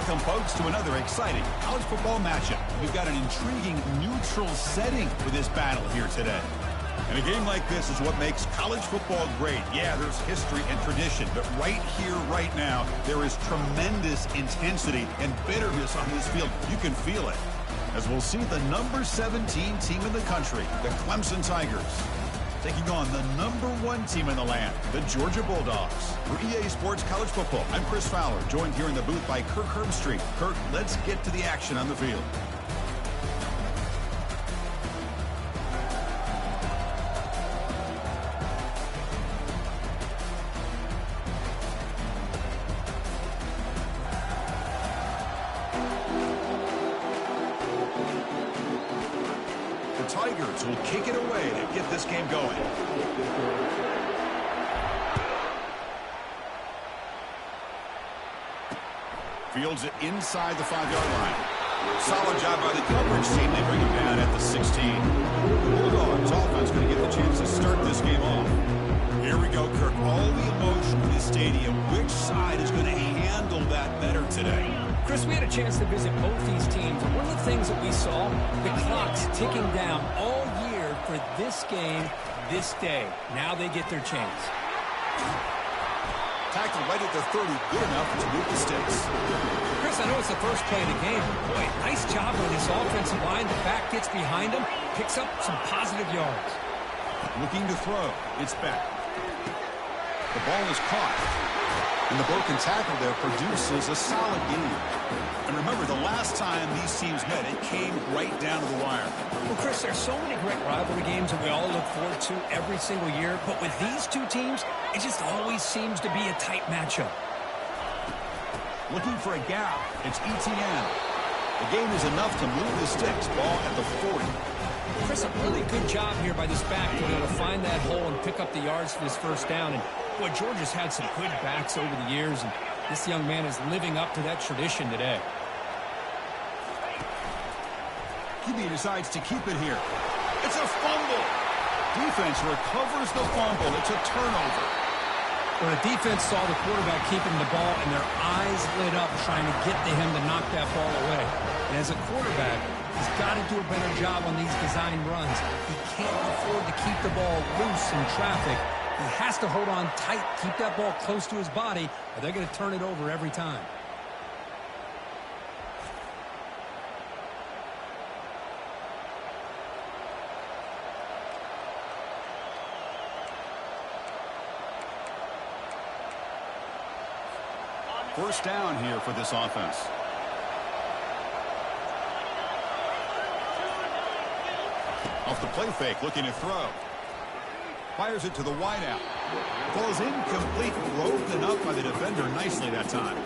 Welcome, folks, to another exciting college football matchup. We've got an intriguing neutral setting for this battle here today. And a game like this is what makes college football great. Yeah, there's history and tradition, but right here, right now, there is tremendous intensity and bitterness on this field. You can feel it. As we'll see the number 17 team in the country, the Clemson Tigers, taking on the number 1 team in the land, the Georgia Bulldogs. For EA Sports College Football, I'm Chris Fowler, joined here in the booth by Kirk Herbstreit. Kirk, let's get to the action on the field. The Tigers will kick it away to get this game going. Fields it inside the 5-yard line. Solid job by the coverage team. They bring him down at the 16. The Bulldogs offense going to get the chance to start this game off. Here we go, Kirk. All the emotion in this stadium. Which side is going to handle that better today? Chris, we had a chance to visit both these teams, and one of the things that we saw, the clock's ticking down all year for this game, this day. Now they get their chance. Tackle right at the 30, good enough to move the sticks. Chris, I know it's the first play of the game, but boy, nice job on this offensive line. The back gets behind him, picks up some positive yards. Looking to throw. It's back. The ball is caught. And the broken tackle there produces a solid game. And remember, the last time these teams met, it came right down to the wire. Well, Chris, there's so many great rivalry games that we all look forward to every single year. But with these two teams, it just always seems to be a tight matchup. Looking for a gap. It's ETN. The game is enough to move the sticks. Ball at the 40. Chris, a really good job here by this back to be able to find that hole and pick up the yards for this first down. And boy, Georgia's had some good backs over the years, and this young man is living up to that tradition today. QB decides to keep it here. It's a fumble. Defense recovers the fumble. It's a turnover. Well, the defense saw the quarterback keeping the ball, and their eyes lit up trying to get to him to knock that ball away. And as a quarterback, he's got to do a better job on these design runs. He can't afford to keep the ball loose in traffic. He has to hold on tight, keep that ball close to his body, or they're going to turn it over every time. First down here for this offense. Off the play fake, looking to throw. Fires it to the wideout. Ball is incomplete, broken up by the defender nicely that time.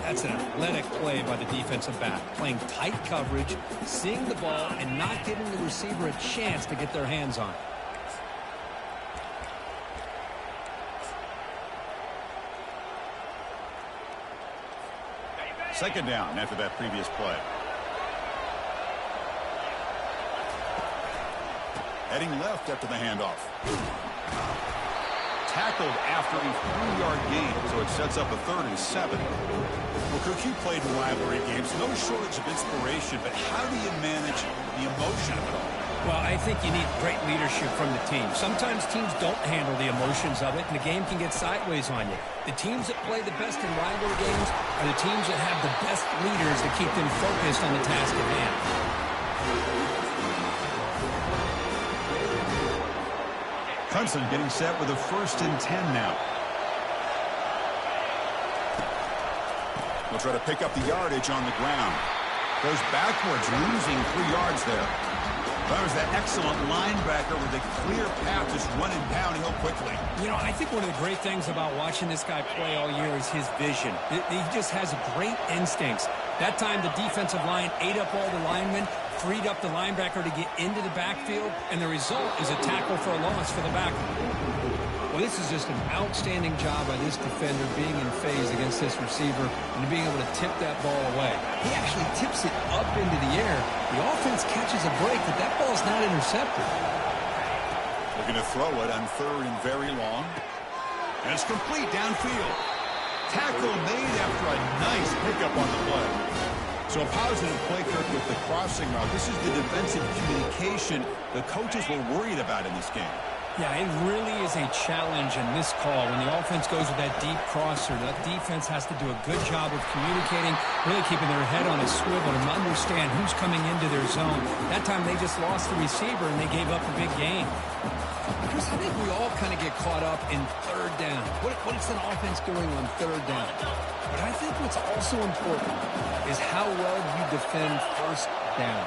That's an athletic play by the defensive back. Playing tight coverage, seeing the ball, and not giving the receiver a chance to get their hands on it. Second down after that previous play. Heading left after the handoff. Tackled after a 3-yard gain, so it sets up a 3rd and 7. Well, Cook, you played in rivalry games. No shortage of inspiration, but how do you manage the emotion of it all? Well, I think you need great leadership from the team. Sometimes teams don't handle the emotions of it, and the game can get sideways on you. The teams that play the best in rivalry games are the teams that have the best leaders that keep them focused on the task at hand. Clemson getting set with a 1st and 10 now. We'll try to pick up the yardage on the ground. Goes backwards, losing 3 yards there. That was that excellent linebacker with a clear path, just running downhill quickly. You know, I think one of the great things about watching this guy play all year is his vision. He just has great instincts. That time, the defensive line ate up all the linemen, freed up the linebacker to get into the backfield, and the result is a tackle for a loss for the backer. Well, this is just an outstanding job by this defender being in phase against this receiver and being able to tip that ball away. He actually tips it up into the air. The offense catches a break, but that ball's not intercepted. Looking to throw it on 3rd and very long. And it's complete downfield. Tackle made after a nice pickup on the play. So a positive play, Kirk, with the crossing route. This is the defensive communication the coaches were worried about in this game. Yeah, it really is a challenge in this call. When the offense goes with that deep crosser, that defense has to do a good job of communicating, really keeping their head on a swivel and understand who's coming into their zone. That time they just lost the receiver and they gave up a big gain. Chris, I think we all kind of get caught up in third down. What is an offense doing on third down? But I think what's also important is how well you defend first down.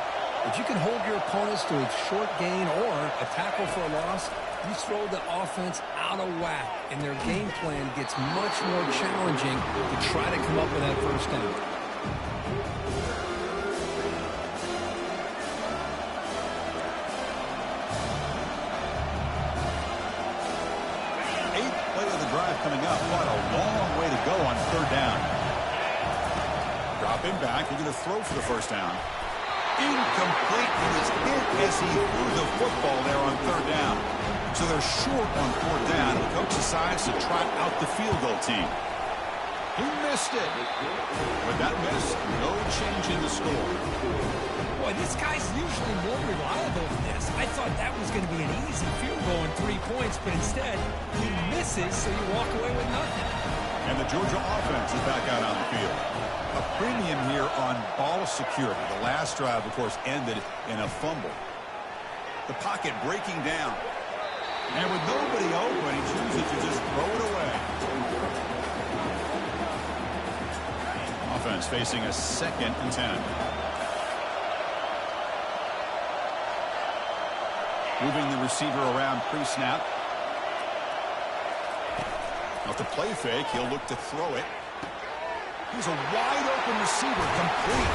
If you can hold your opponents to a short gain or a tackle for a loss, you throw the offense out of whack, and their game plan gets much more challenging to try to come up with that first down. Eighth play of the drive coming up. What a long way to go on third down. Drop him back. You're going to throw for the first down. Incomplete. He was hit as he threw the football there on third down. So they're short on fourth down. The coach decides to trot out the field goal team. He missed it. With that miss, no change in the score. Boy, this guy's usually more reliable than this. I thought that was going to be an easy field goal and 3 points, but instead, he misses, so you walk away with nothing. And the Georgia offense is back out on the field. A premium here on ball security. The last drive, of course, ended in a fumble. The pocket breaking down. And with nobody open, he chooses to just throw it away. Offense facing a 2nd and 10. Moving the receiver around pre-snap. Off the play fake, he'll look to throw it. He's a wide-open receiver, complete.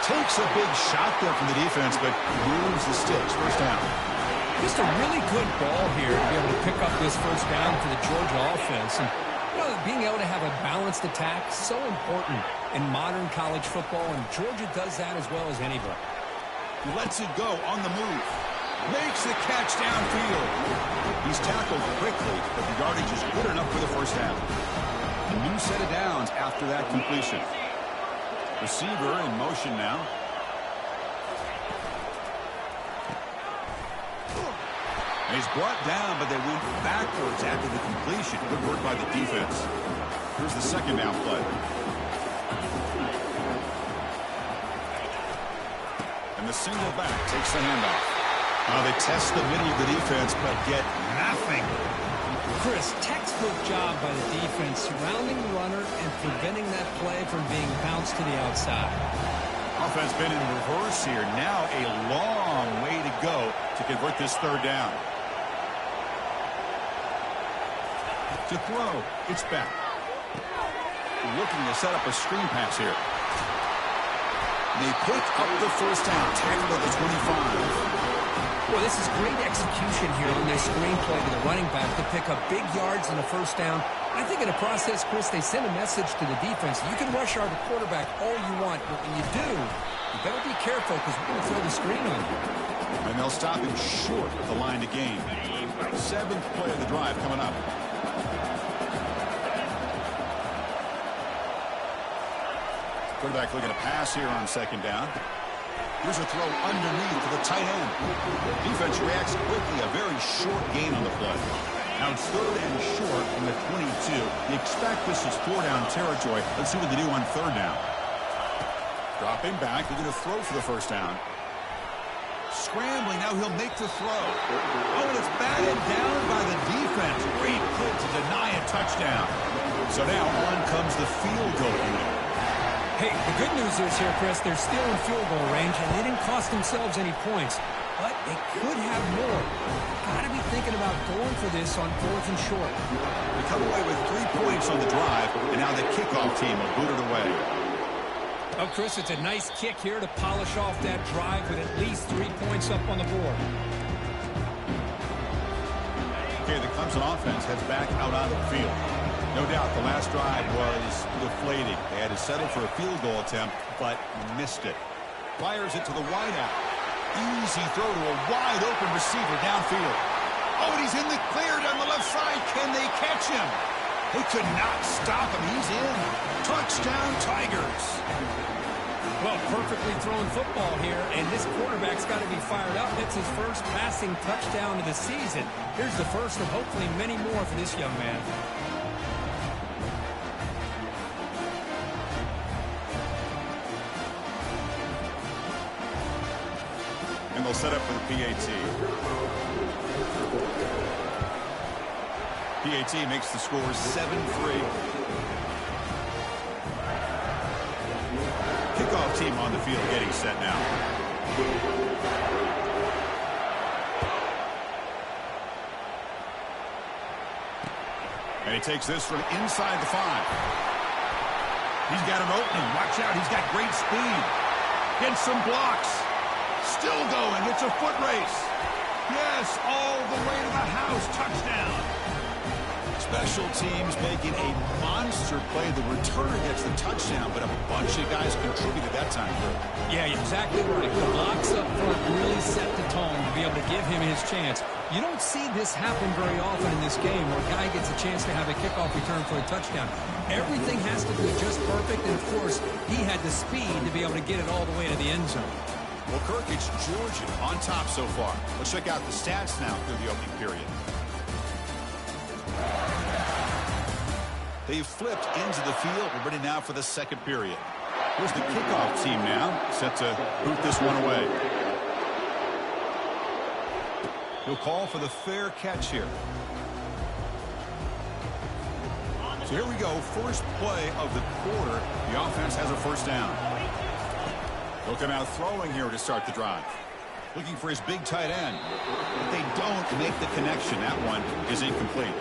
Takes a big shot there from the defense, but moves the sticks. First down. Just a really good ball here to be able to pick up this first down for the Georgia offense. And, you know, being able to have a balanced attack, so important in modern college football, and Georgia does that as well as anybody. He lets it go on the move. Makes the catch downfield. He's tackled quickly, but the yardage is good enough for the first down. A new set of downs after that completion. Receiver in motion now. And he's brought down, but they went backwards after the completion. Good work by the defense. Here's the second down play. And the single back takes the handoff. They test the middle of the defense, but get nothing. Chris, textbook job by the defense, surrounding the runner and preventing that play from being bounced to the outside. Offense been in reverse here. Now a long way to go to convert this third down. To throw, it's back. Looking to set up a screen pass here. They pick up the first down, tackled at the 25. Well, this is great execution here on this screenplay to the running back to pick up big yards in the first down. I think in the process, Chris, they send a message to the defense. You can rush our quarterback all you want, but when you do, you better be careful because we're going to throw the screen on you. And they'll stop him short of the line to gain. 7th play of the drive coming up. Quarterback looking to pass here on second down. Here's a throw underneath to the tight end. Defense reacts quickly. A very short gain on the play. Now it's 3rd and short from the 22. You expect this is 4-down territory. Let's see what they do on 3rd down. Dropping back. They're going to throw for the first down. Scrambling. Now he'll make the throw. Oh, and it's batted down by the defense. Great play to deny a touchdown. So now on comes the field goal unit. Hey, the good news is here, Chris, they're still in field goal range, and they didn't cost themselves any points. But they could have more. Got to be thinking about going for this on 4th and short. They come away with 3 points on the drive, and now the kickoff team will boot it away. Oh, Chris, it's a nice kick here to polish off that drive with at least 3 points up on the board. Okay, the Clemson offense heads back out onto the field. No doubt the last drive was deflating. They had to settle for a field goal attempt, but missed it. Fires it to the wideout. Easy throw to a wide-open receiver downfield. Oh, and he's in the clear down the left side. Can they catch him? They could not stop him. He's in. Touchdown, Tigers. Well, perfectly thrown football here, and this quarterback's got to be fired up. It's his first passing touchdown of the season. Here's the first of hopefully many more for this young man. And they'll set up for the PAT. PAT makes the score 7-3. Kickoff team on the field getting set now. And he takes this from inside the 5. He's got an opening. Watch out. He's got great speed. Gets some blocks. Still going. It's a foot race. Yes, all the way to the house. Touchdown. Special teams making a monster play. The returner gets the touchdown, but a bunch of guys contributed that time. Yeah, exactly right. The blocks up front really set the tone to be able to give him his chance. You don't see this happen very often in this game where a guy gets a chance to have a kickoff return for a touchdown. Everything has to be just perfect, and of course, he had the speed to be able to get it all the way to the end zone. Well, Kirk, it's Georgia on top so far. Let's check out the stats now through the opening period. They've flipped into the field. We're ready now for the second period. Here's the kickoff team now, set to boot this one away. He'll call for the fair catch here. So here we go, first play of the quarter. The offense has a first down. Looking out throwing here to start the drive. Looking for his big tight end. But they don't make the connection. That one is incomplete.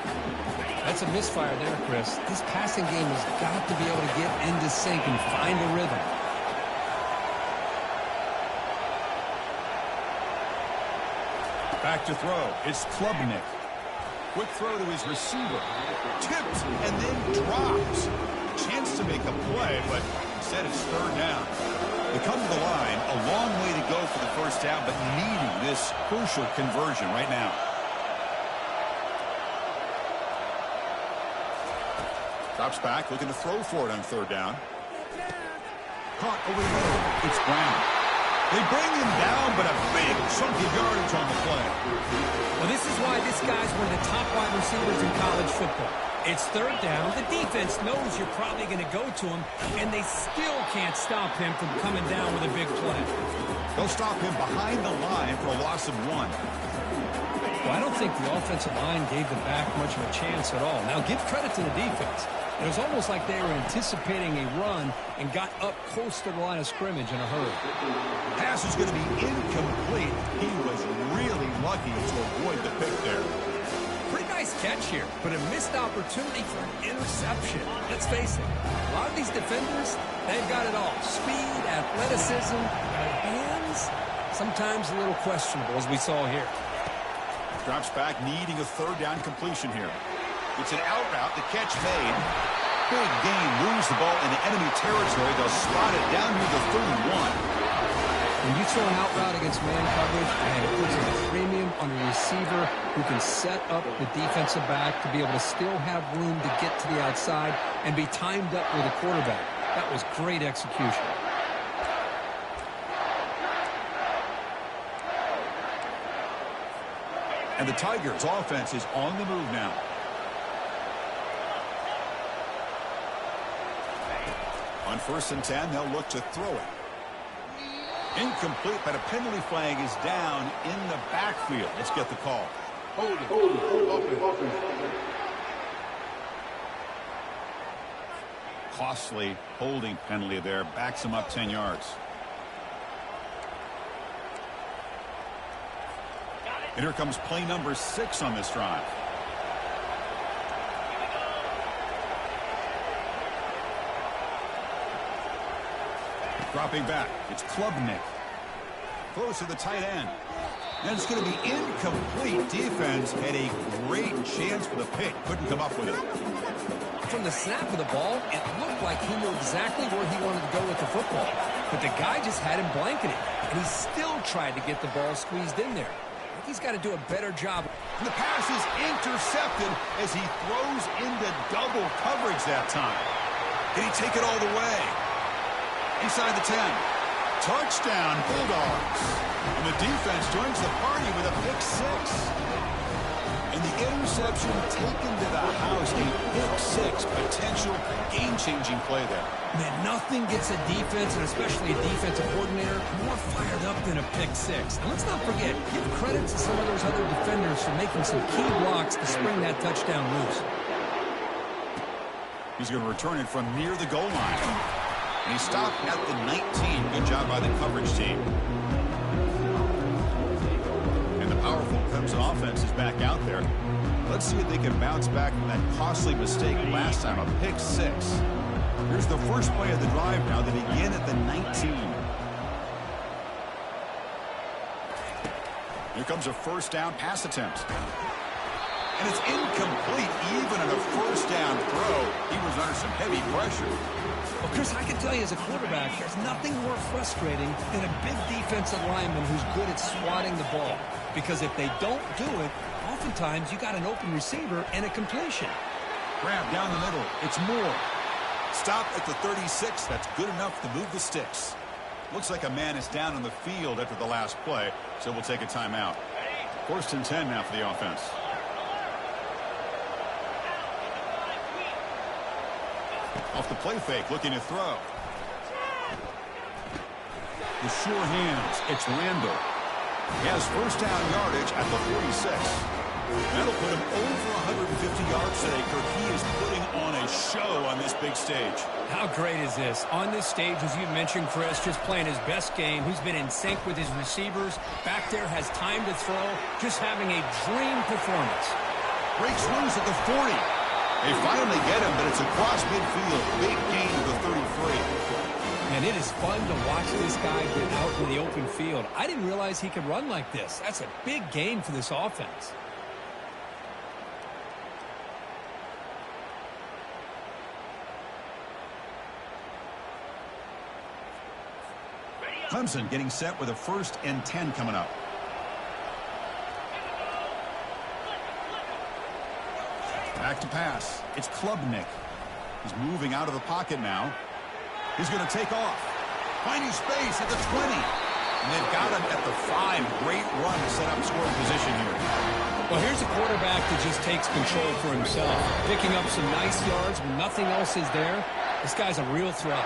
That's a misfire there, Chris. This passing game has got to be able to get into sync and find a rhythm. Back to throw. It's Klubnik. Quick throw to his receiver. Tipped and then drops. Chance to make a play, but instead it's third down. They come to the line. A long way to go for the first down, but needing this crucial conversion right now. Drops back, looking to throw for it on third down. Caught over the middle. It's Brown. They bring him down, but a big chunk of yardage on the play. Well, this is why this guy's one of the top wide receivers in college football. It's third down. The defense knows you're probably going to go to him, and they still can't stop him from coming down with a big play. They'll stop him behind the line for a loss of 1. Well, I don't think the offensive line gave the back much of a chance at all. Now, give credit to the defense. It was almost like they were anticipating a run and got up close to the line of scrimmage in a hurry. Pass is going to be incomplete. He was really lucky to avoid the pick there. Pretty nice catch here, but a missed opportunity for an interception. Let's face it, a lot of these defenders, they've got it all. Speed, athleticism, hands, sometimes a little questionable, as we saw here. Drops back, needing a third down completion here. It's an out route. The catch made. Big gain. Moves the ball into enemy territory. They'll spot it down near the 31. When you throw an out route against man coverage, and it puts a premium on a receiver who can set up the defensive back to be able to still have room to get to the outside and be timed up with a quarterback. That was great execution. And the Tigers' offense is on the move now. On 1st and 10, they'll look to throw it. Incomplete, but a penalty flag is down in the backfield. Let's get the call. Costly holding penalty there. Backs him up 10 yards. And here comes play number 6 on this drive. Dropping back, it's Klubnik. Throws to the tight end. And it's going to be incomplete. Defense had a great chance for the pick. Couldn't come up with it. From the snap of the ball, it looked like he knew exactly where he wanted to go with the football. But the guy just had him blanketed. And he still tried to get the ball squeezed in there. He's got to do a better job. And the pass is intercepted as he throws into double coverage that time. Can he take it all the way? Inside the 10. Touchdown, Bulldogs. And the defense joins the party with a pick 6. And the interception taken to the house, a pick 6, potential game-changing play there. Man, nothing gets a defense, and especially a defensive coordinator, more fired up than a pick 6. And let's not forget, give credit to some of those other defenders for making some key blocks to spring that touchdown loose. He's going to return it from near the goal line. And he stopped at the 19. Good job by the coverage team. And the powerful Clemson offense is back out there. Let's see if they can bounce back from that costly mistake last time, a pick 6. Here's the first play of the drive now. They begin at the 19. Here comes a first down pass attempt. And it's incomplete, even on a first down throw. He was under some heavy pressure. Well, Chris, I can tell you as a quarterback, there's nothing more frustrating than a big defensive lineman who's good at swatting the ball. Because if they don't do it, oftentimes you got an open receiver and a completion. Grab down the middle. It's Moore. Stop at the 36. That's good enough to move the sticks. Looks like a man is down on the field after the last play, so we'll take a timeout. First and 10 now for the offense. Off the play fake, looking to throw. The sure hands, it's Randall. He has first down yardage at the 46. That'll put him over 150 yards today, Kirk. He is putting on a show on this big stage. How great is this? On this stage, as you mentioned, Chris, just playing his best game. He's been in sync with his receivers. Back there, has time to throw. Just having a dream performance. Breaks loose at the 40. They finally get him, but it's across midfield. Big gain to the 33. And it is fun to watch this guy get out in the open field. I didn't realize he could run like this. That's a big gain for this offense. Clemson getting set with a first and 10 coming up. Back to pass. It's Klubnik. He's moving out of the pocket now. He's going to take off. Finding space at the 20. And they've got him at the 5. Great run to set up scoring position here. Well, here's a quarterback that just takes control for himself. Picking up some nice yards when nothing else is there. This guy's a real threat.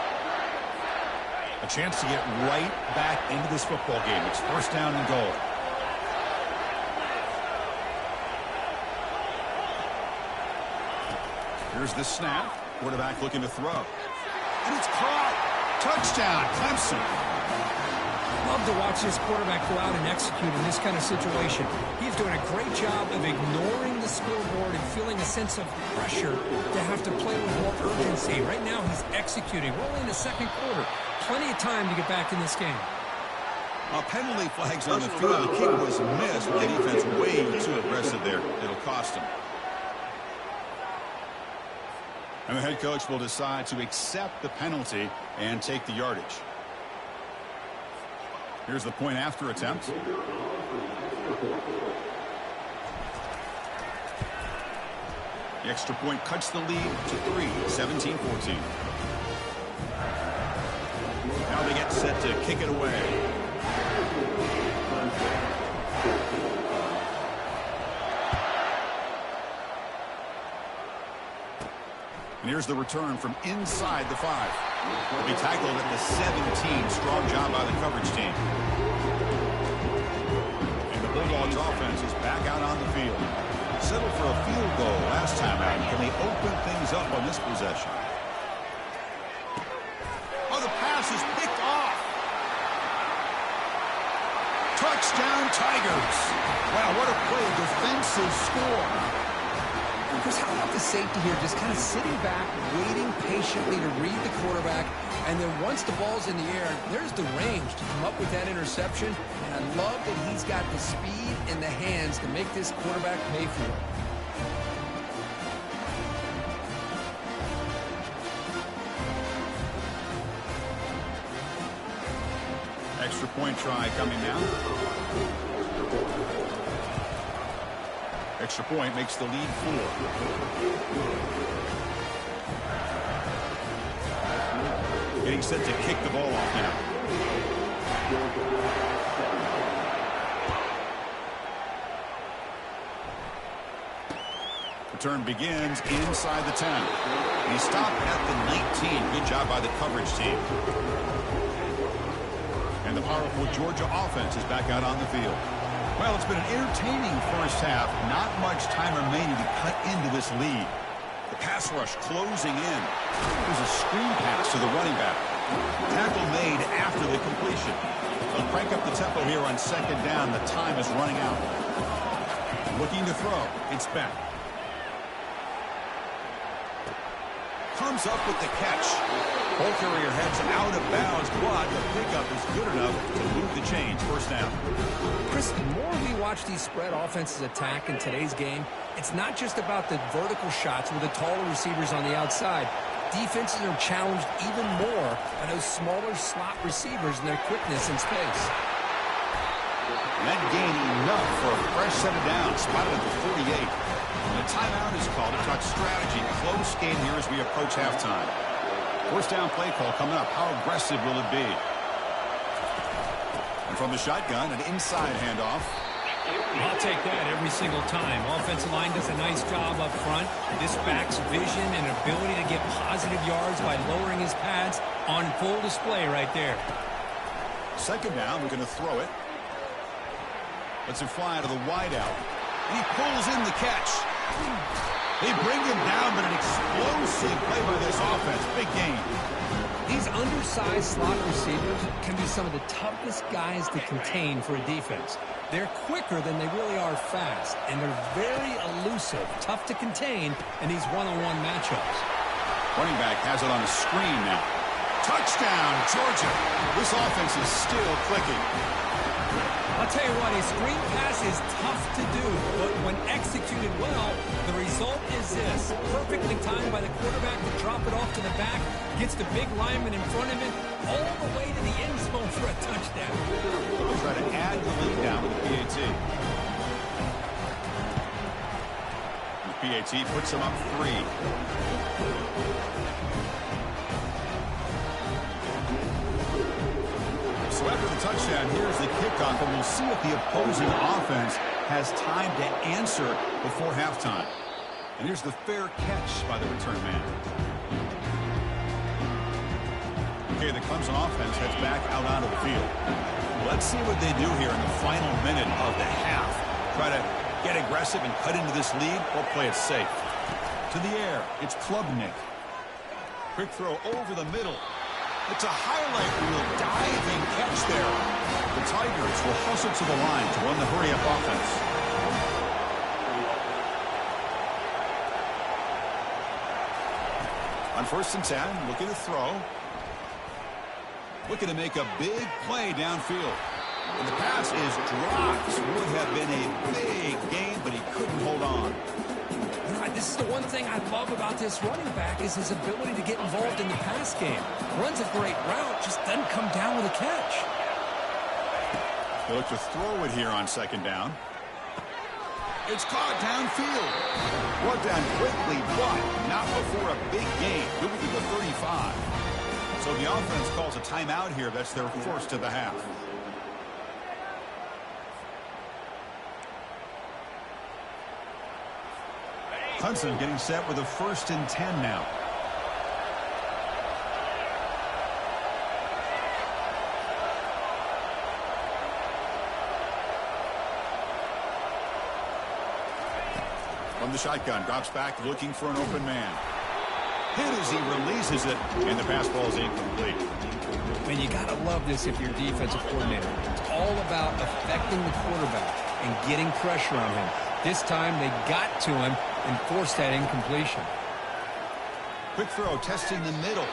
A chance to get right back into this football game. It's first down and goal. Here's the snap. Quarterback looking to throw. And it's caught. Touchdown, Clemson. Love to watch this quarterback go out and execute in this kind of situation. He's doing a great job of ignoring the scoreboard and feeling a sense of pressure to have to play with more urgency. Right now, he's executing. We're only in the second quarter. Plenty of time to get back in this game. Penalty flags on the field. The kick was missed. The defense way too aggressive there. It'll cost him. And the head coach will decide to accept the penalty and take the yardage. Here's the point after attempt. The extra point cuts the lead to 3, 17-14. Now they get set to kick it away. And here's the return from inside the 5. Will be tackled at the 17. Strong job by the coverage team. And the Bulldogs offense is back out on the field. Settled for a field goal last time out. Can they open things up on this possession? Oh, the pass is picked off. Touchdown, Tigers. Wow, what a play. A defensive score. Chris, how about the safety here just kind of sitting back, waiting patiently to read the quarterback, and then once the ball's in the air, there's the range to come up with that interception, and I love that he's got the speed and the hands to make this quarterback pay for it. Extra point try coming now. Extra point makes the lead 4. Getting set to kick the ball off now. Return begins inside the 10. He stopped at the 19. Good job by the coverage team. And the powerful Georgia offense is back out on the field. Well, it's been an entertaining first half. Not much time remaining to cut into this lead. The pass rush closing in. There's a screen pass to the running back. Tackle made after the completion. They'll crank up the tempo here on second down. The time is running out. Looking to throw. It's back. Comes up with the catch. Ball carrier heads out of bounds, but the pickup is good enough to move the chains. First down. Chris, the more we watch these spread offenses attack in today's game, it's not just about the vertical shots with the taller receivers on the outside. Defenses are challenged even more by those smaller slot receivers and their quickness in space. That gain enough for a fresh set of downs, spotted at the 48. And the timeout is called to talk strategy. Close game here as we approach halftime. First down play call coming up. How aggressive will it be? And from the shotgun, an inside handoff. I'll take that every single time. Offensive line does a nice job up front. This back's vision and ability to get positive yards by lowering his pads on full display right there. Second down, we're going to throw it. Lets it fly to the wideout. And he pulls in the catch. They bring him down, but an explosive play by this offense. Big game. These undersized slot receivers can be some of the toughest guys to contain for a defense. They're quicker than they really are fast, and they're very elusive, tough to contain in these one-on-one matchups. Running back has it on a screen now. Touchdown, Georgia. This offense is still clicking. I'll tell you what, a screen pass is tough to do, but when executed well, the result is this. Perfectly timed by the quarterback to drop it off to the back, gets the big lineman in front of him, all the way to the end zone for a touchdown. We'll try to add the lead down with the PAT. The PAT puts him up 3. So after the touchdown, here's the kickoff, and we'll see if the opposing offense has time to answer before halftime. And here's the fair catch by the return man. Okay, the Clemson offense heads back out onto the field. Let's see what they do here in the final minute of the half. Try to get aggressive and cut into this lead, or play it safe. To the air, it's Klubnik. Quick throw over the middle. It's a highlight reel diving catch there. The Tigers will hustle to the line to run the hurry-up offense. On 1st and 10, looking to throw. Looking to make a big play downfield. And the pass is dropped. Would have been a big game, but he couldn't hold on. This is the one thing I love about this running back is his ability to get involved in the pass game. Runs a great route, just doesn't come down with a catch. They look to throw it here on second down. It's caught downfield. Brought down quickly, but not before a big gain. Moving to the 35. So the offense calls a timeout here. That's their first of the half. Clemson getting set with a 1st and 10 now. From the shotgun, drops back looking for an open man. Hit as he releases it, and the pass ball is incomplete. Man, you got to love this if you're a defensive coordinator. It's all about affecting the quarterback and getting pressure on him. This time they got to him and forced that incompletion. Quick throw, testing the middle.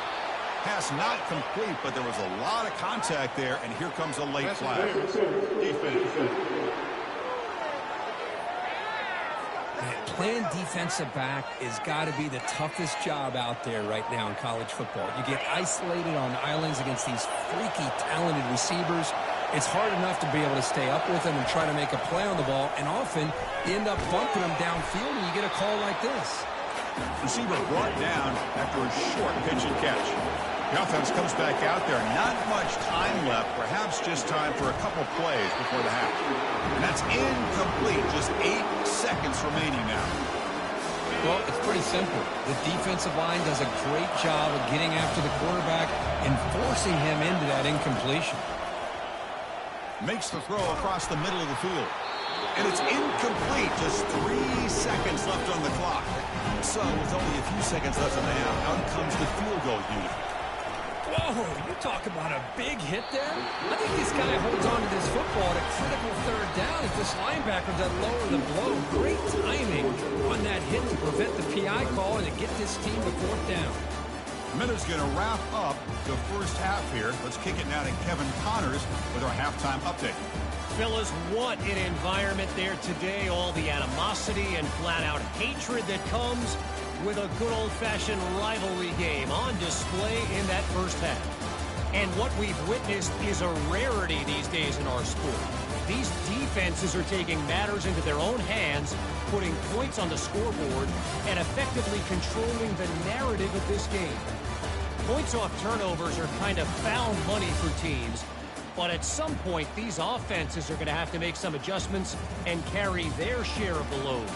Pass not complete, but there was a lot of contact there, and here comes a late flag. Defense. Playing defensive back has got to be the toughest job out there right now in college football. You get isolated on islands against these freaky, talented receivers. It's hard enough to be able to stay up with him and try to make a play on the ball, and often you end up bumping him downfield and you get a call like this. Receiver brought down after a short pitch and catch. The offense comes back out there. Not much time left. Perhaps just time for a couple plays before the half. And that's incomplete. Just 8 seconds remaining now. Well, it's pretty simple. The defensive line does a great job of getting after the quarterback and forcing him into that incompletion. Makes the throw across the middle of the field. And it's incomplete. Just 3 seconds left on the clock. So with only a few seconds left in the half, out comes the field goal unit. Whoa, you talk about a big hit there. I think this guy holds on to this football at a critical third down if this linebacker doesn't lower the blow. Great timing on that hit to prevent the PI call and to get this team to fourth down. Miller's going to wrap up the first half here. Let's kick it now to Kevin Connors with our halftime update. Fellas, what an environment there today. All the animosity and flat-out hatred that comes with a good old-fashioned rivalry game on display in that first half. And what we've witnessed is a rarity these days in our sport. These defenses are taking matters into their own hands, putting points on the scoreboard, and effectively controlling the narrative of this game. Points off turnovers are kind of found money for teams, but at some point, these offenses are going to have to make some adjustments and carry their share of the load.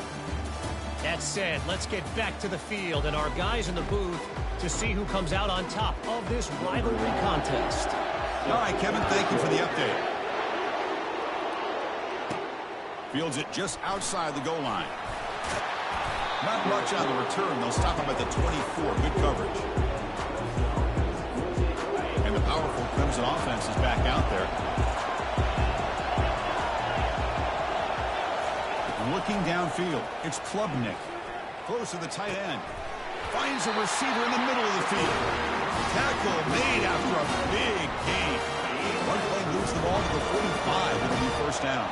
That said, let's get back to the field and our guys in the booth to see who comes out on top of this rivalry contest. All right, Kevin, thank you for the update. Fields it just outside the goal line. Not much on the return. They'll stop him at the 24. Good coverage. And the powerful Clemson offense is back out there. Looking downfield, it's Klubnik. Close to the tight end. Finds a receiver in the middle of the field. Tackle made after a big gain. One play moves the ball to the 45 with a new first down.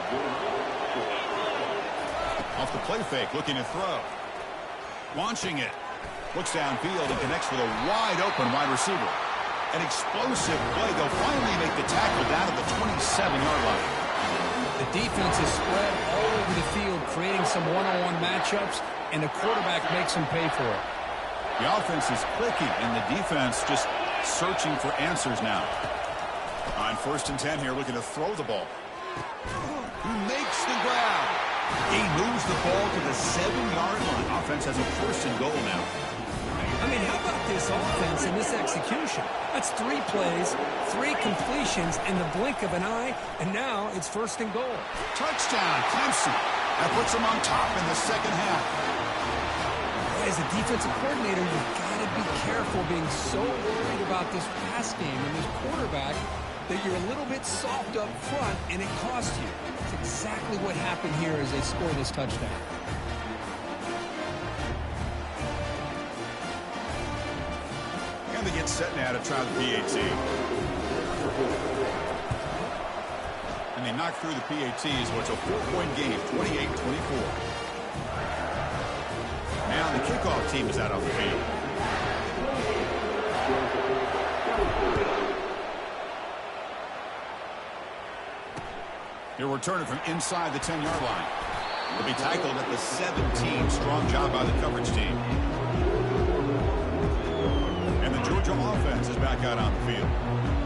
Off the play fake, looking to throw. Launching it. Looks downfield and connects with a wide-open wide receiver. An explosive play. They'll finally make the tackle down at the 27-yard line. The defense is spread all over the field, creating some one-on-one matchups, and the quarterback makes them pay for it. The offense is clicking, and the defense just searching for answers now. On 1st and 10 here, looking to throw the ball. He makes the grab. He moves the ball to the 7-yard line. Offense has a 1st and goal now. I mean, how about this offense and this execution? That's 3 plays, 3 completions in the blink of an eye, and now it's 1st and goal. Touchdown, Clemson. That puts them on top in the second half. As a defensive coordinator, you've got to be careful being so worried about this pass game and this quarterback that you're a little bit soft up front, and it costs you. It's exactly what happened here as they score this touchdown. And they get set now to try the PAT. And they knock through the PAT, so it's a 4-point game, 28-24. Now the kickoff team is out on the field. He'll return it from inside the 10-yard line. He'll be tackled at the 17. Strong job by the coverage team. And the Georgia offense is back out on the field.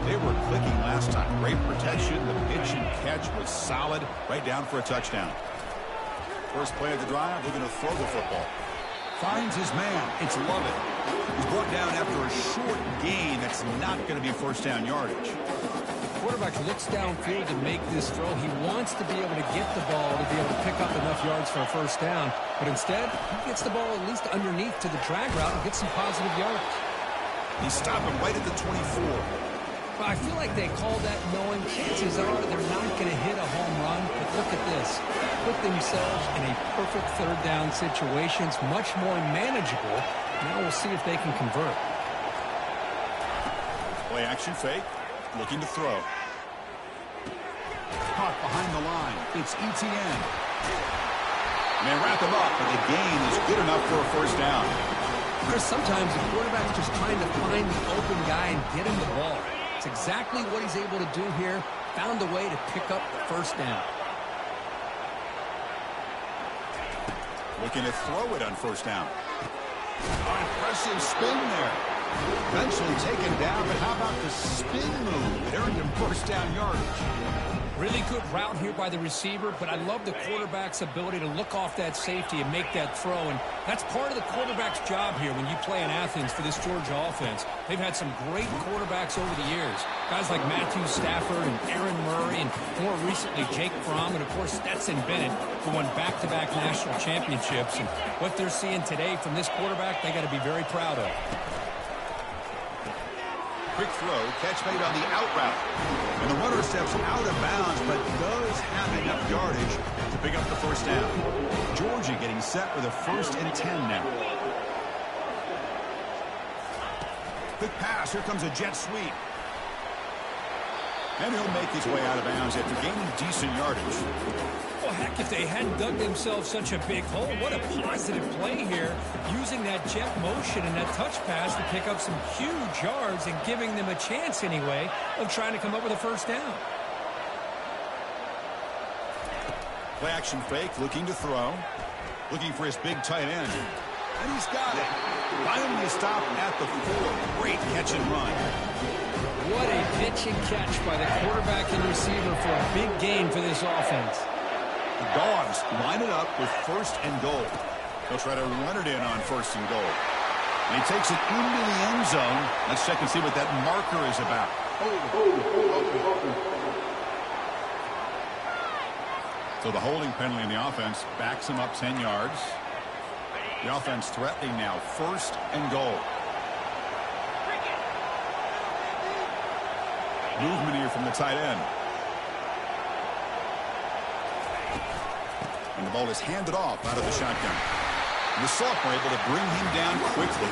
They were clicking last time. Great protection. The pitch and catch was solid. Right down for a touchdown. First play of the drive, looking to throw the football. Finds his man. It's Lovett. He's brought down after a short gain that's not going to be first down yardage. Quarterback looks downfield to make this throw. He wants to be able to get the ball to be able to pick up enough yards for a first down. But instead, he gets the ball at least underneath to the drag route and gets some positive yards. He stopped him right at the 24. Well, I feel like they call that knowing chances are they're not going to hit a home run. But look at this. Put themselves in a perfect third down situation. It's much more manageable. Now we'll see if they can convert. Play action fake. Looking to throw. Caught behind the line. It's ETN. And they wrap him up, but the gain is good enough for a first down. Chris, sometimes the quarterback's just trying to find the open guy and get him the ball. It's exactly what he's able to do here. found a way to pick up the first down. Looking to throw it on first down. Impressive spin there. Eventually taken down, but how about the spin move? It earned him first down yardage. Really good route here by the receiver, but I love the quarterback's ability to look off that safety and make that throw. And that's part of the quarterback's job here when you play in Athens for this Georgia offense. They've had some great quarterbacks over the years. Guys like Matthew Stafford and Aaron Murray, and more recently Jake Fromm, and of course Stetson Bennett, who won back-to-back national championships. And what they're seeing today from this quarterback, they got to be very proud of. Quick throw, catch made on the out route. And the runner steps out of bounds, but does have enough yardage to pick up the first down. Georgia getting set with a 1st and 10 now. Quick pass, here comes a jet sweep. And he'll make his way out of bounds after gaining decent yardage. Well, heck, if they hadn't dug themselves such a big hole, what a positive play here, using that jet motion and that touch pass to pick up some huge yards and giving them a chance anyway of trying to come up with a first down. Play action fake, looking to throw. Looking for his big tight end. And he's got it. Finally a stop at the 4. Great catch and run. What a pitch and catch by the quarterback and receiver for a big gain for this offense. The Dogs line it up with 1st and goal. They'll try to run it in on 1st and goal. And he takes it into the end zone. Let's check and see what that marker is about. So the holding penalty in the offense backs him up 10 yards. The offense threatening now 1st and goal. Movement here from the tight end. And the ball is handed off out of the shotgun. And the sophomore able to bring him down quickly.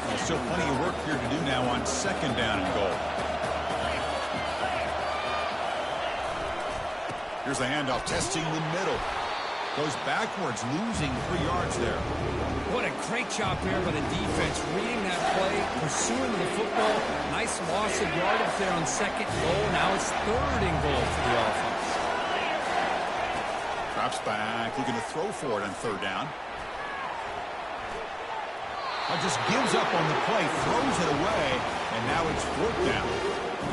There's still plenty of work here to do now on 2nd down and goal. Here's the handoff, testing the middle. Goes backwards, losing 3 yards there. What a great job there by the defense, reading that play, pursuing the football. Nice loss of yardage there on 2nd goal. Now it's 3rd and goal for the offense. Drops back, looking to throw for it on 3rd down. Just gives up on the play, throws it away, and now it's 4th down.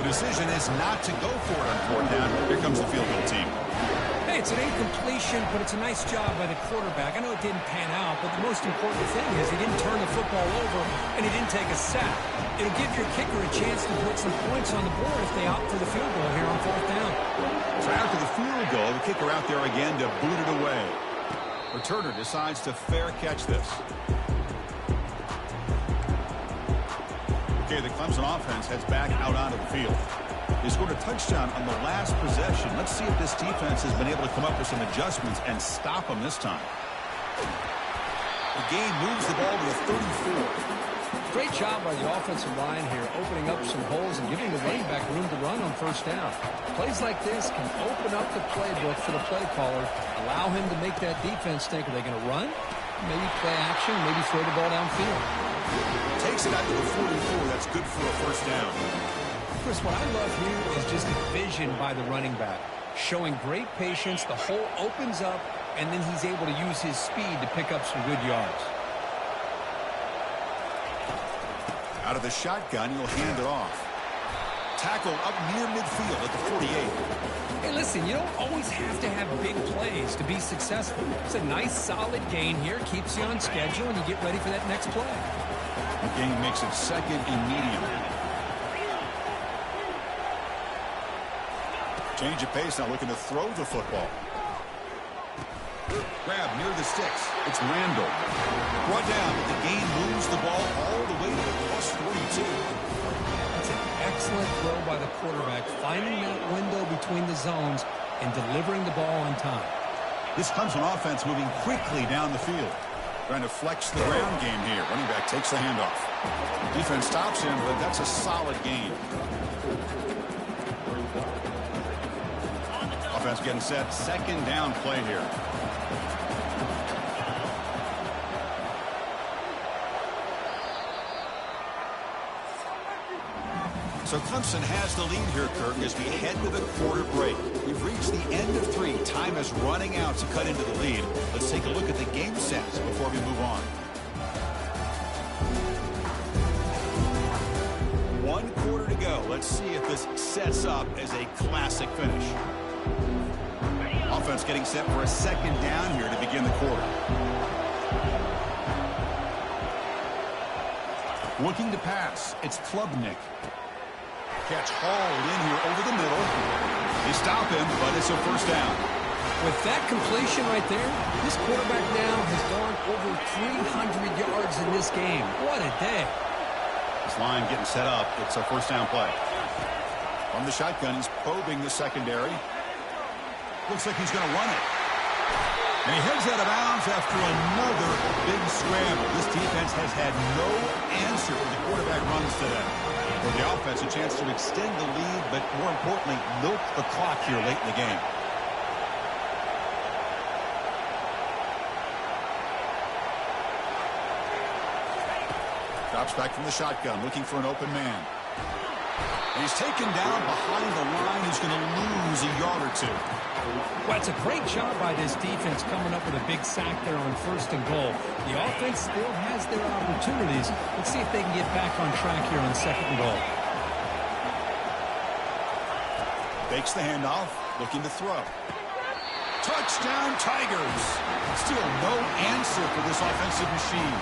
The decision is not to go for it on 4th down. Here comes the field goal team. Hey, it's an incompletion, but it's a nice job by the quarterback. I know it didn't pan out, but the most important thing is he didn't turn the football over and he didn't take a sack. It'll give your kicker a chance to put some points on the board if they opt for the field goal here on 4th down. So after the field goal, the kicker out there again to boot it away. Returner decides to fair catch this. Okay, the Clemson offense heads back out onto the field. They scored a touchdown on the last possession. Let's see if this defense has been able to come up with some adjustments and stop them this time. The game moves the ball to the 34. Great job by the offensive line here, opening up some holes and giving the running back room to run on 1st down. Plays like this can open up the playbook for the play caller, allow him to make that defense think, are they going to run? Maybe play action, maybe throw the ball downfield. Takes it out to the 44. That's good for a 1st down. Chris, what I love here is just the vision by the running back. Showing great patience, the hole opens up, and then he's able to use his speed to pick up some good yards. Out of the shotgun, he'll hand it off. Tackle up near midfield at the 48. Hey, listen, you don't always have to have big plays to be successful. It's a nice, solid gain here, keeps you on schedule, and you get ready for that next play. The game makes it 2nd and medium. Change of pace, now looking to throw the football. Grab near the sticks. It's Randall. Brought down, but the game moves the ball all the way to the plus 42. That's an excellent throw by the quarterback, finding that window between the zones and delivering the ball on time. This Clemson offense moving quickly down the field. Trying to flex the ground game here. Running back takes the handoff. Defense stops him, but that's a solid gain. Offense getting set. 2nd down play here. So Clemson has the lead here, Kirk, as we head to the quarter break. We've reached the end of 3. Time is running out to cut into the lead. Let's take a look at the game sets before we move on. 1 quarter to go. Let's see if this sets up as a classic finish. Offense getting set for a second down here to begin the quarter. Looking to pass. It's Klubnik. Catch hauled in here over the middle. They stop him, but it's a first down. With that completion right there, this quarterback now has gone over 300 yards in this game. What a day. This line getting set up. It's a first down play. From the shotgun, he's probing the secondary. Looks like he's going to run it. And he heads out of bounds after another big scramble. This defense has had no answer for the quarterback runs today. For the offense, a chance to extend the lead, but more importantly, milk the clock here late in the game. Drops back from the shotgun, looking for an open man. And he's taken down behind the line. He's going to lose a yard or 2. Well, it's a great job by this defense coming up with a big sack there on 1st and goal. The offense still has their opportunities. Let's see if they can get back on track here on 2nd and goal. Fakes the handoff, looking to throw. Touchdown, Tigers. Still no answer for this offensive machine.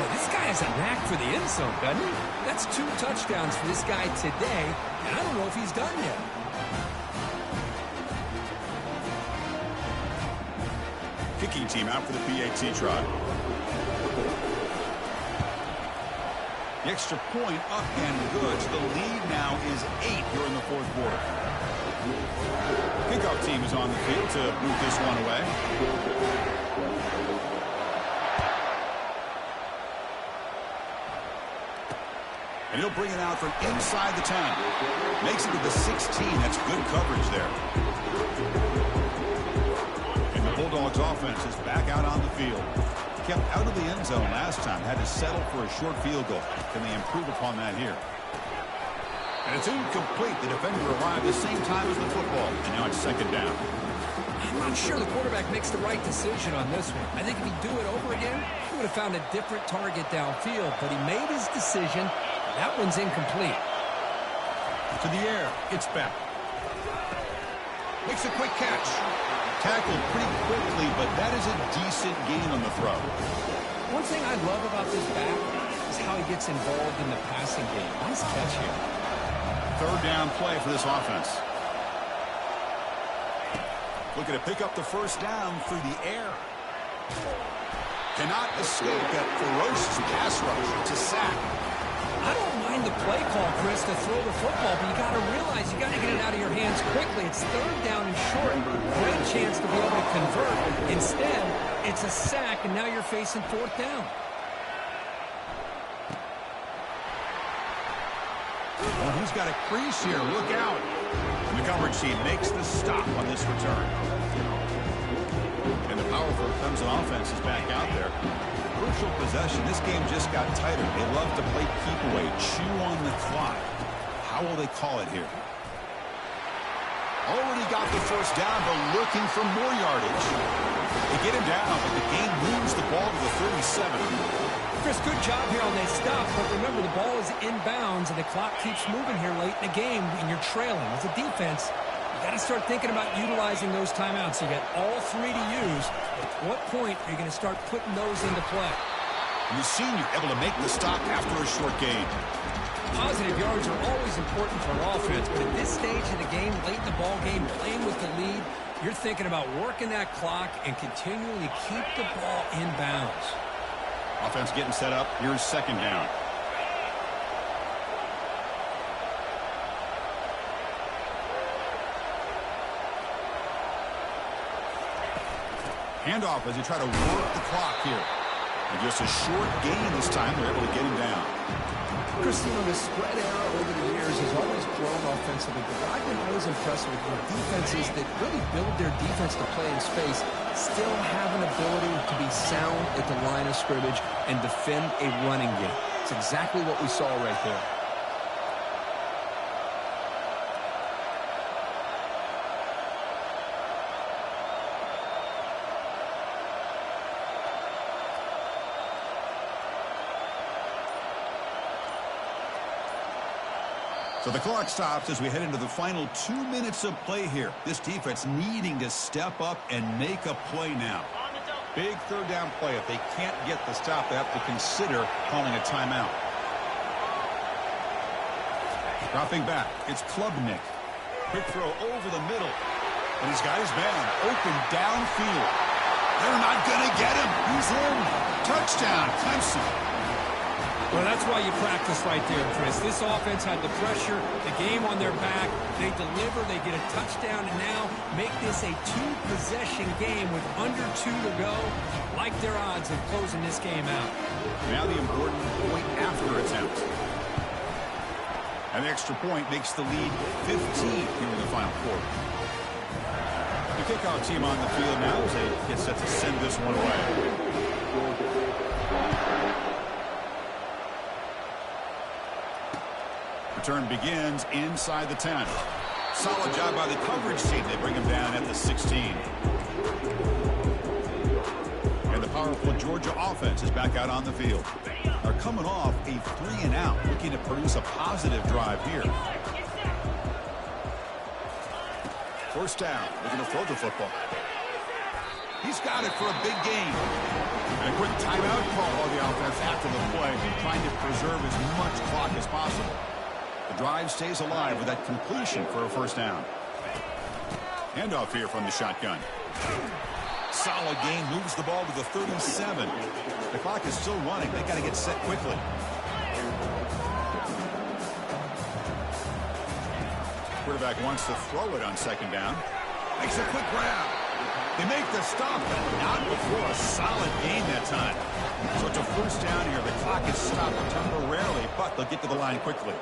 Well, this guy has a knack for the end zone, doesn't he? That's 2 touchdowns for this guy today, and I don't know if he's done yet. Kicking team out for the PAT try. The extra point up and good. So the lead now is 8 here in the 4th quarter. Kickoff team is on the field to move this one away. And he'll bring it out from inside the 10. Makes it to the 16. That's good coverage there. And the Bulldogs offense is back out on the field. Kept out of the end zone last time. Had to settle for a short field goal. Can they improve upon that here? And it's incomplete. The defender arrived the same time as the football. And now it's 2nd down. I'm not sure the quarterback makes the right decision on this one. I think if he'd do it over again, he would have found a different target downfield. But he made his decision. That one's incomplete. To the air. It's back. Makes a quick catch. Tackled pretty quickly, but that is a decent gain on the throw. One thing I love about this back is how he gets involved in the passing game. Nice catch here. 3rd down play for this offense. Looking to pick up the first down through the air. Cannot escape that ferocious pass rush. It's a sack. I don't mind the play call, Chris, to throw the football, but you got to realize you got to get it out of your hands quickly. It's 3rd down and short. Great chance to be able to convert. Instead, it's a sack, and now you're facing 4th down. Well, he's got a crease here. Look out. And the coverage team makes the stop on this return. And the powerful Clemson offense is back out there. Crucial possession. This game just got tighter. They love to play keep away, chew on the clock. How will they call it here? Already got the first down, but looking for more yardage. They get him down, but the game moves the ball to the 37. Chris, good job here on that stop, but remember the ball is inbounds and the clock keeps moving here late in the game and you're trailing. As a defense, you got to start thinking about utilizing those timeouts. You got all 3 to use. At what point are you going to start putting those into play? And the senior able to make the stop after a short gain. Positive yards are always important for an offense, but at this stage of the game, late in the ball game, playing with the lead, you're thinking about working that clock and continuing to keep the ball in bounds. Offense getting set up. Here's 2nd down. Handoff as they try to work the clock here. And just a short gain this time. They're able to get him down. Chris, you know, the spread era over the years has always grown offensively, but what I've been always impressed with defenses that really build their defense to play in space still have an ability to be sound at the line of scrimmage and defend a running game. It's exactly what we saw right there. So the clock stops as we head into the final 2 minutes of play here. This defense needing to step up and make a play now. Big third down play. If they can't get the stop, they have to consider calling a timeout. Dropping back, it's Klubnik. Quick throw over the middle. And he's got his man open downfield. They're not going to get him. He's in. Touchdown, Clemson. Well, that's why you practice right there, Chris. This offense had the pressure, the game on their back. They deliver, they get a touchdown, and now make this a two-possession game with under 2 to go. Like their odds of closing this game out. Now the important point after attempt. An extra point makes the lead 15 here in the final quarter. The kickoff team on the field now as they get set to send this one away. Return begins inside the 10. Solid job by the coverage team. They bring him down at the 16. And the powerful Georgia offense is back out on the field. They're coming off a 3-and-out, looking to produce a positive drive here. First down, looking to throw the football. He's got it for a big gain. And a quick timeout call by the offense after the play, trying to preserve as much clock as possible. The drive stays alive with that completion for a first down. Handoff here from the shotgun. Solid gain, moves the ball to the 37. The clock is still running. They got to get set quickly. Quarterback wants to throw it on second down. Makes a quick grab. They make the stop, but not before a solid gain that time. So it's a first down here. The clock is stopped temporarily, but they'll get to the line quickly.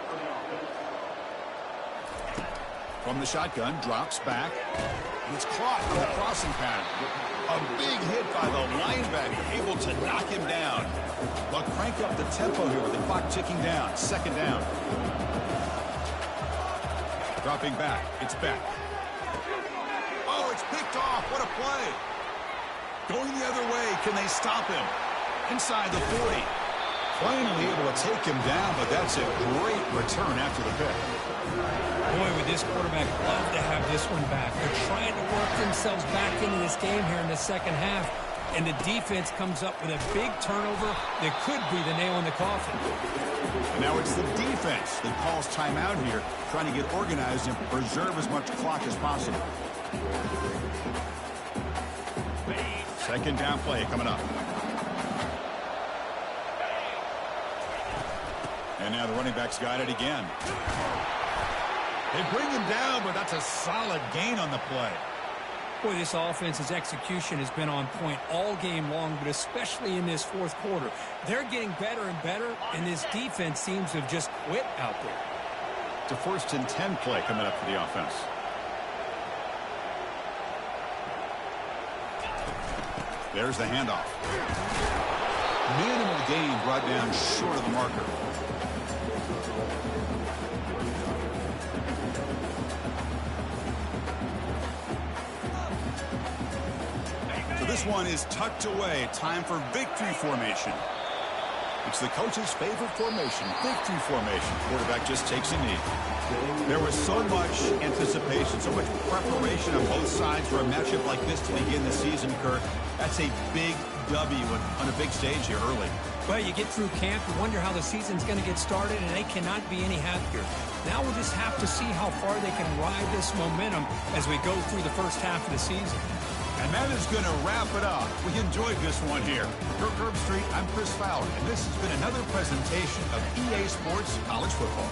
From the shotgun, drops back. And it's caught on the crossing pattern. A big hit by the linebacker, able to knock him down. They'll crank up the tempo here with the clock ticking down. Second down. Dropping back, it's Beck. Oh, it's picked off. What a play. Going the other way, can they stop him? Inside the 40. Finally able to take him down, but that's a great return after the pick. Boy, would this quarterback love to have this one back. They're trying to work themselves back into this game here in the second half, and the defense comes up with a big turnover that could be the nail in the coffin. And now it's the defense that calls timeout here, trying to get organized and preserve as much clock as possible. Second down play coming up. And now the running back's got it again. They bring him down, but that's a solid gain on the play. Boy, this offense's execution has been on point all game long, but especially in this fourth quarter. They're getting better and better, and this defense seems to have just quit out there. It's a 1st and 10 play coming up for the offense. There's the handoff. Minimal gain brought down short of the marker. This one is tucked away. Time for victory formation. It's the coach's favorite formation, victory formation. Quarterback just takes a knee. There was so much anticipation, so much preparation on both sides for a matchup like this to begin the season, Kirk. That's a big W on a big stage here early. Well, you get through camp, you wonder how the season's going to get started, and they cannot be any happier. Now we'll just have to see how far they can ride this momentum as we go through the first half of the season. And that is going to wrap it up. We enjoyed this one here. For Curb Street, I'm Chris Fowler, and this has been another presentation of EA Sports College Football.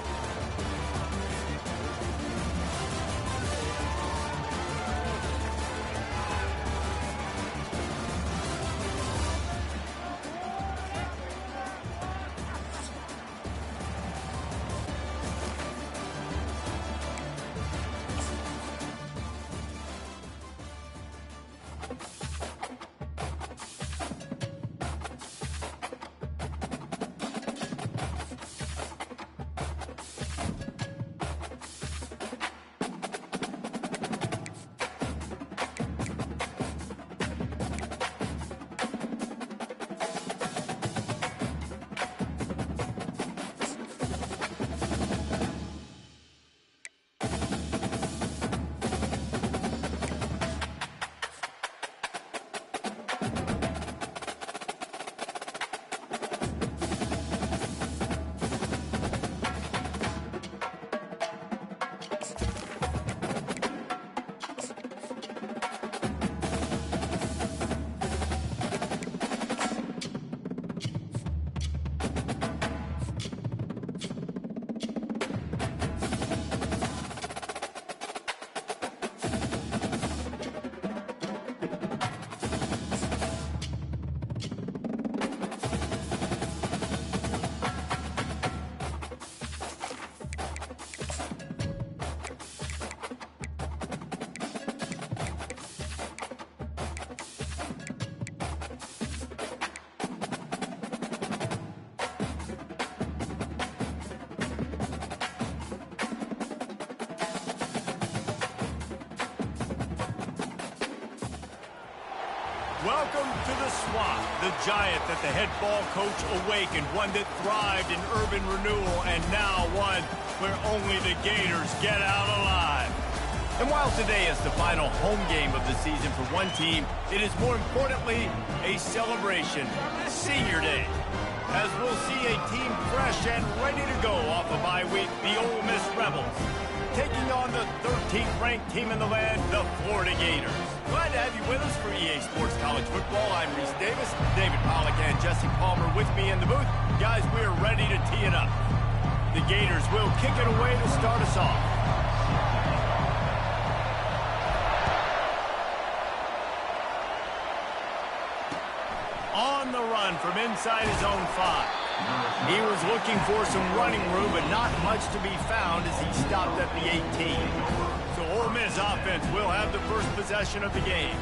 Welcome to the swamp, the giant that the head ball coach awakened, one that thrived in urban renewal, and now one where only the Gators get out alive. And while today is the final home game of the season for one team, it is more importantly a celebration, Senior Day. As we'll see a team fresh and ready to go off of bye week, the Ole Miss Rebels, taking on the 13th ranked team in the land, the Florida Gators. Glad to have you with us for EA Sports College Football. I'm Reese Davis, David Pollack and Jesse Palmer with me in the booth. Guys, we are ready to tee it up. The Gators will kick it away to start us off. On the run from inside his own 5. He was looking for some running room, but not much to be found as he stopped at the 18. So Ole Miss offense will have the first possession of the game.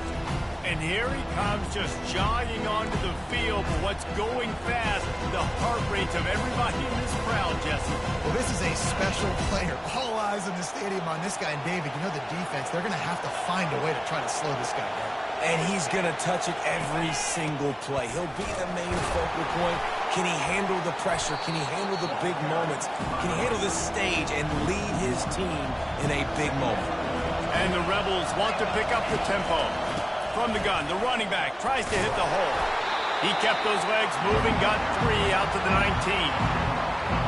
And here he comes just jogging onto the field, but what's going fast, the heart rates of everybody in this crowd, Jesse. Well, this is a special player. All eyes in the stadium on this guy. And David, you know the defense, they're going to have to find a way to try to slow this guy down. And he's going to touch it every single play. He'll be the main focal point. Can he handle the pressure? Can he handle the big moments? Can he handle this stage and lead his team in a big moment? And the Rebels want to pick up the tempo. From the gun, the running back tries to hit the hole. He kept those legs moving, got 3 out to the 19.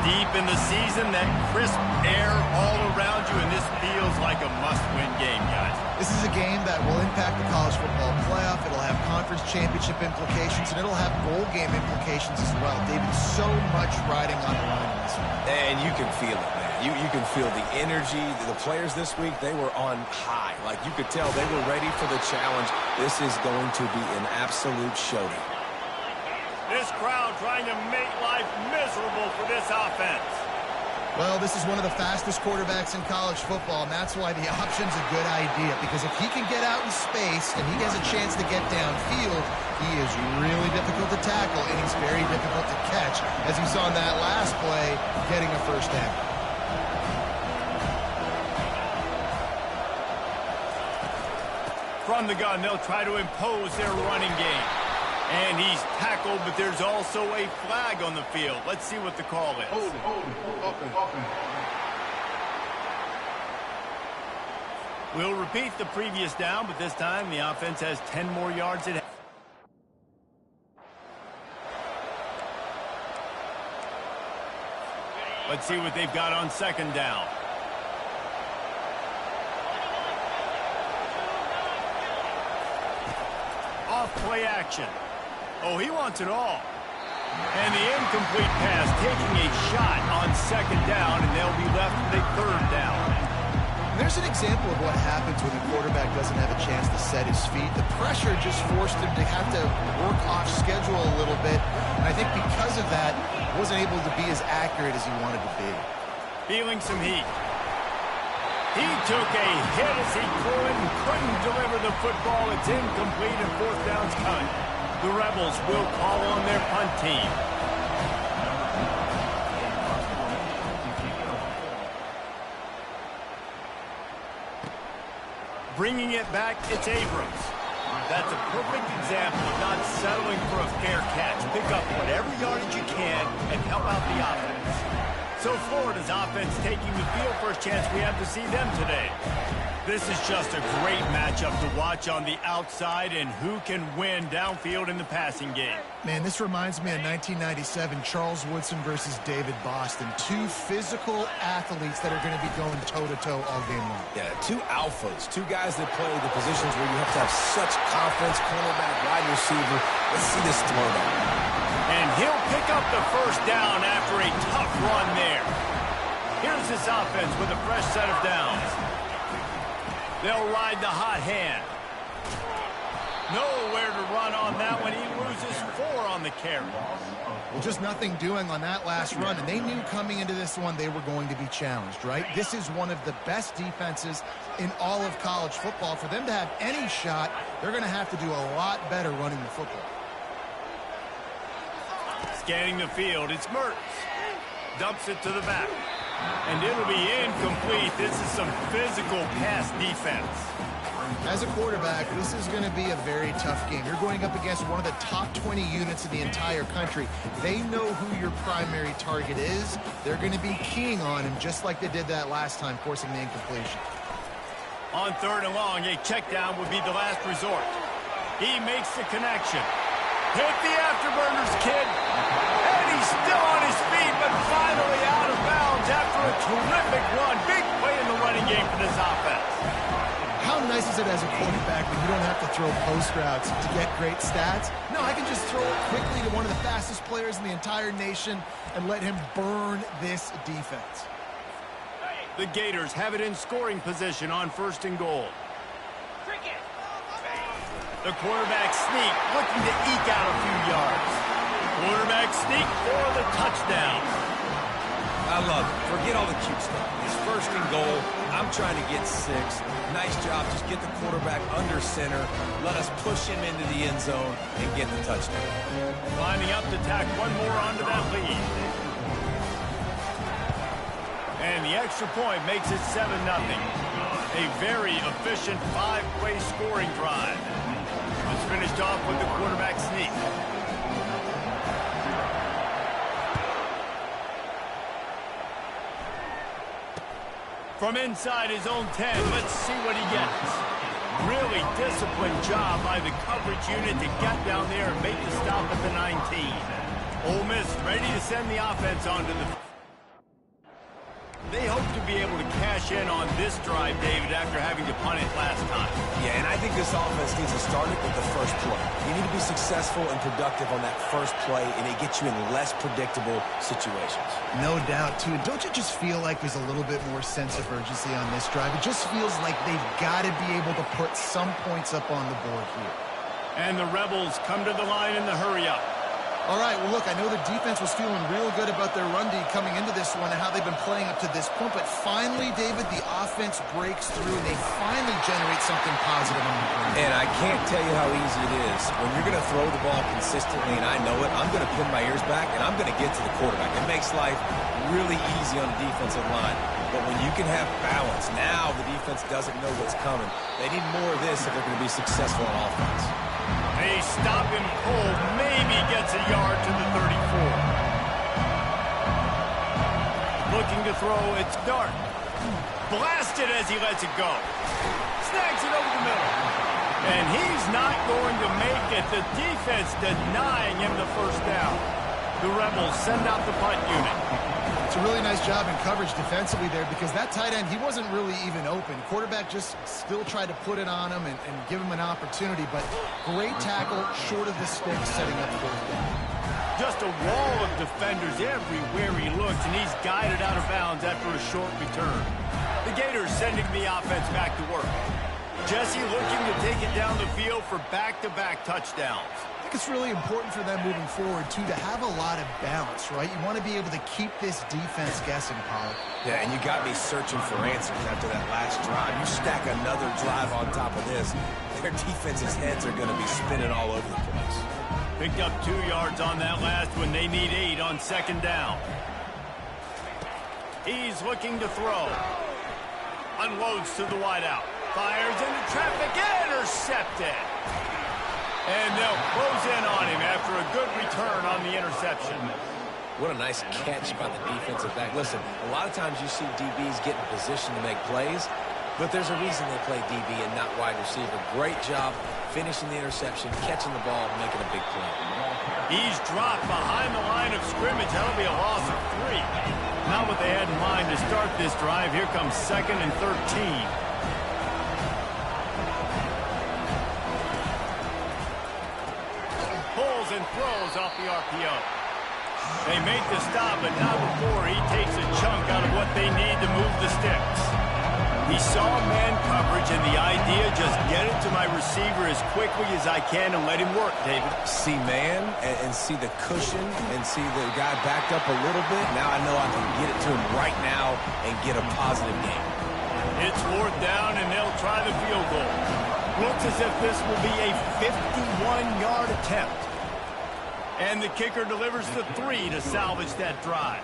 Deep in the season, that crisp air all around you, and this feels like a must-win game, guys. This is a game that will impact the college football playoff. It'll have conference championship implications, and it'll have bowl game implications as well. David, so much riding on the line in this one. And you can feel it, man. You can feel the energy. The players this week, they were on high. Like, you could tell they were ready for the challenge. This is going to be an absolute showdown. This crowd trying to make life miserable for this offense. Well, this is one of the fastest quarterbacks in college football, and that's why the option's a good idea, because if he can get out in space and he has a chance to get downfield, he is really difficult to tackle, and he's very difficult to catch, as you saw in that last play, getting a first down. From the gun, they'll try to impose their running game. And he's tackled, but there's also a flag on the field. Let's see what the call is. Hold it. We'll repeat the previous down, but this time the offense has 10 more yards at. Let's see what they've got on second down. Off play action. Oh, he wants it all. And the incomplete pass taking a shot on second down, and they'll be left with a third down. There's an example of what happens when the quarterback doesn't have a chance to set his feet. The pressure just forced him to have to work off schedule a little bit. And I think because of that, he wasn't able to be as accurate as he wanted to be. Feeling some heat. He took a hit as he threw it and couldn't deliver the football. It's incomplete and fourth down's coming. The Rebels will call on their punt team. Bringing it back, it's Abrams. That's a perfect example of not settling for a fair catch. Pick up whatever yardage you can and help out the offense. So Florida's offense taking the field. First chance we have to see them today. This is just a great matchup to watch on the outside, and who can win downfield in the passing game. Man, this reminds me of 1997, Charles Woodson versus David Boston. 2 physical athletes that are going to be going toe-to-toe all game long. Yeah, 2 alphas, 2 guys that play the positions where you have to have such confidence, cornerback, wide receiver. Let's see this throwback. And he'll pick up the first down after a tough run there. Here's this offense with a fresh set of downs. They'll ride the hot hand. Nowhere to run on that one. He loses 4 on the carry. Well, just nothing doing on that last run, and they knew coming into this one they were going to be challenged, right? This is one of the best defenses in all of college football. For them to have any shot, they're going to have to do a lot better running the football. Scanning the field, it's Mertz. Dumps it to the back. And it'll be incomplete. This is some physical pass defense. As a quarterback, this is going to be a very tough game. You're going up against one of the top 20 units in the entire country. They know who your primary target is. They're going to be keying on him just like they did that last time, forcing the incompletion. On 3rd and long, a check down would be the last resort. He makes the connection. Hit the afterburners, kid. And he's still on his feet, but finally out of bounds after a terrific run. Big play in the running game for this offense. How nice is it as a quarterback when you don't have to throw post routes to get great stats? No, I can just throw it quickly to one of the fastest players in the entire nation and let him burn this defense. The Gators have it in scoring position on 1st and goal. The quarterback sneak, looking to eke out a few yards. Quarterback sneak for the touchdown. I love it. Forget all the cute stuff. It's 1st and goal. I'm trying to get 6. Nice job. Just get the quarterback under center. Let us push him into the end zone and get the touchdown. Lining up to tack one more onto that lead. And the extra point makes it 7-0. A very efficient 5-play scoring drive. It's finished off with the quarterback sneak. From inside his own 10, let's see what he gets. Really disciplined job by the coverage unit to get down there and make the stop at the 19. Ole Miss ready to send the offense onto the... They hope to be able to cash in on this drive, David, after having to punt it last time. Yeah, and I think this offense needs to start it with the first play. You need to be successful and productive on that first play, and it gets you in less predictable situations. No doubt, too. Don't you just feel like there's a little bit more sense of urgency on this drive? It just feels like they've got to be able to put some points up on the board here. And the Rebels come to the line in the hurry-up. All right, well, look, I know the defense was feeling real good about their run D coming into this one and how they've been playing up to this point, but finally, David, the offense breaks through and they finally generate something positive on the ground. And I can't tell you how easy it is. When you're going to throw the ball consistently, and I know it, I'm going to pin my ears back, and I'm going to get to the quarterback. It makes life really easy on the defensive line. But when you can have balance, now the defense doesn't know what's coming. They need more of this if they're going to be successful on offense. A stop and pull, maybe gets a yard to the 34. Looking to throw, it's Dart. Blasted as he lets it go. Snags it over the middle. And he's not going to make it. The defense denying him the first down. The Rebels send out the punt unit. It's a really nice job in coverage defensively there because that tight end, he wasn't really even open. Quarterback just still tried to put it on him and give him an opportunity, but great tackle, short of the stick, setting up fourth down. Just a wall of defenders everywhere he looks, and he's guided out of bounds after a short return. The Gators sending the offense back to work. Jesse looking to take it down the field for back-to-back touchdowns. I think it's really important for them moving forward, too, to have a lot of balance, right? You want to be able to keep this defense guessing, Paul. Yeah, and you got me searching for answers after that last drive. You stack another drive on top of this, their defense's heads are going to be spinning all over the place. Picked up 2 yards on that last one. They need 8 on 2nd down. He's looking to throw. Unloads to the wideout. Fires into traffic. Intercepted. And they'll close in on him after a good return on the interception. What a nice catch by the defensive back. Listen, a lot of times you see DBs get in position to make plays, but there's a reason they play DB and not wide receiver. Great job finishing the interception, catching the ball, making a big play. He's dropped behind the line of scrimmage. That'll be a loss of 3. Not what they had in mind to start this drive. Here comes 2nd and 13. And throws off the RPO. They make the stop, but not before he takes a chunk out of what they need to move the sticks. He saw man coverage, and the idea, just get it to my receiver as quickly as I can and let him work, David. See man and see the cushion and see the guy backed up a little bit. Now I know I can get it to him right now and get a positive gain. It's 4th down, and they'll try the field goal. Looks as if this will be a 51-yard attempt. And the kicker delivers the 3 to salvage that drive.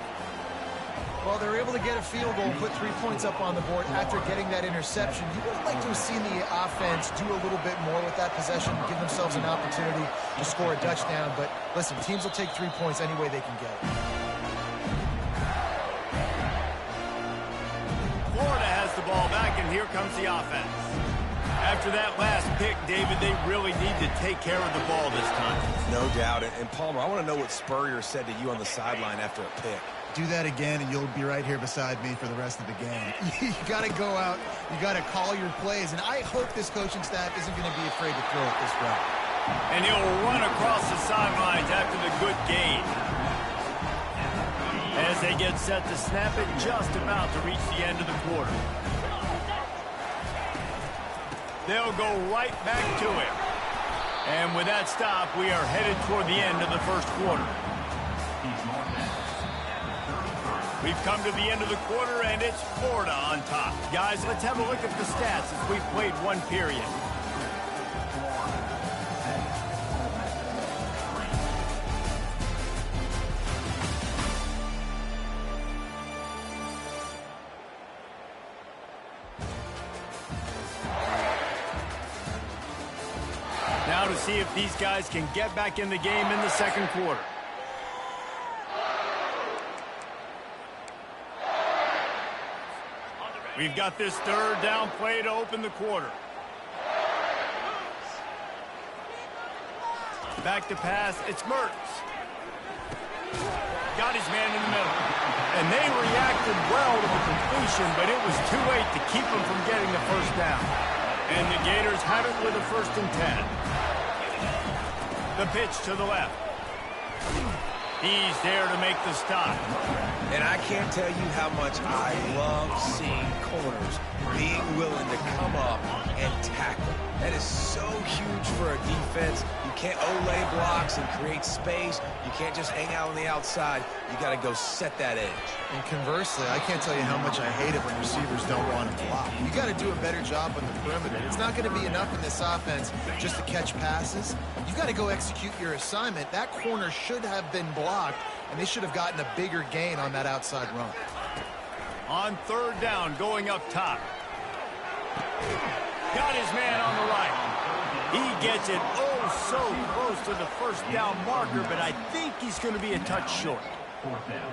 Well, they're able to get a field goal, put 3 points up on the board after getting that interception. You would like to have seen the offense do a little bit more with that possession, give themselves an opportunity to score a touchdown. But listen, teams will take 3 points any way they can get it. Florida has the ball back, and here comes the offense. After that last pick, David, they really need to take care of the ball this time. No doubt. And Palmer, I want to know what Spurrier said to you on the sideline after a pick. Do that again, and you'll be right here beside me for the rest of the game. You got to go out. You got to call your plays, and I hope this coaching staff isn't going to be afraid to throw it this route. And he'll run across the sidelines after the good gain. As they get set to snap it, just about to reach the end of the quarter. They'll go right back to it. And with that stop, we are headed toward the end of the first quarter. We've come to the end of the quarter, and it's Florida on top. Guys, let's have a look at the stats as we've played one period. Now to see if these guys can get back in the game in the second quarter. We've got this third down play to open the quarter. Back to pass, it's Mertz. Got his man in the middle. And they reacted well to the completion, but it was too late to keep them from getting the first down. And the Gators have it with a 1st and 10. The pitch to the left. He's there to make the stop. And I can't tell you how much I love seeing corners being willing to come up and tackle. That is so huge for a defense. You can't olay blocks and create space. You can't just hang out on the outside. You got to go set that edge. And conversely, I can't tell you how much I hate it when receivers don't want to block. You got to do a better job on the perimeter. It's not going to be enough in this offense just to catch passes. You got to go execute your assignment. That corner should have been blocked, and they should have gotten a bigger gain on that outside run. On third down, going up top. Got his man on the right. He gets it oh so close to the first down marker, but I think he's going to be a touch short.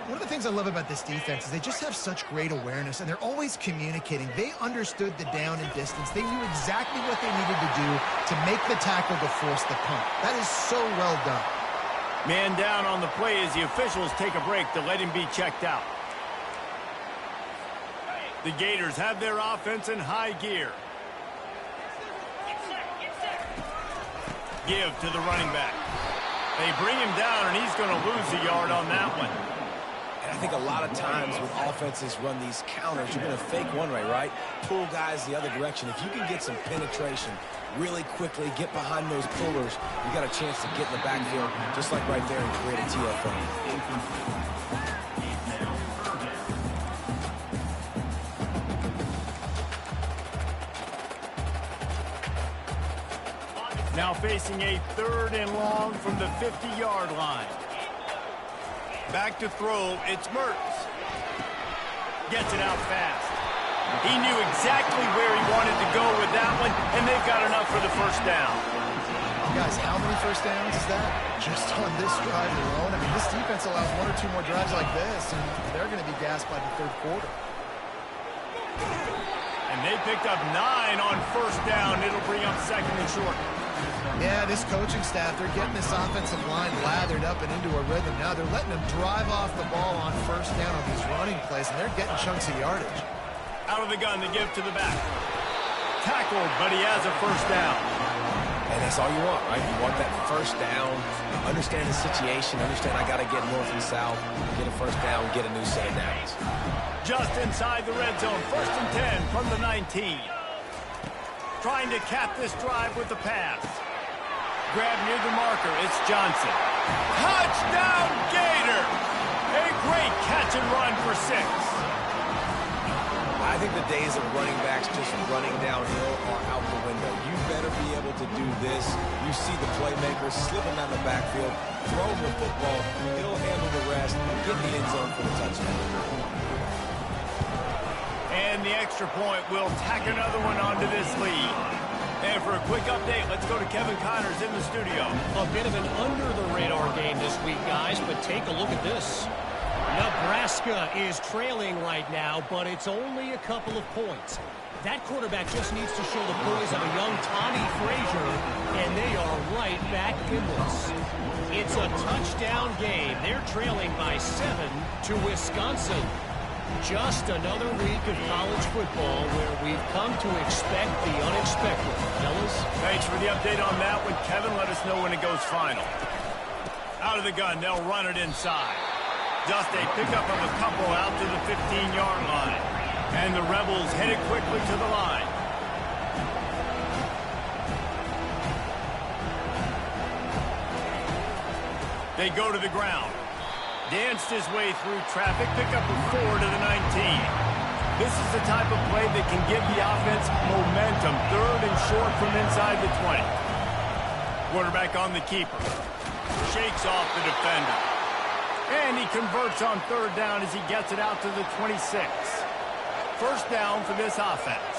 One of the things I love about this defense is they just have such great awareness, and they're always communicating. They understood the down and distance. They knew exactly what they needed to do to make the tackle to force the punt. That is so well done. Man down on the play as the officials take a break to let him be checked out. The Gators have their offense in high gear. Give to the running back. They bring him down, and he's going to lose a yard on that one. And I think a lot of times when offenses run these counters, you're going to fake one way, right? Pull guys the other direction. If you can get some penetration really quickly, get behind those pullers, you got a chance to get in the backfield, just like right there, and create a TFO. Now facing a 3rd and long from the 50-yard line. Back to throw, it's Mertz. Gets it out fast. He knew exactly where he wanted to go with that one, and they've got enough for the first down. Guys, how many first downs is that? Just on this drive alone? I mean, this defense allows 1 or 2 more drives like this, and they're going to be gassed by the 3rd quarter. And they picked up 9 on first down. It'll bring up 2nd and short. Yeah, this coaching staff, they're getting this offensive line lathered up and into a rhythm now. They're letting them drive off the ball on first down on these running plays, and they're getting chunks of yardage. Out of the gun, the give to the back. Tackled, but he has a first down. And that's all you want, right? You want that first down, understand the situation, understand I got to get north and south, get a first down, get a new set of downs. Just inside the red zone, 1st and 10 from the 19. Trying to cap this drive with the pass. Grab near the marker, it's Johnson. Touchdown, Gator! A great catch and run for 6. I think the days of running backs just running downhill are out the window. You better be able to do this. You see the playmaker slipping down the backfield, throw him the football, he'll handle the rest, get in the end zone for the touchdown. And the extra point will tack another one onto this lead. And for a quick update, let's go to Kevin Connors in the studio. A bit of an under-the-radar game this week, guys, but take a look at this. Nebraska is trailing right now, but it's only a couple of points. That quarterback just needs to show the poise of a young Tommy Frazier, and they are right back in this. It's a touchdown game. They're trailing by 7 to Wisconsin. Just another week of college football where we've come to expect the unexpected. Fellas? Thanks for the update on that one. Kevin, let us know when it goes final. Out of the gun, they'll run it inside. Just a pickup of a couple out to the 15-yard line. And the Rebels headed quickly to the line. They go to the ground. Danced his way through traffic, pick up a 4 to the 19. This is the type of play that can give the offense momentum. 3rd and short from inside the 20. Quarterback on the keeper. Shakes off the defender. And he converts on 3rd down as he gets it out to the 26. First down for this offense.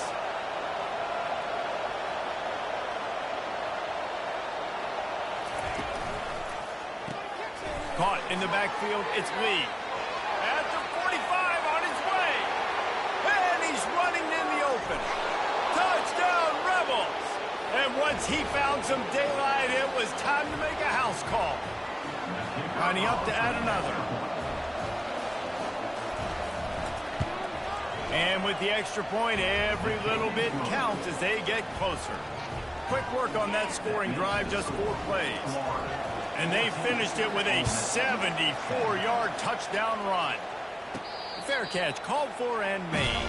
Caught in the backfield, it's Lee. At the 45 on his way. And he's running in the open. Touchdown, Rebels. And once he found some daylight, it was time to make a house call. Lining up to add another. And with the extra point, every little bit counts as they get closer. Quick work on that scoring drive, just 4 plays. And they finished it with a 74-yard touchdown run. Fair catch, called for and made.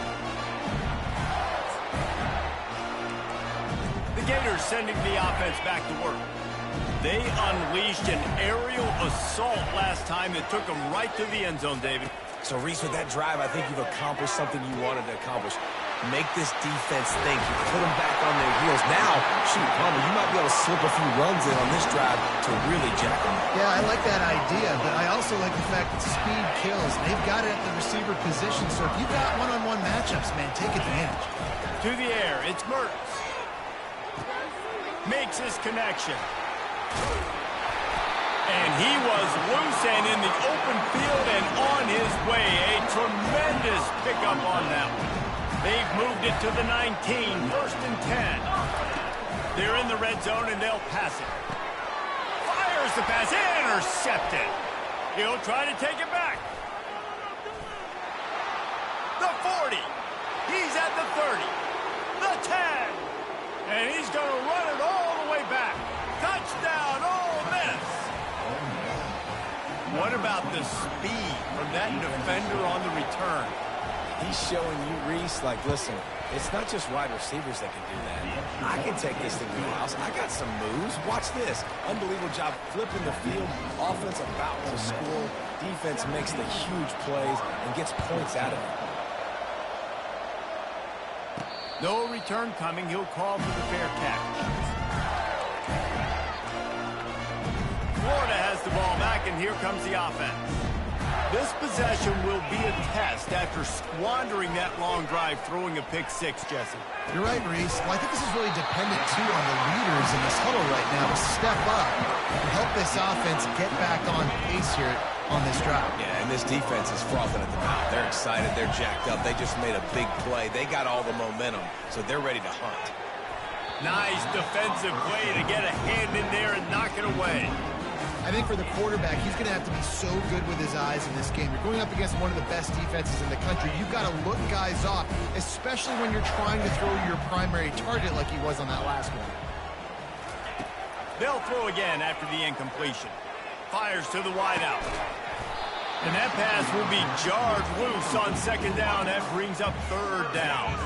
The Gators sending the offense back to work. They unleashed an aerial assault last time that took them right to the end zone, David. So, Reese, with that drive, I think you've accomplished something you wanted to accomplish. Make this defense think. You put them back on their heels. Now, shoot, Palmer, you might be able to slip a few runs in on this drive to really jack them up. Yeah, I like that idea, but I also like the fact that speed kills. They've got it at the receiver position, so if you've got one-on-one matchups, man, take advantage. To the air, it's Mertz. Makes his connection. And he was loose and in the open field and on his way. A tremendous pickup on that one. They've moved it to the 19, 1st and 10. They're in the red zone and they'll pass it. Fires the pass, intercepted. He'll try to take it back. The 40. He's at the 30. The 10. And he's going to run it all the way back. Touchdown, Ole Miss. What about the speed from that defender on the return? He's showing you, Reese, like, listen, it's not just wide receivers that can do that. I can take this thing to the house. I got some moves. Watch this. Unbelievable job flipping the field. Offense about to score. Defense makes the huge plays and gets points out of it. No return coming. He'll call for the fair catch. Florida has the ball back, and here comes the offense. This possession will be a test after squandering that long drive, throwing a pick 6, Jesse. You're right, Reese. Well, I think this is really dependent, too, on the leaders in this huddle right now to step up and help this offense get back on pace here on this drive. Yeah, and this defense is frothing at the mouth. They're excited. They're jacked up. They just made a big play. They got all the momentum, so they're ready to hunt. Nice defensive play to get a hand in there and knock it away. I think for the quarterback, he's going to have to be so good with his eyes in this game. You're going up against one of the best defenses in the country. You've got to look guys off, especially when you're trying to throw your primary target like he was on that last one. They'll throw again after the incompletion. Fires to the wideout. And that pass will be jarred loose on 2nd down. That brings up 3rd down.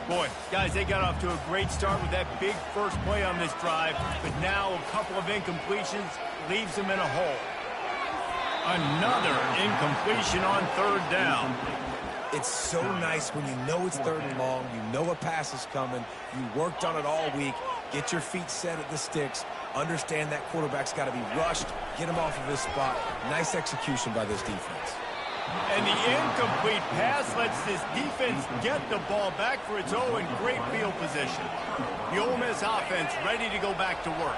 Boy, guys, they got off to a great start with that big first play on this drive, but now a couple of incompletions leaves them in a hole. Another incompletion on 3rd down. It's so nice when you know it's 3rd and long, you know a pass is coming, you worked on it all week, get your feet set at the sticks, understand that quarterback's got to be rushed, get him off of his spot. Nice execution by this defense. And the incomplete pass lets this defense get the ball back for its own in great field position. The Ole Miss offense ready to go back to work.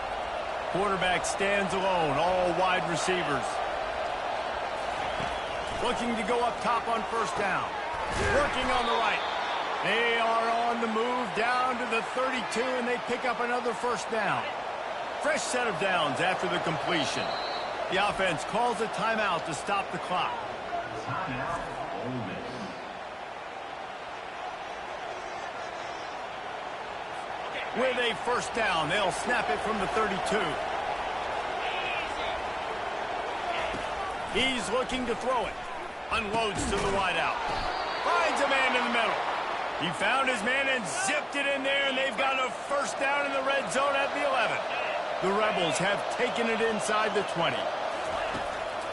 Quarterback stands alone, all wide receivers. Looking to go up top on first down. Working on the right. They are on the move down to the 32, and they pick up another first down. Fresh set of downs after the completion. The offense calls a timeout to stop the clock. With a first down, they'll snap it from the 32. He's looking to throw it. Unloads to the wideout. Finds a man in the middle. He found his man and zipped it in there, and they've got a first down in the red zone at the 11. The Rebels have taken it inside the 20.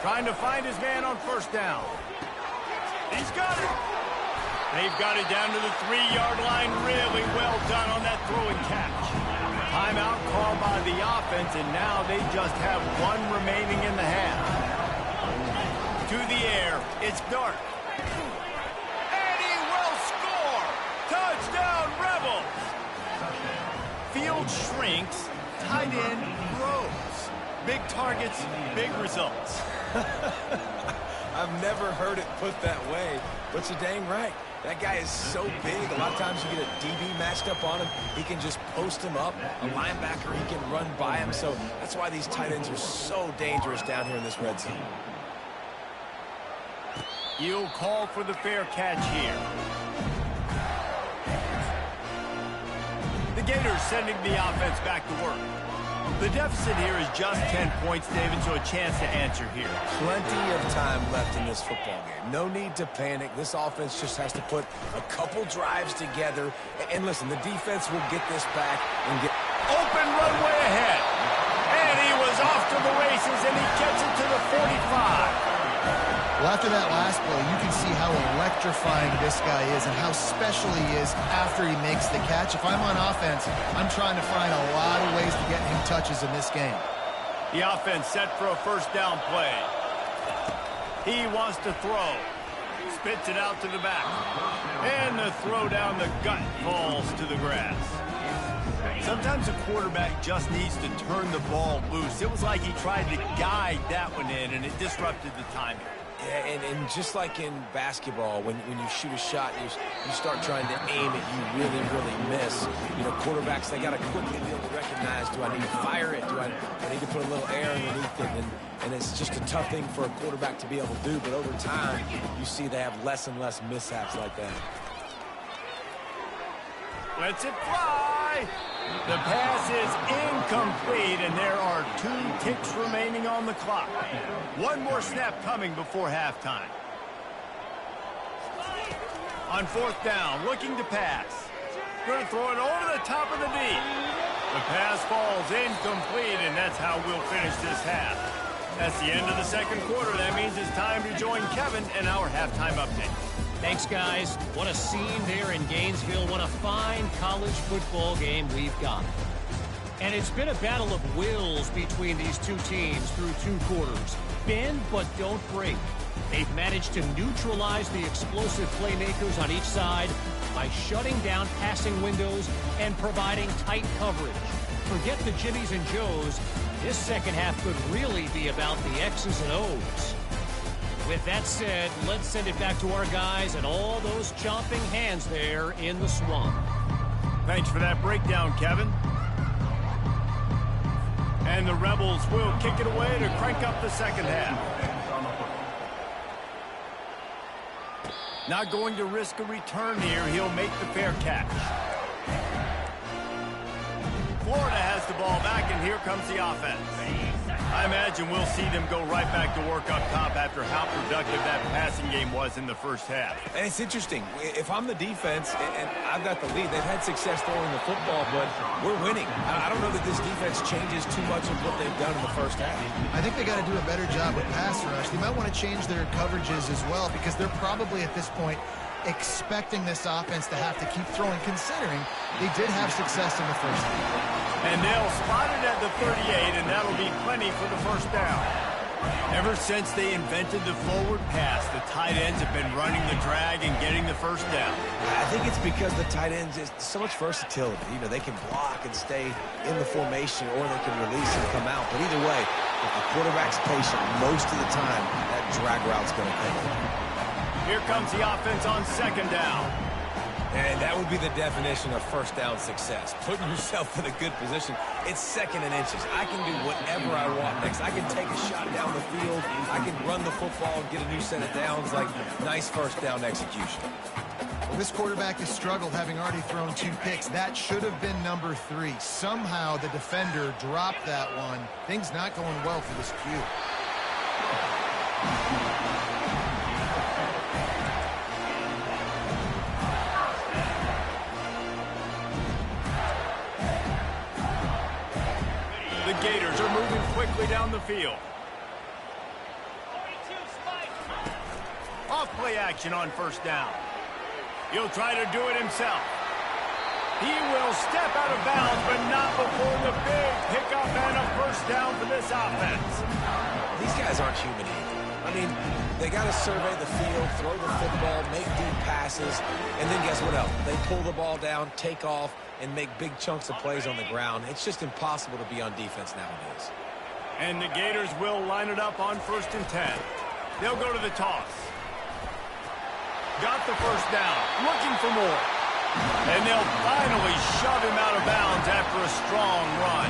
Trying to find his man on first down. He's got it. They've got it down to the 3-yard line. Really well done on that throw and catch. Timeout called by the offense, and now they just have one remaining in the half. To the air, it's Dark. And he will score! Touchdown, Rebels! Field shrinks, tight end grows. Big targets, big results. I've never heard it put that way, but you're dang right. That guy is so big. A lot of times you get a DB matched up on him. He can just post him up. A linebacker, he can run by him. So that's why these tight ends are so dangerous down here in this red zone. He'll call for the fair catch here. The Gators sending the offense back to work. The deficit here is just 10 points, David, so a chance to answer here. Plenty of time left in this football game. No need to panic. This offense just has to put a couple drives together. And listen, the defense will get this back and get open runway ahead. And he was off to the races, and he gets it to the 45. Well, after that last play, you can see how electrifying this guy is and how special he is after he makes the catch. If I'm on offense, I'm trying to find a lot of ways to get him touches in this game. The offense set for a first down play. He wants to throw. Spits it out to the back. And the throw down the gut falls to the grass. Sometimes a quarterback just needs to turn the ball loose. It was like he tried to guide that one in, and it disrupted the timing. Yeah, and just like in basketball, when you shoot a shot, you start trying to aim it, you really miss. You know, quarterbacks, they got to quickly be able to recognize, do I need to fire it? Do I need to put a little air underneath it? And it's just a tough thing for a quarterback to be able to do, but over time, you see they have less and less mishaps like that. Lets it fly. The pass is incomplete, and there are 2 ticks remaining on the clock. One more snap coming before halftime. On fourth down, looking to pass. Going to throw it over the top of the knee. The pass falls incomplete, and that's how we'll finish this half. That's the end of the second quarter. That means it's time to join Kevin and our halftime update. Thanks, guys. What a scene there in Gainesville. What a fine college football game we've got. And it's been a battle of wills between these two teams through 2 quarters. Bend but don't break. They've managed to neutralize the explosive playmakers on each side by shutting down passing windows and providing tight coverage. Forget the Jimmies and Joes. This second half could really be about the X's and O's. With that said, let's send it back to our guys and all those chomping hands there in the swamp. Thanks for that breakdown, Kevin. And the Rebels will kick it away to crank up the second half. Not going to risk a return here. He'll make the fair catch. Florida has the ball back, and here comes the offense. I imagine we'll see them go right back to work up top after how productive that passing game was in the first half. And it's interesting. If I'm the defense and I've got the lead, they've had success throwing the football, but we're winning. I don't know that this defense changes too much of what they've done in the first half. I think they got to do a better job with pass rush. They might want to change their coverages as well because they're probably at this point expecting this offense to have to keep throwing, considering they did have success in the first half. And they'll spot it at the 38, and that'll be plenty for the first down. Ever since they invented the forward pass, the tight ends have been running the drag and getting the first down. I think it's because the tight ends is so much versatility. You know, they can block and stay in the formation, or they can release and come out. But either way, if the quarterback's patient, most of the time, that drag route's going to come in. Here comes the offense on second down. And that would be the definition of first down success. Putting yourself in a good position. It's second and inches. I can do whatever I want next. I can take a shot down the field. I can run the football and get a new set of downs. Like, nice first down execution. Well, this quarterback has struggled, having already thrown 2 picks. That should have been number 3. Somehow the defender dropped that one. Things not going well for this Q. The Gators are moving quickly down the field. Off play action on first down. He'll try to do it himself. He will step out of bounds, but not before the big pickup and a first down for this offense. These guys aren't human either. I mean, they got to survey the field, throw the football, make deep passes, and then guess what else? They pull the ball down, take off, and make big chunks of plays on the ground. It's just impossible to be on defense nowadays. And the Gators will line it up on 1st and 10. They'll go to the toss. Got the first down, looking for more. And they'll finally shove him out of bounds after a strong run.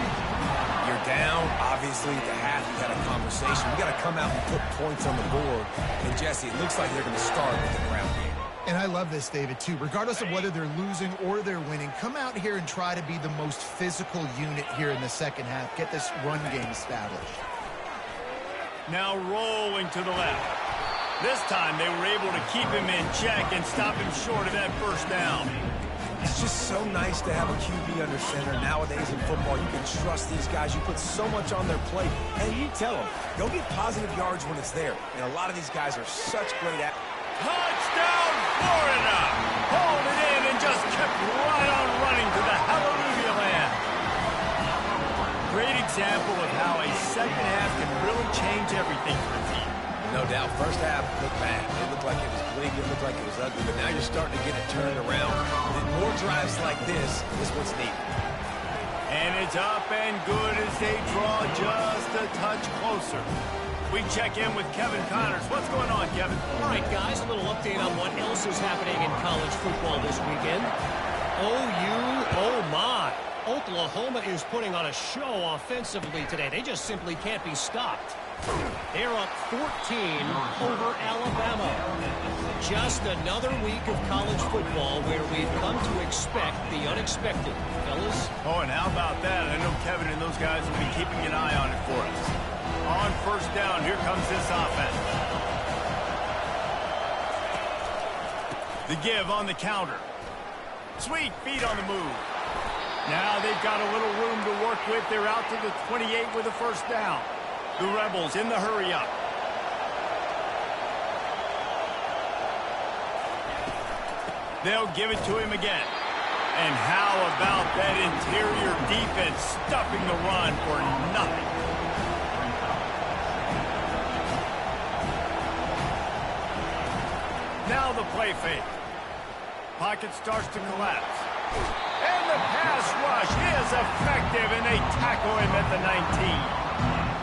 You're down, obviously, at the half. You had a conversation. We got to come out and put points on the board. And, Jesse, it looks like they're going to start with the ground game. And I love this, David, too. Regardless of whether they're losing or they're winning, come out here and try to be the most physical unit here in the second half. Get this run game established. Now rolling to the left. This time they were able to keep him in check and stop him short of that first down. It's just so nice to have a QB under center. Nowadays in football, you can trust these guys. You put so much on their plate, and you tell them, go get positive yards when it's there. And a lot of these guys are such great at. Touchdown, Florida! Hauled it in and just kept right on running to the hallelujah land. Great example of how a second half can really change everything for a team. No doubt. First half looked bad. It looked like it was bleak. It looked like it was ugly. But now you're starting to get it turned around. And more drives like this is what's needed. And it's up and good as they draw just a touch closer. We check in with Kevin Connors. What's going on, Kevin? All right, guys, a little update on what else is happening in college football this weekend. Oh my. Oklahoma is putting on a show offensively today. They just simply can't be stopped. They're up 14 over Alabama. Just another week of college football where we've come to expect the unexpected, fellas. Oh, and how about that? I know Kevin and those guys will be keeping an eye on it for us. On first down, here comes this offense. The give on the counter. Sweet feet on the move. Now they've got a little room to work with. They're out to the 28 with a first down. The Rebels in the hurry up. They'll give it to him again. And how about that interior defense stuffing the run for nothing? Now the play fake. Pocket starts to collapse. And the pass rush is effective, and they tackle him at the 19.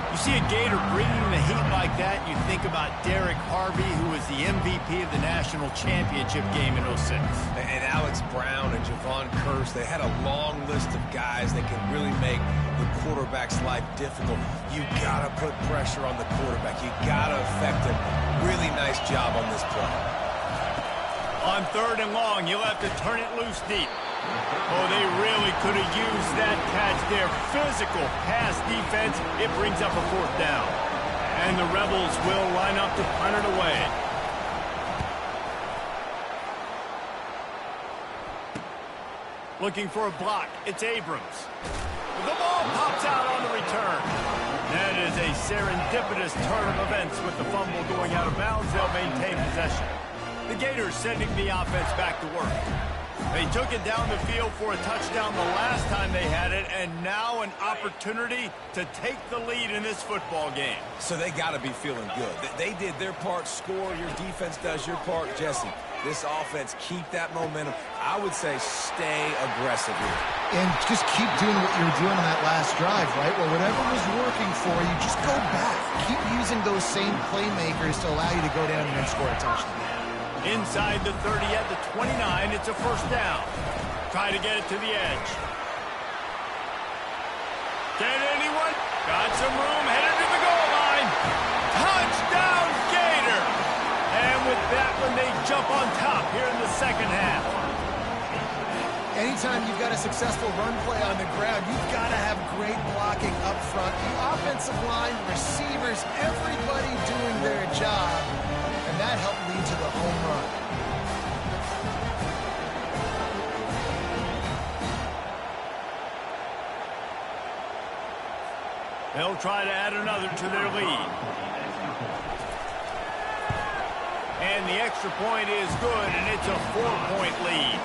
You see a Gator bringing the heat like that, you think about Derek Harvey, who was the MVP of the national championship game in 06. And Alex Brown and Javon Curse, they had a long list of guys that can really make the quarterback's life difficult. You got to put pressure on the quarterback. You got to affect him. Really nice job on this play. On third and long, you'll have to turn it loose deep. Oh, they really could have used that catch there. Physical pass defense. It brings up a fourth down. And the Rebels will line up to punt it away. Looking for a block. It's Abrams. The ball pops out on the return. That is a serendipitous turn of events with the fumble going out of bounds. They'll maintain possession. The Gators sending the offense back to work. They took it down the field for a touchdown the last time they had it, and now an opportunity to take the lead in this football game. So they got to be feeling good. They did their part, score. Your defense does your part. Jesse, this offense, keep that momentum. I would say stay aggressive here. And just keep doing what you were doing on that last drive, right? Well, whatever was working for you, just go back. Keep using those same playmakers to allow you to go down and then score a touchdown. Inside the 30 at the 29, it's a first down. Try to get it to the edge. Can anyone? Got some room, headed to the goal line. Touchdown, Gator! And with that one, they jump on top here in the second half. Anytime you've got a successful run play on the ground, you've got to have great blocking up front. The offensive line, receivers, everybody doing their job. And that helped lead to the home run. They'll try to add another to their lead. And the extra point is good, and it's a 4-point lead.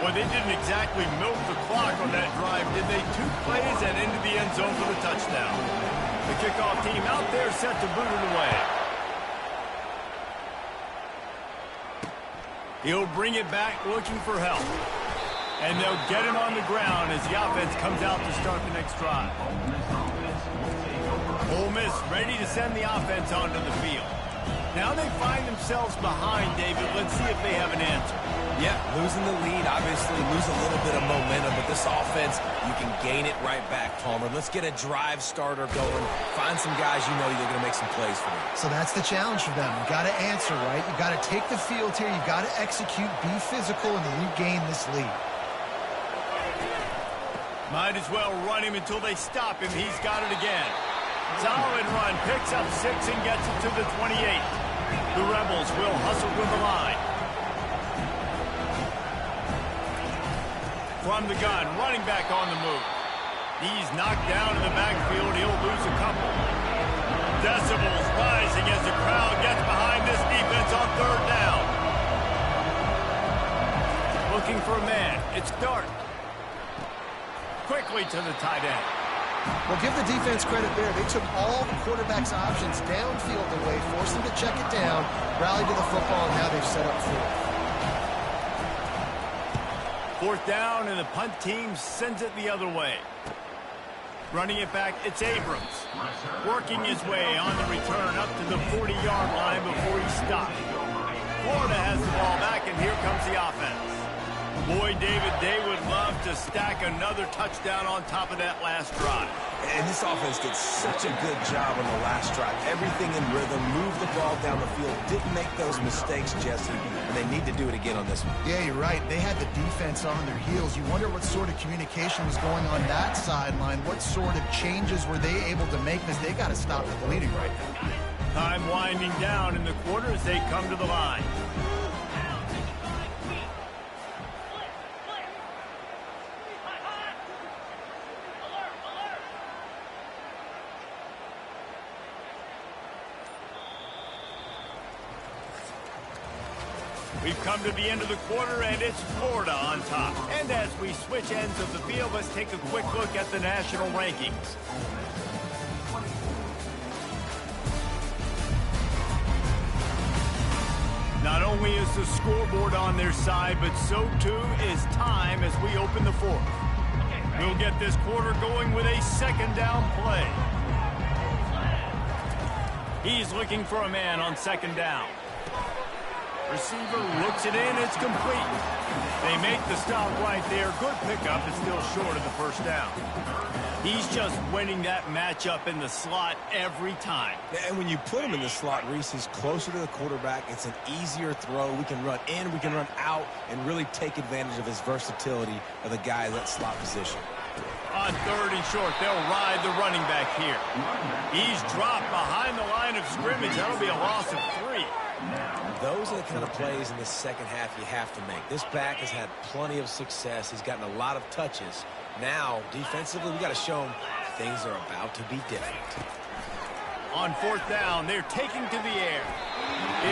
Well, they didn't exactly milk the clock on that drive, did they? 2 plays and into the end zone for the touchdown. The kickoff team out there set to boot it away. He'll bring it back looking for help. And they'll get him on the ground as the offense comes out to start the next drive. Ole Miss ready to send the offense onto the field. Now they find themselves behind, David. Let's see if they have an answer. Yeah, losing the lead, obviously lose a little bit of momentum, but this offense, you can gain it right back, Palmer. Let's get a drive starter going. Find some guys you know you're going to make some plays for them. So that's the challenge for them. You got to answer, right? You got to take the field here. You got to execute, be physical, and regain this lead. Might as well run him until they stop him. He's got it again. Solid run, picks up 6 and gets it to the 28. The Rebels will hustle with the line. From the gun, running back on the move. He's knocked down in the backfield. He'll lose a couple. Decibels rising as the crowd gets behind this defense on 3rd down. Looking for a man. It's Dart. Quickly to the tight end. Well, give the defense credit there. They took all the quarterback's options downfield away, forced them to check it down, rallied to the football, and now they've set up 4th. 4th down, and the punt team sends it the other way. Running it back, it's Abrams. Working his way on the return up to the 40-yard line before he stopped. Florida has the ball back, and here comes the offense. Boy, David, they would love to stack another touchdown on top of that last drive. And this offense did such a good job on the last drive. Everything in rhythm, moved the ball down the field, didn't make those mistakes, Jesse, and they need to do it again on this one. Yeah, you're right. They had the defense on their heels. You wonder what sort of communication was going on that sideline. What sort of changes were they able to make, because they got to stop the bleeding right now. Time winding down in the quarter as they come to the line. We've come to the end of the quarter, and it's Florida on top. And as we switch ends of the field, let's take a quick look at the national rankings. Not only is the scoreboard on their side, but so too is time as we open the 4th. We'll get this quarter going with a 2nd down play. He's looking for a man on 2nd down. Receiver looks it in, it's complete. They make the stop right there. Good pickup, it's still short of the 1st down. He's just winning that matchup in the slot every time. And when you put him in the slot, Reese, he's closer to the quarterback. It's an easier throw. We can run in, we can run out, and really take advantage of his versatility of the guy in that slot position. On 3rd and short, they'll ride the running back here. He's dropped behind the line of scrimmage. That'll be a loss of 3. Those are the kind of plays in the second half you have to make. This back has had plenty of success. He's gotten a lot of touches. Now, defensively, we got to show him things are about to be different. On fourth down, they're taking to the air.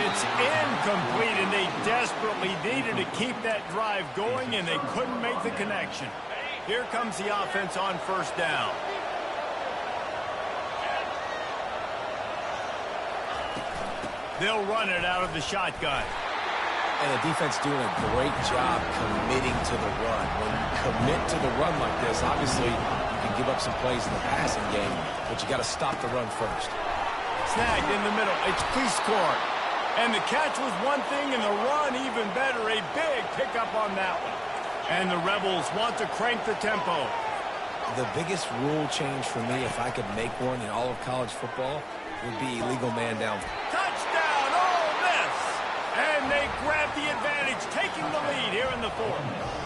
It's incomplete, and they desperately needed to keep that drive going, and they couldn't make the connection. Here comes the offense on first down. They'll run it out of the shotgun. And the defense doing a great job committing to the run. When you commit to the run like this, obviously you can give up some plays in the passing game, but you got to stop the run first. Snagged in the middle. It's Cleese-Court. And the catch was one thing, and the run even better. A big pickup on that one. And the Rebels want to crank the tempo. The biggest rule change for me, if I could make one in all of college football, would be illegal man down. Touchdown, Ole Miss! And they grab the advantage, taking the lead here in the fourth.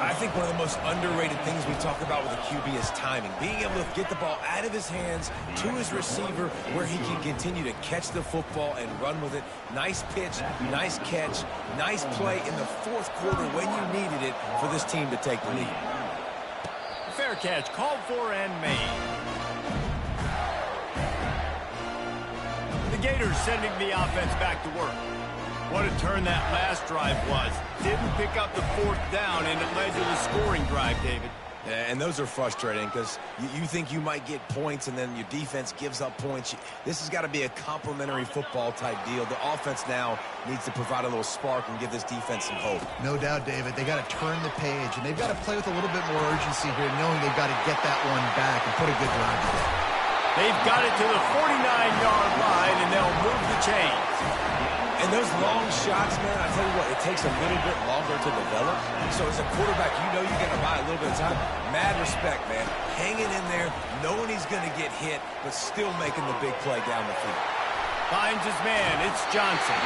I think one of the most underrated things we talk about with a QB is timing. Being able to get the ball out of his hands to his receiver where he can continue to catch the football and run with it. Nice pitch, nice catch, nice play in the fourth quarter when you needed it for this team to take the lead. Fair catch, called for and made. The Gators sending the offense back to work. What a turn that last drive was. Didn't pick up the fourth down, and it led to the scoring drive, David. Yeah, and those are frustrating because you think you might get points, and then your defense gives up points. This has got to be a complementary football type deal. The offense now needs to provide a little spark and give this defense some hope. No doubt, David. They got to turn the page, and they've got to play with a little bit more urgency here, knowing they've got to get that one back and put a good drive together. They've got it to the 49-yard line, and they'll move the chains. And those long shots, man, I tell you what, it takes a little bit longer to develop. So as a quarterback, you know you got to buy a little bit of time. Mad respect, man. Hanging in there, knowing he's going to get hit, but still making the big play down the field. Finds his man. It's Johnson.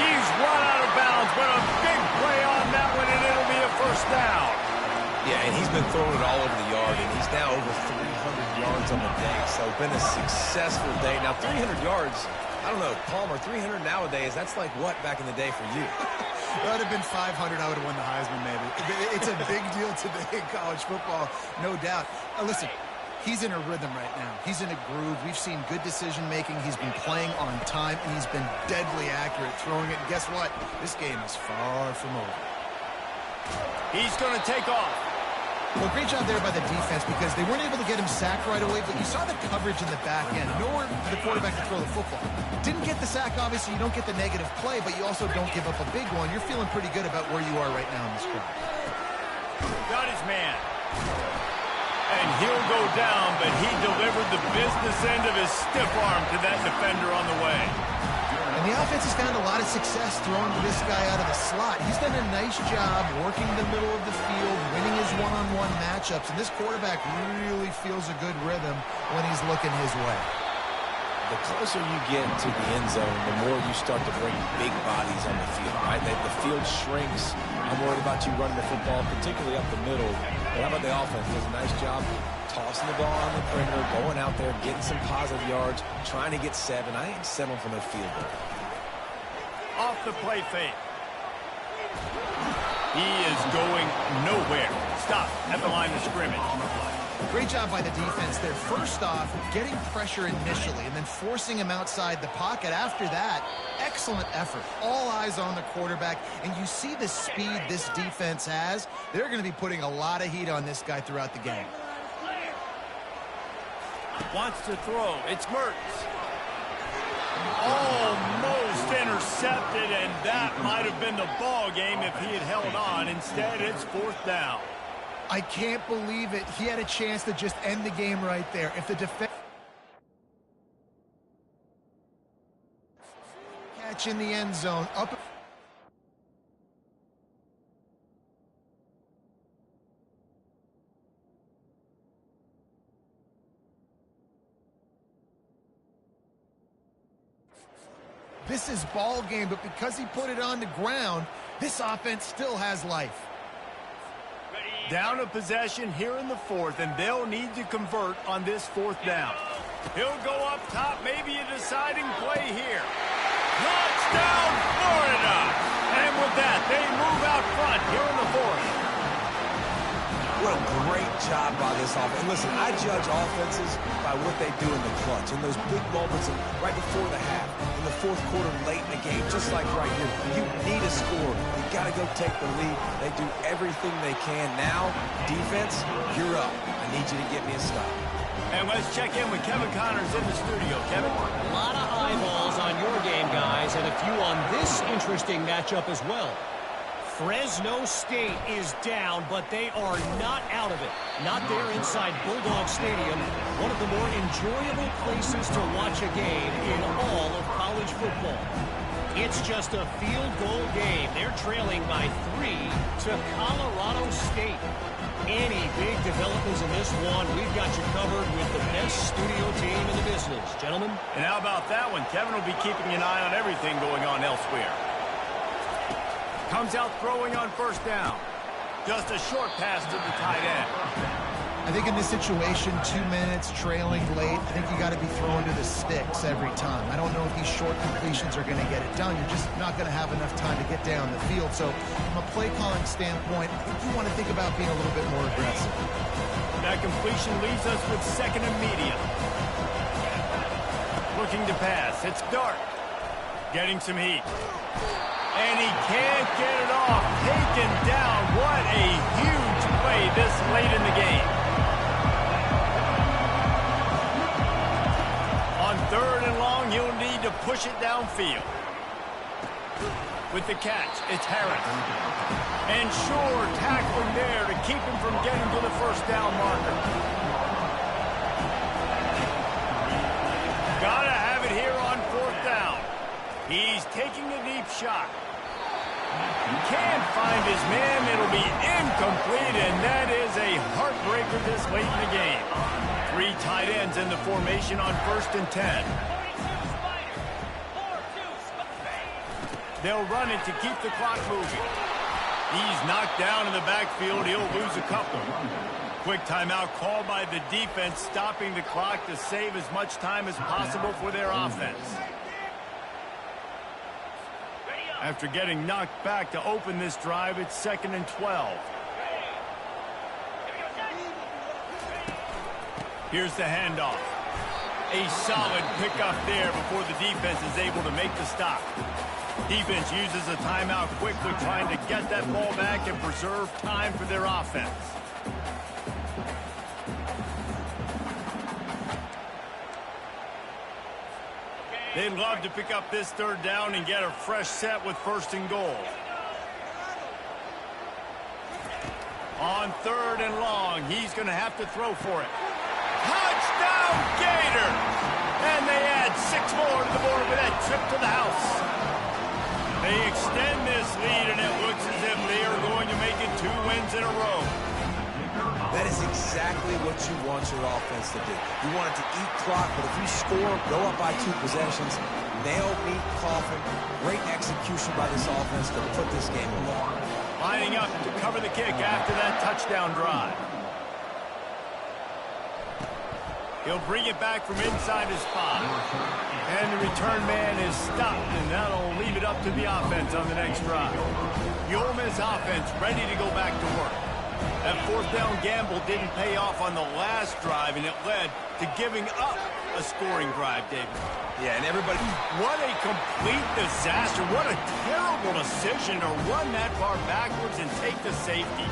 He's run out of bounds, but a big play on that one, and it'll be a first down. Yeah, and he's been throwing it all over the yard, and he's now over 300 yards on the day. So it's been a successful day. Now, 300 yards, I don't know, Palmer, 300 nowadays, that's like what back in the day for you? It would have been 500. I would have won the Heisman, maybe. It's a big deal today in college football, no doubt. Listen, he's in a rhythm right now. He's in a groove. We've seen good decision-making. He's been playing on time, and he's been deadly accurate throwing it. And guess what? This game is far from over. He's going to take off. Well, great job there by the defense because they weren't able to get him sacked right away, but you saw the coverage in the back end. Nowhere for the quarterback to throw the football. Didn't get the sack, obviously. You don't get the negative play, but you also don't give up a big one. You're feeling pretty good about where you are right now in this drive. Got his man. And he'll go down, but he delivered the business end of his stiff arm to that defender on the way. And the offense has found a lot of success throwing to this guy out of the slot. He's done a nice job working the middle of the field, winning his one-on-one matchups, and this quarterback really feels a good rhythm when he's looking his way. The closer you get to the end zone, the more you start to bring big bodies on the field, right? The field shrinks. I'm worried about you running the football, particularly up the middle. But how about the offense? Does a nice job tossing the ball on the perimeter, going out there, getting some positive yards, trying to get 7. I ain't settling for no field goal. Off the play fake. He is going nowhere. Stop at the line of scrimmage. Great job by the defense there. First off, getting pressure initially and then forcing him outside the pocket. After that, excellent effort. All eyes on the quarterback. And you see the speed this defense has. They're going to be putting a lot of heat on this guy throughout the game. Wants to throw. It's Mertz. Almost intercepted, and that might have been the ball game if he had held on. Instead, it's fourth down. I can't believe it. He had a chance to just end the game right there. If the defense catch in the end zone, up. This is ball game, but because he put it on the ground, this offense still has life. Down a possession here in the fourth, and they'll need to convert on this fourth down. He'll go up top, maybe a deciding play here. Touchdown, Florida! And with that, they move out front here in the fourth. What a great job by this offense. And listen, I judge offenses by what they do in the clutch, in those big moments right before the half, in the fourth quarter, late in the game, just like right here. You need a score. You got to go take the lead. They do everything they can. Now, defense, you're up. I need you to get me a stop. And let's check in with Kevin Connors in the studio. Kevin? A lot of eyeballs on your game, guys, and a few on this interesting matchup as well. Fresno State is down, but they are not out of it. Not there inside Bulldog Stadium, one of the more enjoyable places to watch a game in all of college football. It's just a field goal game. They're trailing by 3 to Colorado State. Any big developments in this one, we've got you covered with the best studio team in the business. Gentlemen? And how about that one? Kevin will be keeping an eye on everything going on elsewhere. Comes out throwing on first down. Just a short pass to the tight end. I think in this situation, 2 minutes, trailing late, I think you got to be throwing to the sticks every time. I don't know if these short completions are going to get it done. You're just not going to have enough time to get down the field. So from a play calling standpoint, I think you want to think about being a little bit more aggressive. That completion leaves us with second and medium. Looking to pass. It's Dart. Getting some heat. And he can't get it off. Taken down. What a huge play this late in the game. On third and long, he'll need to push it downfield. With the catch, it's Harris. And Shore tackling there to keep him from getting to the first down marker. Gotta have it here on fourth down. He's taking a deep shot. Can't find his man. It'll be incomplete, and that is a heartbreaker this late in the game. 3 tight ends in the formation on 1st and 10. They'll run it to keep the clock moving. He's knocked down in the backfield. He'll lose a couple. Quick timeout called by the defense, stopping the clock to save as much time as possible for their offense. After getting knocked back to open this drive, it's 2nd and 12. Here's the handoff. A solid pickup there before the defense is able to make the stop. Defense uses a timeout quickly, trying to get that ball back and preserve time for their offense. They'd love to pick up this third down and get a fresh set with 1st and goal. On 3rd and long, he's going to have to throw for it. Touchdown, Gator! And they add 6 more to the board with that trip to the house. They extend this lead, and it looks as if they are going to make it 2 wins in a row. That is exactly what you want your offense to do. You want it to eat clock, but if you score, go up by 2 possessions, nail, meet, coffin. Great execution by this offense to put this game away. Lining up to cover the kick after that touchdown drive. He'll bring it back from inside his spot. And the return man is stopped, and that'll leave it up to the offense on the next drive. The Ole Miss offense ready to go back to work. That 4th down gamble didn't pay off on the last drive, and it led to giving up a scoring drive, David. Yeah, and everybody... What a complete disaster. What a terrible decision to run that far backwards and take the safety.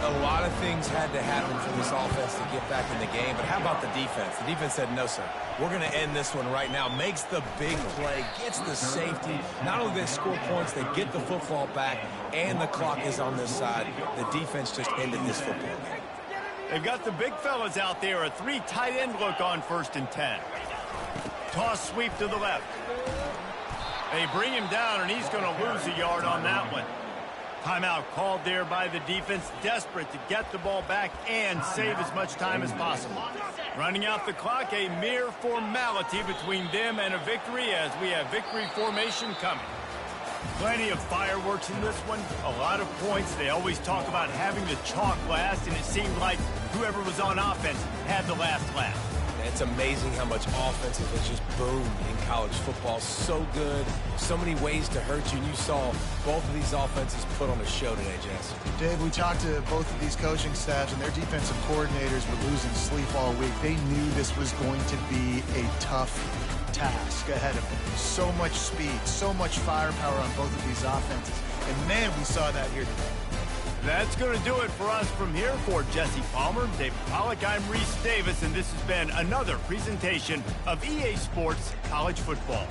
A lot of things had to happen for this offense to get back in the game, but how about the defense? The defense said, no, sir. We're going to end this one right now. Makes the big play, gets the safety. Not only do they score points, they get the football back, and the clock is on this side. The defense just ended this football game. They've got the big fellas out there, a 3 tight end look on 1st and 10. Toss sweep to the left. They bring him down, and he's going to lose a yard on that one. Timeout called there by the defense, desperate to get the ball back and save as much time as possible. Running out the clock, a mere formality between them and a victory as we have victory formation coming. Plenty of fireworks in this one, a lot of points. They always talk about having the chalk last, and it seemed like whoever was on offense had the last laugh. It's amazing how much offense has just boomed in college football. So good, so many ways to hurt you. And you saw both of these offenses put on a show today, Jess. Dave, we talked to both of these coaching staffs, and their defensive coordinators were losing sleep all week. They knew this was going to be a tough task ahead of them. So much speed, so much firepower on both of these offenses. And, man, we saw that here today. That's going to do it for us from here. For Jesse Palmer, David Pollack, I'm Reese Davis, and this has been another presentation of EA Sports College Football.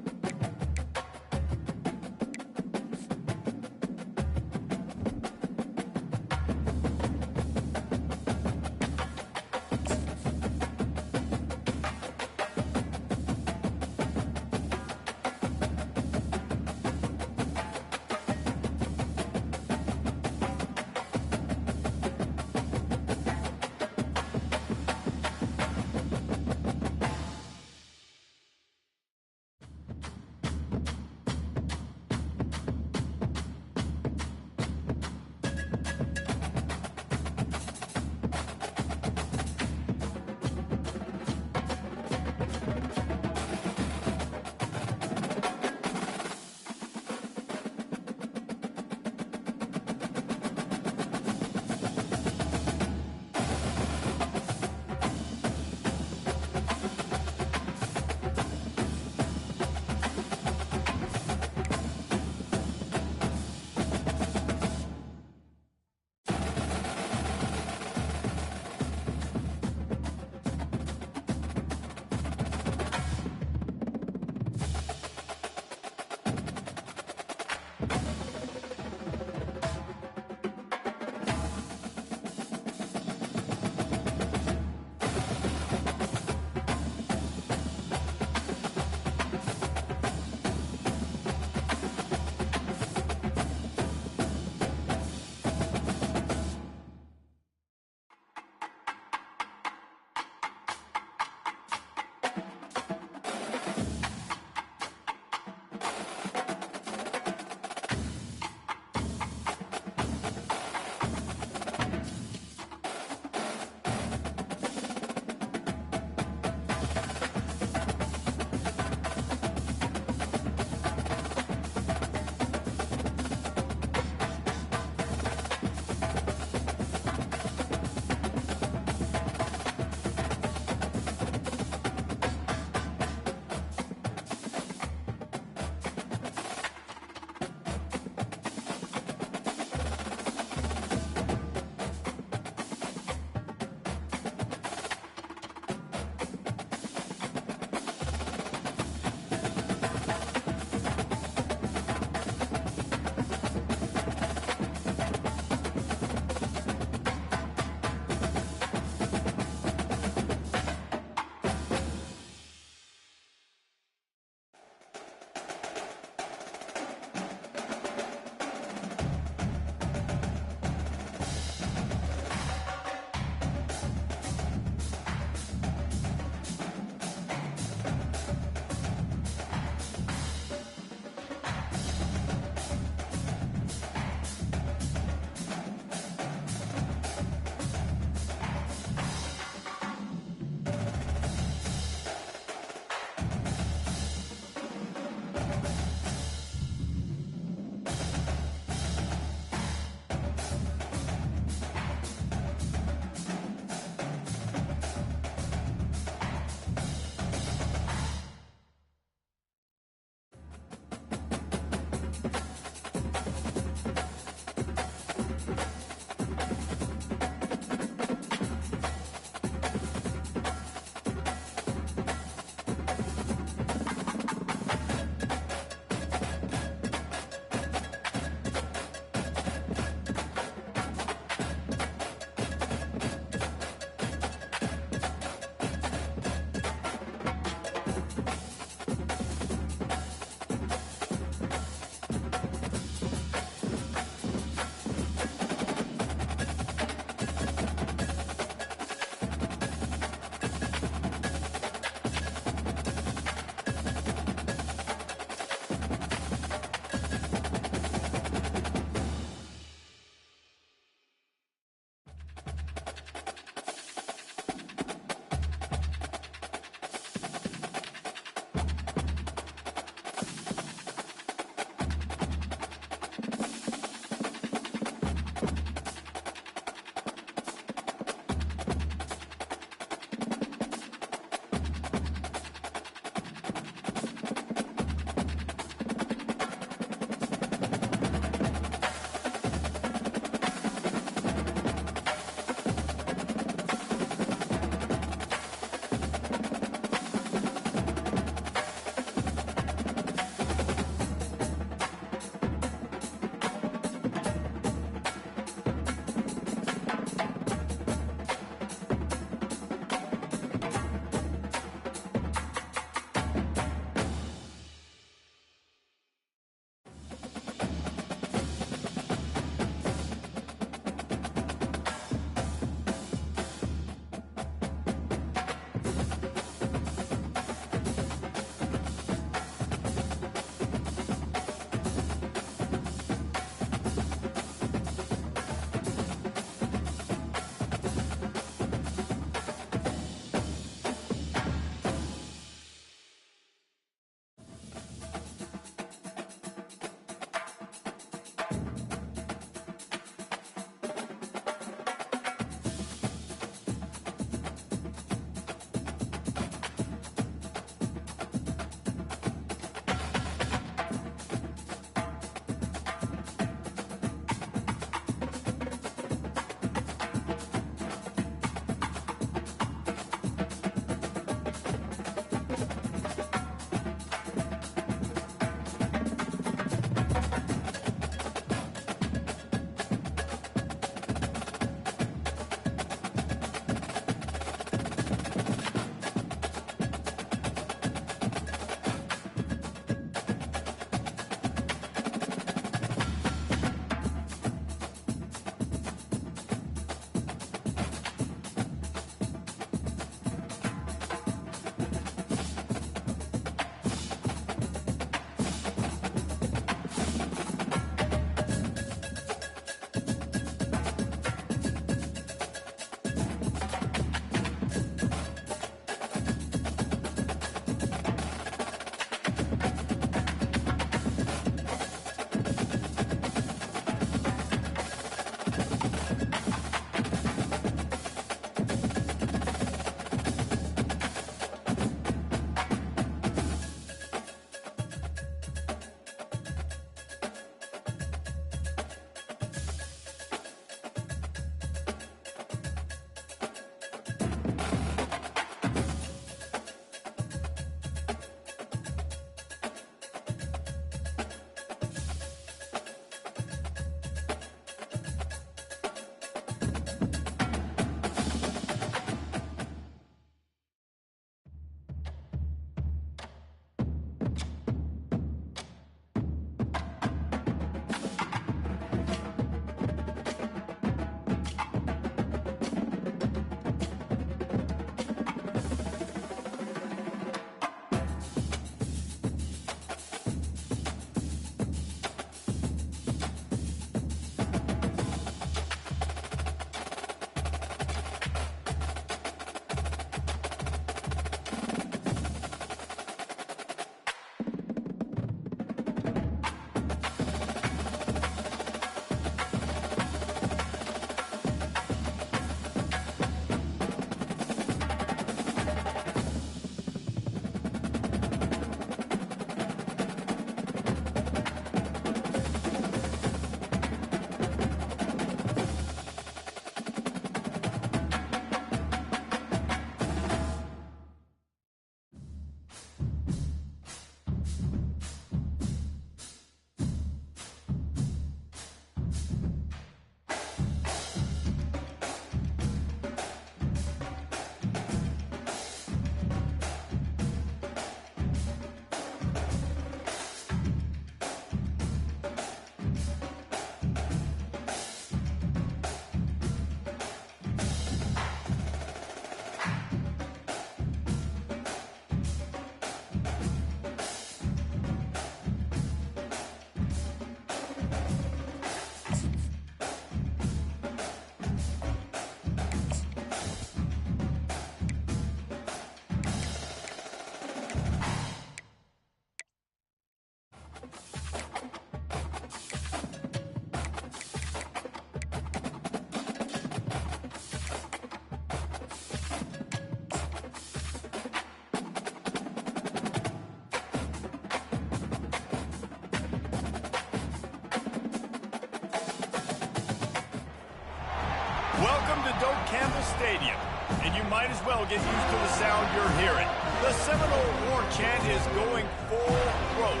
Welcome to Doak Campbell Stadium, and you might as well get used to the sound you're hearing. The Seminole War Chant is going full throat.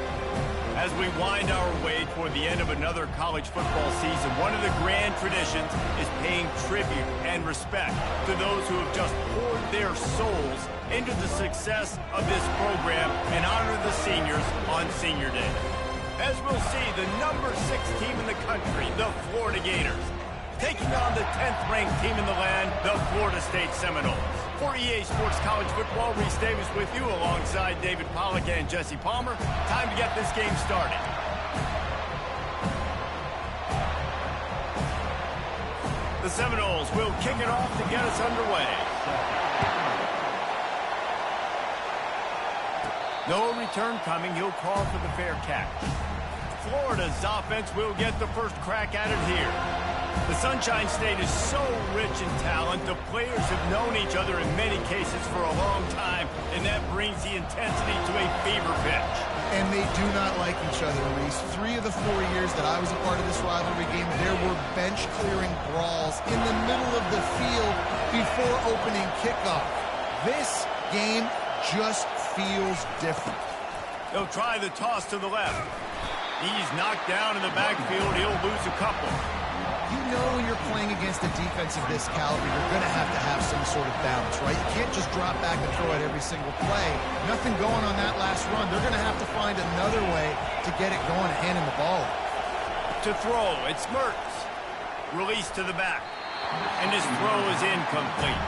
As we wind our way toward the end of another college football season, one of the grand traditions is paying tribute and respect to those who have just poured their souls into the success of this program and honor the seniors on Senior Day. As we'll see, the number 6 team in the country, the Florida Gators, taking on the 10th-ranked team in the land, the Florida State Seminoles. For EA Sports College Football, Reese Davis with you alongside David Pollack and Jesse Palmer. Time to get this game started. The Seminoles will kick it off to get us underway. No return coming. He'll call for the fair catch. Florida's offense will get the first crack at it here. The Sunshine State is so rich in talent. The players have known each other in many cases for a long time, and that brings the intensity to a fever pitch. And they do not like each other, Reese. 3 of the 4 years that I was a part of this rivalry game, there were bench-clearing brawls in the middle of the field before opening kickoff. This game just feels different. They'll try the toss to the left. He's knocked down in the backfield. He'll lose a couple. You know when you're playing against a defense of this caliber, you're going to have some sort of balance, right? You can't just drop back and throw it every single play. Nothing going on that last run. They're going to have to find another way to get it going and hand him the ball. To throw, it's Mertz. Release to the back. And his throw is incomplete.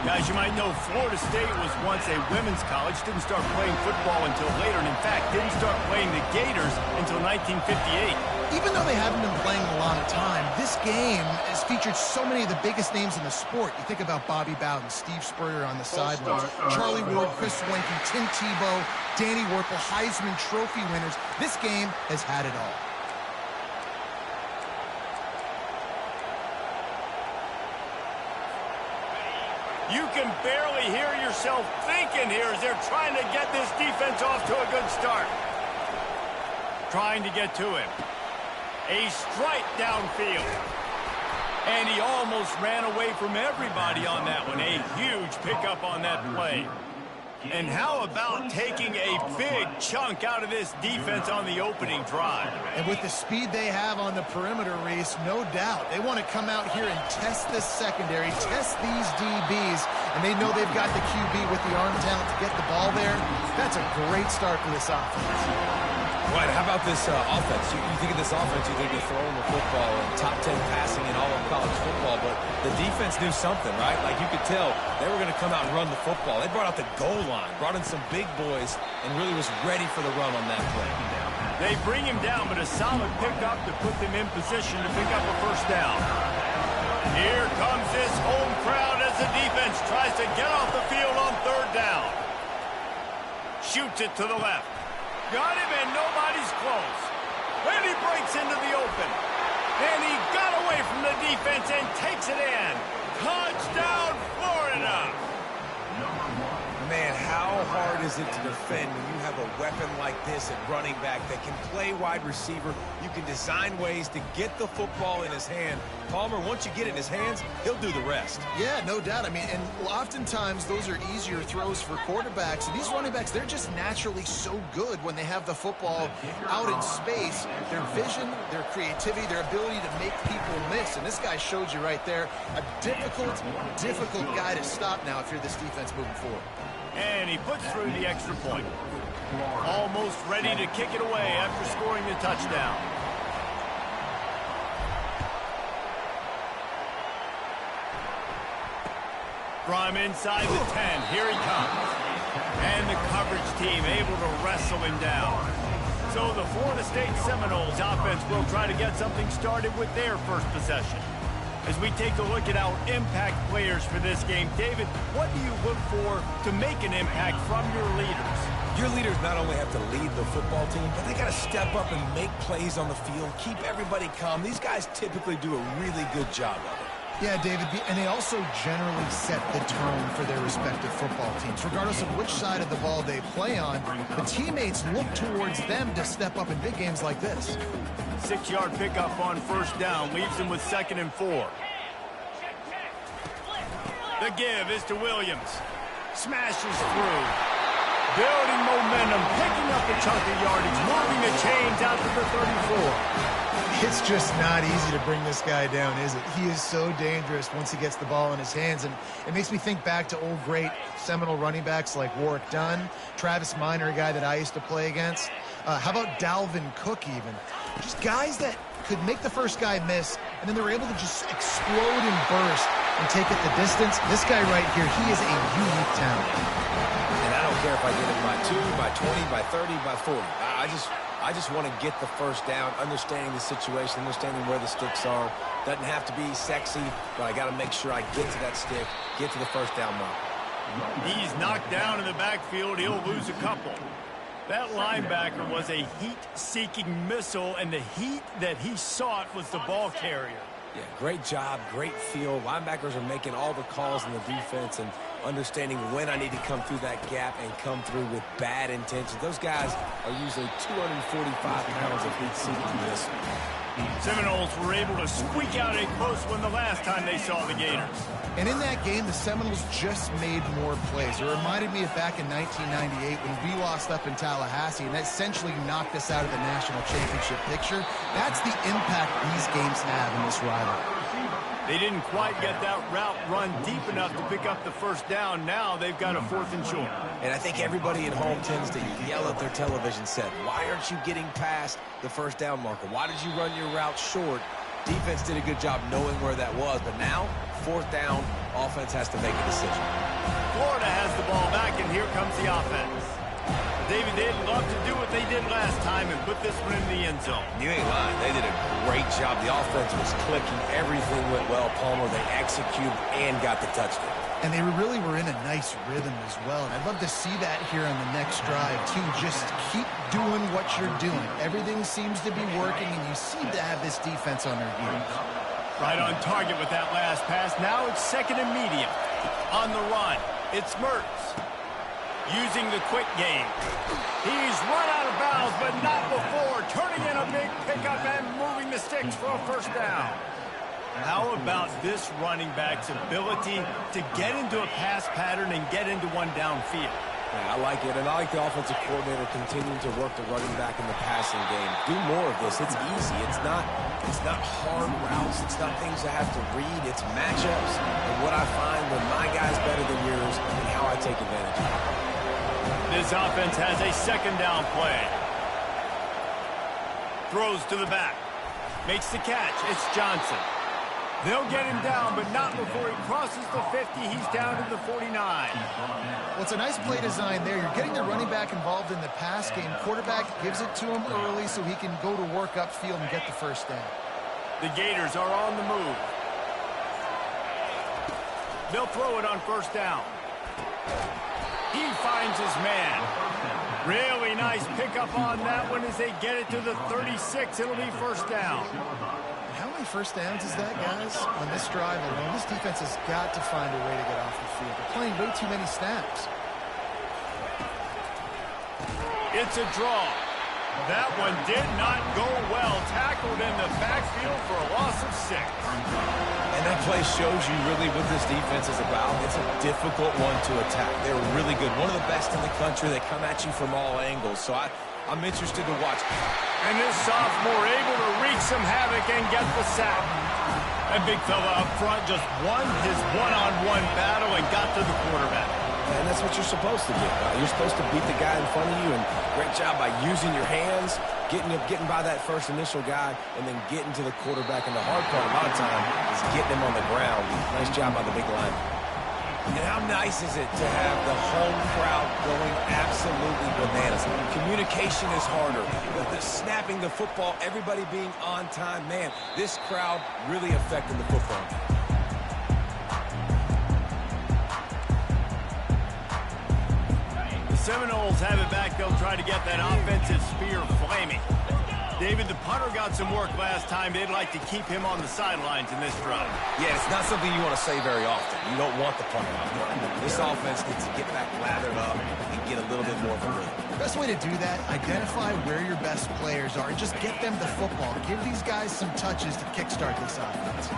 Guys, you might know Florida State was once a women's college, didn't start playing football until later, and in fact, didn't start playing the Gators until 1958. Even though they haven't been playing a lot of time, this game has featured so many of the biggest names in the sport. You think about Bobby Bowden, Steve Spurrier on the sidelines, Charlie Ward, Chris Wenke, Tim Tebow, Danny Werfel, Heisman Trophy winners. This game has had it all. You can barely hear yourself thinking here as they're trying to get this defense off to a good start. Trying to get to him. A strike downfield. And he almost ran away from everybody on that one. A huge pickup on that play. And how about taking a big chunk out of this defense on the opening drive? And with the speed they have on the perimeter, Reese, no doubt. They want to come out here and test this secondary, test these DBs, and they know they've got the QB with the arm talent to get the ball there. That's a great start for this offense. Right, how about this offense? You think of this offense, you think they're throwing the football and top 10 passing in all of college football, but the defense knew something, right? Like you could tell they were going to come out and run the football. They brought out the goal line, brought in some big boys, and really was ready for the run on that play. They bring him down, but a solid pickup to put them in position to pick up a first down. Here comes this home crowd as the defense tries to get off the field on third down. Shoots it to the left. Got him, and nobody's close. And he breaks into the open. And he got away from the defense and takes it in. Touchdown, Florida! Man, how hard is it to defend when you have a weapon like this at running back that can play wide receiver? You can design ways to get the football in his hand. Palmer, once you get it in his hands, he'll do the rest. Yeah, no doubt. I mean, and oftentimes those are easier throws for quarterbacks. And these running backs, they're just naturally so good when they have the football out in space. Their vision, their creativity, their ability to make people miss. And this guy showed you right there, a difficult guy to stop now if you're this defense moving forward. And he puts through the extra point. Almost ready to kick it away after scoring the touchdown. From inside the 10, here he comes. And the coverage team able to wrestle him down. So the Florida State Seminoles offense will try to get something started with their first possession. As we take a look at our impact players for this game, David, what do you look for to make an impact from your leaders? Your leaders not only have to lead the football team, but they got to step up and make plays on the field, keep everybody calm. These guys typically do a really good job of it. Yeah, David, and they also generally set the tone for their respective football teams. Regardless of which side of the ball they play on, the teammates look towards them to step up in big games like this. 6-yard pickup on first down leaves them with 2nd and 4. The give is to Williams. Smashes through. Building momentum, picking up a chunk of yardage, moving the chains out to the 34. It's just not easy to bring this guy down, is it? He is so dangerous once he gets the ball in his hands, and it makes me think back to old great Seminole running backs like Warwick Dunn, Travis Minor, a guy that I used to play against. How about Dalvin Cook even? Just guys that could make the first guy miss, and then they were able to just explode and burst and take it the distance. This guy right here, he is a unique talent. And I don't care if I get it by 2, by 20, by 30, by 40. I just want to get the first down, understanding the situation, understanding where the sticks are. Doesn't have to be sexy, but I got to make sure I get to that stick, get to the first down mark. He's knocked down in the backfield. He'll lose a couple. That linebacker was a heat-seeking missile, and the heat that he sought was the ball carrier. Yeah, great job, great feel. Linebackers are making all the calls in the defense and understanding when I need to come through that gap and come through with bad intentions. Those guys are usually 245 pounds of heat-seeking missile. Seminoles were able to squeak out a close one the last time they saw the Gators. And in that game, the Seminoles just made more plays. It reminded me of back in 1998 when we lost up in Tallahassee, and that essentially knocked us out of the national championship picture. That's the impact these games have in this rivalry. They didn't quite get that route run deep enough to pick up the first down. Now they've got a 4th and short. And I think everybody at home tends to yell at their television set, why aren't you getting past the first down marker? Why did you run your route short? Defense did a good job knowing where that was, but now, 4th down, offense has to make a decision. Florida has the ball back, and here comes the offense. David, they'd love to do what they did last time and put this one in the end zone. You ain't lying. They did a great job. The offense was clicking. Everything went well, Palmer. They executed and got the touchdown. And they really were in a nice rhythm as well. And I'd love to see that here on the next drive, too. Just keep doing what you're doing. Everything seems to be working, and you seem to have this defense on their heels. Right on target with that last pass. Now it's 2nd and medium. On the run, it's Mertz. Using the quick game. He's run out of bounds, but not before. Turning in a big pickup and moving the sticks for a first down. How about this running back's ability to get into a pass pattern and get into one downfield? Yeah, I like it, and I like the offensive coordinator continuing to work the running back in the passing game. Do more of this. It's easy. It's not hard routes. It's not things I have to read. It's matchups and what I find when my guy's better than yours and how I take advantage of it. This offense has a 2nd down play. Throws to the back. Makes the catch. It's Johnson. They'll get him down, but not before he crosses the 50. He's down to the 49. Well, it's a nice play design there. You're getting the running back involved in the pass game. Quarterback gives it to him early so he can go to work upfield and get the first down. The Gators are on the move. They'll throw it on 1st down. He finds his man. Really nice pickup on that one as they get it to the 36. It'll be 1st down. How many first downs is that, guys, on this drive alone? This defense has got to find a way to get off the field. They're playing way too many snaps. It's a draw. That one did not go well. Tackled in the backfield for a loss of 6. And that play shows you really what this defense is about. It's a difficult one to attack. They're really good. One of the best in the country. They come at you from all angles. So I'm interested to watch. And this sophomore able to wreak some havoc and get the sack. That big fella up front just won his one-on-one battle and got to the quarterback. And that's what you're supposed to do. You're supposed to beat the guy in front of you, and great job by using your hands, getting by that first initial guy, and then getting to the quarterback. And the hard part a lot of time is getting him on the ground. Nice job by the big lineman. And how nice is it to have the home crowd going absolutely bananas? Communication is harder, but the snapping the football, everybody being on time, man, this crowd really affecting the football. The Seminoles have it back. They'll try to get that offensive spear flaming. David, the punter got some work last time. They'd like to keep him on the sidelines in this drive. Yeah, it's not something you want to say very often. You don't want the punter out there. This offense needs to get back lathered up and get a little bit more of a rhythm. The best way to do that, identify where your best players are and just get them the football. Give these guys some touches to kickstart this offense.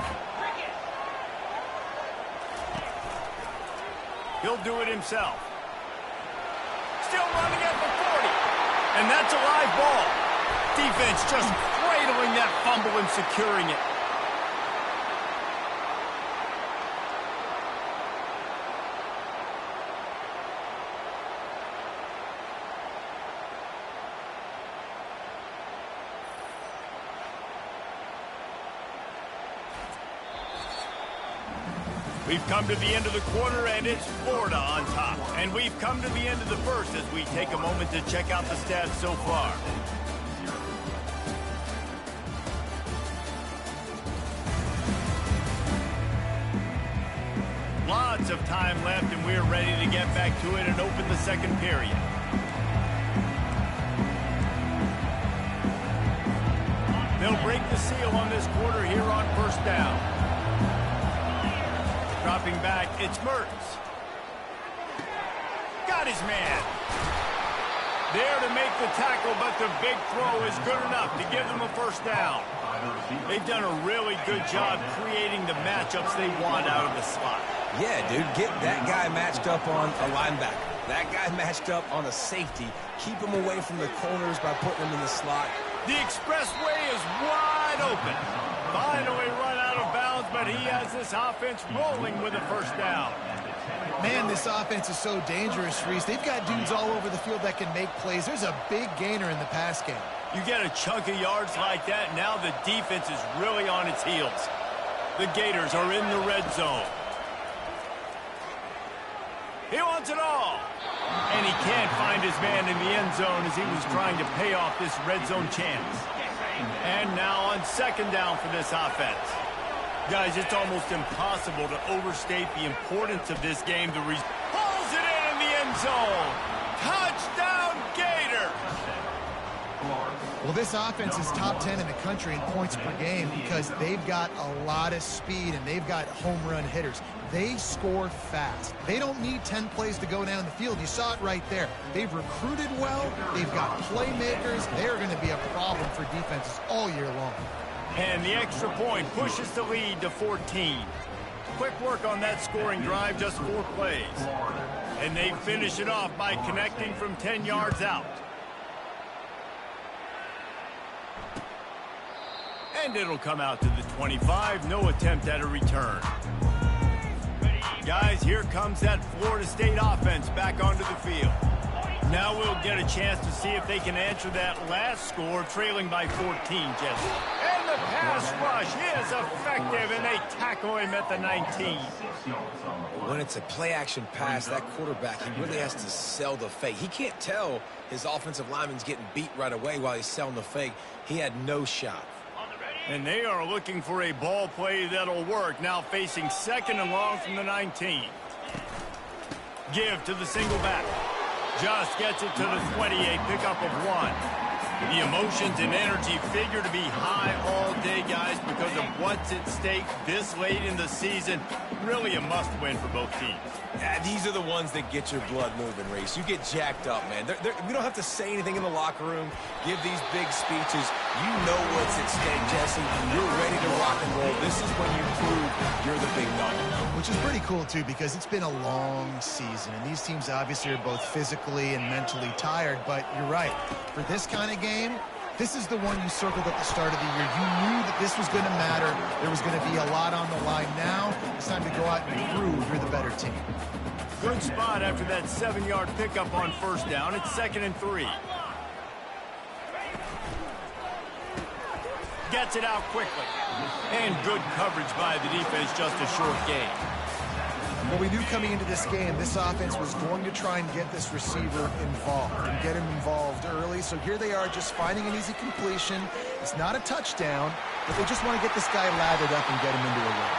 He'll do it himself. Still running at the 40. And that's a live ball. Defense just cradling that fumble and securing it. We've come to the end of the quarter, and it's Florida on top. And we've come to the end of the first as we take a moment to check out the stats so far. Lots of time left, and we're ready to get back to it and open the second period. They'll break the seal on this quarter here on first down. Dropping back, it's Mertz. Got his man. There to make the tackle, but the big throw is good enough to give them a first down. They've done a really good job creating the matchups they want out of the slot. Yeah, dude, get that guy matched up on a linebacker. That guy matched up on a safety. Keep him away from the corners by putting him in the slot. The expressway is wide open. Finally run out of bounds, but he has this offense rolling with a first down. Man, this offense is so dangerous, Reese. They've got dudes all over the field that can make plays. There's a big gainer in the pass game. You get a chunk of yards like that, now the defense is really on its heels. The Gators are in the red zone. He wants it all. And he can't find his man in the end zone as he was trying to pay off this red zone chance. And now on second down for this offense. Guys, it's almost impossible to overstate the importance of this game. Pulls it in the end zone. Touchdown, Gators! Well, this offense is top 10 in the country in points per game because they've got a lot of speed and they've got home run hitters. They score fast. They don't need 10 plays to go down the field. You saw it right there. They've recruited well. They've got playmakers. They're going to be a problem for defenses all year long. And the extra point pushes the lead to 14. Quick work on that scoring drive, just 4 plays. And they finish it off by connecting from 10 yards out. And it'll come out to the 25. No attempt at a return. Guys, here comes that Florida State offense back onto the field. Now we'll get a chance to see if they can answer that last score, trailing by 14, Jesse. And the pass rush is effective, and they tackle him at the 19. When it's a play-action pass, that quarterback, he really has to sell the fake. He can't tell his offensive lineman's getting beat right away while he's selling the fake. He had no shot. And they are looking for a ball play that'll work, now facing second and long from the 19. Give to the single back. Just gets it to the 28, pickup of 1. The emotions and energy figure to be high all day, guys, because of what's at stake this late in the season. Really a must-win for both teams. Yeah, these are the ones that get your blood moving, Reese. You get jacked up, man. We don't have to say anything in the locker room, give these big speeches. You know what's at stake, Jesse. You're ready to rock and roll. This is when you prove you're the big dog. Which is pretty cool, too, because it's been a long season, and these teams obviously are both physically and mentally tired, but you're right. For this kind of game, this is the one you circled at the start of the year. You knew that this was going to matter. There was going to be a lot on the line. Now it's time to go out and prove you're the better team. Good spot after that 7-yard pickup on first down. It's 2nd and 3. Gets it out quickly. And good coverage by the defense, just a short gain. Well, we knew coming into this game, this offense was going to try and get this receiver involved and get him involved early. So here they are just finding an easy completion. It's not a touchdown, but they just want to get this guy lathered up and get him into a run.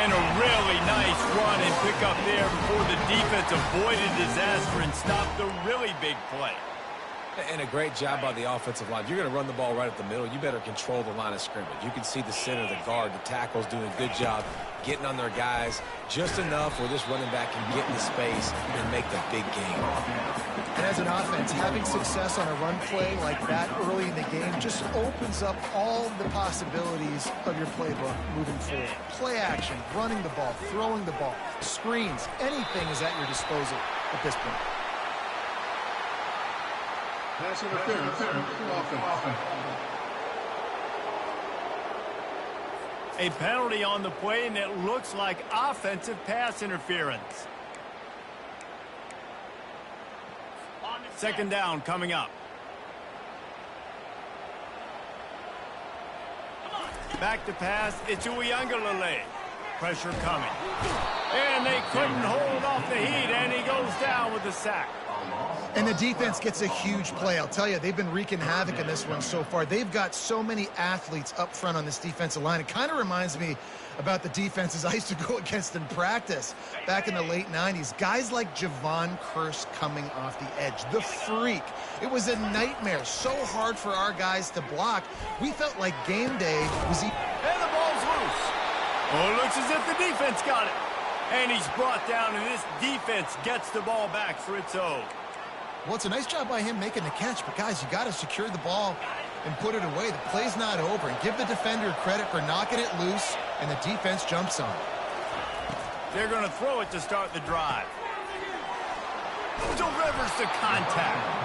And a really nice run and pick up there before the defense avoided disaster and stopped the really big play. And a great job by the offensive line. If you're going to run the ball right at the middle, you better control the line of scrimmage. You can see the center, the guard, the tackles doing a good job getting on their guys just enough where this running back can get into space and make the big game. And as an offense, having success on a run play like that early in the game just opens up all the possibilities of your playbook moving forward. Play action, running the ball, throwing the ball, screens, anything is at your disposal at this point. Pass interference. Offense. A penalty on the play, and it looks like offensive pass interference. Second down coming up. Back to pass. It's Uiagalelei. Pressure coming. And they couldn't hold off the heat, and he goes down with the sack. And the defense gets a huge play. I'll tell you, they've been wreaking havoc in this one so far. They've got so many athletes up front on this defensive line. It kind of reminds me about the defenses I used to go against in practice back in the late 90s. Guys like Javon Curse coming off the edge. The Freak. It was a nightmare. So hard for our guys to block. We felt like game day was... And the ball's loose. Oh, it looks as if the defense got it. And he's brought down, and this defense gets the ball back for its own. Well, it's a nice job by him making the catch, but guys, you got to secure the ball and put it away. The play's not over, and give the defender credit for knocking it loose, and the defense jumps on it. They're going to throw it to start the drive. Delivers the contact.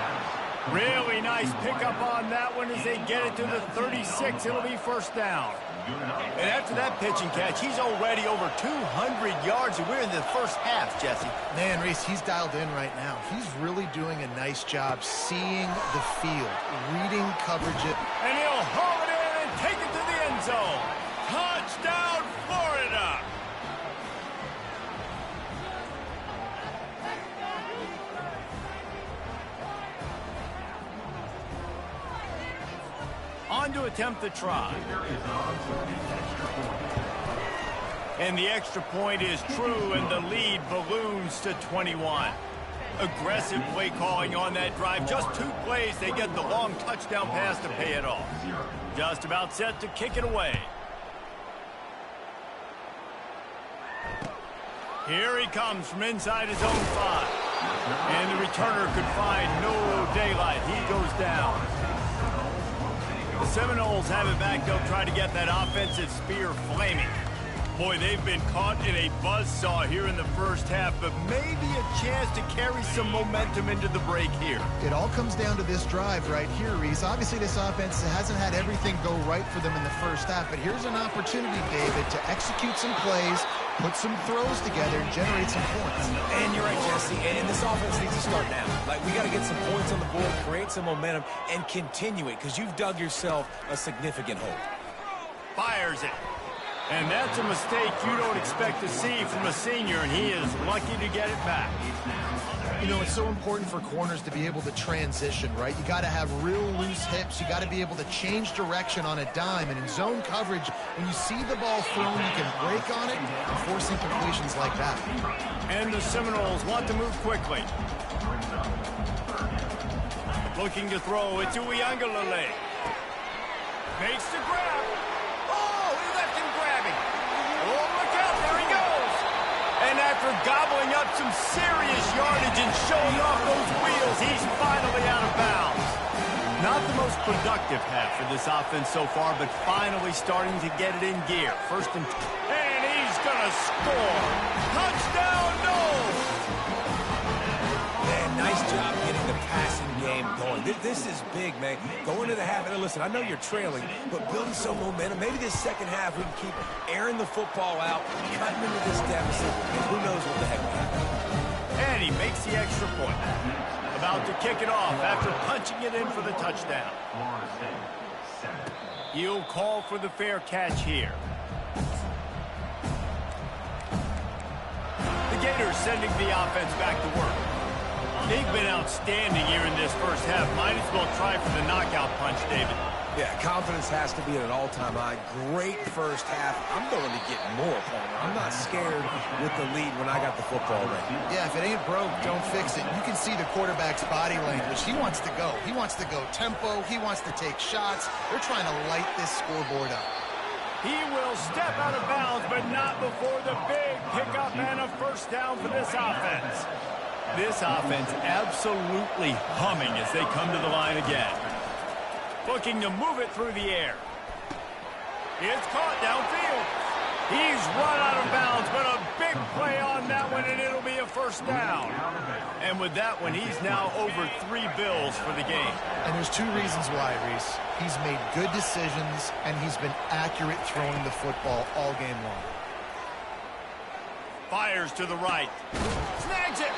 Really nice pickup on that one as they get it to the 36. It'll be first down. And after that pitch and catch, he's already over 200 yards, and we're in the first half, Jesse. Man, Reese, he's dialed in right now. He's really doing a nice job seeing the field, reading coverage. And he'll haul it in and take it to the end zone. Touchdown, Florida! On to attempt the try. And the extra point is true, and the lead balloons to 21. Aggressive play calling on that drive. Just 2 plays, they get the long touchdown pass to pay it off. Just about set to kick it away. Here he comes from inside his own 5. And the returner could find no daylight. He goes down. The Seminoles have it back. They'll try to get that offensive spear flaming. Boy, they've been caught in a buzzsaw here in the first half, but maybe a chance to carry some momentum into the break here. It all comes down to this drive right here, Reese. Obviously, this offense hasn't had everything go right for them in the first half, but here's an opportunity, David, to execute some plays, put some throws together, and generate some points. And you're right, Jesse, and this offense needs to start now. Like, we got to get some points on the board, create some momentum, and continue it, because you've dug yourself a significant hole. Fires it. And that's a mistake you don't expect to see from a senior, and he is lucky to get it back. You know, it's so important for corners to be able to transition, right? You got to have real loose hips. You got to be able to change direction on a dime. And in zone coverage, when you see the ball thrown, you can break on it and force incompletions like that. And the Seminoles want to move quickly. Looking to throw, it's Uiagalelei. Makes the grab. Oh, he left him grabbing. Oh, look out, there he goes. And after gobbling up some serious yardage and showing off those wheels, he's finally out of bounds. Not the most productive half for this offense so far, but finally starting to get it in gear. First and he's going to score. Touchdown, Noles. Man, nice job getting the passing game going. This is big, man. Going to the half, and listen, I know you're trailing, but building some momentum. Maybe this second half we can keep airing the football out, cutting into this deficit, and who knows what the heck will happen. And he makes the extra point. About to kick it off after punching it in for the touchdown. He'll call for the fair catch here. The Gators sending the offense back to work. They've been outstanding here in this first half. Might as well try for the knockout punch, David. Yeah, confidence has to be at an all-time high. Great first half. I'm going to get more, Palmer. I'm not scared with the lead when I got the football ready. Yeah, if it ain't broke, don't fix it. You can see the quarterback's body language. He wants to go. He wants to go tempo. He wants to take shots. They're trying to light this scoreboard up. He will step out of bounds, but not before the big pickup and a first down for this offense. This offense absolutely humming as they come to the line again. Looking to move it through the air. It's caught downfield. He's run out of bounds, but a big play on that one, and it'll be a first down. And with that one, he's now over 3 bills for the game. And there's 2 reasons why, Reese. He's made good decisions, and he's been accurate throwing the football all game long. Fires to the right. Snags it.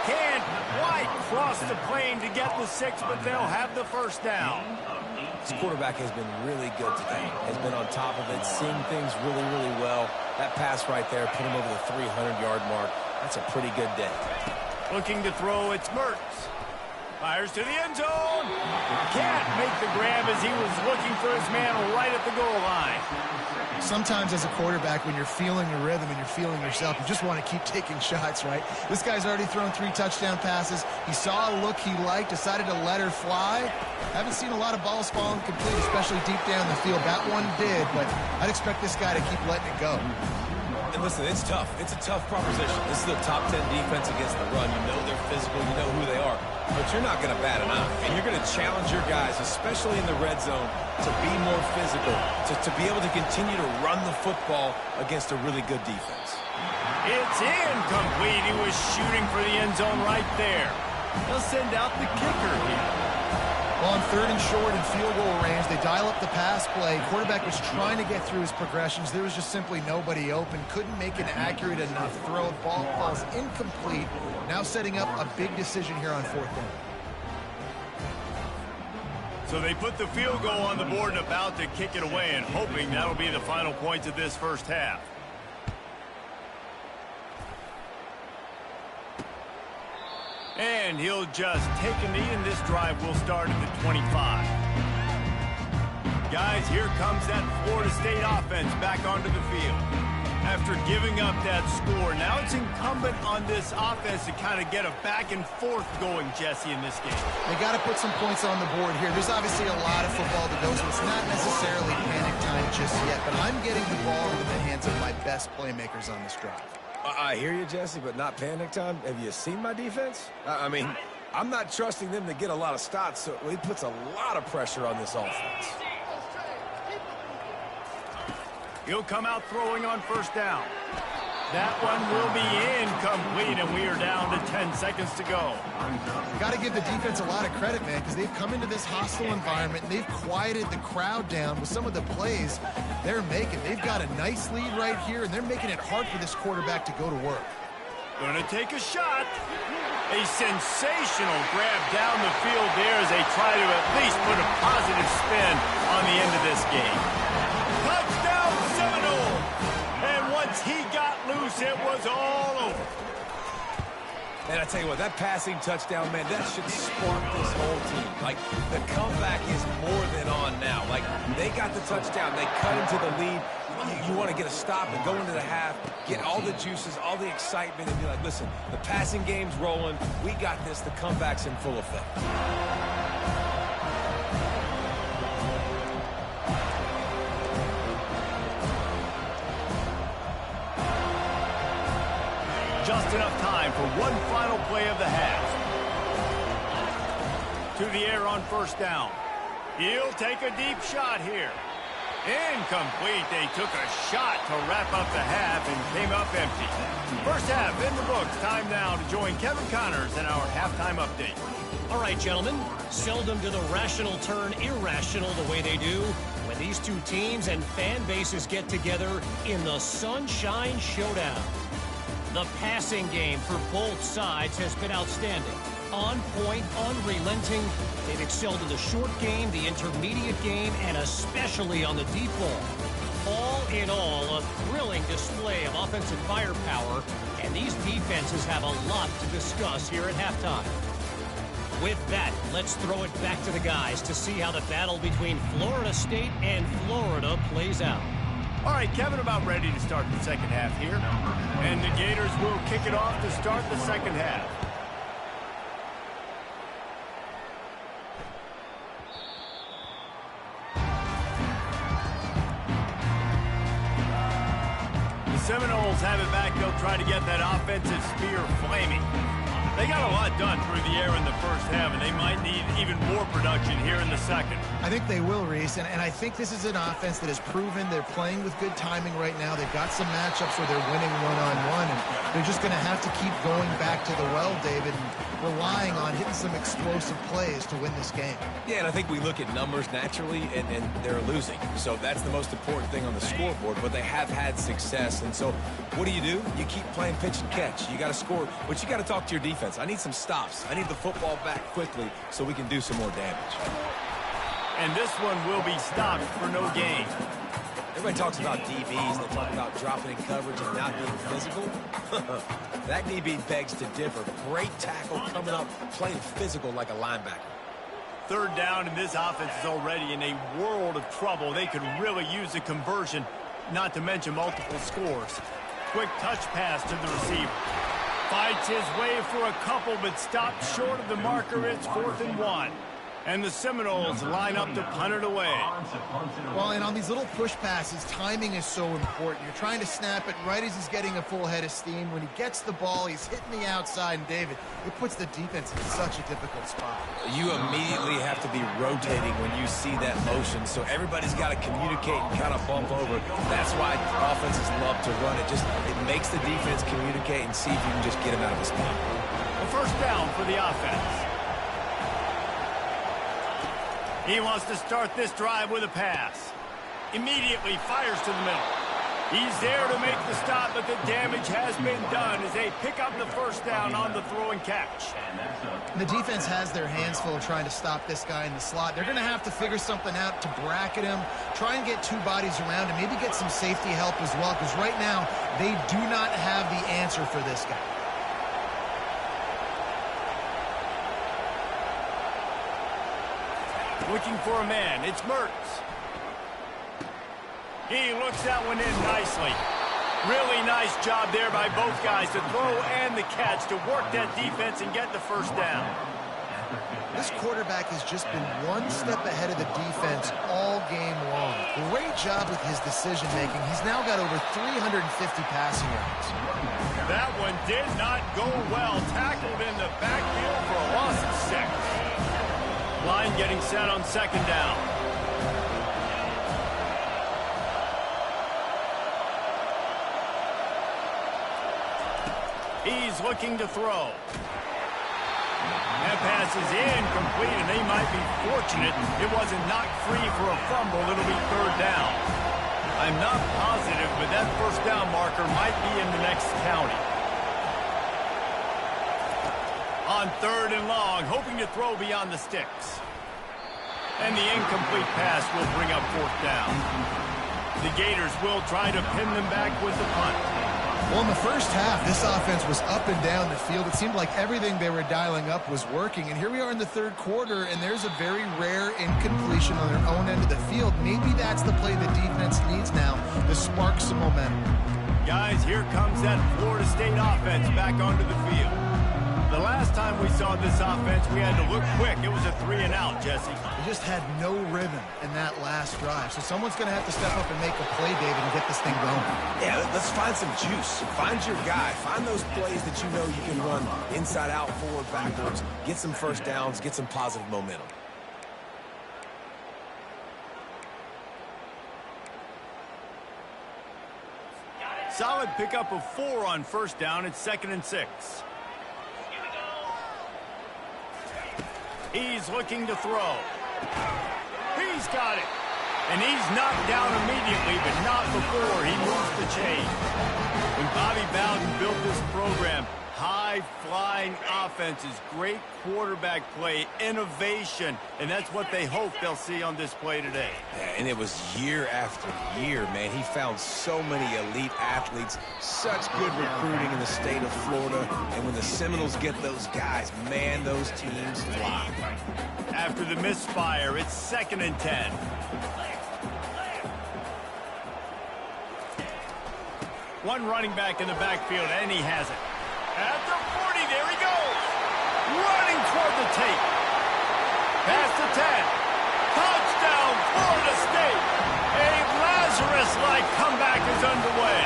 Can't quite cross the plane to get the 6, but they'll have the first down. This quarterback has been really good today. Has been on top of it, seeing things really, really well. That pass right there put him over the 300-yard mark. That's a pretty good day. Looking to throw, it's Mertz. Fires to the end zone. Can't make the grab as he was looking for his man right at the goal line. Sometimes as a quarterback, when you're feeling the rhythm and you're feeling yourself, you just want to keep taking shots, right? This guy's already thrown 3 touchdown passes. He saw a look he liked, decided to let her fly. Haven't seen a lot of balls falling complete, especially deep down the field. That one did, but I'd expect this guy to keep letting it go. And listen, it's tough. It's a tough proposition. This is a top 10 defense against the run. You know they're physical. You know who they are. But you're not going to bat an eye. And you're going to challenge your guys, especially in the red zone, to be more physical, to be able to continue to run the football against a really good defense. It's incomplete. He was shooting for the end zone right there. They'll send out the kicker here. On 3rd and short and field goal range, they dial up the pass play. Quarterback was trying to get through his progressions. There was just simply nobody open. Couldn't make an accurate enough throw. Ball falls incomplete. Now setting up a big decision here on 4th down. So they put the field goal on the board and about to kick it away, and hoping that'll be the final points of this first half. And he'll just take a knee, and this drive will start at the 25. Guys, here comes that Florida State offense back onto the field. After giving up that score, now it's incumbent on this offense to kind of get a back and forth going, Jesse, in this game. They got to put some points on the board here. There's obviously a lot of football to go, so it's not necessarily panic time just yet, but I'm getting the ball into the hands of my best playmakers on this drive. I hear you, Jesse, but not panic time. Have you seen my defense? I mean, I'm not trusting them to get a lot of stops, so it puts a lot of pressure on this offense. He'll come out throwing on first down. That one will be incomplete, and we are down to 10 seconds to go. Got to give the defense a lot of credit, man, because they've come into this hostile environment, and they've quieted the crowd down with some of the plays they're making. They've got a nice lead right here, and they're making it hard for this quarterback to go to work. Going to take a shot. A sensational grab down the field there as they try to at least put a positive spin on the end of this game. Touchdown Seminole! And once he got loose, it was all over. And I tell you what, that passing touchdown, man, that should spark this whole team. Like, the comeback is more than on now. Like, they got the touchdown. They cut into the lead. You want to get a stop and go into the half, get all the juices, all the excitement, and be like, listen, the passing game's rolling. We got this. The comeback's in full effect. Just enough time for one final play of the half. To the air on first down. He'll take a deep shot here. Incomplete. They took a shot to wrap up the half and came up empty. First half in the books. Time now to join Kevin Connors in our halftime update. All right, gentlemen. Seldom do the rational turn irrational the way they do when these two teams and fan bases get together in the Sunshine Showdown. The passing game for both sides has been outstanding. On point, unrelenting. They've excelled in the short game, the intermediate game, and especially on the deep ball. All in all, a thrilling display of offensive firepower, and these defenses have a lot to discuss here at halftime. With that, let's throw it back to the guys to see how the battle between Florida State and Florida plays out. All right, Kevin, about ready to start the second half here. And the Gators will kick it off to start the second half. The Seminoles have it back. They'll try to get that offensive spear flaming. They got a lot done through the air in the first half, and they might need even more production here in the second. I think they will, Reese, and I think this is an offense that has proven they're playing with good timing right now. They've got some matchups where they're winning one-on-one, and they're just going to have to keep going back to the well, David, and relying on hitting some explosive plays to win this game. Yeah, and I think we look at numbers naturally, and they're losing. So that's the most important thing on the scoreboard, but they have had success. And so what do? You keep playing pitch and catch. You got to score, but you got to talk to your defense. I need some stops. I need the football back quickly so we can do some more damage. And this one will be stopped for no gain. Everybody talks about DBs. They talk about dropping in coverage and not being physical. That DB begs to differ. Great tackle coming up, playing physical like a linebacker. Third down, and this offense is already in a world of trouble. They could really use a conversion, not to mention multiple scores. Quick touch pass to the receiver. Fights his way for a couple, but stopped short of the marker. It's 4th and 1. And the Seminoles line up to punt it away. Well, and on these little push passes, timing is so important. You're trying to snap it right as he's getting a full head of steam. When he gets the ball, he's hitting the outside. And, David, it puts the defense in such a difficult spot. You immediately have to be rotating when you see that motion. So everybody's got to communicate and kind of bump over. That's why offenses love to run it. It makes the defense communicate and see if you can just get him out of his spot. A first down for the offense. He wants to start this drive with a pass. Immediately fires to the middle. He's there to make the stop, but the damage has been done as they pick up the first down on the throw and catch. The defense has their hands full trying to stop this guy in the slot. They're going to have to figure something out to bracket him, try and get two bodies around him, maybe get some safety help as well, because right now they do not have the answer for this guy. Looking for a man. It's Mertz. He looks that one in nicely. Really nice job there by both guys to throw and the catch to work that defense and get the first down. This quarterback has just been one step ahead of the defense all game long. Great job with his decision-making. He's now got over 350 passing yards. That one did not go well. Tackled in the backfield for a loss of 6. Line getting set on second down. He's looking to throw. That pass is incomplete, and they might be fortunate it wasn't knocked free for a fumble. It'll be third down. I'm not positive, but that first down marker might be in the next county. On third and long, hoping to throw beyond the sticks. And the incomplete pass will bring up fourth down. The Gators will try to pin them back with the punt. Well, in the first half, this offense was up and down the field. It seemed like everything they were dialing up was working. And here we are in the third quarter, and there's a very rare incompletion on their own end of the field. Maybe that's the play the defense needs now to spark some momentum. Guys, here comes that Florida State offense back onto the field. The last time we saw this offense, we had to look quick. It was a 3-and-out, Jesse. They just had no rhythm in that last drive. So someone's going to have to step up and make a play, David, and get this thing going. Yeah, let's find some juice. Find your guy. Find those plays that you know you can run inside out, forward, backwards. Get some first downs. Get some positive momentum. Solid pickup of 4 on first down. It's 2nd and 6. He's looking to throw. He's got it. And he's knocked down immediately, but not before he moves the chain. When Bobby Bowden built this program, high-flying offenses, great quarterback play, innovation, and that's what they hope they'll see on display today. Yeah, and it was year after year, man. He found so many elite athletes, such good recruiting in the state of Florida, and when the Seminoles get those guys, man, those teams fly. After the misfire, it's 2nd and 10. One running back in the backfield, and he has it. At the 40, there he goes. Running toward the tape. Past the 10. Touchdown, Florida State. A Lazarus-like comeback is underway.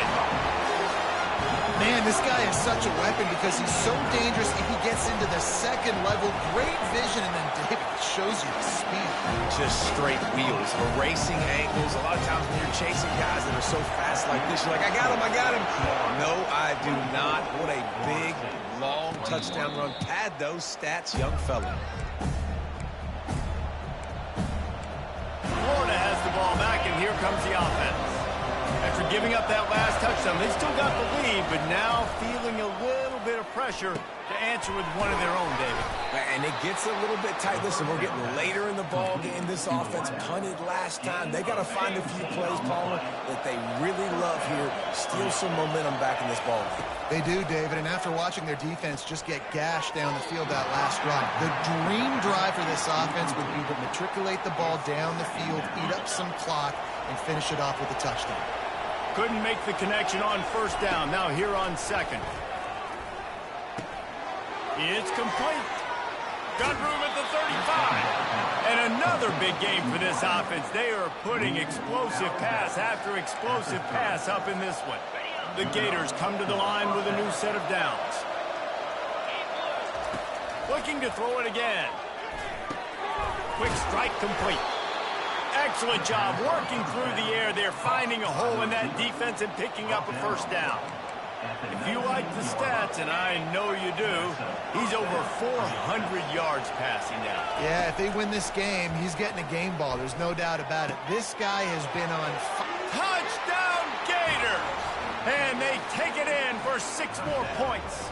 Man, this guy is such a weapon because he's so dangerous if he gets into the second level. Great vision, and then David shows you the speed. Just straight wheels, erasing angles. A lot of times when you're chasing guys that are so fast like this, you're like, I got him, I got him. No, I do not. What a big, long touchdown run. Pad those stats, young fella. Florida has the ball back, and here comes the offense. After giving up that last touchdown, they still got the lead, but now feeling a little bit of pressure to answer with one of their own, David. And it gets a little bit tight. Listen, we're getting later in the ball game. This offense punted last time. They got to find a few plays, Palmer, that they really love here. Steal some momentum back in this ball game. They do, David, and after watching their defense just get gashed down the field that last drive, the dream drive for this offense would be to matriculate the ball down the field, eat up some clock, and finish it off with a touchdown. Couldn't make the connection on first down. Now here on second. It's complete. Got room at the 35. And another big game for this offense. They are putting explosive pass after explosive pass up in this one. The Gators come to the line with a new set of downs. Looking to throw it again. Quick strike complete. Excellent job working through the air there, finding a hole in that defense and picking up a first down. If you like the stats, and I know you do, he's over 400 yards passing now. Yeah, if they win this game, he's getting a game ball. There's no doubt about it. This guy has been on fire. Touchdown, Gators! And they take it in for 6 more points.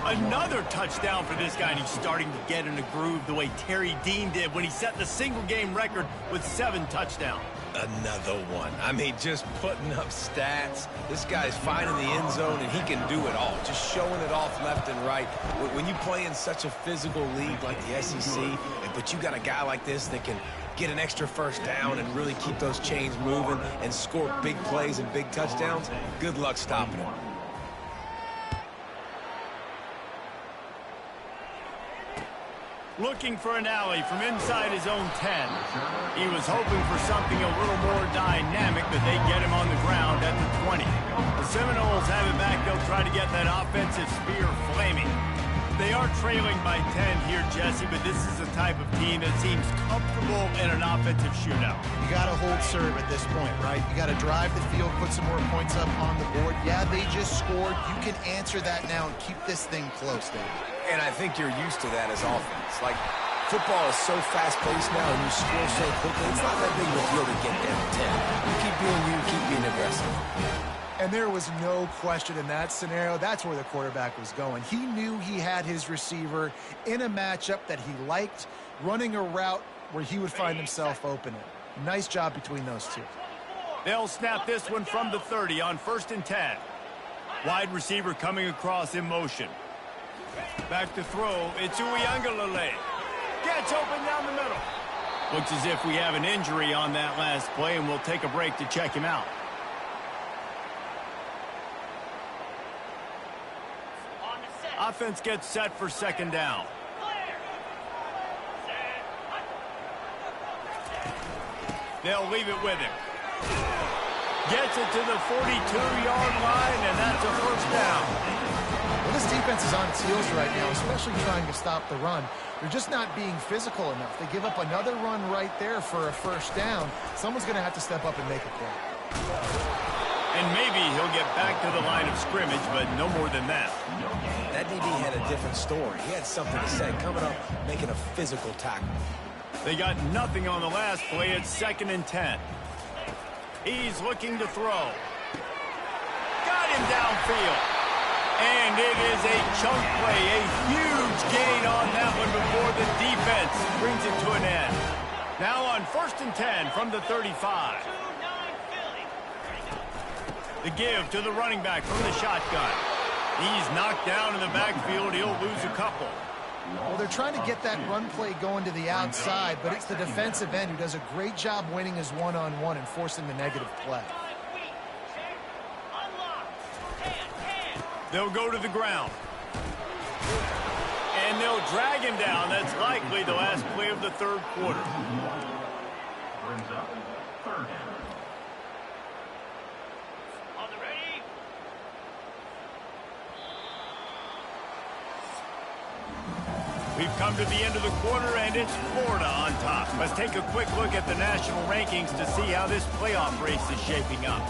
Another touchdown for this guy, and he's starting to get in a groove the way Terry Dean did when he set the single-game record with 7 touchdowns. Another one. I mean, just putting up stats. This guy's finding the end zone, and he can do it all. Just showing it off left and right. When you play in such a physical league like the SEC, but you got a guy like this that can get an extra first down and really keep those chains moving and score big plays and big touchdowns, good luck stopping him. Looking for an alley from inside his own 10. He was hoping for something a little more dynamic, but they get him on the ground at the 20. The Seminoles have it back. They'll try to get that offensive spear flaming. They are trailing by 10 here, Jesse, but this is the type of team that seems comfortable in an offensive shootout. You got to hold serve at this point, right? You got to drive the field, put some more points up on the board. Yeah, they just scored. You can answer that now and keep this thing close, David. And I think you're used to that as offense. Like, football is so fast-paced now, and you score so quickly, it's not that big of a deal to get down 10. You keep being you, keep being aggressive. And there was no question in that scenario. That's where the quarterback was going. He knew he had his receiver in a matchup that he liked, running a route where he would find himself open. Nice job between those two. They'll snap this one from the 30 on 1st and 10. Wide receiver coming across in motion. Back to throw. It's Uiagalelei. Gets open down the middle. Looks as if we have an injury on that last play, and we'll take a break to check him out. Offense gets set for 2nd down. They'll leave it with him. Gets it to the 42-yard line, and that's a 1st down. Well, this defense is on its heels right now, especially trying to stop the run. They're just not being physical enough. They give up another run right there for a 1st down. Someone's going to have to step up and make a play. And maybe he'll get back to the line of scrimmage, but no more than that. That DB had a different story. He had something to say, coming up, making a physical tackle. They got nothing on the last play. It's 2nd and 10. He's looking to throw. Got him downfield. And it is a chunk play, a huge gain on that one before the defense brings it to an end. Now on 1st and 10 from the 35. The give to the running back from the shotgun. He's knocked down in the backfield. He'll lose a couple. Well, they're trying to get that run play going to the outside, but it's the defensive end who does a great job winning his one-on-one and forcing the negative play. They'll go to the ground. And they'll drag him down. That's likely the last play of the 3rd quarter. Brings up 3rd down. On the ready. We've come to the end of the quarter, and it's Florida on top. Let's take a quick look at the national rankings to see how this playoff race is shaping up.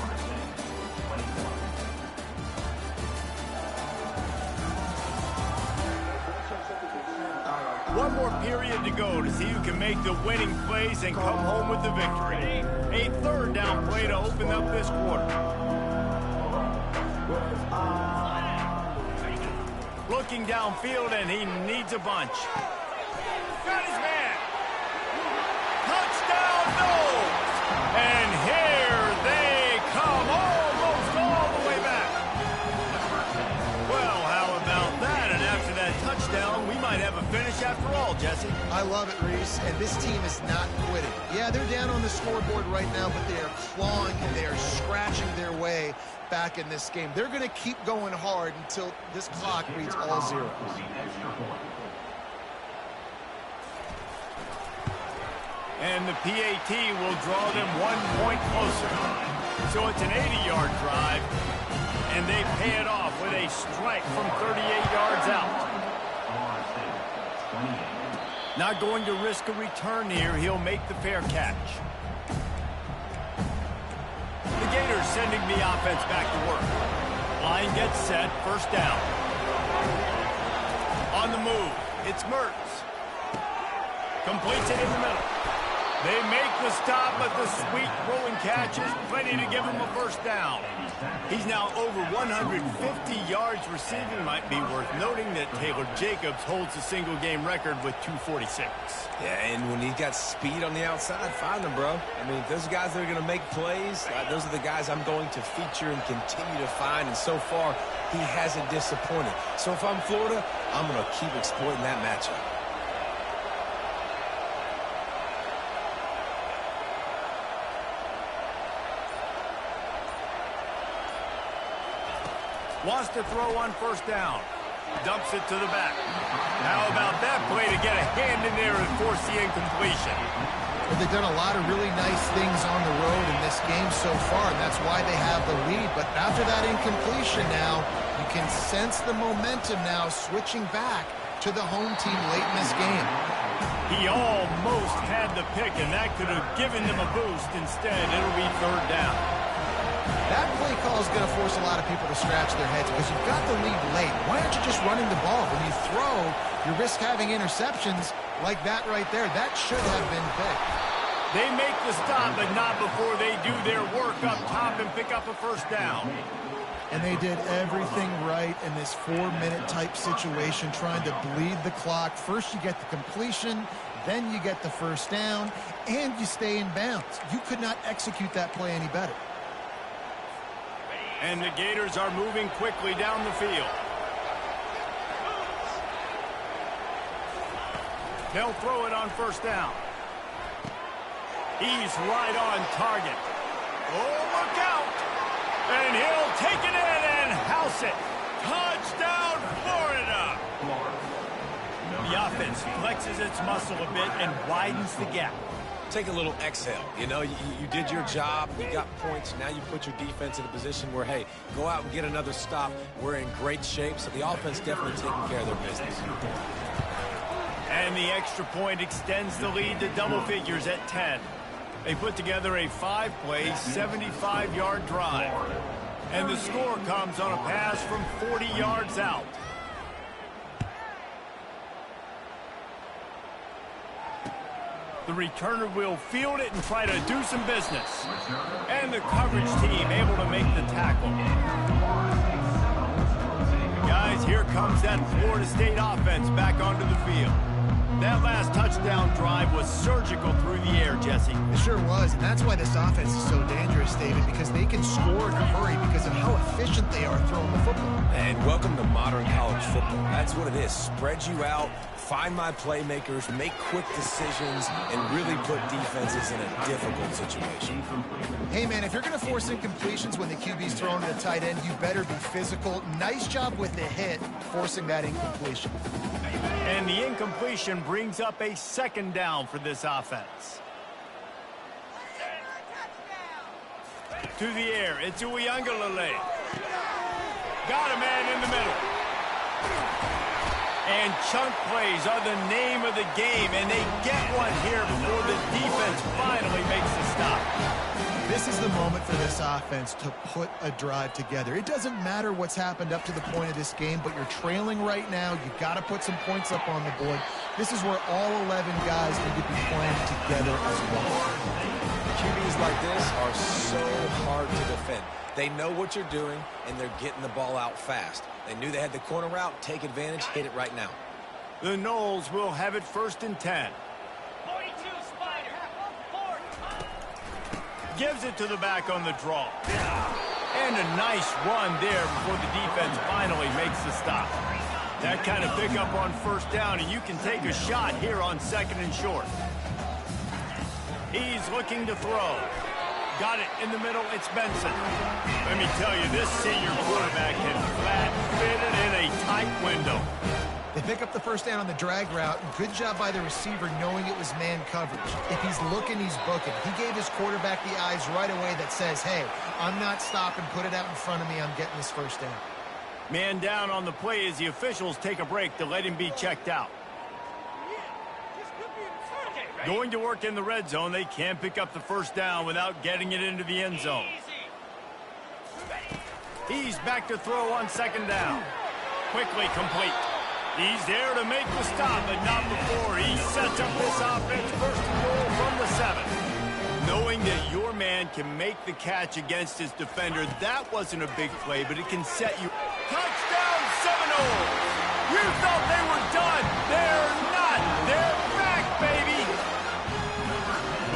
One more period to go to see who can make the winning plays and come home with the victory. A third down play to open up this quarter. Looking downfield, and he needs a bunch. Got his man. Touchdown, no! And here they come, almost all the way back. Well, how about that? And after that touchdown, we might have a finish after all, Jesse. I love it, Reese, and this team is not quitting. Yeah, they're down on the scoreboard right now, but they are clawing and they are scratching their way back in this game. They're going to keep going hard until this clock reads all zeros. And the PAT will draw them 1 point closer. So it's an 80-yard drive, and they pay it off with a strike from 38 yards out. Not going to risk a return here. He'll make the fair catch. The Gators sending the offense back to work. Line gets set, first down. On the move, it's Mertz. Completes it in the middle. They make the stop, but the sweet rolling catch is plenty to give him a first down. He's now over 150 yards receiving. Might be worth noting that Taylor Jacobs holds the single-game record with 246. Yeah, and when he's got speed on the outside, find him, bro. I mean, those guys that are going to make plays, those are the guys I'm going to feature and continue to find, and so far, he hasn't disappointed. So if I'm Florida, I'm going to keep exploiting that matchup. Wants to throw on first down. Dumps it to the back. How about that play to get a hand in there and force the incompletion? Well, they've done a lot of really nice things on the road in this game so far, and that's why they have the lead. But after that incompletion now, you can sense the momentum now switching back to the home team late in this game. He almost had the pick, and that could have given them a boost. Instead, it'll be third down. That play call is going to force a lot of people to scratch their heads because you've got the lead late. Why aren't you just running the ball? When you throw, you risk having interceptions like that right there. That should have been picked. They make the stop, but not before they do their work up top and pick up a first down. And they did everything right in this 4-minute type situation, trying to bleed the clock. First you get the completion, then you get the first down, and you stay in bounds. You could not execute that play any better. And the Gators are moving quickly down the field. They'll throw it on first down. He's right on target. Oh, look out! And he'll take it in and house it. Touchdown, Florida! The offense flexes its muscle a bit and widens the gap. Take a little exhale. You know, you did your job. You got points. Now you put your defense in a position where, hey, go out and get another stop. We're in great shape, so the offense definitely taking care of their business. And the extra point extends the lead to double figures at 10. They put together a 5-play, 75-yard drive. And the score comes on a pass from 40 yards out. The returner will field it and try to do some business. And the coverage team able to make the tackle. Guys, here comes that Florida State offense back onto the field. That last touchdown drive was surgical through the air, Jesse. It sure was, and that's why this offense is so dangerous, David, because they can score in a hurry because of how efficient they are throwing the football. And welcome to modern college football. That's what it is. Spread you out, find my playmakers, make quick decisions, and really put defenses in a difficult situation. Hey, man, if you're going to force incompletions when the QB's throwing to the tight end, you better be physical. Nice job with the hit, forcing that incompletion. And the incompletion brings up a second down for this offense. To the air, it's Uiagalelei. Got a man in the middle. And chunk plays are the name of the game, and they get one here before the defense finally makes the stop. This is the moment for this offense to put a drive together. It doesn't matter what's happened up to the point of this game, but you're trailing right now. You've got to put some points up on the board. This is where all 11 guys need to be playing together as one. QBs like this are so hard to defend. They know what you're doing, and they're getting the ball out fast. They knew they had the corner route. Take advantage. Hit it right now. The Noles will have it 1st and 10. 42 Spider. Gives it to the back on the draw. And a nice run there before the defense finally makes the stop. That kind of pickup on 1st down, and you can take a shot here on 2nd and short. He's looking to throw. Got it in the middle. It's Benson. Let me tell you, this senior quarterback can flat fit it in a tight window. They pick up the 1st down on the drag route. Good job by the receiver knowing it was man coverage. If he's looking, he's booking. He gave his quarterback the eyes right away that says, hey, I'm not stopping. Put it out in front of me. I'm getting this 1st down. Man down on the play as the officials take a break to let him be checked out. Going to work in the red zone. They can't pick up the 1st down without getting it into the end zone. He's back to throw on 2nd down. Quickly complete. He's there to make the stop, but not before he sets up this offense 1st and goal from the 7. Knowing that your man can make the catch against his defender, that wasn't a big play, but it can set you. Touchdown, Seminoles! You thought they were done. They're not. They're back, baby.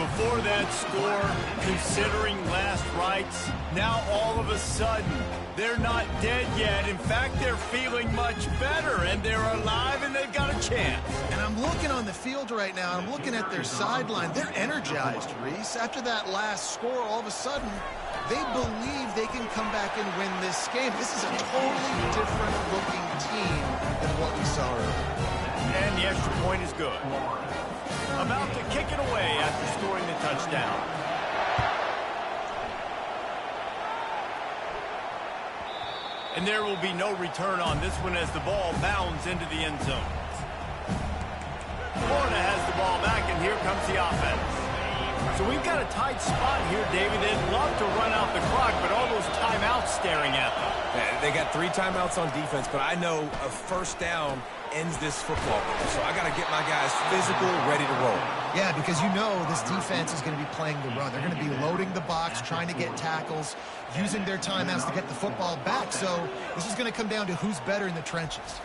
Before that score, considering last rites, now all of a sudden, they're not dead yet. In fact, they're feeling much better, and they're alive, and they've got a chance. And I'm looking on the field right now. I'm looking at their sideline. They're energized, Reese. After that last score, all of a sudden, they believe they can come back and win this game. This is a totally different-looking team than what we saw earlier. And the extra point is good. About to kick it away after scoring the touchdown. And there will be no return on this one as the ball bounds into the end zone. Florida has the ball back, and here comes the offense. So we've got a tight spot here, David. They'd love to run out the clock, but all those timeouts staring at them. Yeah, they got 3 timeouts on defense, but I know a 1st down ends this football game. So I got to get my guys physical, ready to roll. Yeah, because you know this defense is going to be playing the run. They're going to be loading the box, trying to get tackles, using their timeouts to get the football back. So this is going to come down to who's better in the trenches.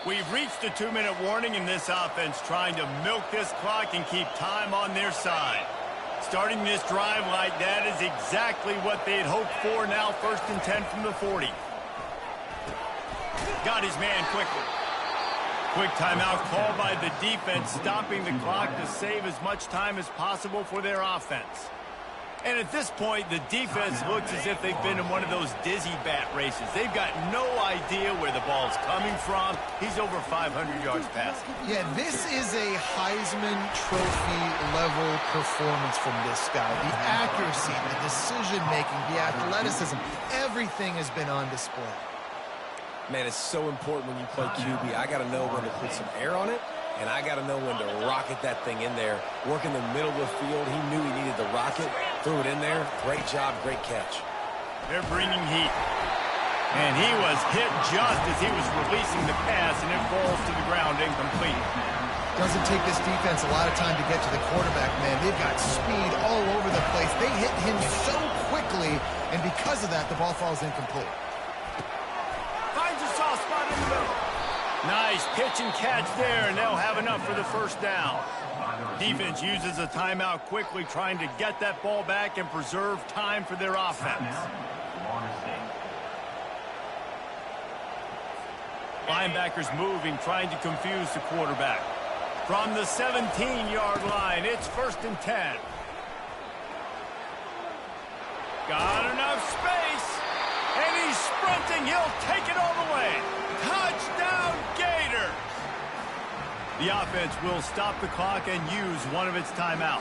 We've reached a 2-minute warning in this offense, trying to milk this clock and keep time on their side. Starting this drive like that is exactly what they had hoped for. Now 1st and 10 from the 40. Got his man quickly. Quick timeout called by the defense, stopping the clock to save as much time as possible for their offense. And at this point, the defense looks as if they've been in one of those dizzy bat races. They've got no idea where the ball's coming from. He's over 500 yards passing. Yeah, this is a Heisman Trophy level performance from this guy. The accuracy, the decision-making, the athleticism, everything has been on display. Man, it's so important when you play QB. I got to know when to put some air on it, and I got to know when to rocket that thing in there. Work in the middle of the field. He knew he needed the rocket. Threw it in there. Great job, great catch. They're bringing heat. And he was hit just as he was releasing the pass, and it falls to the ground incomplete. Doesn't take this defense a lot of time to get to the quarterback, man. They've got speed all over the place. They hit him so quickly, and because of that, the ball falls incomplete. Finds a soft spot in the middle. Nice pitch and catch there, and they'll have enough for the 1st down. Defense uses a timeout quickly, trying to get that ball back and preserve time for their offense. Linebackers moving, trying to confuse the quarterback. From the 17-yard line, it's 1st and 10. Got enough space, and he's sprinting. He'll take it all the way. Touchdown, Gators! The offense will stop the clock and use one of its timeouts.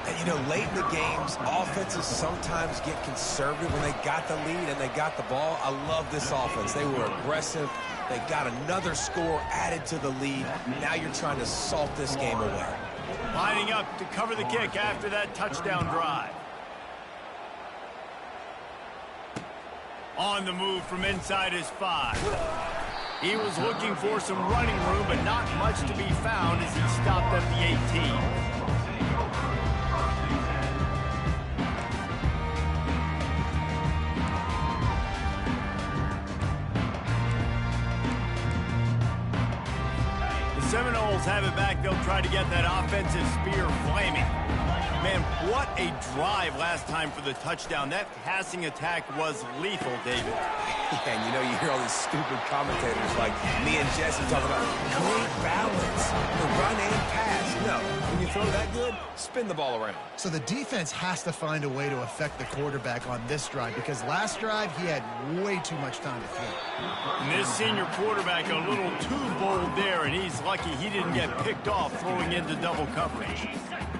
And, you know, late in the games, offenses sometimes get conservative when they got the lead and they got the ball. I love this offense. They were aggressive. They got another score added to the lead. Now you're trying to salt this game away. Lining up to cover the kick after that touchdown drive. On the move from inside his 5. He was looking for some running room, but not much to be found as he stopped at the 18. Seminoles have it back. They'll try to get that offensive spear flaming. Man, what a drive last time for the touchdown. That passing attack was lethal, David. And you know, you hear all these stupid commentators like me and Jesse talking about great balance, the run and pass. No, when you throw that good, spin the ball around. So the defense has to find a way to affect the quarterback on this drive, because last drive he had way too much time to throw. And this senior quarterback a little too bold there, and he's lucky he didn't get picked off throwing into double coverage.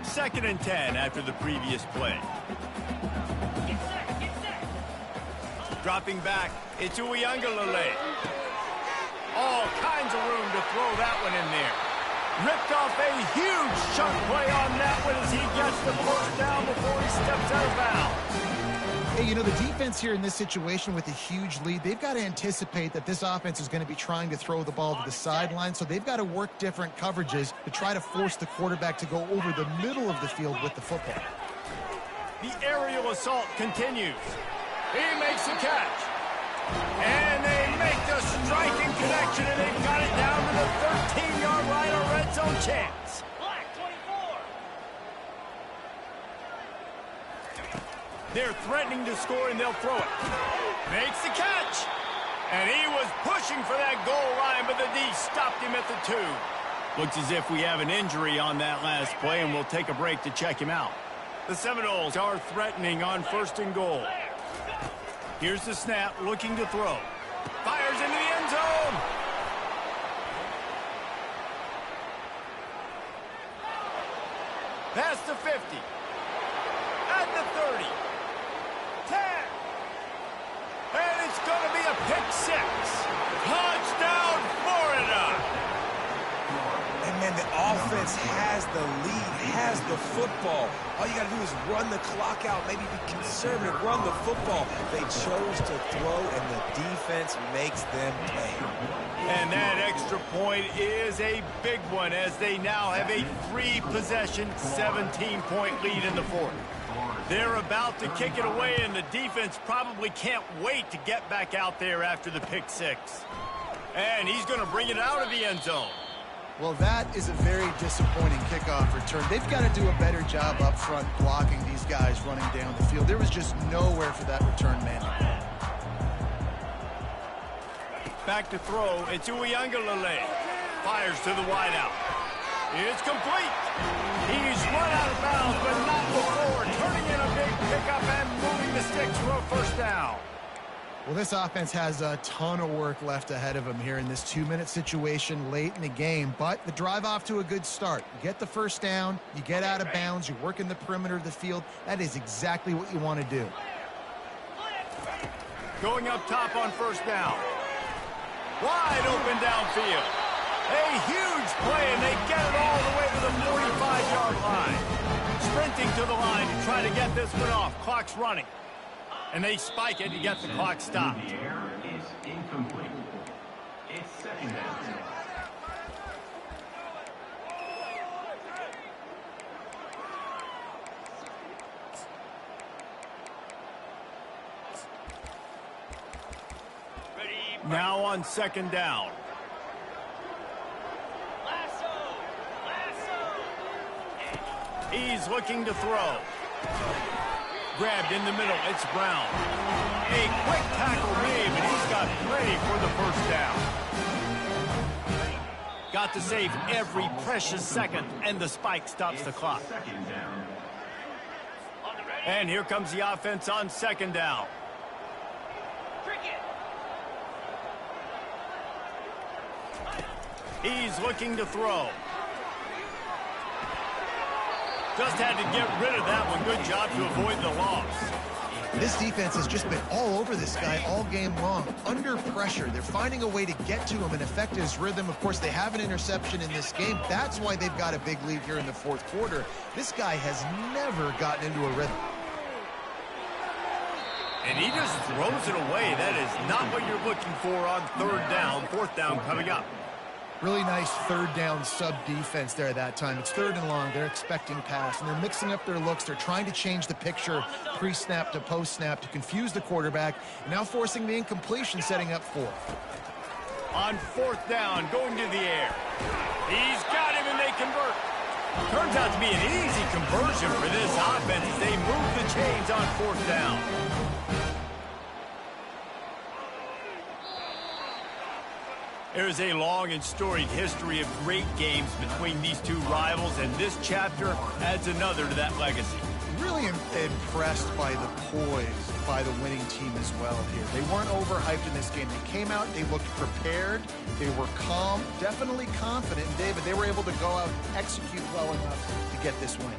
2nd and 10 after the previous play. Dropping back, it's Uiagalelei. All kinds of room to throw that one in there. Ripped off a huge chunk play on that one as he gets the first down before he steps out of bounds. Hey, you know, the defense here in this situation with a huge lead, they've got to anticipate that this offense is going to be trying to throw the ball to the sideline, so they've got to work different coverages to try to force the quarterback to go over the middle of the field with the football. The aerial assault continues. He makes the catch. And they make the striking connection, and they've got it down to the 13-yard line, a red zone chance. They're threatening to score, and they'll throw it. Makes the catch. And he was pushing for that goal line, but the D stopped him at the 2. Looks as if we have an injury on that last play, and we'll take a break to check him out. The Seminoles are threatening on 1st and goal. Here's the snap, looking to throw. Fires into the end zone. Past the 50. At the 30. 10. And it's going to be a pick 6. Touchdown, Florida. And, man, the offense has the lead, has the football. All you got to do is run the clock out, maybe be conservative, run the football. They chose to throw, and the defense makes them pay. And that extra point is a big one, as they now have a 3-possession, 17-point lead in the 4th. They're about to kick it away, and the defense probably can't wait to get back out there after the pick 6. And he's going to bring it out of the end zone. Well, that is a very disappointing kickoff return. They've got to do a better job up front blocking these guys running down the field. There was just nowhere for that return man. Back to throw. It's Uiagalelei. Fires to the wideout. It's complete. He's run out of bounds, but not before. Turning in a big pickup and moving the sticks for a first down. Well, this offense has a ton of work left ahead of them here in this 2-minute situation late in the game, but the drive off to a good start. You get the first down, you get out of bounds, you work in the perimeter of the field. That is exactly what you want to do. Going up top on first down. Wide open downfield. A huge play, and they get it all the way to the 45-yard line. Sprinting to the line to try to get this one off. Clock's running. And they spike it to get the clock stopped. The air is incomplete. It's 2nd down. Now on 2nd down. He's looking to throw. Grabbed in the middle, it's Brown. A quick tackle made, but he's got plenty for the first down. Got to save every precious second, and the spike stops the clock. And here comes the offense on 2nd down. He's looking to throw. Just had to get rid of that one. Good job to avoid the loss. This defense has just been all over this guy all game long. Under pressure, they're finding a way to get to him and affect his rhythm. Of course, they have an interception in this game. That's why they've got a big lead here in the fourth quarter. This guy has never gotten into a rhythm. And he just throws it away. That is not what you're looking for on third down. Fourth down coming up. Really nice third down sub-defense there that time. It's third and long. They're expecting pass, and they're mixing up their looks. They're trying to change the picture pre-snap to post-snap to confuse the quarterback, and now forcing the incompletion, setting up fourth. On fourth down, going to the air. He's got him, and they convert. Turns out to be an easy conversion for this offense as they move the chains on fourth down. There's a long and storied history of great games between these two rivals, and this chapter adds another to that legacy. Really impressed by the poise by the winning team as well here. They weren't overhyped in this game. They came out, they looked prepared, they were calm, definitely confident. And David, they were able to go out and execute well enough to get this win.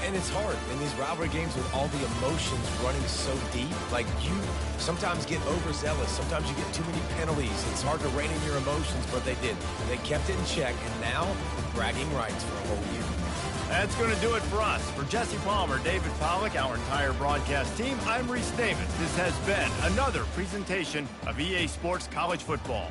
And it's hard in these rivalry games with all the emotions running so deep. Like, you sometimes get overzealous. Sometimes you get too many penalties. It's hard to rein in your emotions, but they did. They kept it in check, and now bragging rights for a whole year. That's going to do it for us. For Jesse Palmer, David Pollack, our entire broadcast team, I'm Reese Davis. This has been another presentation of EA Sports College Football.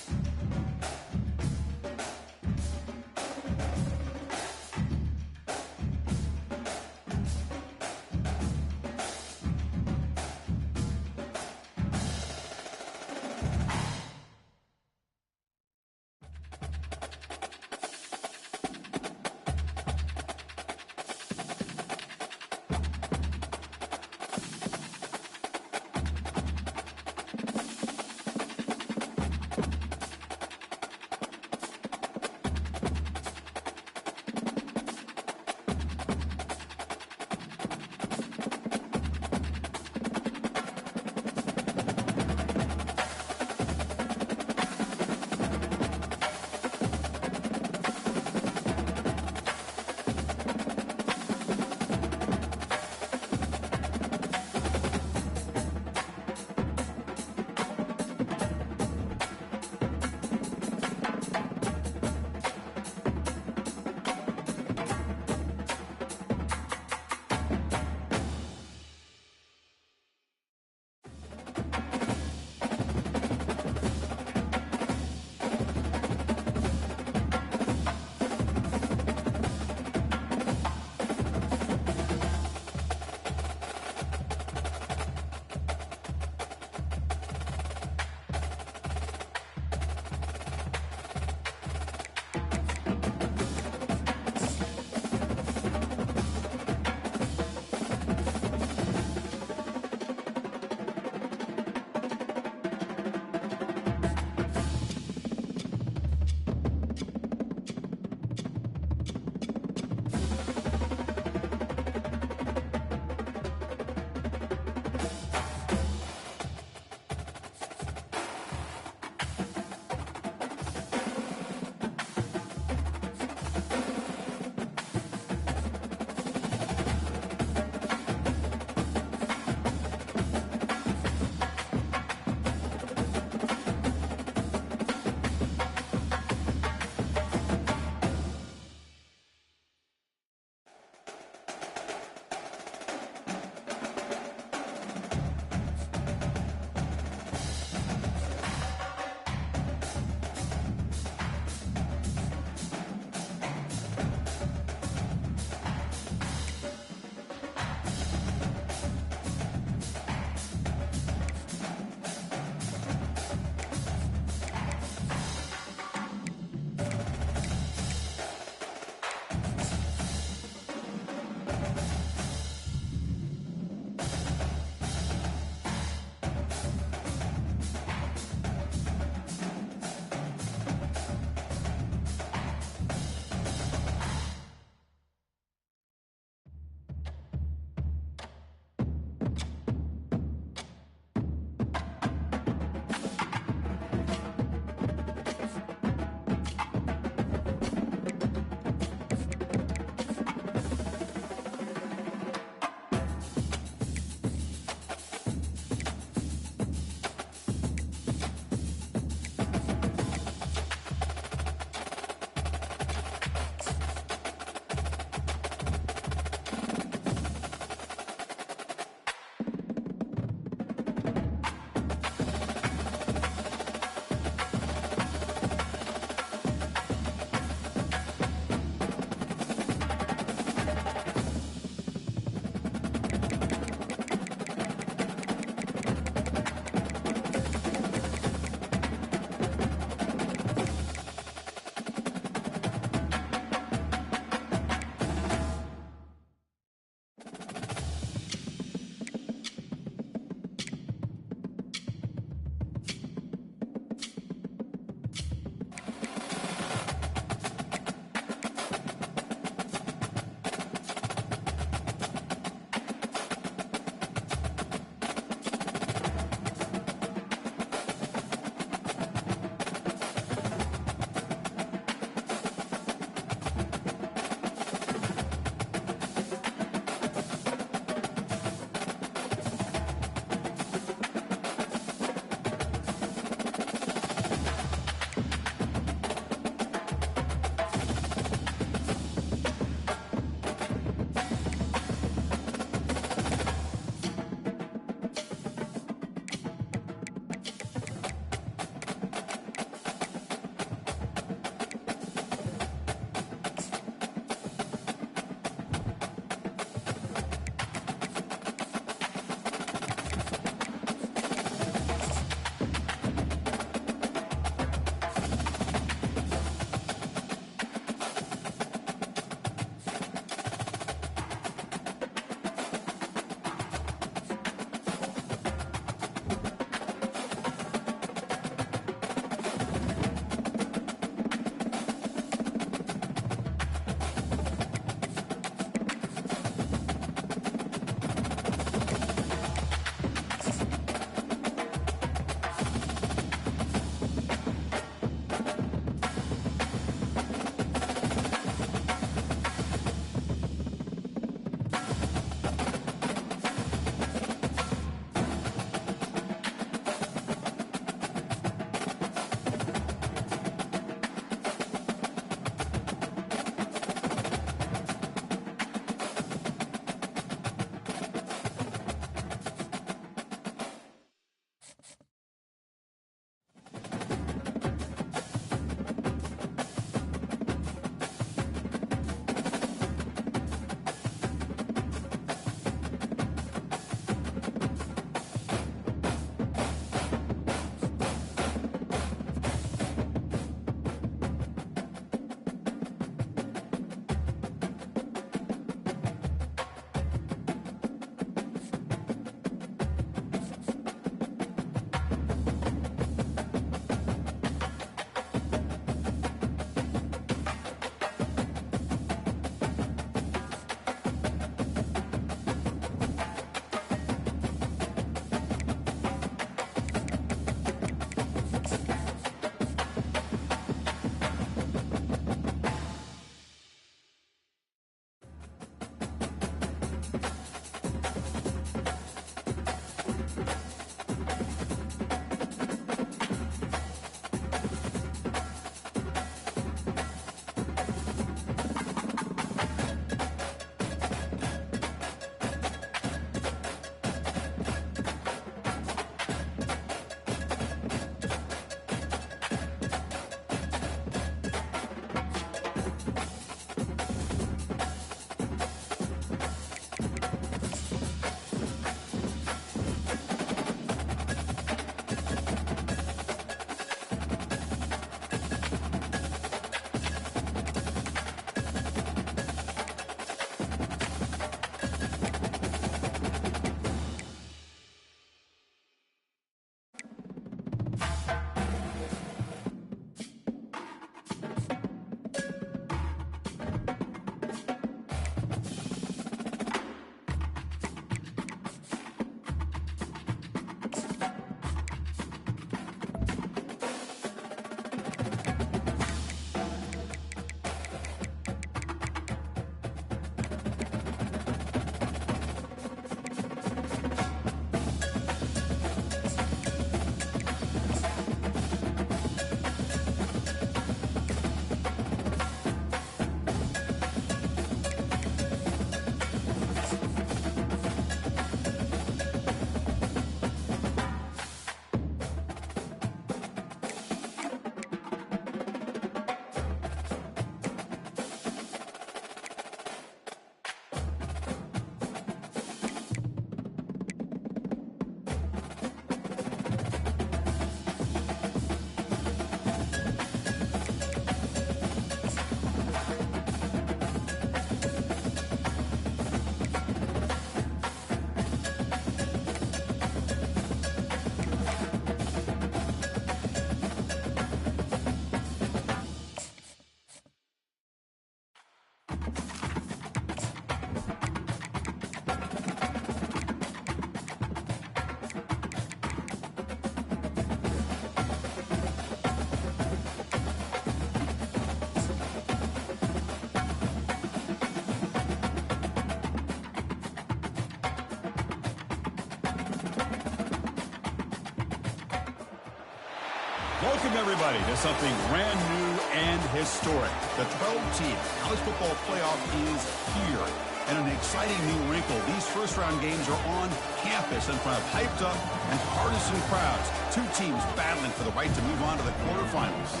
Welcome, everybody, to something brand new and historic. The 12-team college football playoff is here. And an exciting new wrinkle, these first-round games are on campus in front of hyped-up and partisan crowds. Two teams battling for the right to move on to the quarterfinals.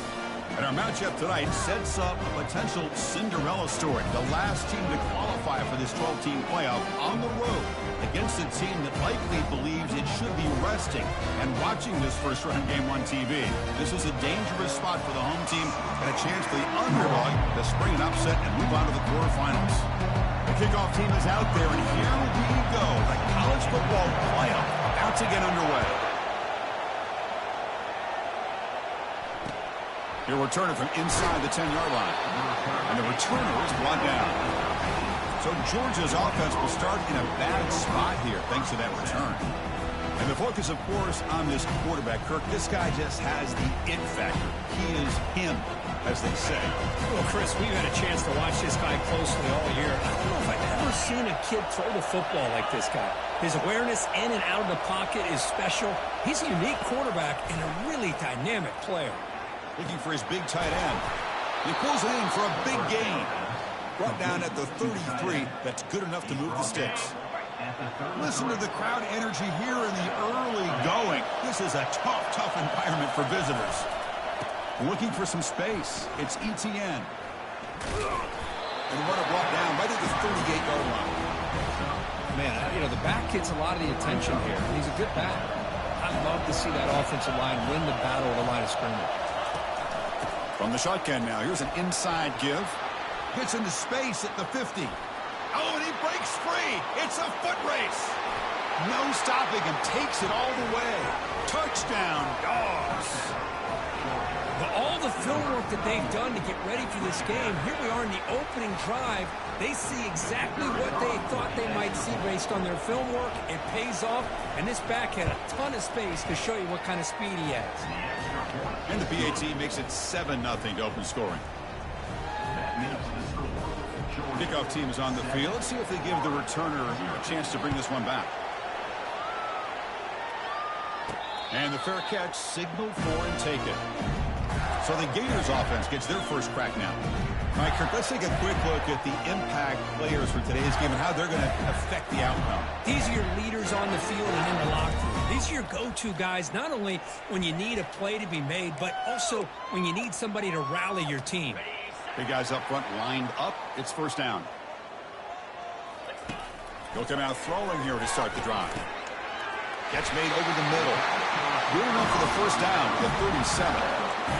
And our matchup tonight sets up a potential Cinderella story. The last team to qualify for this 12-team playoff on the road against a team that likely believes it should be resting and watching this first-round game on TV. This is a dangerous spot for the home team and a chance for the underdog to spring an upset and move on to the quarterfinals. The kickoff team is out there, and here we go. The college football playoff about to get underway. Your returner from inside the 10-yard line. And the returner is brought down. So Georgia's offense will start in a bad spot here thanks to that return. And the focus, of course, on this quarterback, Kirk. This guy just has the it factor. He is him, as they say. Well, Chris, we've had a chance to watch this guy closely all year. I don't know if I've ever seen a kid throw the football like this guy. His awareness in and out of the pocket is special. He's a unique quarterback and a really dynamic player. Looking for his big tight end. He pulls it in for a big gain. Brought down at the 33. That's good enough to move the sticks. Listen to the crowd energy here in the early going. This is a tough environment for visitors. Looking for some space. It's ETN. And the runner brought down right at the 38-yard line. Man, the back gets a lot of the attention here. He's a good back. I'd love to see that offensive line win the battle of the line of scrimmage. From the shotgun now, here's an inside give. Gets into space at the 50. Oh, and he breaks free. It's a foot race. No stopping him. Takes it all the way. Touchdown, Dogs. All the film work that they've done to get ready for this game, here we are in the opening drive. They see exactly what they thought they might see based on their film work. It pays off, and this back had a ton of space to show you what kind of speed he has. And the PAT makes it 7-0 to open scoring. Kickoff team is on the field. Let's see if they give the returner a chance to bring this one back. And the fair catch signaled for and taken. So the Gators offense gets their first crack now. All right, Kirk, let's take a quick look at the impact players for today's game and how they're going to affect the outcome. These are your leaders on the field and in the locker room. These are your go-to guys, not only when you need a play to be made, but also when you need somebody to rally your team. Big guys up front lined up. It's first down. He'll come out throwing here to start the drive. Catch made over the middle. Good enough for the first down at the 37.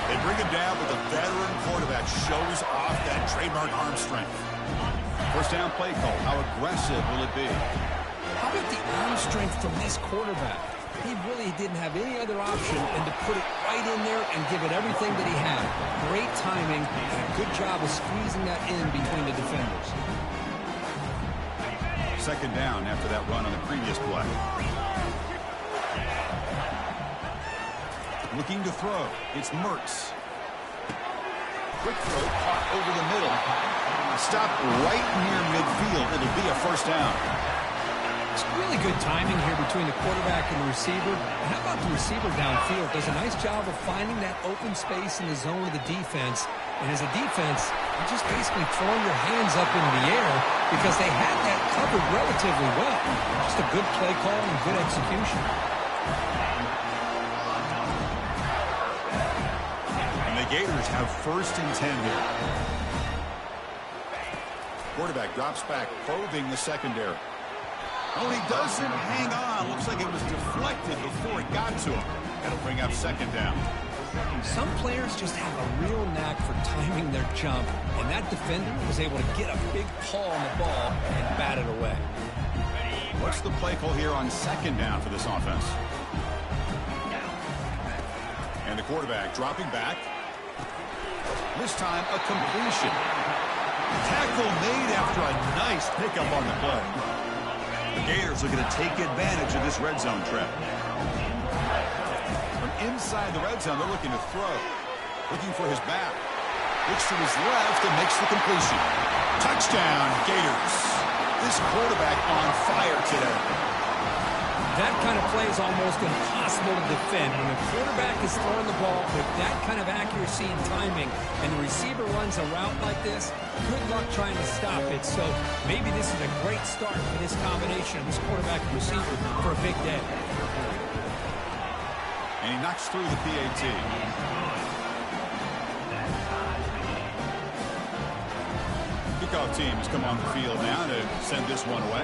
They bring him down, but the veteran quarterback shows off that trademark arm strength. First down play call. How aggressive will it be? How about the arm strength from this quarterback? He really didn't have any other option than to put it right in there and give it everything that he had. Great timing and a good job of squeezing that in between the defenders. Second down after that run on the previous play. Looking to throw. It's Mertz. Quick throw caught over the middle. Stop right near midfield. It'll be a first down. It's really good timing here between the quarterback and the receiver. And how about the receiver downfield? Does a nice job of finding that open space in the zone of the defense. And as a defense, you're just basically throwing your hands up in the air because they had that covered relatively well. Just a good play call and good execution. Gators have first and 10 here. Quarterback drops back, probing the secondary. Oh, he doesn't hang on. Looks like it was deflected before it got to him. That'll bring up second down. Some players just have a real knack for timing their jump, and that defender was able to get a big paw on the ball and bat it away. What's the play call here on second down for this offense? And the quarterback dropping back. This time, a completion. Tackle made after a nice pickup on the play. The Gators are going to take advantage of this red zone trap. From inside the red zone, they're looking to throw. Looking for his back. Looks to his left and makes the completion. Touchdown, Gators. This quarterback on fire today. That kind of play is almost impossible to defend. When the quarterback is throwing the ball with that kind of accuracy and timing, and the receiver runs a route like this, good luck trying to stop it. So maybe this is a great start for this combination of this quarterback and receiver for a big day. And he knocks through the PAT. Kickoff team has come on the field now to send this one away.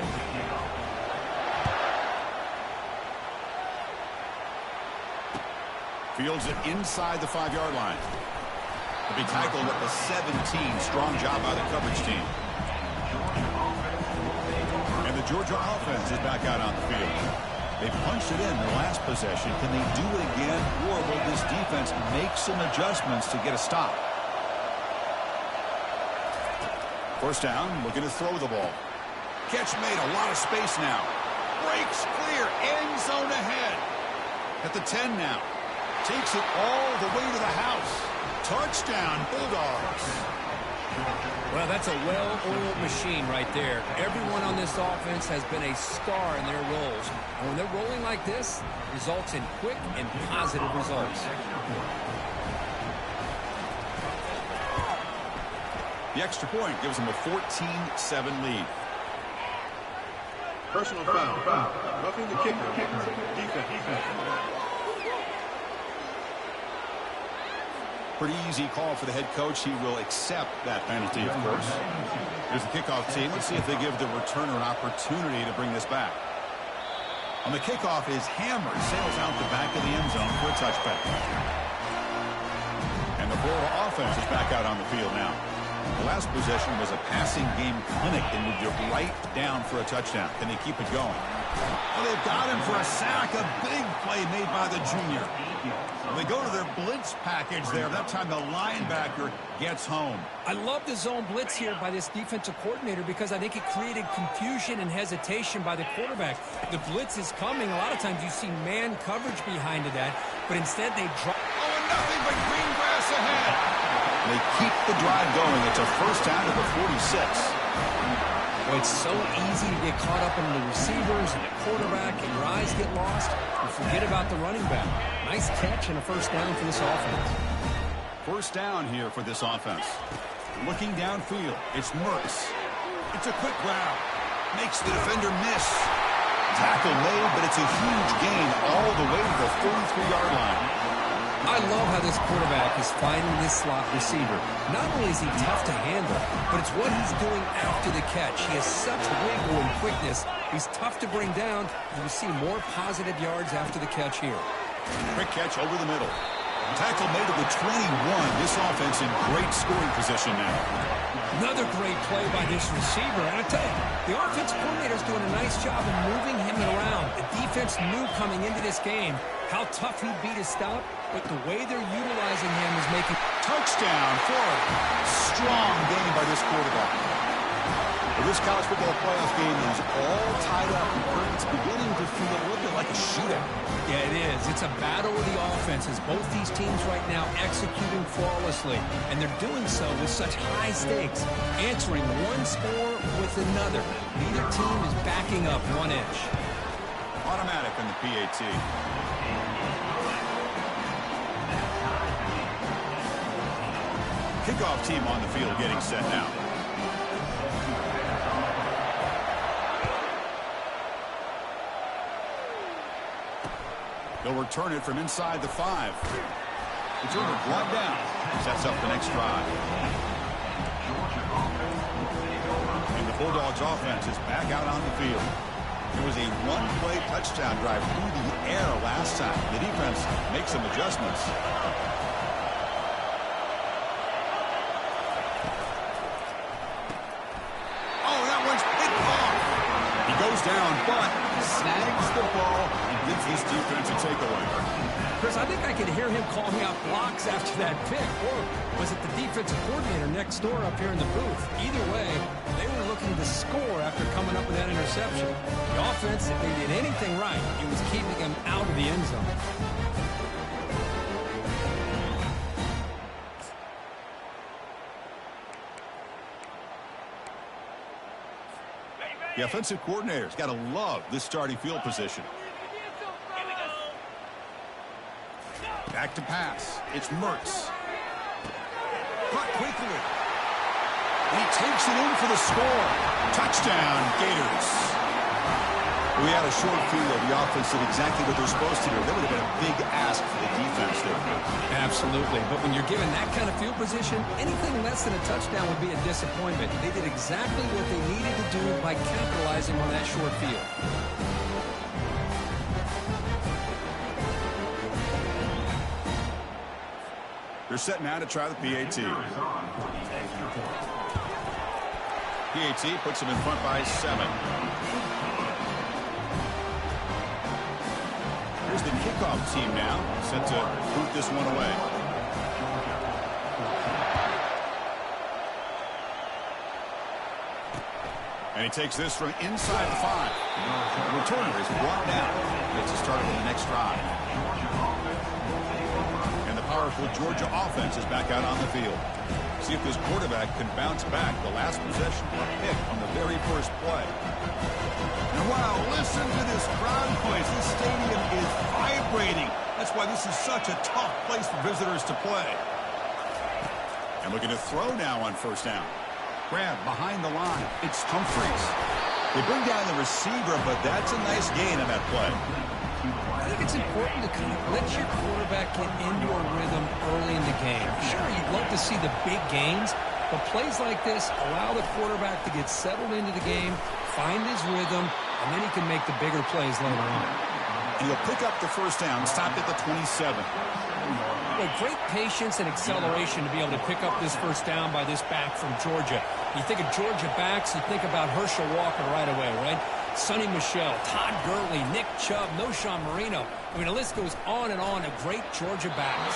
Fields it inside the 5-yard line. To be tackled at the 17. Strong job by the coverage team. And the Georgia offense is back out on the field. They punched it in their last possession. Can they do it again, or will this defense make some adjustments to get a stop? First down, looking to throw the ball. Catch made, a lot of space now. Breaks clear, end zone ahead. At the 10 now. Takes it all the way to the house. Touchdown, Bulldogs. Well, that's a well-oiled machine right there. Everyone on this offense has been a star in their roles. And when they're rolling like this, it results in quick and positive results. The extra point gives them a 14-7 lead. Personal foul. Roughing the kicker. Defense. Pretty easy call for the head coach. He will accept that penalty, of course. Here's the kickoff team. Let's see if they give the returner an opportunity to bring this back. On the kickoff, his hammer sails out the back of the end zone for a touchback. And the Florida offense is back out on the field now. The last possession was a passing game clinic. They moved it right down for a touchdown. Can they keep it going? Well, they've got him for a sack. A big play made by the junior. Well, they go to their blitz package there. That time the linebacker gets home. I love the zone blitz here by this defensive coordinator because I think it created confusion and hesitation by the quarterback. The blitz is coming. A lot of times you see man coverage behind that, but instead they drop. Oh, and nothing but green grass ahead. They keep the drive going. It's a first down to the 46. Well, it's so easy to get caught up in the receivers and the quarterback, and your eyes get lost. You forget about the running back. Nice catch and a first down for this offense. First down here for this offense. Looking downfield, it's Mertz. It's a quick grab. Makes the defender miss. Tackle made, but it's a huge gain all the way to the 33-yard line. I love how this quarterback is finding this slot receiver. Not only is he tough to handle, but it's what he's doing after the catch. He has such wiggle and quickness. He's tough to bring down. You will see more positive yards after the catch here. Quick catch over the middle. Tackle made to the 21. This offense in great scoring position now. Another great play by this receiver. And I tell you, the offensive coordinator is doing a nice job of moving him around. The defense knew coming into this game how tough he'd be to stop, but the way they're utilizing him is making... Touchdown, Florida. Strong game by this quarterback. Well, this college football playoff game is all tied up. It's beginning to feel a little bit like a shootout. Yeah, it is. It's a battle of the offenses. Both these teams right now executing flawlessly, and they're doing so with such high stakes, answering one score with another. Neither team is backing up 1 inch. Automatic on the PAT. Kickoff team on the field getting set now. They'll return it from inside the 5. Returner brought down. Sets up the next drive. And the Bulldogs offense is back out on the field. It was a one-play touchdown drive through the air last time. The defense makes some adjustments. Oh, that one's picked off. He goes down, but snags the ball and gives his defense a takeaway. Chris, I think I could hear him calling out blocks after that pick. Or was it the defensive coordinator next door up here in the booth? Either way, they were looking to score after coming up with that interception. The offense, if they did anything right, it was keeping them out of the end zone. The offensive coordinator's got to love this starting field position. Back to pass. It's Mertz. Caught quickly. He takes it in for the score. Touchdown, Gators. We had a short field. The offense did exactly what they're supposed to do. That would have been a big ask for the defense there. Absolutely. But when you're given that kind of field position, anything less than a touchdown would be a disappointment. They did exactly what they needed to do by capitalizing on that short field. They're set now to try the PAT. PAT puts them in front by 7. Here's the kickoff team now, set to boot this one away. And he takes this from inside the 5. The returner is brought down. Gets us started on the next drive. And the powerful Georgia offense is back out on the field. See if this quarterback can bounce back. The last possession, a pick on the very first play. And wow, listen to this crowd noise. This stadium is vibrating. That's why this is such a tough place for visitors to play. And looking to throw now on first down. Grab behind the line. It's Humphreys. They bring down the receiver, but that's a nice gain on that play. I think it's important to kind of let your quarterback get into a rhythm early in the game. Sure, you'd love to see the big gains, but plays like this allow the quarterback to get settled into the game, find his rhythm, and then he can make the bigger plays later on. And he'll pick up the first down, stopped at the 27. Well, great patience and acceleration to be able to pick up this first down by this back from Georgia. You think of Georgia backs, you think about Herschel Walker right away, right? Sonny Michel, Todd Gurley, Nick Chubb, Noshawn Marino. I mean, the list goes on and on of great Georgia backs.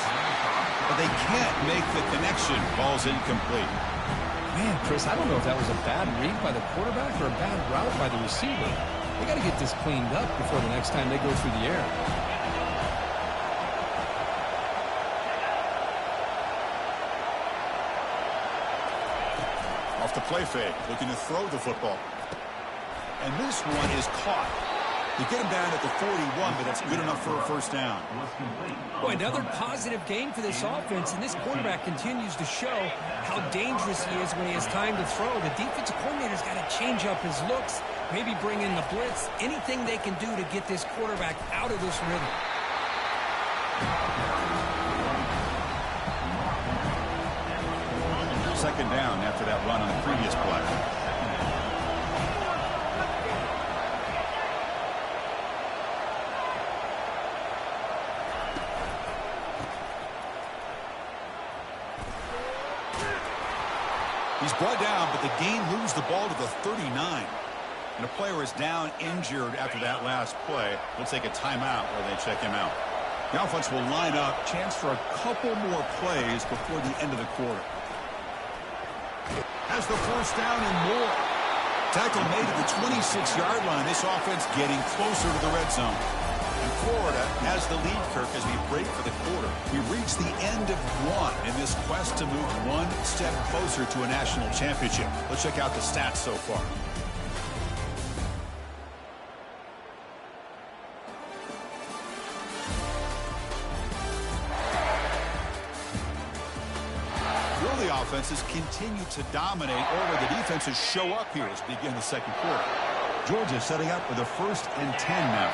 But they can't make the connection. Ball's incomplete. Man, Chris, I don't know if that was a bad read by the quarterback or a bad route by the receiver. They got to get this cleaned up before the next time they go through the air. Off the play fake, looking to throw the football. And this one is caught. They get him down at the 41, but that's good enough for a first down. Boy, another positive game for this offense, and this quarterback continues to show how dangerous he is when he has time to throw. The defensive coordinator's got to change up his looks, maybe bring in the blitz, anything they can do to get this quarterback out of this rhythm. Second down after that run on the previous play. He's brought down, but the gain moves the ball to the 39. And a player is down injured after that last play. We'll take a timeout while they check him out. The offense will line up. Chance for a couple more plays before the end of the quarter. Has the first down and more. Tackle made at the 26-yard line. This offense getting closer to the red zone. And Florida has the lead, Kirk, as we break for the quarter. We reach the end of one in this quest to move one step closer to a national championship. Let's check out the stats so far. The offenses continue to dominate, or will the defenses show up here as we begin the second quarter? Georgia setting up for the 1st and 10 now.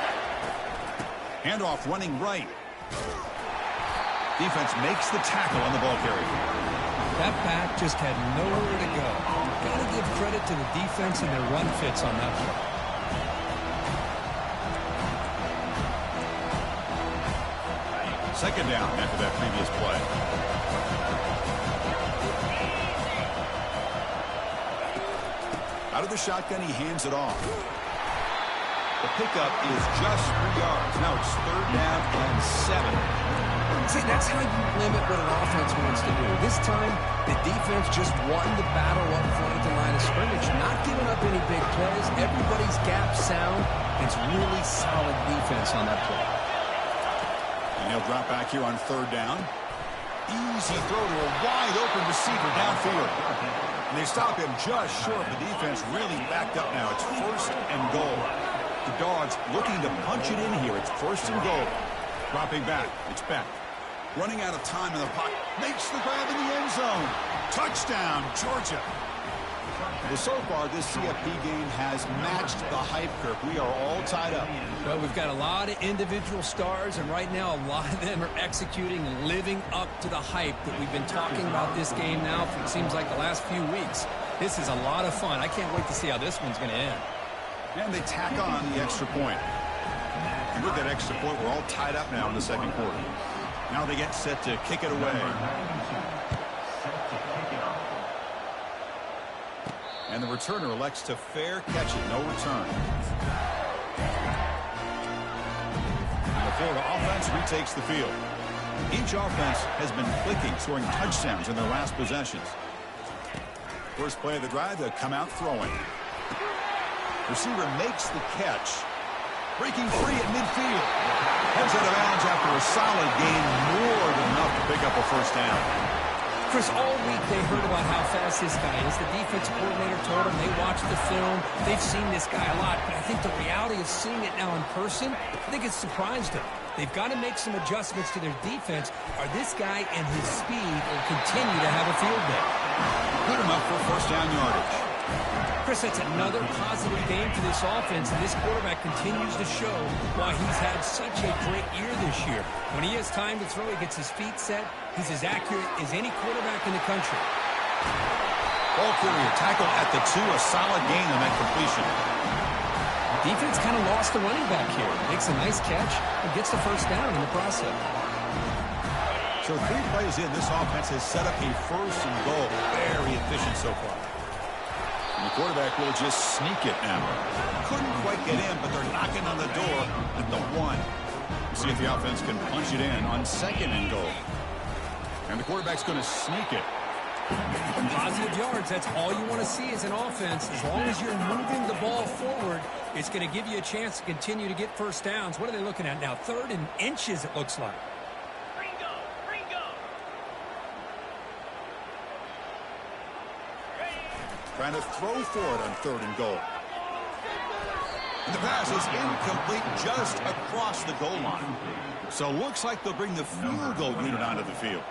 Handoff running right. Defense makes the tackle on the ball carrier. That back just had nowhere to go. Got to give credit to the defense and their run fits on that play. Second down after that previous play. Out of the shotgun, he hands it off. The pickup is just 3 yards. Now it's 3rd down and 7. See, that's how you limit what an offense wants to do. This time, the defense just won the battle up front at the line of scrimmage. Not giving up any big plays. Everybody's gap sound. It's really solid defense on that play. And he'll drop back here on 3rd down. Easy throw to a wide-open receiver downfield. And they stop him just short. The defense really backed up now. It's 1st and goal. The Dogs looking to punch it in here. It's 1st and goal. Dropping back. It's Beck. Running out of time in the pocket. Makes the grab in the end zone. Touchdown, Georgia. Well, so far, this CFP game has matched the hype curve. We are all tied up. Well, we've got a lot of individual stars, and right now a lot of them are executing and living up to the hype that we've been talking about this game now for, it seems like, the last few weeks. This is a lot of fun. I can't wait to see how this one's going to end. And they tack on the extra point. And with that extra point, we're all tied up now in the second quarter. Now they get set to kick it away. And the returner elects to fair catch it. No return. And the Florida offense retakes the field. Each offense has been clicking, scoring touchdowns in their last possessions. First play of the drive, they'll come out throwing. Receiver makes the catch. Breaking free at midfield. Heads out of bounds after a solid gain, more than enough to pick up a first down. Chris, all week they heard about how fast this guy is. The defensive coordinator told them they watched the film. They've seen this guy a lot, but I think the reality of seeing it now in person, I think it's surprised them. They've got to make some adjustments to their defense, or this guy and his speed will continue to have a field day. Put him up for first down yardage. Chris, that's another positive game for this offense, and this quarterback continues to show why he's had such a great year this year. When he has time to throw, he gets his feet set. He's as accurate as any quarterback in the country. Ball carrier tackled at the 2, a solid gain on that completion. Defense kind of lost the running back here. Makes a nice catch and gets the first down in the process. So 3 plays in, this offense has set up a first and goal. Very efficient so far. And the quarterback will just sneak it now. Couldn't quite get in, but they're knocking on the door at the 1. See if the offense can punch it in on second and goal. And the quarterback's going to sneak it. Positive yards, that's all you want to see as an offense. As long as you're moving the ball forward, it's going to give you a chance to continue to get first downs. What are they looking at now? 3rd and inches, it looks like. Trying to throw for it on 3rd and goal. And the pass is incomplete just across the goal line. So looks like they'll bring the field goal unit onto the field.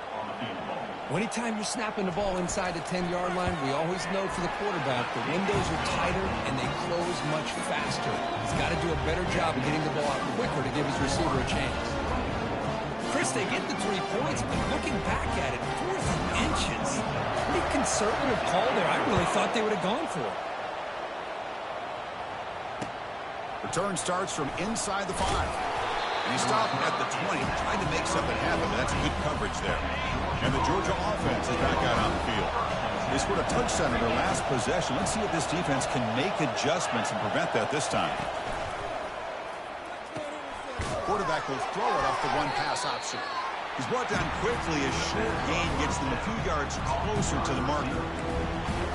Anytime you're snapping the ball inside the 10-yard line, we always know for the quarterback the windows are tighter and they close much faster. He's got to do a better job of getting the ball out quicker to give his receiver a chance. Chris, they get the 3 points, but looking back at it, 4th and inches. Pretty conservative call there. I really thought they would have gone for it. Return starts from inside the 5. And he stopped at the 20, trying to make something happen, but that's good coverage there. And the Georgia offense is back out on the field. They scored a touchdown in their last possession. Let's see if this defense can make adjustments and prevent that this time. Quarterback will throw it off the 1 pass option. He's brought down quickly. A short gain gets them a few yards closer to the marker.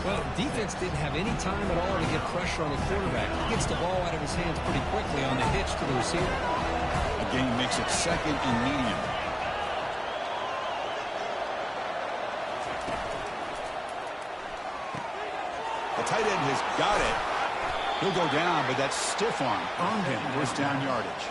Well, defense didn't have any time at all to get pressure on the quarterback. He gets the ball out of his hands pretty quickly on the hitch to the receiver. A gain makes it 2nd and medium. The tight end has got it. He'll go down, but that stiff arm earned him first down yardage.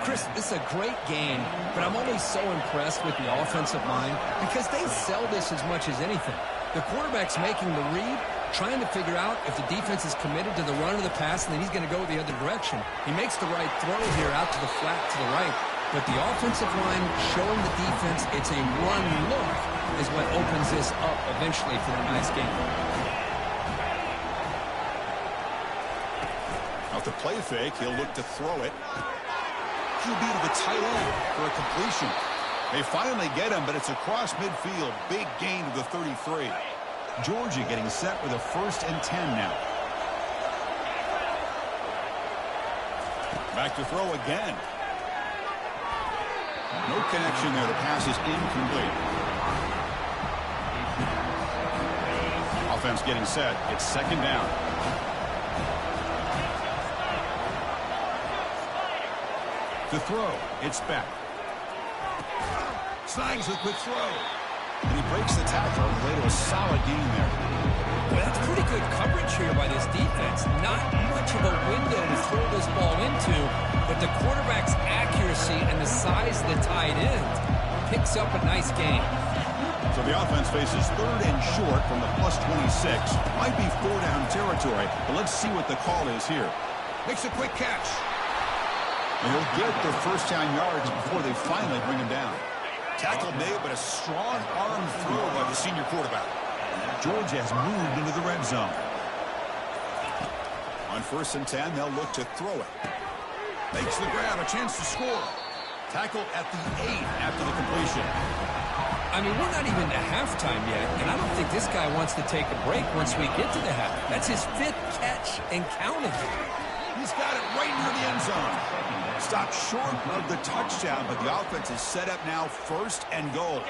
Chris, this is a great game, but I'm always so impressed with the offensive line because they sell this as much as anything. The quarterback's making the read, trying to figure out if the defense is committed to the run or the pass, and then he's going to go the other direction. He makes the right throw here out to the flat to the right, but the offensive line showing the defense it's a run look is what opens this up eventually for a nice game. Off the play fake, he'll look to throw it. QB to the tight end for a completion. They finally get him, but it's across midfield. Big gain to the 33. Georgia getting set with a 1st and 10 now. Back to throw again. No connection there. The pass is incomplete. Offense getting set. It's 2nd down. To throw, it's back. Slides a quick throw. And he breaks the tackle and laid a solid gain there. Well, that's pretty good coverage here by this defense. Not much of a window to throw this ball into, but the quarterback's accuracy and the size of the tight end picks up a nice gain. So the offense faces 3rd and short from the +26. Might be 4-down territory, but let's see what the call is here. Makes a quick catch. And he'll get their first down yards before they finally bring him down. Tackle made, but a strong arm throw by the senior quarterback. Georgia has moved into the red zone. On 1st and 10, they'll look to throw it. Makes the grab, a chance to score. Tackle at the 8 after the completion. I mean, we're not even to halftime yet, and I don't think this guy wants to take a break once we get to the half. That's his 5th catch and counting. He's got it right near the end zone. Stopped short of the touchdown, but the offense is set up now 1st and goal.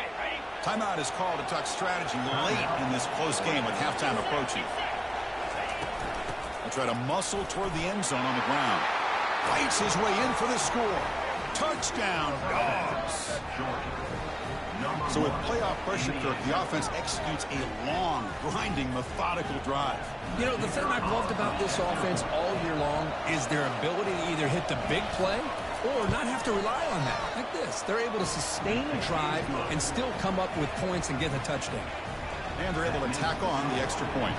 Timeout is called to talk strategy late in this close game with halftime approaching. They'll try to muscle toward the end zone on the ground. Fights his way in for the score. Touchdown, Dogs. So with playoff pressure, Kirk, the offense executes a long, grinding, methodical drive. You know, the thing I've loved about this offense all year long is their ability to either hit the big play or not have to rely on that. Like this. They're able to sustain a drive and still come up with points and get a touchdown. And they're able to tack on the extra point.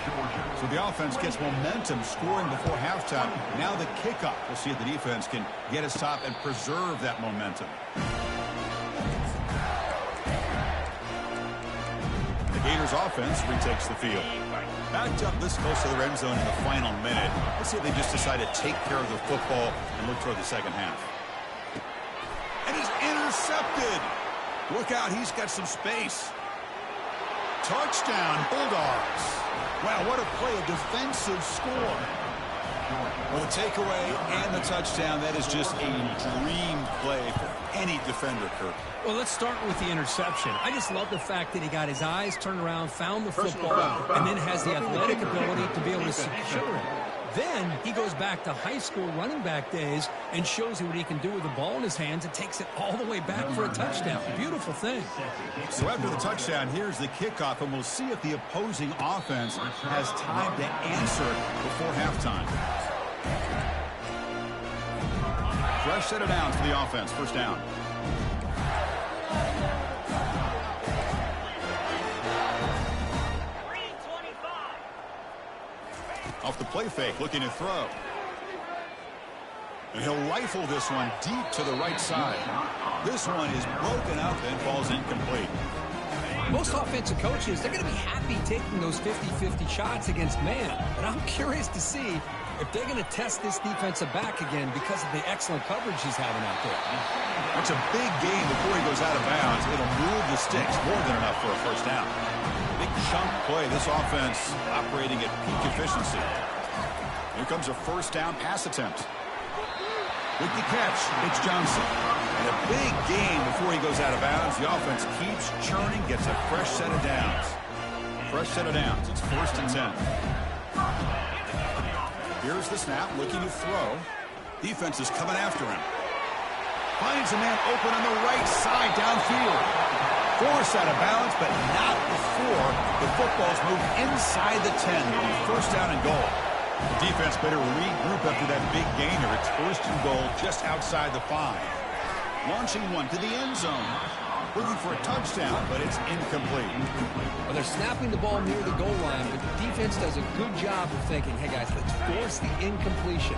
So the offense gets momentum scoring before halftime. Now the kickoff. We'll see if the defense can get a stop and preserve that momentum. The Gators offense retakes the field. Backed up this close to the end zone in the final minute. Let's see if they just decide to take care of the football and look toward the second half. And he's intercepted. Look out, he's got some space. Touchdown, Bulldogs. Wow, what a play, a defensive score. Well, the takeaway and the touchdown, that is just a dream play for any defender, Kirk. Well, let's start with the interception. I just love the fact that he got his eyes turned around, found the football, and then has the athletic ability to be able to secure it. Then he goes back to high school running back days and shows you what he can do with the ball in his hands and takes it all the way back for a touchdown. Beautiful thing. So after the touchdown, here's the kickoff, and we'll see if the opposing offense has time to answer before halftime. Fresh set of downs for the offense. First down. Off the play fake, looking to throw. And he'll rifle this one deep to the right side. This one is broken up and falls incomplete. Most offensive coaches, they're going to be happy taking those 50-50 shots against man. But I'm curious to see if they're going to test this defensive back again because of the excellent coverage he's having out there. That's a big gain before he goes out of bounds. It'll move the sticks more than enough for a first down. Big chunk play. This offense operating at peak efficiency. Here comes a first down pass attempt. With the catch, it's Johnson. And a big gain before he goes out of bounds. The offense keeps churning, gets a fresh set of downs. Fresh set of downs. It's 1st and 10. Here's the snap, looking to throw. Defense is coming after him. Finds a man open on the right side downfield. Forced out of bounds, but not before the football's moved inside the 10. It'll be first down and goal. The defense better regroup after that big gainer. It's 1st and goal just outside the 5. Launching one to the end zone. Looking for a touchdown, but it's incomplete. Well, they're snapping the ball near the goal line, but the defense does a good job of thinking, hey, guys, let's force the incompletion.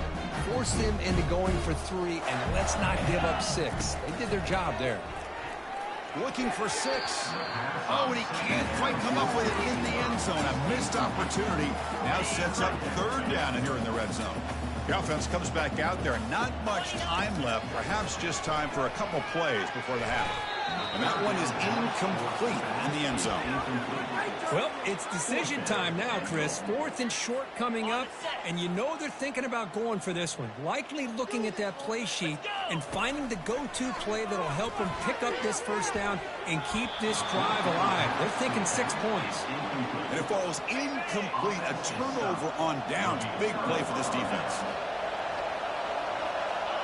Force them into going for 3, and let's not give up 6. They did their job there. Looking for 6. Oh, and he can't quite come up with it in the end zone. A missed opportunity. Now sets up 3rd down here in the red zone. The offense comes back out there. Not much time left. Perhaps just time for a couple plays before the half. And that one is incomplete in the end zone. Well, it's decision time now, Chris. 4th and short coming up, and you know they're thinking about going for this one. Likely looking at that play sheet and finding the go-to play that'll help them pick up this first down and keep this drive alive. They're thinking 6 points. And it falls incomplete. A turnover on downs. Big play for this defense.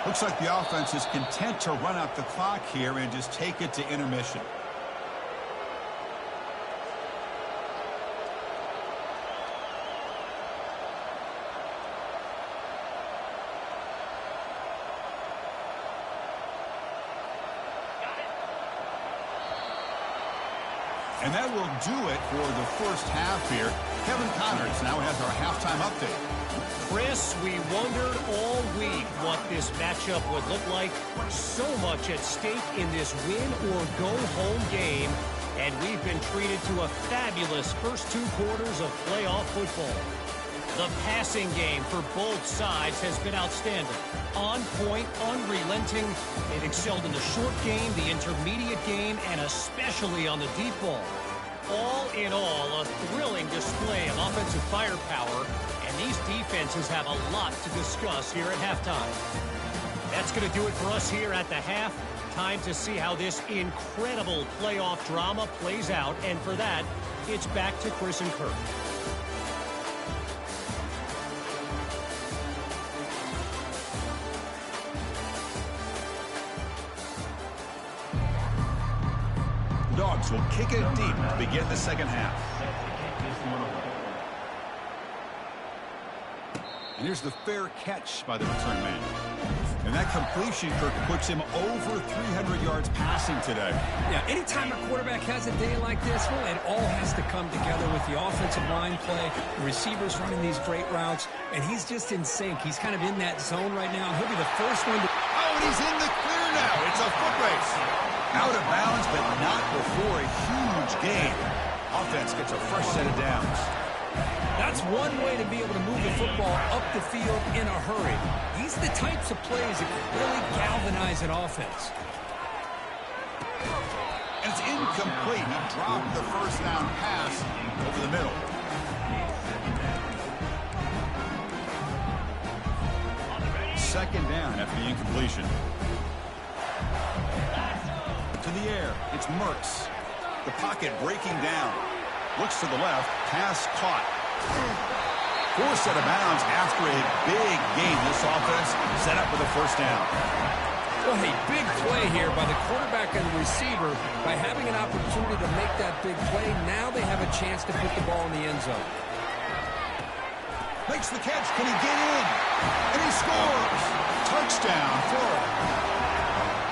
Looks like the offense is content to run out the clock here and just take it to intermission. And that will do it for the first half here. Kevin Connors now has our halftime update. Chris, we wondered all week what this matchup would look like. So much at stake in this win-or-go-home game, and we've been treated to a fabulous first 2 quarters of playoff football. The passing game for both sides has been outstanding. On point, unrelenting. They've excelled in the short game, the intermediate game, and especially on the deep ball. All in all, a thrilling display of offensive firepower, and these defenses have a lot to discuss here at halftime. That's going to do it for us here at the half. Time to see how this incredible playoff drama plays out, and for that, it's back to Chris and Kurt. Dogs will kick it deep to begin the second half. And here's the fair catch by the return man. And that completion, Kirk, puts him over 300 yards passing today. Yeah, anytime a quarterback has a day like this, well, it all has to come together with the offensive line play, the receivers running these great routes, and he's just in sync. He's kind of in that zone right now. He'll be the first one to... Oh, and he's in the clear now. It's a foot race. Out of bounds, but not before a huge gain. Offense gets a fresh set of downs. That's one way to be able to move the football up the field in a hurry. These are the types of plays that can really galvanize an offense. And it's incomplete. He dropped the first down pass over the middle. Second down after the incompletion. To the air, it's Mertz. The pocket breaking down. Looks to the left, pass caught. Forced out of bounds after a big gain. This offense set up with a first down. Well, a big play here by the quarterback and the receiver. By having an opportunity to make that big play, now they have a chance to put the ball in the end zone. Makes the catch. Can he get in? And he scores. Touchdown, Florida.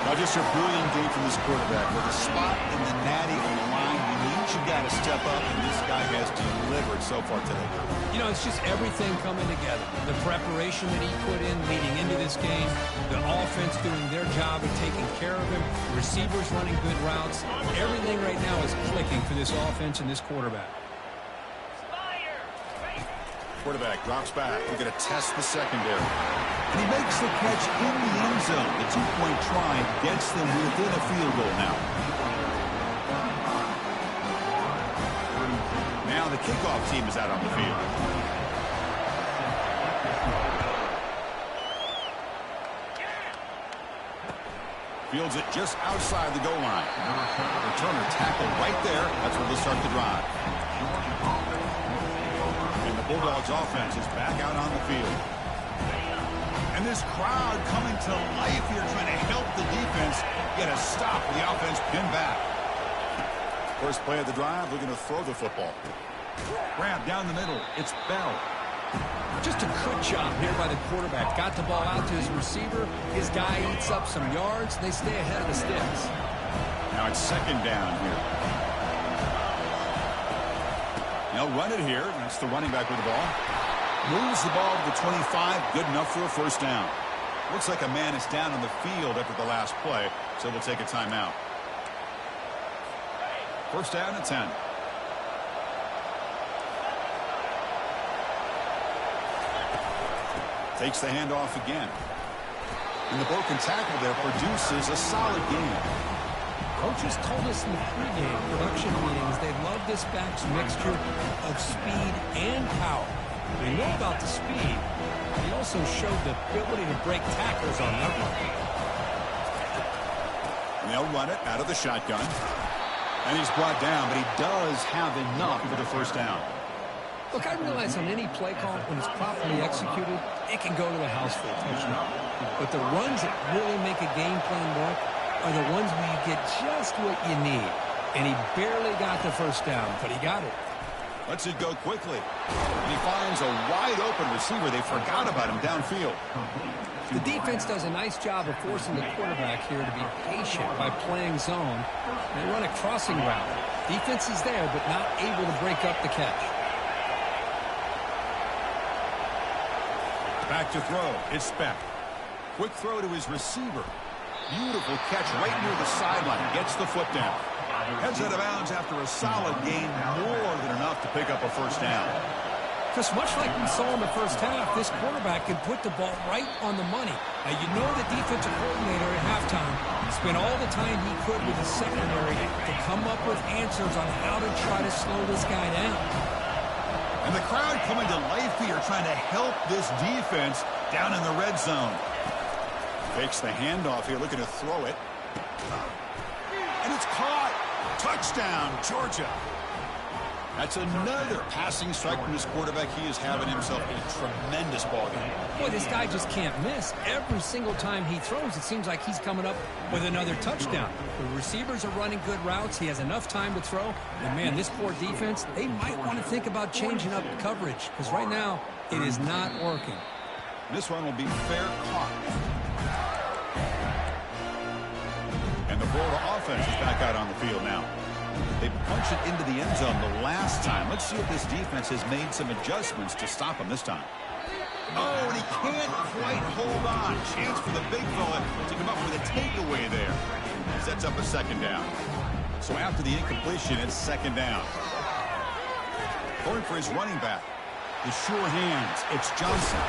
Now just a brilliant game from this quarterback. With a spot in the natty on the line, you need you got to step up, and this guy has delivered so far today. You know, it's just everything coming together. The preparation that he put in leading into this game, the offense doing their job of taking care of him, receivers running good routes. Everything right now is clicking for this offense and this quarterback. Quarterback drops back. We're going to test the secondary. And he makes the catch in the end zone. The two-point try gets them within a field goal now. Now the kickoff team is out on the field. Fields it just outside the goal line. Returner tackled right there. That's where they'll start the drive. And the Bulldogs offense is back out on the field. And this crowd coming to life here, trying to help the defense get a stop with the offense pinned back. First play of the drive, looking to throw the football. Grab down the middle. It's Bell. Just a good job here by the quarterback. Got the ball out to his receiver. His guy eats up some yards. They stay ahead of the sticks. Now it's second down here. They'll run it here. That's the running back with the ball. Moves the ball to the 25. Good enough for a first down. Looks like a man is down on the field after the last play, so we'll take a timeout. First down at 10. Takes the handoff again. And the broken tackle there produces a solid game. Coaches told us in the pregame production meetings they love this back's mixture of speed and power. We know about the speed. He also showed the ability to break tackles on that one. And they'll run it out of the shotgun. And he's brought down, but he does have enough for the first down. Look, I realize on any play call, when it's properly executed, it can go to the house for a touchdown. But the runs that really make a game plan work are the ones where you get just what you need. And he barely got the first down, but he got it. Lets it go quickly. And he finds a wide-open receiver. They forgot about him downfield. The defense does a nice job of forcing the quarterback here to be patient by playing zone. They run a crossing route. Defense is there, but not able to break up the catch. Back to throw. It's Speck. Quick throw to his receiver. Beautiful catch right near the sideline. Gets the foot down. Heads out of bounds after a solid gain. More than enough to pick up a first down. Just much like we saw in the first half, this quarterback can put the ball right on the money. Now, you know the defensive coordinator at halftime spent all the time he could with the secondary to come up with answers on how to try to slow this guy down. And the crowd coming to life here, trying to help this defense down in the red zone. Fakes the handoff here, looking to throw it. And it's caught. Touchdown, Georgia. That's another passing strike from this quarterback. He is having himself a tremendous ball game. Boy, this guy just can't miss. Every single time he throws, it seems like he's coming up with another touchdown. The receivers are running good routes. He has enough time to throw. And, man, this poor defense, they might want to think about changing up coverage because right now it is not working. This one will be fair caught. And the Florida offense is back out on the field now. They punched it into the end zone the last time. Let's see if this defense has made some adjustments to stop him this time. Oh, and he can't quite hold on. Chance for the big fella to come up with a takeaway there. Sets up a second down. So after the incompletion, it's second down. Going for his running back. The sure hands. It's Johnson.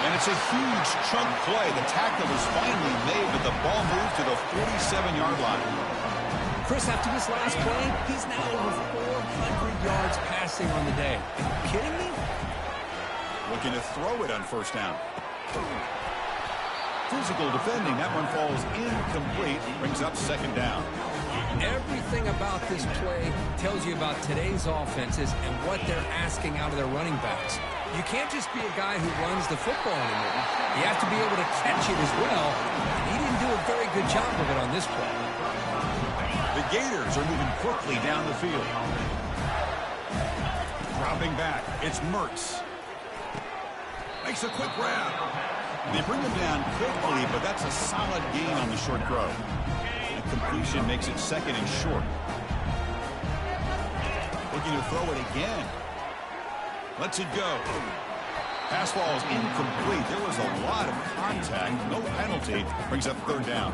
And it's a huge chunk play. The tackle is finally made, but the ball moved to the 47-yard line. Chris, after this last play, he's now over 400 yards passing on the day. Are you kidding me? Looking to throw it on first down. Physical defending. That one falls incomplete. Brings up second down. Everything about this play tells you about today's offenses and what they're asking out of their running backs. You can't just be a guy who runs the football anymore. You have to be able to catch it as well. And he didn't do a very good job of it on this play. The Gators are moving quickly down the field. Dropping back. It's Mertz. Makes a quick grab. They bring him down quickly, but that's a solid gain on the short throw. The completion makes it second and short. Looking to throw it again. Lets it go. Pass ball is incomplete. There was a lot of contact. No penalty. Brings up third down.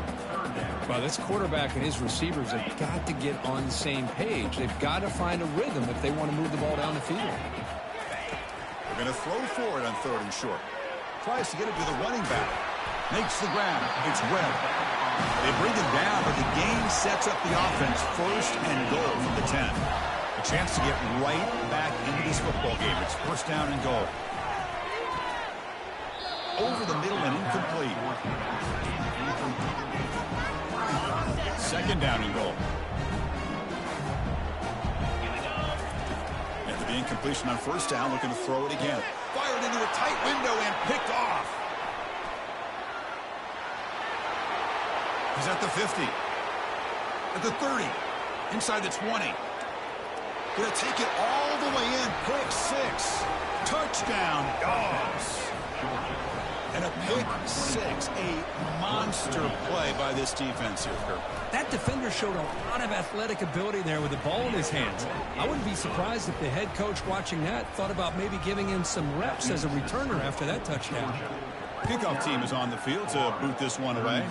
Well, this quarterback and his receivers have got to get on the same page. They've got to find a rhythm if they want to move the ball down the field. They're going to throw for it on third and short. Tries to get it to the running back. Makes the grab. It's Webb. They bring him down, but the gain sets up the offense first and goal from the 10. A chance to get right back into this football game. It's first down and goal. Over the middle and incomplete. Second down and goal. After the incompletion on first down, looking to throw it again. Fired into a tight window and picked off. He's at the 50. At the 30. Inside the 20. Gonna take it all the way in. Pick six. Touchdown, Dogs. And a pick six, a monster play by this defense here, Kirk. That defender showed a lot of athletic ability there with the ball in his hands. I wouldn't be surprised if the head coach watching that thought about maybe giving him some reps as a returner after that touchdown. Kickoff team is on the field to boot this one away.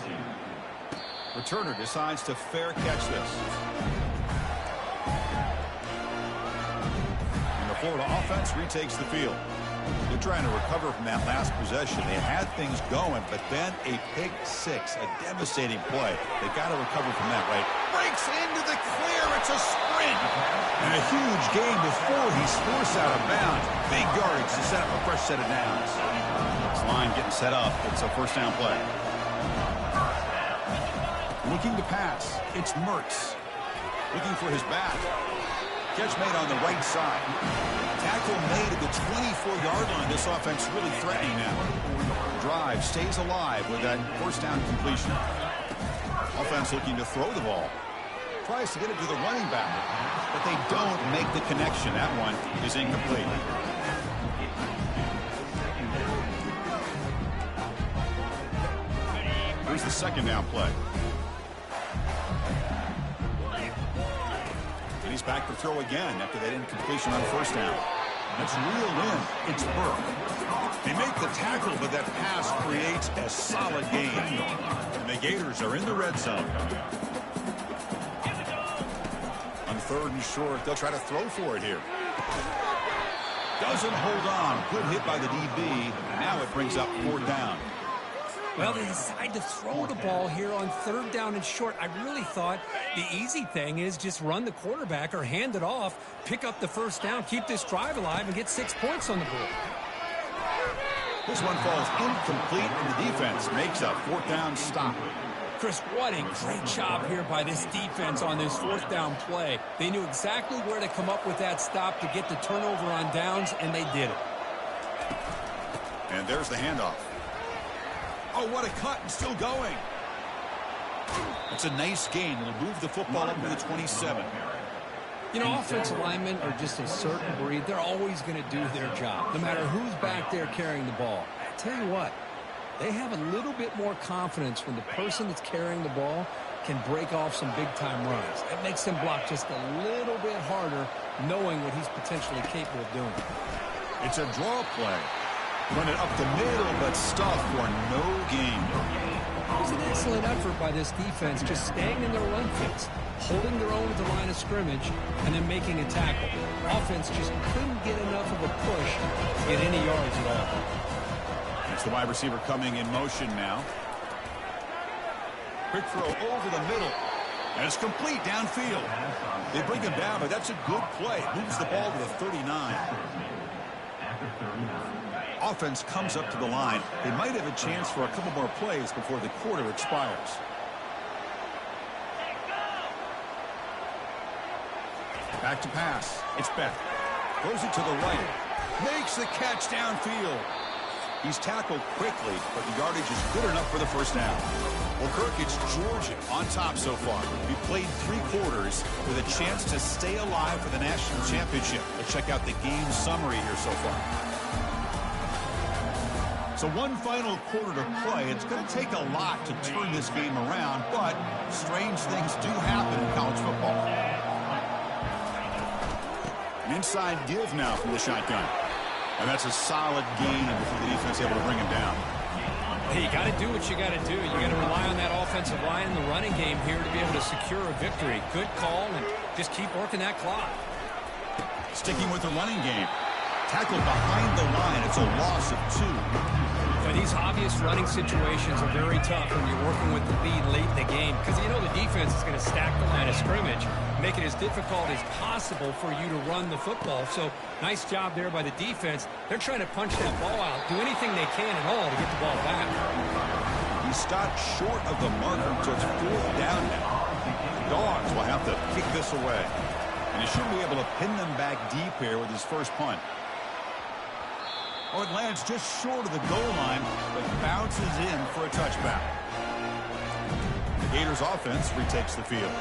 Returner decides to fair catch this. And the Florida offense retakes the field. They're trying to recover from that last possession. They had things going, but then a pick six, a devastating play. They got to recover from that, right? Breaks into the clear. It's a sprint. And a huge gain before he's forced out of bounds. Big yardage to set up a fresh set of downs. This line getting set up. It's a first down play. Looking to pass. It's Mertz. Looking for his back. Catch made on the right side. Tackle made at the 24-yard line. This offense really threatening now. Drive stays alive with that first down completion. Offense looking to throw the ball. Tries to get it to the running back, but they don't make the connection. That one is incomplete. Here's the second down play. And he's back to throw again after that incompletion on first down. That's reeled in. It's Burke. They make the tackle, but that pass creates a solid gain. And the Gators are in the red zone. On 3rd and short, they'll try to throw for it here. Doesn't hold on. Good hit by the DB. Now it brings up 4th down. Well, they decide to throw the ball here on 3rd down and short. I really thought the easy thing is just run the quarterback or hand it off, pick up the 1st down, keep this drive alive, and get 6 points on the board. This one falls incomplete, and the defense makes a 4th down stop. Chris, what a great job here by this defense on this 4th down play. They knew exactly where to come up with that stop to get the turnover on downs, and they did it. And there's the handoff. Oh, what a cut, and still going. It's a nice gain. It'll move the football up to the 27. You know, offensive linemen are just a certain breed. They're always going to do their job, no matter who's back there carrying the ball. I tell you what, they have a little bit more confidence when the person that's carrying the ball can break off some big-time runs. It makes them block just a little bit harder, knowing what he's potentially capable of doing. It's a draw play. Run it up the middle, but stuff for no gain. It was an excellent effort by this defense, just staying in their run fits, holding their own at the line of scrimmage, and then making a tackle. Offense just couldn't get enough of a push to get any yards at all. It's the wide receiver coming in motion now. Quick throw over the middle. And it's complete downfield. They bring him down, but that's a good play. Moves the ball to the 39. After 39. Offense comes up to the line. They might have a chance for a couple more plays before the quarter expires. Back to pass. It's Beck. Throws it to the right. Makes the catch downfield. He's tackled quickly, but the yardage is good enough for the 1st down. Well, Kirk, it's Georgia on top so far. We played 3 quarters with a chance to stay alive for the national championship. Let's check out the game summary here so far. So one final quarter to play. It's going to take a lot to turn this game around, but strange things do happen in college football. An inside give now from the shotgun. And that's a solid gain before the defense able to bring him down. Hey, you got to do what you got to do. You got to rely on that offensive line in the running game here to be able to secure a victory. Good call, and just keep working that clock. Sticking with the running game. Tackled behind the line. It's a loss of 2. Now, these obvious running situations are very tough when you're working with the lead late in the game because you know the defense is going to stack the line of scrimmage, make it as difficult as possible for you to run the football. So nice job there by the defense. They're trying to punch that ball out, do anything they can at all to get the ball back. He stopped short of the marker, so it's 4th down now. The Dogs will have to kick this away. And he should be able to pin them back deep here with his first punt. Oh, it lands just short of the goal line, but bounces in for a touchback. The Gators offense retakes the field.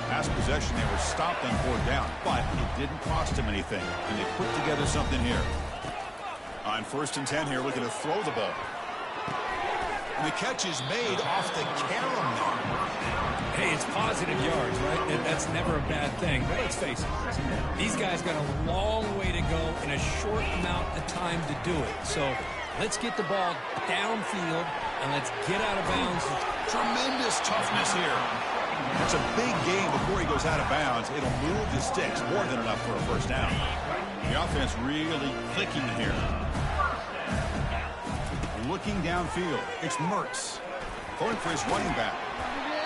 Last possession, they were stopped on 4th down, but it didn't cost them anything, and they put together something here. On 1st and 10 here, looking to throw the ball. And the catch is made off the carom there. Hey, it's positive yards, right? That's never a bad thing. But let's face it, these guys got a long way to go in a short amount of time to do it. So let's get the ball downfield, and let's get out of bounds. Tremendous toughness here. That's a big gain before he goes out of bounds. It'll move the sticks more than enough for a 1st down. The offense really clicking here. Looking downfield, it's Mertz. Going for his running back.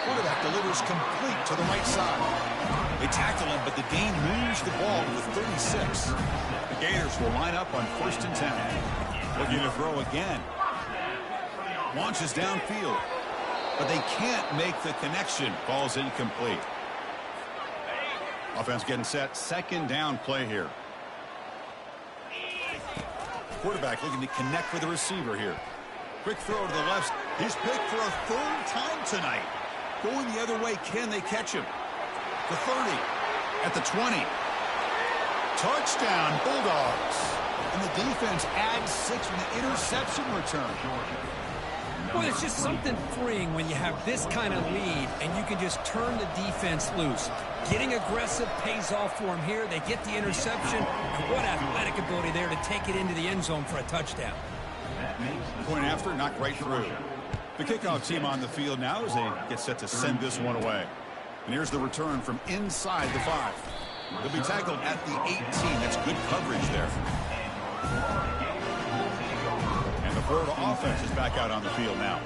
Quarterback delivers complete to the right side. They tackle him, but the gain moves the ball to the 36. The Gators will line up on 1st and 10. Looking to throw again. Launches downfield, but they can't make the connection. Ball's incomplete. Offense getting set. 2nd down play here. Quarterback looking to connect with the receiver here. Quick throw to the left. He's picked for a 3rd time tonight. Going the other way, can they catch him? The 30, at the 20. Touchdown, Bulldogs. And the defense adds 6 from the interception return. Well, it's just something freeing when you have this kind of lead and you can just turn the defense loose. Getting aggressive pays off for them here. They get the interception, and what athletic ability there to take it into the end zone for a touchdown. Point after, knocked right through. The kickoff team on the field now as they get set to send this one away. And here's the return from inside the 5. They'll be tackled at the 18. That's good coverage there. And the Florida offense is back out on the field now.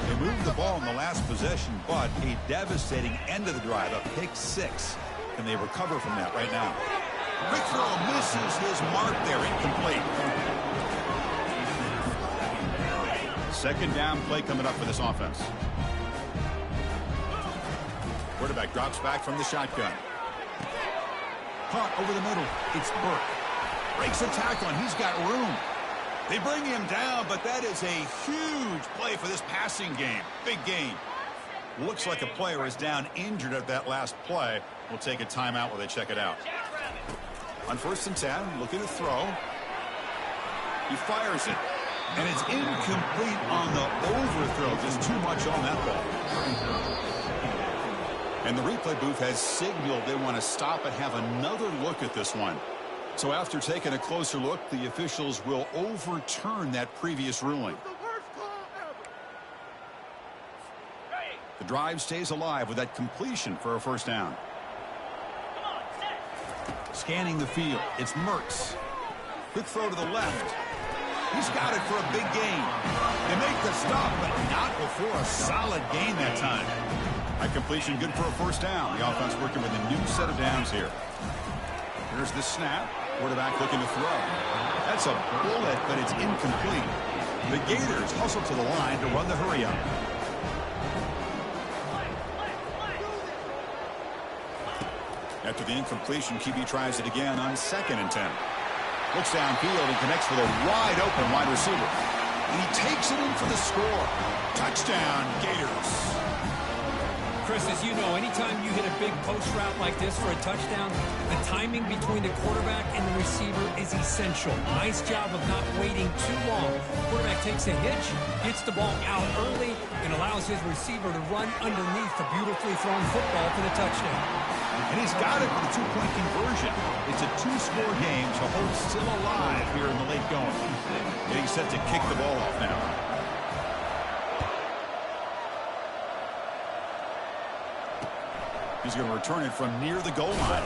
They moved the ball in the last possession, but a devastating end of the drive, a pick 6. Can they recover from that right now? Quick throw misses his mark there, incomplete. Second down play coming up for this offense. Quarterback drops back from the shotgun. Caught over the middle. It's Burke. Breaks a tackle, and he's got room. They bring him down, but that is a huge play for this passing game. Big gain. Looks like a player is down injured at that last play. We'll take a timeout while they check it out. On 1st and 10, looking to throw. He fires it. And it's incomplete on the overthrow. Just too much on that ball. And the replay booth has signaled they want to stop and have another look at this one. So after taking a closer look, the officials will overturn that previous ruling. The drive stays alive with that completion for a 1st down. Scanning the field, it's Mertz. Quick throw to the left. He's got it for a big gain. They make the stop, but not before a solid gain that time. That completion good for a 1st down. The offense working with a new set of downs here. Here's the snap. Quarterback looking to throw. That's a bullet, but it's incomplete. The Gators hustle to the line to run the hurry up. After the incompletion, QB tries it again on 2nd and 10. Looks downfield and connects with a wide open wide receiver. And he takes it in for the score. Touchdown, Gators. Chris, as you know, anytime you hit a big post route like this for a touchdown, the timing between the quarterback and the receiver is essential. Nice job of not waiting too long. Quarterback takes a hitch, gets the ball out early, and allows his receiver to run underneath the beautifully thrown football for the touchdown. And he's got it for the 2-point conversion. It's a 2-score game, so hope still alive here in the late going. Getting set to kick the ball off now. He's going to return it from near the goal line.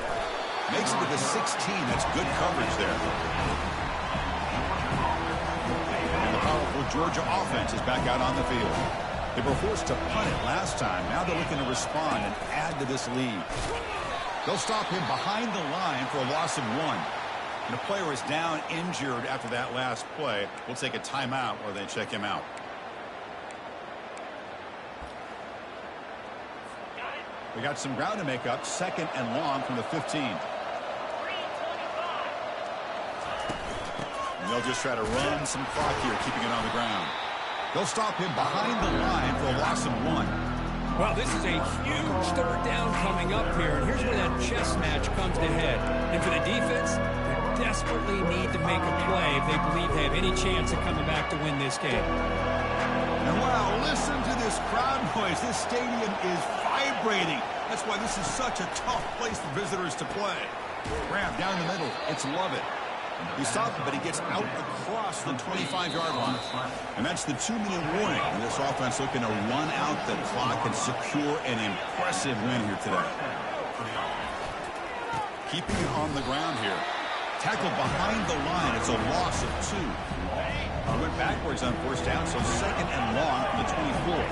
Makes it to the 16. That's good coverage there. And the powerful Georgia offense is back out on the field. They were forced to punt it last time. Now they're looking to respond and add to this lead. They'll stop him behind the line for a loss of 1. And the player is down injured after that last play. We'll take a timeout while they check him out. We got some ground to make up. 2nd and long from the 15. And they'll just try to run some clock here, keeping it on the ground. They'll stop him behind the line for a loss of 1. Well, this is a huge 3rd down coming up here, and here's where that chess match comes to head. And for the defense, they desperately need to make a play if they believe they have any chance of coming back to win this game. And wow, listen to this crowd noise. This stadium is vibrating. That's why this is such a tough place for visitors to play. Grab down the middle. It's Lovett. He stopped, but he gets out across the 25-yard line. And that's the 2-minute warning. And this offense looking to run out the clock and secure an impressive win here today. Keeping it on the ground here. Tackled behind the line. It's a loss of 2. He went backwards on 1st down, so 2nd and long from the 24.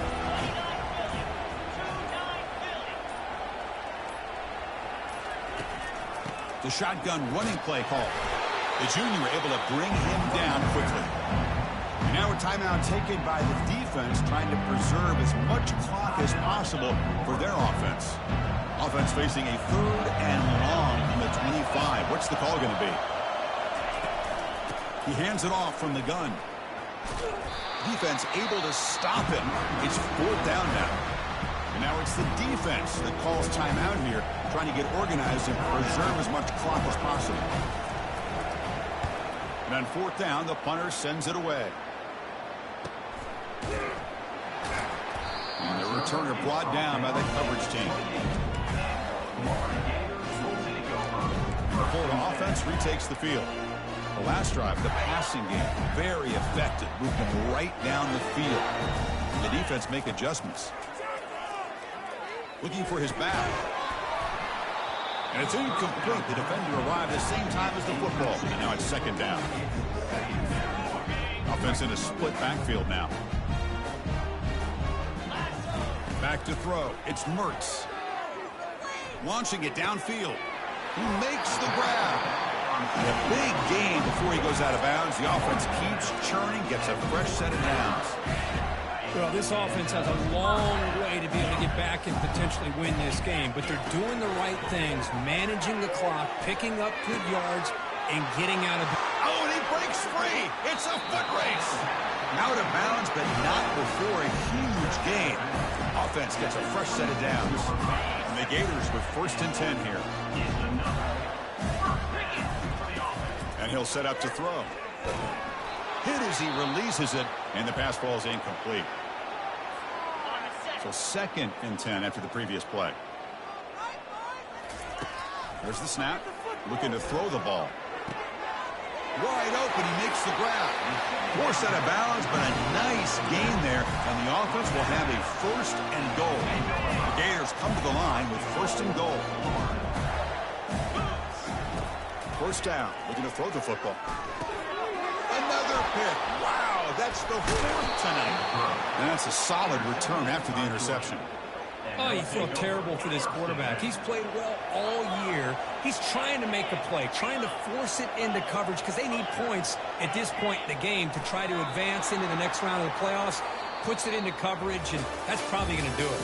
The shotgun running play call. The junior able to bring him down quickly. And now a timeout taken by the defense, trying to preserve as much clock as possible for their offense. Offense facing a 3rd and long from the 25. What's the call going to be? He hands it off from the gun. Defense able to stop him. It's 4th down now. And now it's the defense that calls timeout here, trying to get organized and preserve as much clock as possible. And on 4th down, the punter sends it away. return are brought down by the coverage team. The Florida offense retakes the field. The last drive, the passing game, very effective. Moved them right down the field. The defense make adjustments. Looking for his back. And it's incomplete. The defender arrived at the same time as the football. And now it's second down. Offense in a split backfield now. Back to throw. It's Mertz. Launching it downfield. He makes the grab. A big gain before he goes out of bounds. The offense keeps churning, gets a fresh set of downs. Well, this offense has a long way to be able to get back and potentially win this game, but they're doing the right things, managing the clock, picking up good yards, and getting out of... Oh, and he breaks free. It's a foot race. Out of bounds, but not before a huge gain. Offense gets a fresh set of downs. And the Gators with 1st and 10 here. And he'll set up to throw. Hit as he releases it, and the pass falls incomplete. So 2nd and 10 after the previous play. There's the snap. Looking to throw the ball. Wide open, he makes the grab. Poor set of bounds, but a nice gain there, and the offense will have a 1st and goal. The Gators come to the line with 1st and goal. 1st down, looking to throw the football. Another pick. Wow, that's the 4th tonight. And that's a solid return after the interception. Oh, you feel terrible for this quarterback. He's played well all year. He's trying to make a play, trying to force it into coverage because they need points at this point in the game to try to advance into the next round of the playoffs. Puts it into coverage, and that's probably going to do it.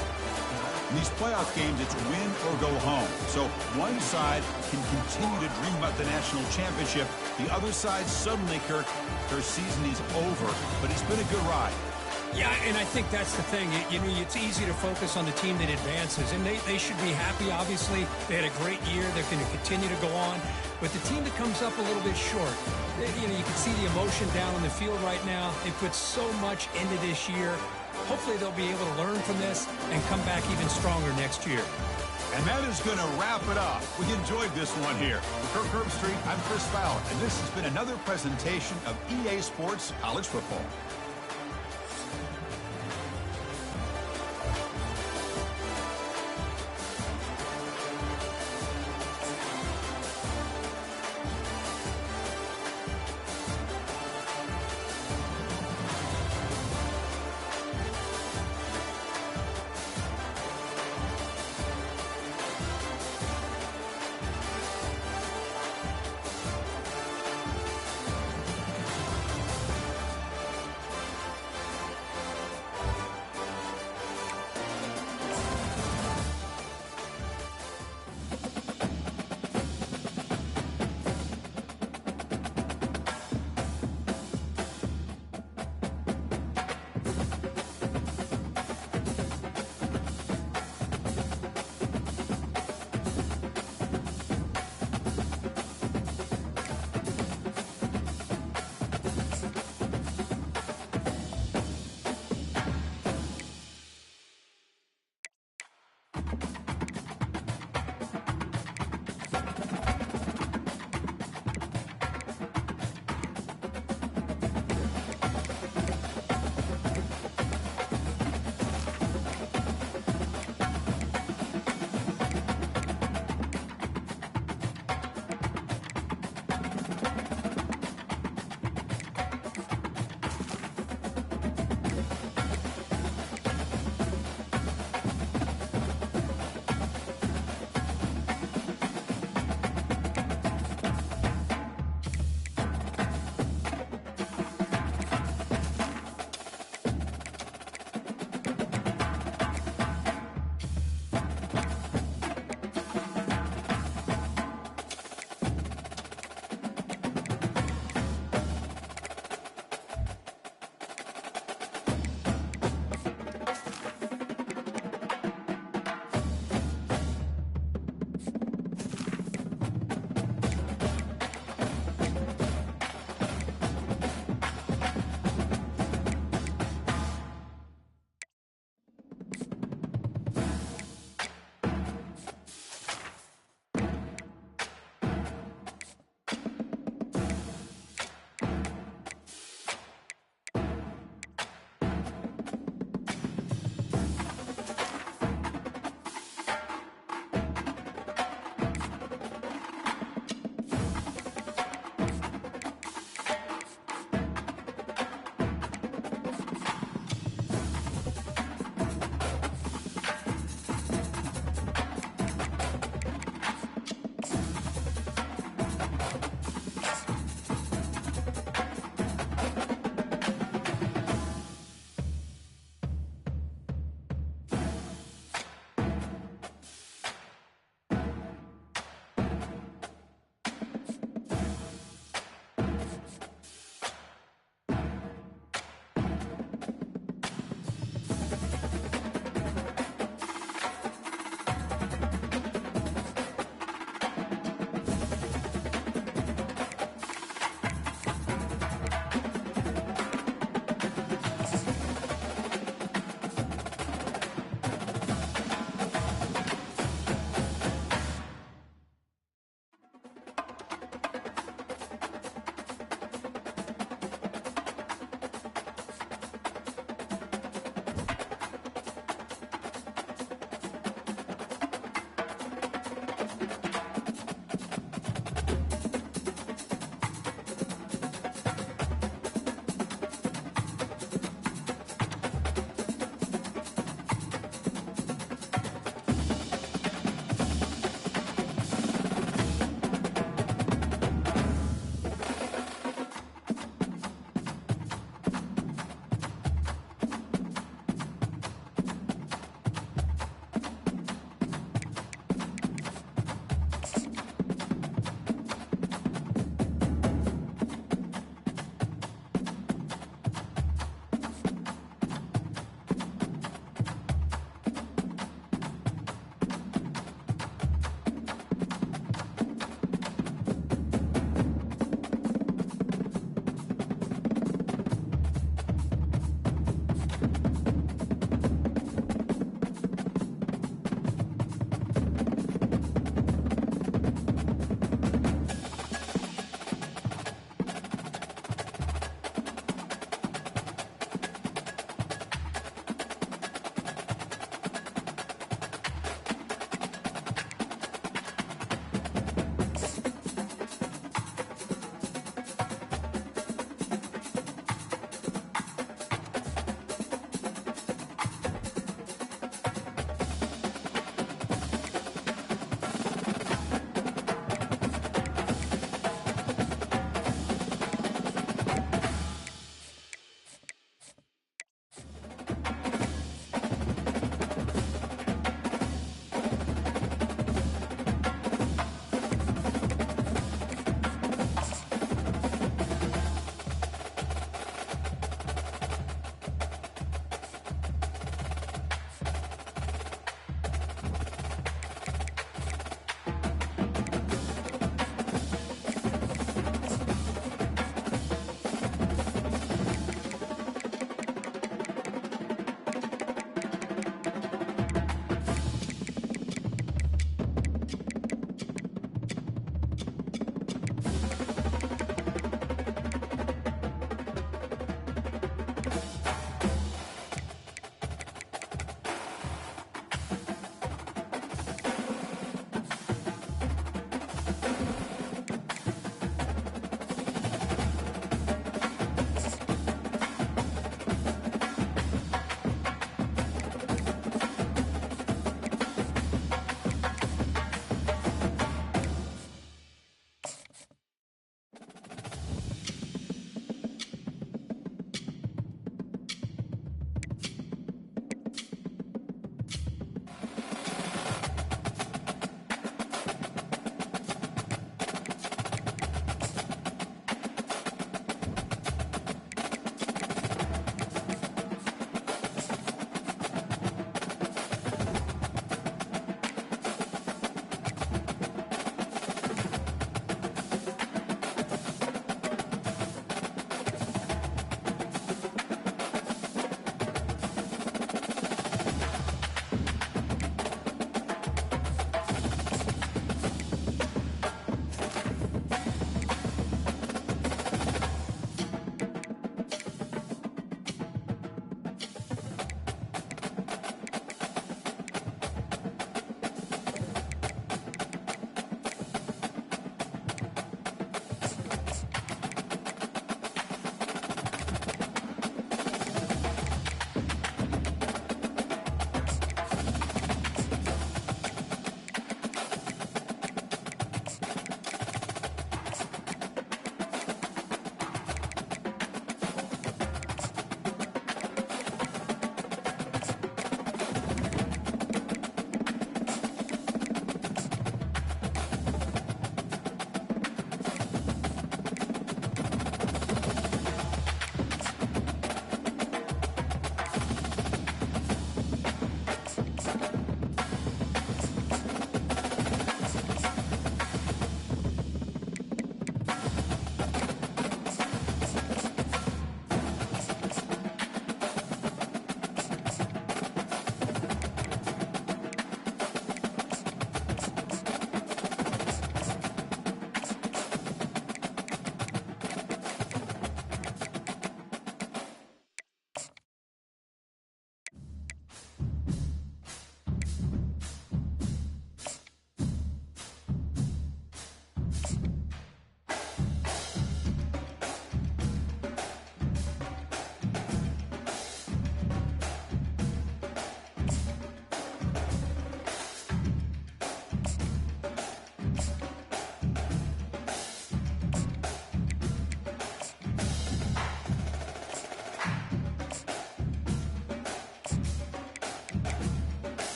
In these playoff games, it's win or go home. So one side can continue to dream about the national championship. The other side suddenly, Kirk, their season is over. But it's been a good ride. Yeah, and I think that's the thing. You know, it's easy to focus on the team that advances, and they should be happy, obviously. They had a great year. They're going to continue to go on. But the team that comes up a little bit short, you know, you can see the emotion down on the field right now. They put so much into this year. Hopefully they'll be able to learn from this and come back even stronger next year. And that is going to wrap it up. We enjoyed this one here. For Kirk Herbstreit, I'm Chris Fowler, and this has been another presentation of EA Sports College Football.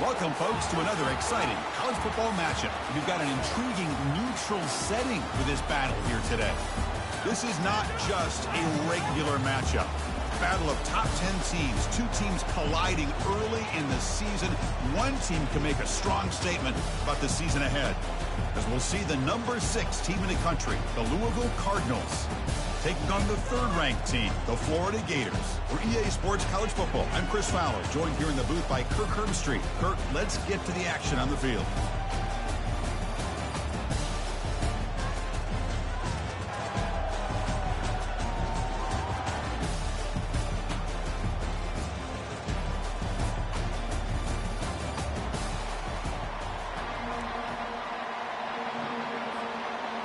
Welcome, folks, to another exciting college football matchup. We've got an intriguing neutral setting for this battle here today. This is not just a regular matchup. Battle of top 10 teams, two teams colliding early in the season. One team can make a strong statement about the season ahead, as we'll see the number 6 team in the country, the Louisville Cardinals, taking on the third-ranked team, the Florida Gators. For EA Sports College Football, I'm Chris Fowler, joined here in the booth by Kirk Herbstreit. Kirk, let's get to the action on the field.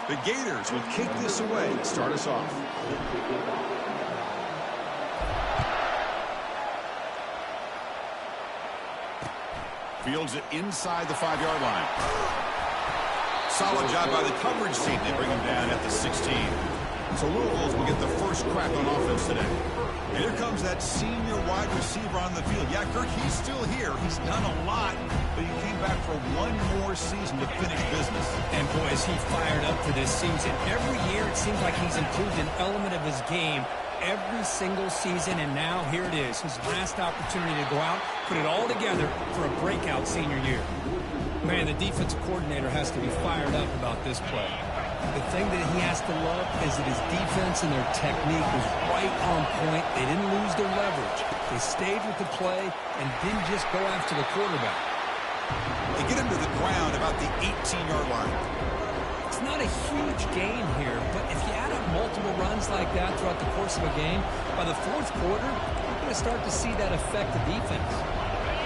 The Gators will kick this away to start us off. Fields it inside the 5-yard line. Solid job by the coverage team. They bring him down at the 16. So Louisville's will get the first crack on offense today. And here comes that senior wide receiver on the field. Yeah, Kirk, he's still here. He's done a lot, but he came back for one more season to finish business. And boy, is he fired up for this season. Every year it seems like he's improved an element of his game every single season, and now here it is, his last opportunity to go out, put it all together for a breakout senior year. Man, the defensive coordinator has to be fired up about this play. The thing that he has to love is that his defense and their technique was right on point. They didn't lose their leverage. They stayed with the play and didn't just go after the quarterback. They get him to the ground about the 18-yard line. It's not a huge gain here, but if you add up multiple runs like that throughout the course of a game, by the fourth quarter, you're going to start to see that affect the defense.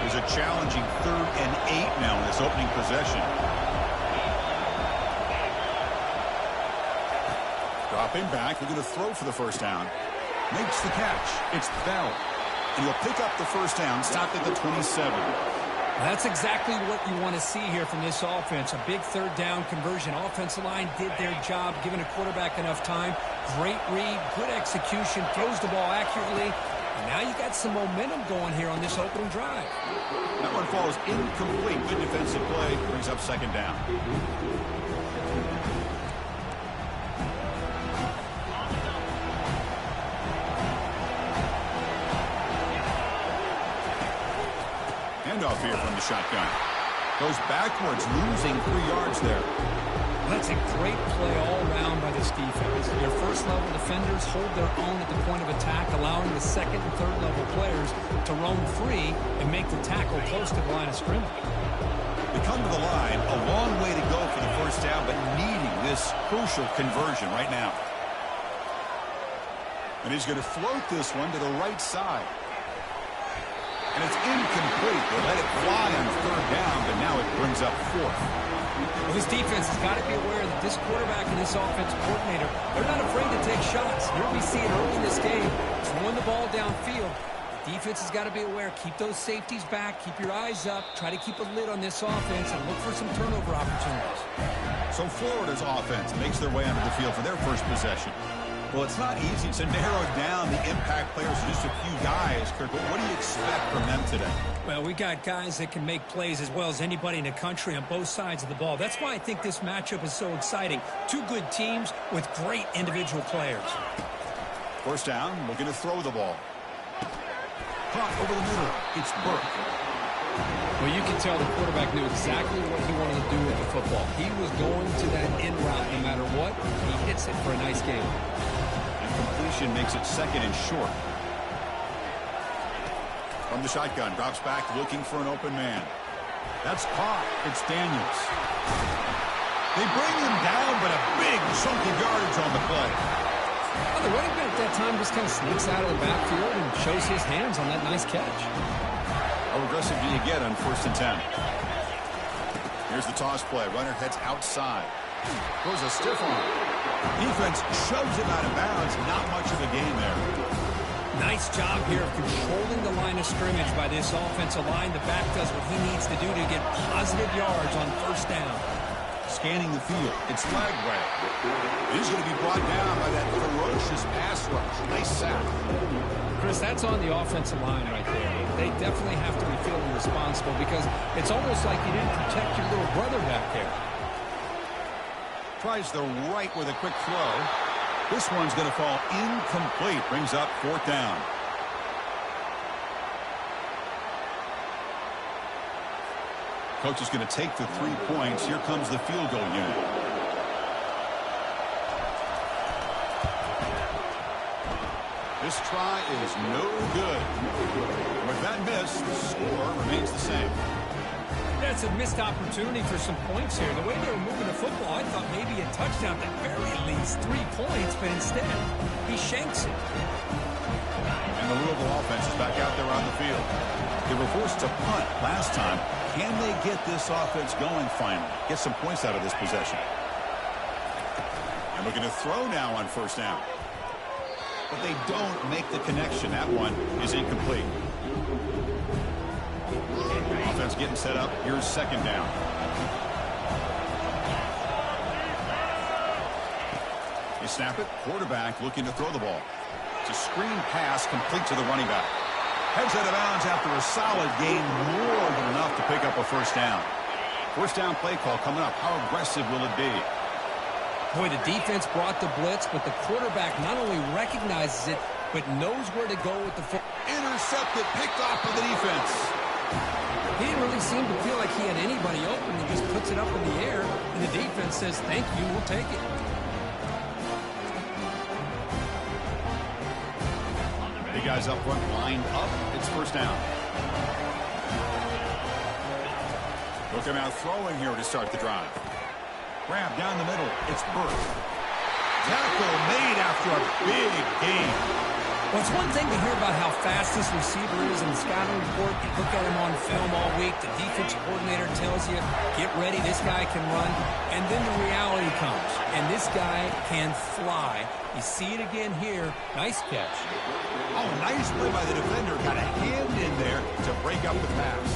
There's a challenging 3rd and 8 now in this opening possession. Dropping back, they're going to throw for the first down. Makes the catch. It's Bell. And he'll pick up the first down, stopped at the 27. That's exactly what you want to see here from this offense. A big 3rd down conversion. Offensive line did their job, giving a quarterback enough time. Great read, good execution, throws the ball accurately. And now you got some momentum going here on this opening drive. That one falls incomplete. Good defensive play. Brings up 2nd down. Handoff here from the shotgun. Goes backwards, losing 3 yards there. That's a great play all around by this defense. Their first-level defenders hold their own at the point of attack, allowing the 2nd and 3rd-level players to roam free and make the tackle close to the line of scrimmage. They come to the line, a long way to go for the first down, but needing this crucial conversion right now. And he's going to float this one to the right side. And it's incomplete. They let it fly on 3rd down, but now it brings up 4th. Well, this defense has got to be aware that this quarterback and this offensive coordinator, they're not afraid to take shots. Here we see it early in this game, throwing the ball downfield. The defense has got to be aware. Keep those safeties back. Keep your eyes up. Try to keep a lid on this offense and look for some turnover opportunities. So Florida's offense makes their way onto the field for their first possession. Well, it's not easy to narrow down the impact players to just a few guys, Kirk. But what do you expect from them today? Well, we got guys that can make plays as well as anybody in the country on both sides of the ball. That's why I think this matchup is so exciting. Two good teams with great individual players. First down, looking to throw the ball. Caught over the middle. It's Burke. Well, you can tell the quarterback knew exactly what he wanted to do with the football. He was going to that in route no matter what. He hits it for a nice game. Completion makes it 2nd and short. From the shotgun, drops back looking for an open man. That's caught. It's Daniels. They bring him down, but a big chunk of yardage on the play. Well, the running back that time just kind of sneaks out of the backfield and shows his hands on that nice catch. How aggressive do you get on 1st and 10? Here's the toss play. Runner heads outside. Throws a stiff arm. Defense shoves him out of bounds. Not much of a gain there. Nice job here of controlling the line of scrimmage by this offensive line. The back does what he needs to do to get positive yards on 1st down. Scanning the field. It's Lagway. He's going to be brought down by that ferocious pass rush. Nice sack. Chris, that's on the offensive line right there. They definitely have to be feeling the responsible because it's almost like you didn't protect your little brother back there. Tries the right with a quick throw. This one's going to fall incomplete. Brings up 4th down. Coach is going to take the 3 points. Here comes the field goal unit. This try is no good. With that miss, the score remains the same. That's a missed opportunity for some points here. The way they were moving the football, I thought maybe a touchdown, at the very least 3 points, but instead, he shanks it. And the Louisville offense is back out there on the field. They were forced to punt last time. Can they get this offense going finally? Get some points out of this possession. And looking to throw now on 1st down. But they don't make the connection. That one is incomplete. Offense getting set up. Here's 2nd down. You snap it. Quarterback looking to throw the ball. It's a screen pass complete to the running back. Heads out of bounds after a solid gain, more than enough to pick up a 1st down. 1st down play call coming up. How aggressive will it be? Boy, the defense brought the blitz, but the quarterback not only recognizes it, but knows where to go with the football. Intercepted, picked off by the defense. He didn't really seem to feel like he had anybody open. He just puts it up in the air, and the defense says, thank you, we'll take it. Big guys up front, lined up. It's 1st down. Looking out throwing here to start the drive. Grab down the middle. It's Burke. Tackle made after a big gain. Well, it's one thing to hear about how fast this receiver is in the scouting report. You look at him on film all week. The defensive coordinator tells you, get ready, this guy can run. And then the reality comes. And this guy can fly. You see it again here. Nice catch. Oh, nice play by the defender. Got a hand in there to break up the pass.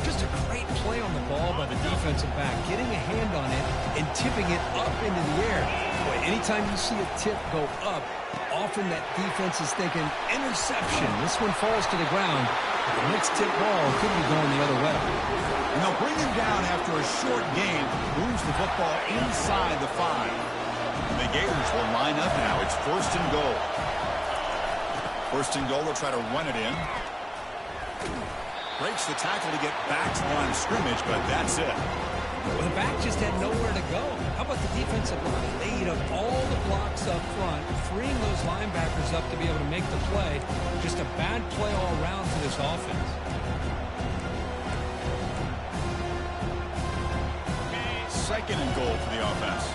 Just a great play on the ball by the defensive back, getting a hand on it and tipping it up into the air. Boy, anytime you see a tip go up, often that defense is thinking interception. This one falls to the ground. The next tip ball could be going the other way. And they'll bring him down after a short gain. Moves the football inside the 5. And the Gators will line up now. It's 1st and goal. 1st and goal. They'll try to run it in. Breaks the tackle to get back to the line of scrimmage, but that's it. Well, the back just had nowhere to go. How about the defensive line? They eat up all the blocks up front, freeing those linebackers up to be able to make the play. Just a bad play all around for this offense. Second and goal for the offense.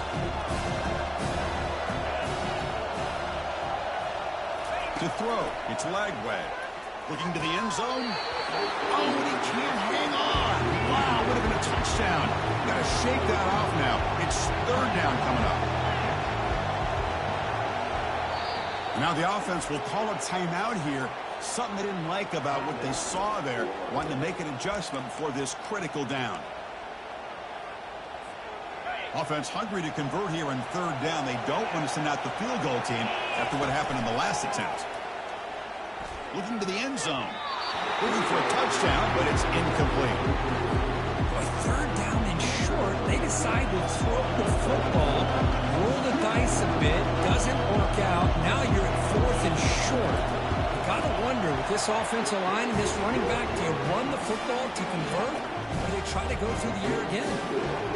To throw, it's Lagway. Looking to the end zone. Oh, and he can't hang on. Wow, would have been a touchdown. Got to shake that off now. It's 3rd down coming up. Now the offense will call a timeout here. Something they didn't like about what they saw there. Wanting to make an adjustment before this critical down. Offense hungry to convert here in 3rd down. They don't want to send out the field goal team after what happened in the last attempt. Looking to the end zone. Looking for a touchdown, but it's incomplete. Boy, 3rd down and short. They decide to throw the football, roll the dice a bit, doesn't work out. Now you're at 4th and short. You got to wonder, with this offensive line and this running back, do you run the football to convert, or do they try to go through the air again?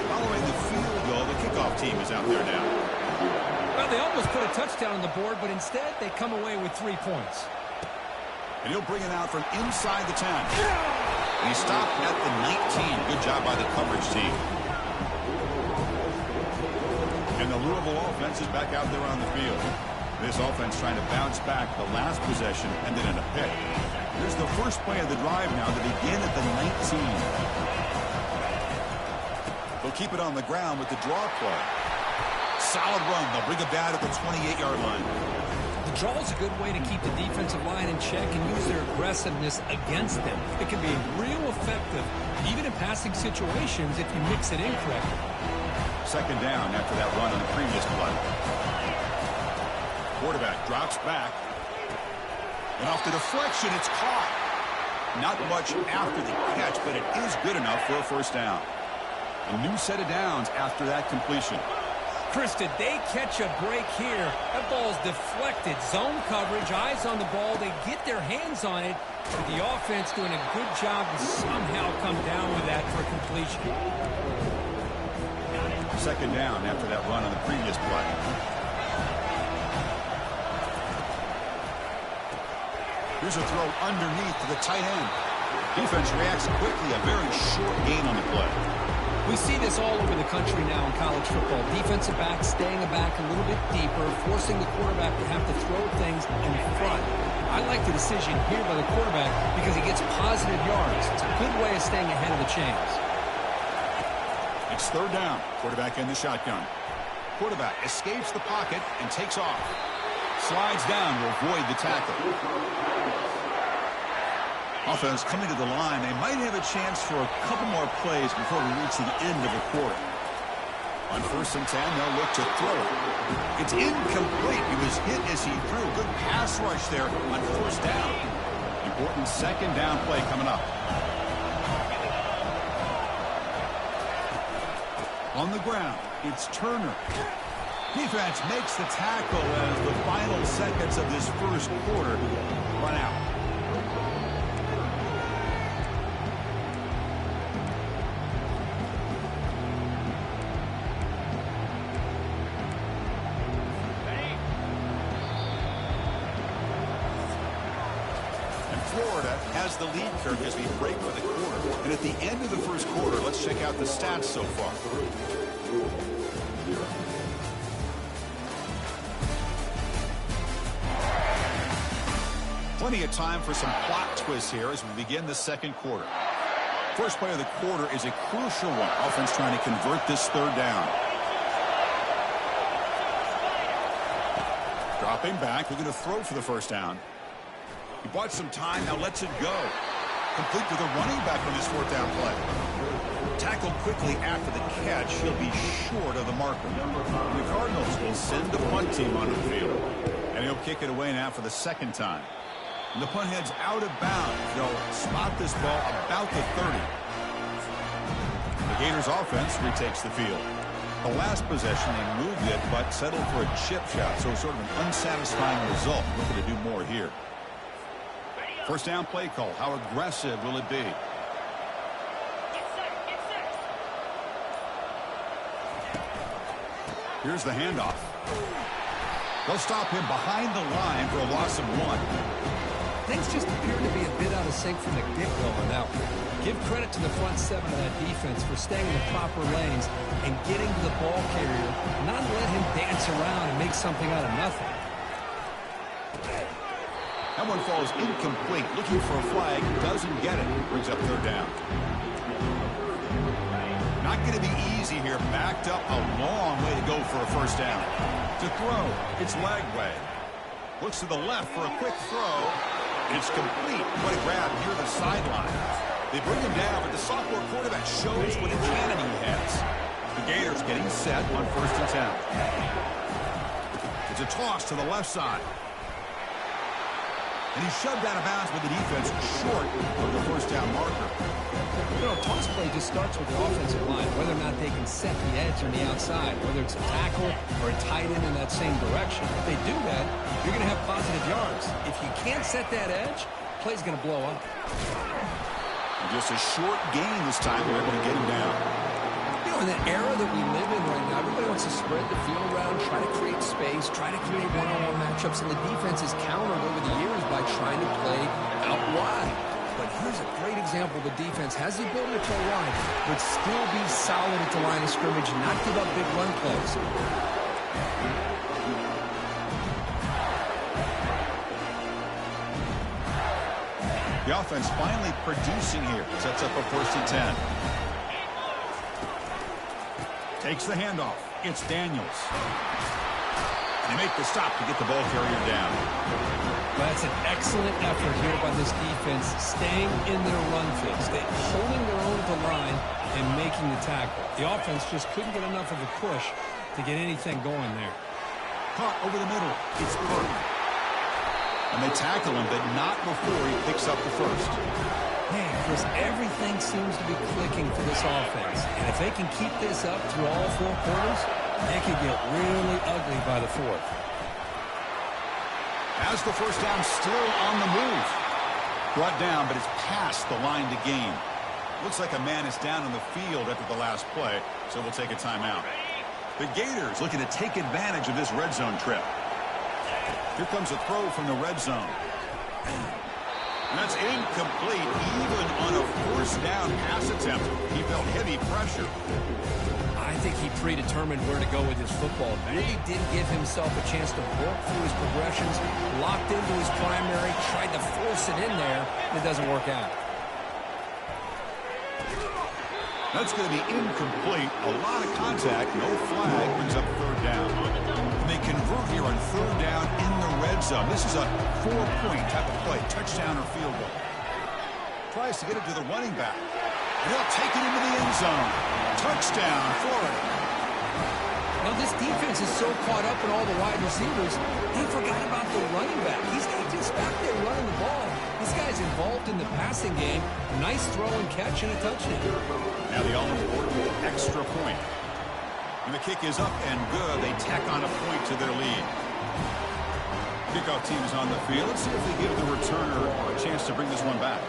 Following the field goal, the kickoff team is out there now. Well, they almost put a touchdown on the board, but instead they come away with 3 points. And he'll bring it out from inside the 10. And he stopped at the 19. Good job by the coverage team. And the Louisville offense is back out there on the field. This offense trying to bounce back the last possession and then in a pick. Here's the first play of the drive now to begin at the 19. They'll keep it on the ground with the draw play. Solid run. They'll bring it down at the 28-yard line. The draw is a good way to keep the defensive line in check and use their aggressiveness against them. It can be real effective, even in passing situations, if you mix it in correctly. 2nd down after that run on the previous play. Quarterback drops back. And off the deflection, it's caught. Not much after the catch, but it is good enough for a first down. A new set of downs after that completion. Chris, did they catch a break here? That ball's deflected. Zone coverage, eyes on the ball. They get their hands on it. But the offense doing a good job to somehow come down with that for completion. Second down after that run on the previous play. Here's a throw underneath to the tight end. Defense reacts quickly. A very short gain on the play. We see this all over the country now in college football. Defensive backs staying back a little bit deeper, forcing the quarterback to have to throw things in front. I like the decision here by the quarterback because he gets positive yards. It's a good way of staying ahead of the chains. It's third down. Quarterback in the shotgun. Quarterback escapes the pocket and takes off. Slides down to avoid the tackle. Offense coming to the line. They might have a chance for a couple more plays before we reach the end of the quarter. On 1st and 10, they'll look to throw it. It's incomplete. He was hit as he threw. Good pass rush there on 1st down. Important second down play coming up. On the ground, it's Turner. Defense makes the tackle as the final seconds of this first quarter run out. Florida has the lead curve as we break for the quarter. And at the end of the first quarter, let's check out the stats so far. Plenty of time for some plot twists here as we begin the second quarter. First play of the quarter is a crucial one. Offense trying to convert this third down. Dropping back, looking to throw for the first down. He bought some time, now lets it go. Complete to the running back on this 4th down play. Tackled quickly after the catch, he'll be short of the marker. The Cardinals will send the punt team on the field. And he'll kick it away now for the second time. And the punt heads out of bounds. They'll spot this ball about the 30. The Gators offense retakes the field. The last possession, they moved it, but settled for a chip shot. So sort of an unsatisfying result. Looking to do more here. First down play call. How aggressive will it be? Here's the handoff. They'll stop him behind the line for a loss of 1. Things just appear to be a bit out of sync from the get-go on that one. Give credit to the front 7 of that defense for staying in the proper lanes and getting to the ball carrier, not let him dance around and make something out of nothing. That one falls incomplete. Looking for a flag. Doesn't get it. Brings up third down. Not going to be easy here. Backed up a long way to go for a first down. To throw. It's Lagway. Looks to the left for a quick throw. It's complete. What a grab near the sideline. They bring him down, but the sophomore quarterback shows what a cannon he has. The Gators getting set on 1st and 10. It's a toss to the left side. And he's shoved out of bounds with the defense short of the first down marker. You know, toss play just starts with the offensive line, whether or not they can set the edge on the outside, whether it's a tackle or a tight end in that same direction. If they do that, you're going to have positive yards. If you can't set that edge, play's going to blow up. And just a short gain this time. We're able to get him down. You know, in the era that we live in right now, everybody wants to spread the field around, try to create space, try to create one-on-one matchups, and the defense is countered over the years by trying to play out wide. But here's a great example. The defense has the ability to play wide, but still be solid at the line of scrimmage and not give up big run plays. The offense finally producing here. Sets up a 1st and 10. Takes the handoff. It's Daniels. They make the stop to get the ball carrier down. That's an excellent effort here by this defense, staying in their run fix, holding their own at the line and making the tackle. The offense just couldn't get enough of a push to get anything going there. Caught over the middle. It's Burke. And they tackle him, but not before he picks up the first. Man, Chris, everything seems to be clicking for this offense. And if they can keep this up through all 4 quarters, they could get really ugly by the 4th. As the first down, still on the move. Brought down, but it's past the line to gain. Looks like a man is down on the field after the last play, so we'll take a timeout. The Gators looking to take advantage of this red zone trip. Here comes a throw from the red zone. That's incomplete. Even on a first down pass attempt, he felt heavy pressure. I think he predetermined where to go with his football. Really didn't give himself a chance to work through his progressions, locked into his primary, tried to force it in there, and it doesn't work out. That's going to be incomplete. A lot of contact. No flag. Brings up third down. And they convert here on third down in the red zone. This is a 4-point type of play. Touchdown or field goal. Tries to get it to the running back. And he'll take it into the end zone. Touchdown, Florida. Now, this defense is so caught up in all the wide receivers, they forgot about the running back. He's not just back there running the ball. This guy's involved in the passing game. Nice throw and catch and a touchdown. Now the all-important extra point. And the kick is up and good. They tack on a point to their lead. Kickoff team is on the field. Let's see if they give the returner a chance to bring this one back.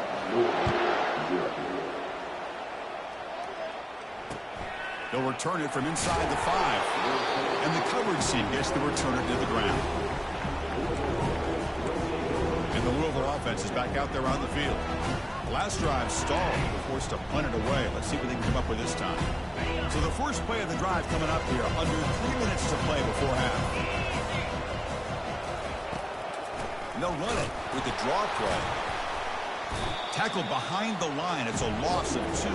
They'll return it from inside the 5. And the coverage team gets the returner to the ground. And the Louisville offense is back out there on the field. Last drive stalled. They're forced to punt it away. Let's see what they can come up with this time. So the first play of the drive coming up here. Under 3 minutes to play before half. And they'll run it with the draw play. Tackled behind the line. It's a loss of 2.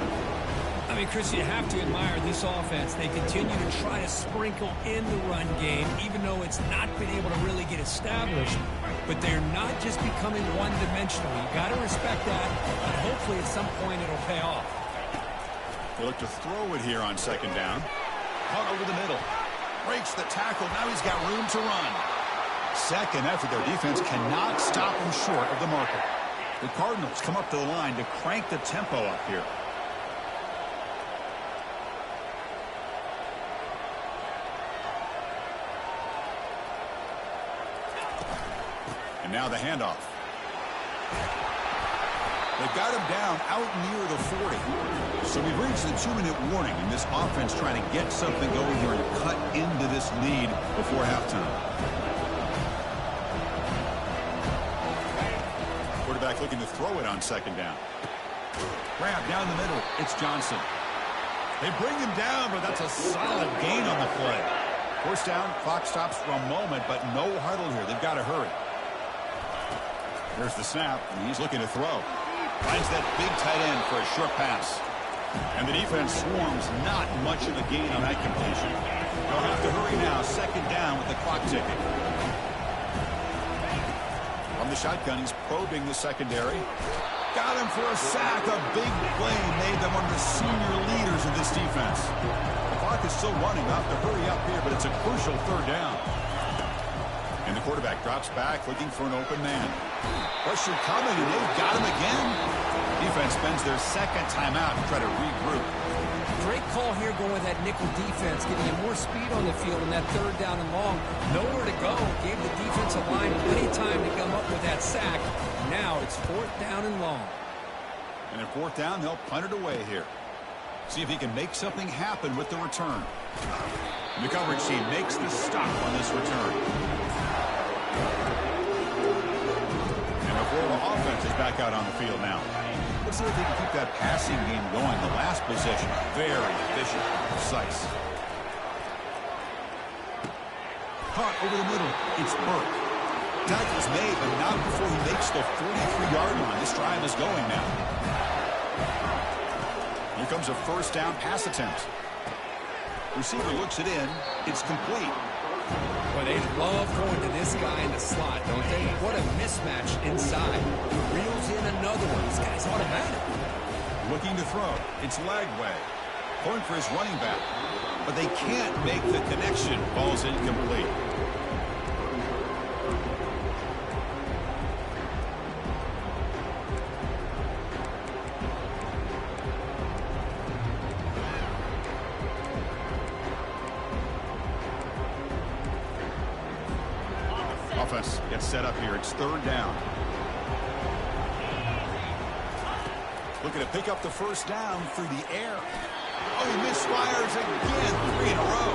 I mean, Chris, you have to admire this offense. They continue to try to sprinkle in the run game, even though it's not been able to really get established. But they're not just becoming one-dimensional. You got to respect that, and hopefully at some point it'll pay off. They look to throw it here on second down. Caught over the middle. Breaks the tackle. Now he's got room to run. Second effort. Their defense cannot stop him short of the marker. The Cardinals come up to the line to crank the tempo up here. And now the handoff. They've got him down out near the 40. So we've reached the 2-minute warning, and this offense trying to get something going here and cut into this lead before halftime. Quarterback looking to throw it on second down. Grab down the middle. It's Johnson. They bring him down, but that's a solid gain on the play. First down, clock stops for a moment, but no huddle here. They've got to hurry. Here's the snap, and he's looking to throw. Finds that big tight end for a short pass. And the defense swarms, not much of a gain on that completion. They'll have to hurry now, second down with the clock ticking. From the shotgun, he's probing the secondary. Got him for a sack, a big play, made them one of the senior leaders of this defense. The clock is still running, they'll have to hurry up here, but it's a crucial third down. And the quarterback drops back, looking for an open man. Pressure coming, and they've got him again. Defense spends their second timeout to try to regroup. Great call here going with that nickel defense, giving him more speed on the field in that third down and long. Nowhere to go. Gave the defensive line plenty of time to come up with that sack. Now it's fourth down and long. And at fourth down, they'll punt it away here. See if he can make something happen with the return. And the coverage team makes the stop on this return. And the Florida offense is back out on the field now. Let's see if they can keep that passing game going. The last possession, very efficient, precise. Caught over the middle. It's Burke. Tackle's made, but not before he makes the 43-yard line. This drive is going now. Here comes a first down pass attempt. Receiver looks it in. It's complete. Well, they love going to this guy in the slot, don't they? What a mismatch inside. Reels in another one. This guy's automatic. Looking to throw. It's Lagway. Going for his running back. But they can't make the connection. Ball's incomplete. Offense gets set up here. It's third down. Looking to pick up the first down through the air. Oh, he misfires again. 3 in a row.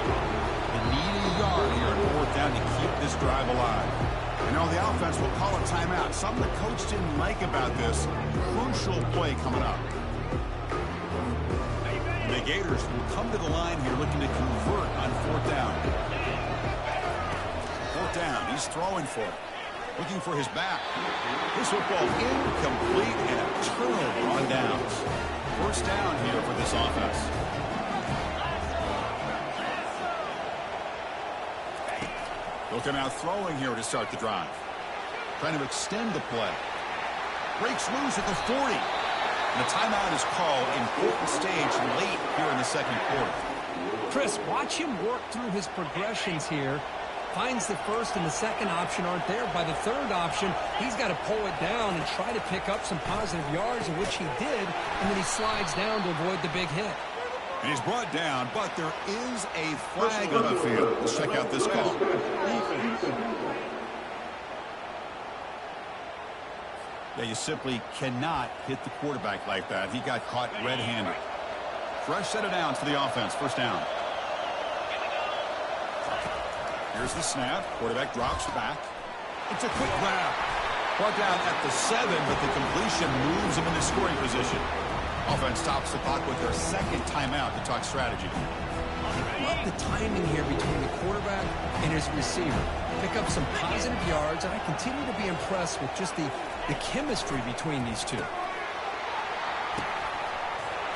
They need a yard here on fourth down to keep this drive alive. And now the offense will call a timeout. Something the coach didn't like about this. Crucial play coming up. And the Gators will come to the line here looking to convert on fourth down. Fourth down. He's throwing for it. Looking for his back. This football incomplete and a turnover on downs. First down here for this offense. Looking out throwing here to start the drive. Trying to extend the play. Breaks loose at the 40. And the timeout is called. Important stage late here in the second quarter. Chris, watch him work through his progressions here. Finds the first and the second option aren't there. By the third option, he's got to pull it down and try to pick up some positive yards, in which he did, and then he slides down to avoid the big hit. And he's brought down, but there is a flag on the field. Let's check out this call. Yeah, you simply cannot hit the quarterback like that. He got caught red-handed. Fresh set of downs for the offense. First down. Here's the snap. Quarterback drops back. It's a quick grab. Brought down at the 7, but the completion moves him into scoring position. Offense stops the clock with their second timeout to talk strategy. Love the timing here between the quarterback and his receiver. Pick up some positive yards, and I continue to be impressed with just the chemistry between these two.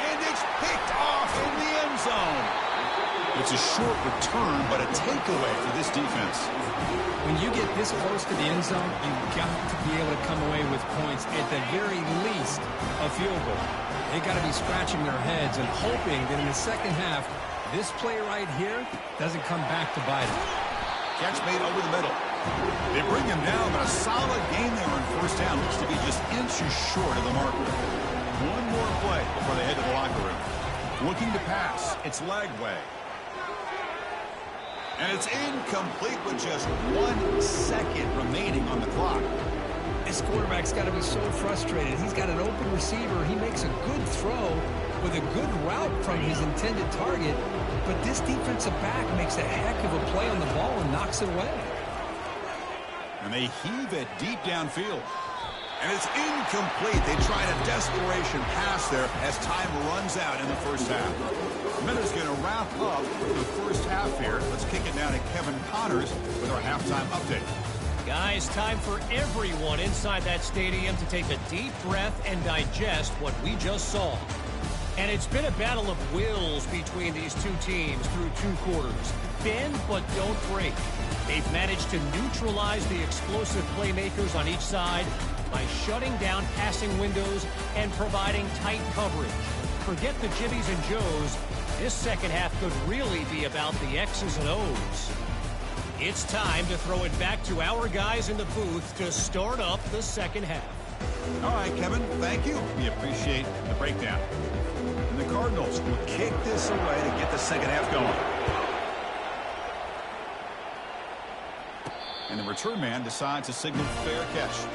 And it's picked off in the end zone. It's a short return, but a takeaway for this defense. When you get this close to the end zone, you've got to be able to come away with points, at the very least, a field goal. They got to be scratching their heads and hoping that in the second half, this play right here doesn't come back to bite them. Catch made over the middle. They bring him down, but a solid game there on first down. Looks to be just inches short of the marker. One more play before they head to the locker room. Looking to pass. It's Lagway. And it's incomplete with just 1 second remaining on the clock. This quarterback's got to be so frustrated. He's got an open receiver. He makes a good throw with a good route from his intended target, but this defensive back makes a heck of a play on the ball and knocks it away. And they heave it deep downfield. And it's incomplete. They tried a desperation pass there as time runs out in the first half. Miller's going to wrap up the first half here. Let's kick it down to Kevin Connors with our halftime update. Guys, time for everyone inside that stadium to take a deep breath and digest what we just saw. And it's been a battle of wills between these two teams through 2 quarters. Bend but don't break. They've managed to neutralize the explosive playmakers on each side by shutting down passing windows and providing tight coverage. Forget the Jimmies and Joes. This second half could really be about the X's and O's. It's time to throw it back to our guys in the booth to start up the second half. All right, Kevin, thank you. We appreciate the breakdown. And the Cardinals will kick this away to get the second half going. And the return man decides to signal fair catch.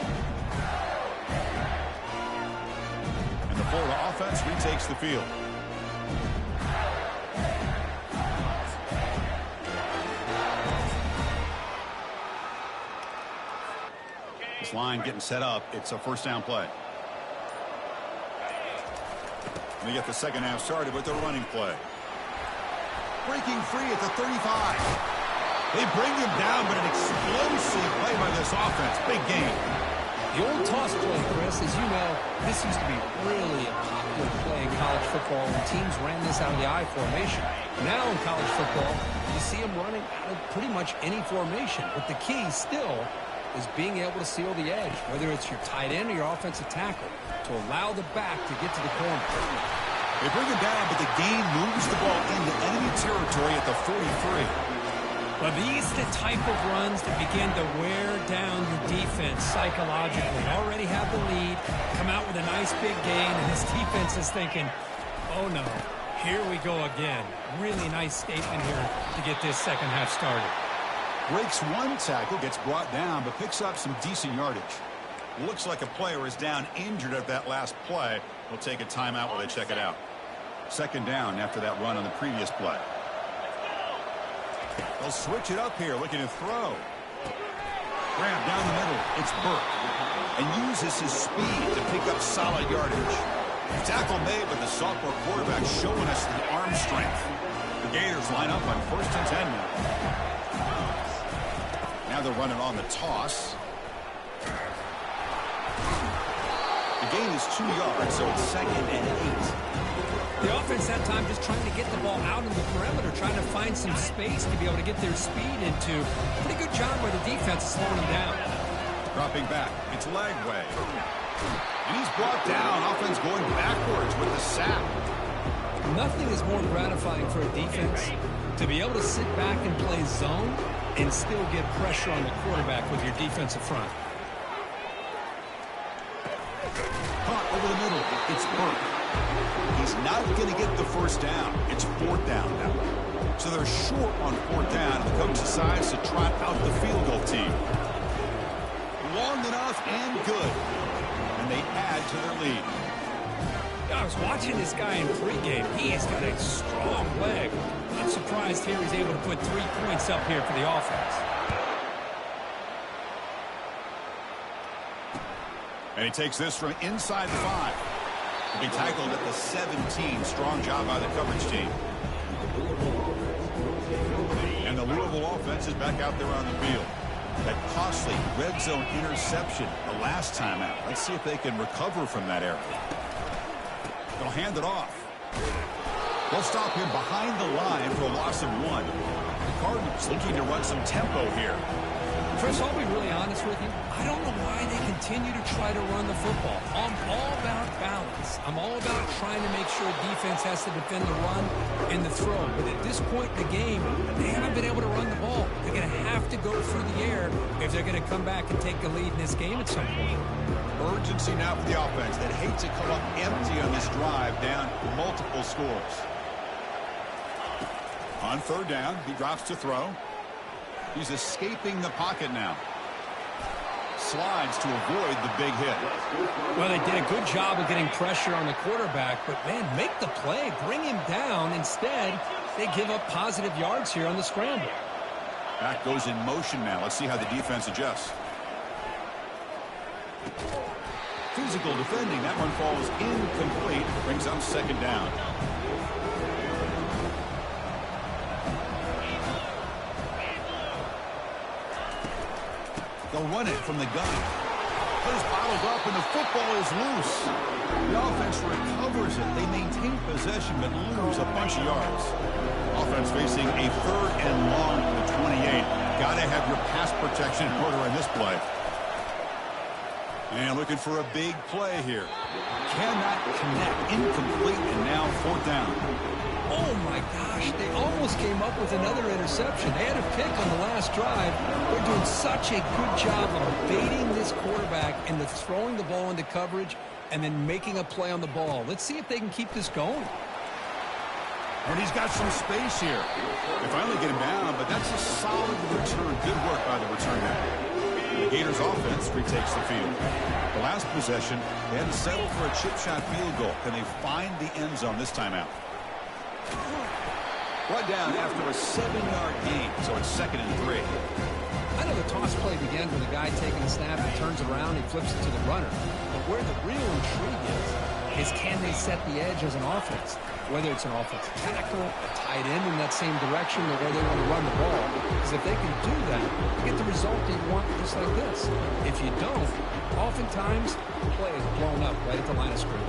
And the Florida offense retakes the field. This line getting set up. It's a first down play. And they get the second half started with a running play. Breaking free at the 35. They bring him down, but an explosive play by this offense. Big game. The old toss play, Chris, as you know, this used to be really a popular play in college football when teams ran this out of the I formation. Now in college football, you see them running out of pretty much any formation. But the key still is being able to seal the edge, whether it's your tight end or your offensive tackle, to allow the back to get to the corner. They bring him down, but the game moves the ball into enemy territory at the 43. But these are the type of runs that begin to wear down your defense psychologically. Already have the lead, come out with a nice big gain, and this defense is thinking, oh no, here we go again. Really nice statement here to get this second half started. Breaks one tackle, gets brought down, but picks up some decent yardage. Looks like a player is down injured at that last play. We'll take a timeout while they check it out. Second down after that run on the previous play. They'll switch it up here, looking to throw. Grab down the middle. It's Burke. And uses his speed to pick up solid yardage. Tackle made, but the sophomore quarterback showing us the arm strength. The Gators line up on 1st and 10 now. Now they're running on the toss. The gain is 2 yards, so it's 2nd and 8. The offense that time just trying to get the ball out in the perimeter, trying to find some space to be able to get their speed into. Pretty good job by the defense slowing them down. Dropping back, it's Lagway. And he's brought down. Offense going backwards with the sack. Nothing is more gratifying for a defense to be able to sit back and play zone and still get pressure on the quarterback with your defensive front. Caught over the middle. It's Burke. He's not going to get the first down. It's 4th down now. So they're short on 4th down. The coach decides to trot out the field goal team. Long enough and good. And they add to their lead. I was watching this guy in pregame. He has got a strong leg. I'm surprised here he's able to put 3 points up here for the offense. And he takes this from inside the 5. He'll be tackled at the 17. Strong job by the coverage team. And the Louisville offense is back out there on the field. That costly red zone interception the last time out. Let's see if they can recover from that error. They'll hand it off. They'll stop him behind the line for a loss of 1. The Cardinals looking to run some tempo here. Chris, I'll be really honest with you. I don't know why they continue to try to run the football. I'm all about balance. I'm all about trying to make sure defense has to defend the run and the throw. But at this point in the game, they haven't been able to run the ball. They're going to have to go through the air if they're going to come back and take the lead in this game at some point. Urgency now for the offense that hate to come up empty on this drive down multiple scores. On 3rd down, he drops to throw. He's escaping the pocket now. Slides to avoid the big hit. Well, they did a good job of getting pressure on the quarterback, but, man, make the play. Bring him down. Instead, they give up positive yards here on the scramble. Back goes in motion now. Let's see how the defense adjusts. Physical defending. That one falls incomplete. Brings up 2nd down. They'll run it from the gun. But it's bottled up and the football is loose. The offense recovers it. They maintain possession but lose a bunch of yards. Offense facing a 3rd and long to the 28. Got to have your pass protection in order in this play. And looking for a big play here. Cannot connect. Incomplete and now 4th down. Oh, my gosh. They almost came up with another interception. They had a pick on the last drive. They're doing such a good job of baiting this quarterback into throwing the ball into coverage and then making a play on the ball. Let's see if they can keep this going. And he's got some space here. They finally get him down, but that's a solid return. Good work by the return man. The Gators offense retakes the field. The last possession, they had to settle for a chip shot field goal. Can they find the end zone this time out? Brought down after a 7-yard gain, so it's 2nd and 3. I know the toss play begins with a guy taking a snap and turns around and flips it to the runner. But where the real intrigue is can they set the edge as an offense? Whether it's an offensive tackle, a tight end in that same direction, or where they want to run the ball. Because if they can do that, you get the result they want just like this. If you don't, oftentimes the play is blown up right at the line of scrimmage.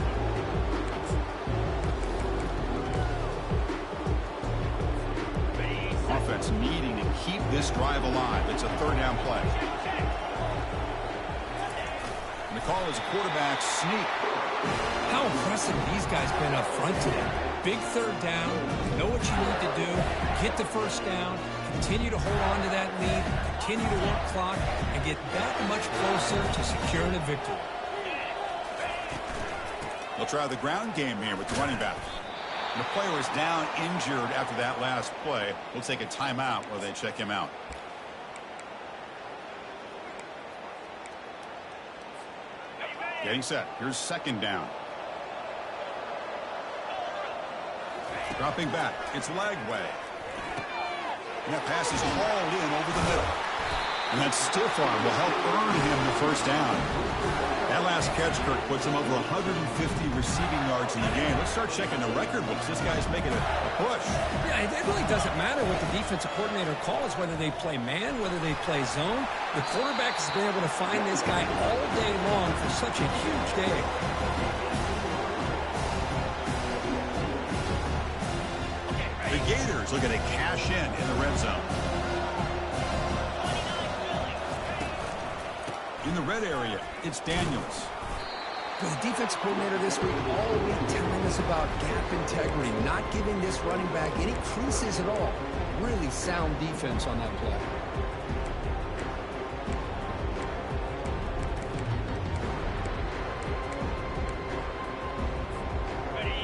Offense needing to keep this drive alive. It's a 3rd down play. And the call is a quarterback sneak. How impressive these guys been up front today. Big 3rd down. Know what you need to do. Get the 1st down. Continue to hold on to that lead. Continue to work clock and get that much closer to securing a victory. They'll try the ground game here with the running back. The player is down injured after that last play. We'll take a timeout while they check him out. Getting set. Here's second down. Dropping back. It's Lagway. And that pass is hauled in over the middle. And that stiff arm will help earn him the first down. That last catch, Kirk, puts him over 150 receiving yards in the game. Let's start checking the record books. This guy's making a push. Yeah, it really doesn't matter what the defensive coordinator calls, whether they play man, whether they play zone. The quarterback has been able to find this guy all day long for such a huge day. The Gators looking to cash in the red zone. In the red area, it's Daniels. For the defensive coordinator this week, all week telling us about gap integrity, not giving this running back any creases at all. Really sound defense on that play.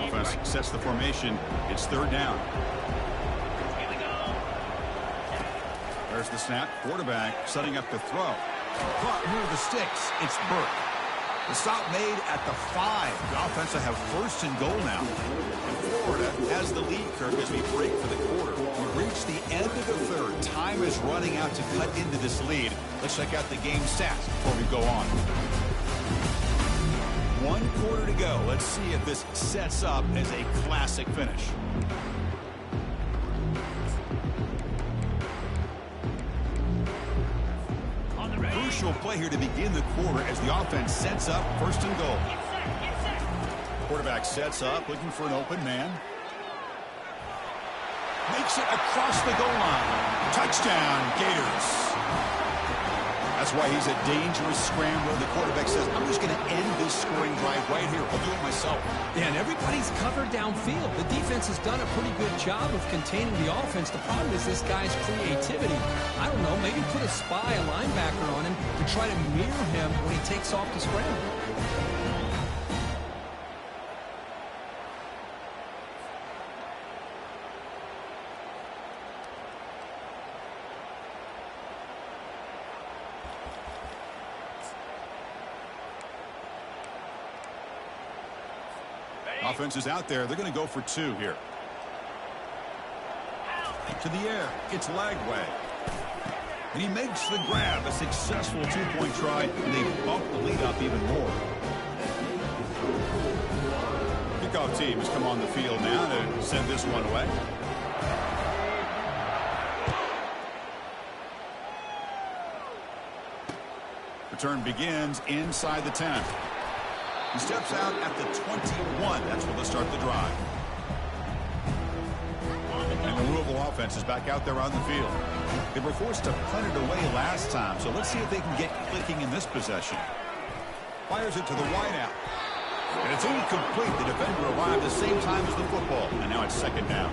Offense sets the formation. It's third down. There's the snap. Quarterback setting up to throw. Caught near the sticks. It's Burke. The stop made at the 5. The offense will have first and goal now. And Florida has the lead, Kirk, as we break for the quarter. We reach the end of the third. Time is running out to cut into this lead. Let's check out the game stats before we go on. 1 quarter to go. Let's see if this sets up as a classic finish. Crucial play here to begin the quarter as the offense sets up first and goal. Quarterback sets up, looking for an open man. Makes it across the goal line. Touchdown, Gators. That's why he's a dangerous scrambler. The quarterback says, I'm just going to end this scoring drive right here. I'll do it myself. Yeah, and everybody's covered downfield. The defense has done a pretty good job of containing the offense. The problem is this guy's creativity. I don't know, maybe put a spy, a linebacker on him to try to mirror him when he takes off the scramble. Offense is out there. They're going to go for 2 here. To the air. It's Lagway. And he makes the grab. A successful 2-point try. And they bump the lead up even more. Kickoff team has come on the field now to send this one away. Return begins inside the 10. He steps out at the 21. That's where they'll start the drive. And the Louisville offense is back out there on the field. They were forced to punt it away last time, so let's see if they can get clicking in this possession. Fires it to the wideout. And it's incomplete. The defender arrived the same time as the football. And now it's second down.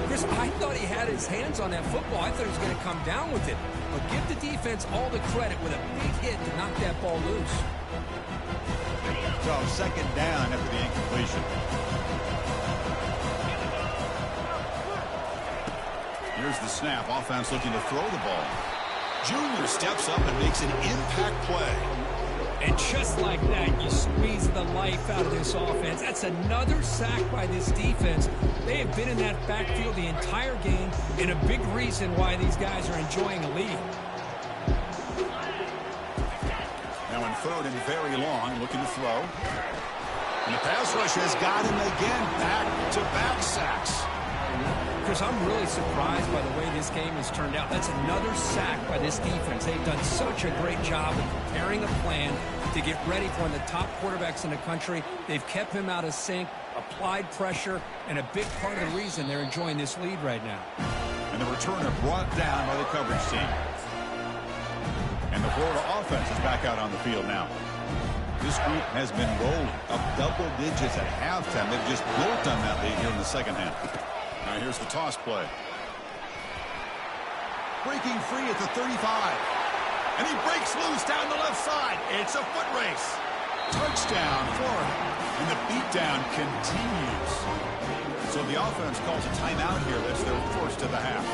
Chris, I thought he had his hands on that football. I thought he was going to come down with it. But give the defense all the credit with a big hit to knock that ball loose. So second down after the incompletion. Here's the snap. Offense looking to throw the ball. Junior steps up and makes an impact play. And just like that, you squeeze the life out of this offense. That's another sack by this defense. They have been in that backfield the entire game, and a big reason why these guys are enjoying a lead. Now in third and very long, looking to throw. And the pass rush has got him again. Back-to-back sacks. Chris, I'm really surprised by the way this game has turned out. That's another sack by this defense. They've done such a great job of preparing a plan to get ready for one of the top quarterbacks in the country. They've kept him out of sync, applied pressure, and a big part of the reason they're enjoying this lead right now. And the returner brought down by the coverage team. And the Florida offense is back out on the field now. This group has been rolling up double digits at halftime. They've just built on that lead here in the second half. Now here's the toss play. Breaking free at the 35. And he breaks loose down the left side. It's a foot race. Touchdown, Florida. And the beatdown continues. So the offense calls a timeout here. That's their first of the half.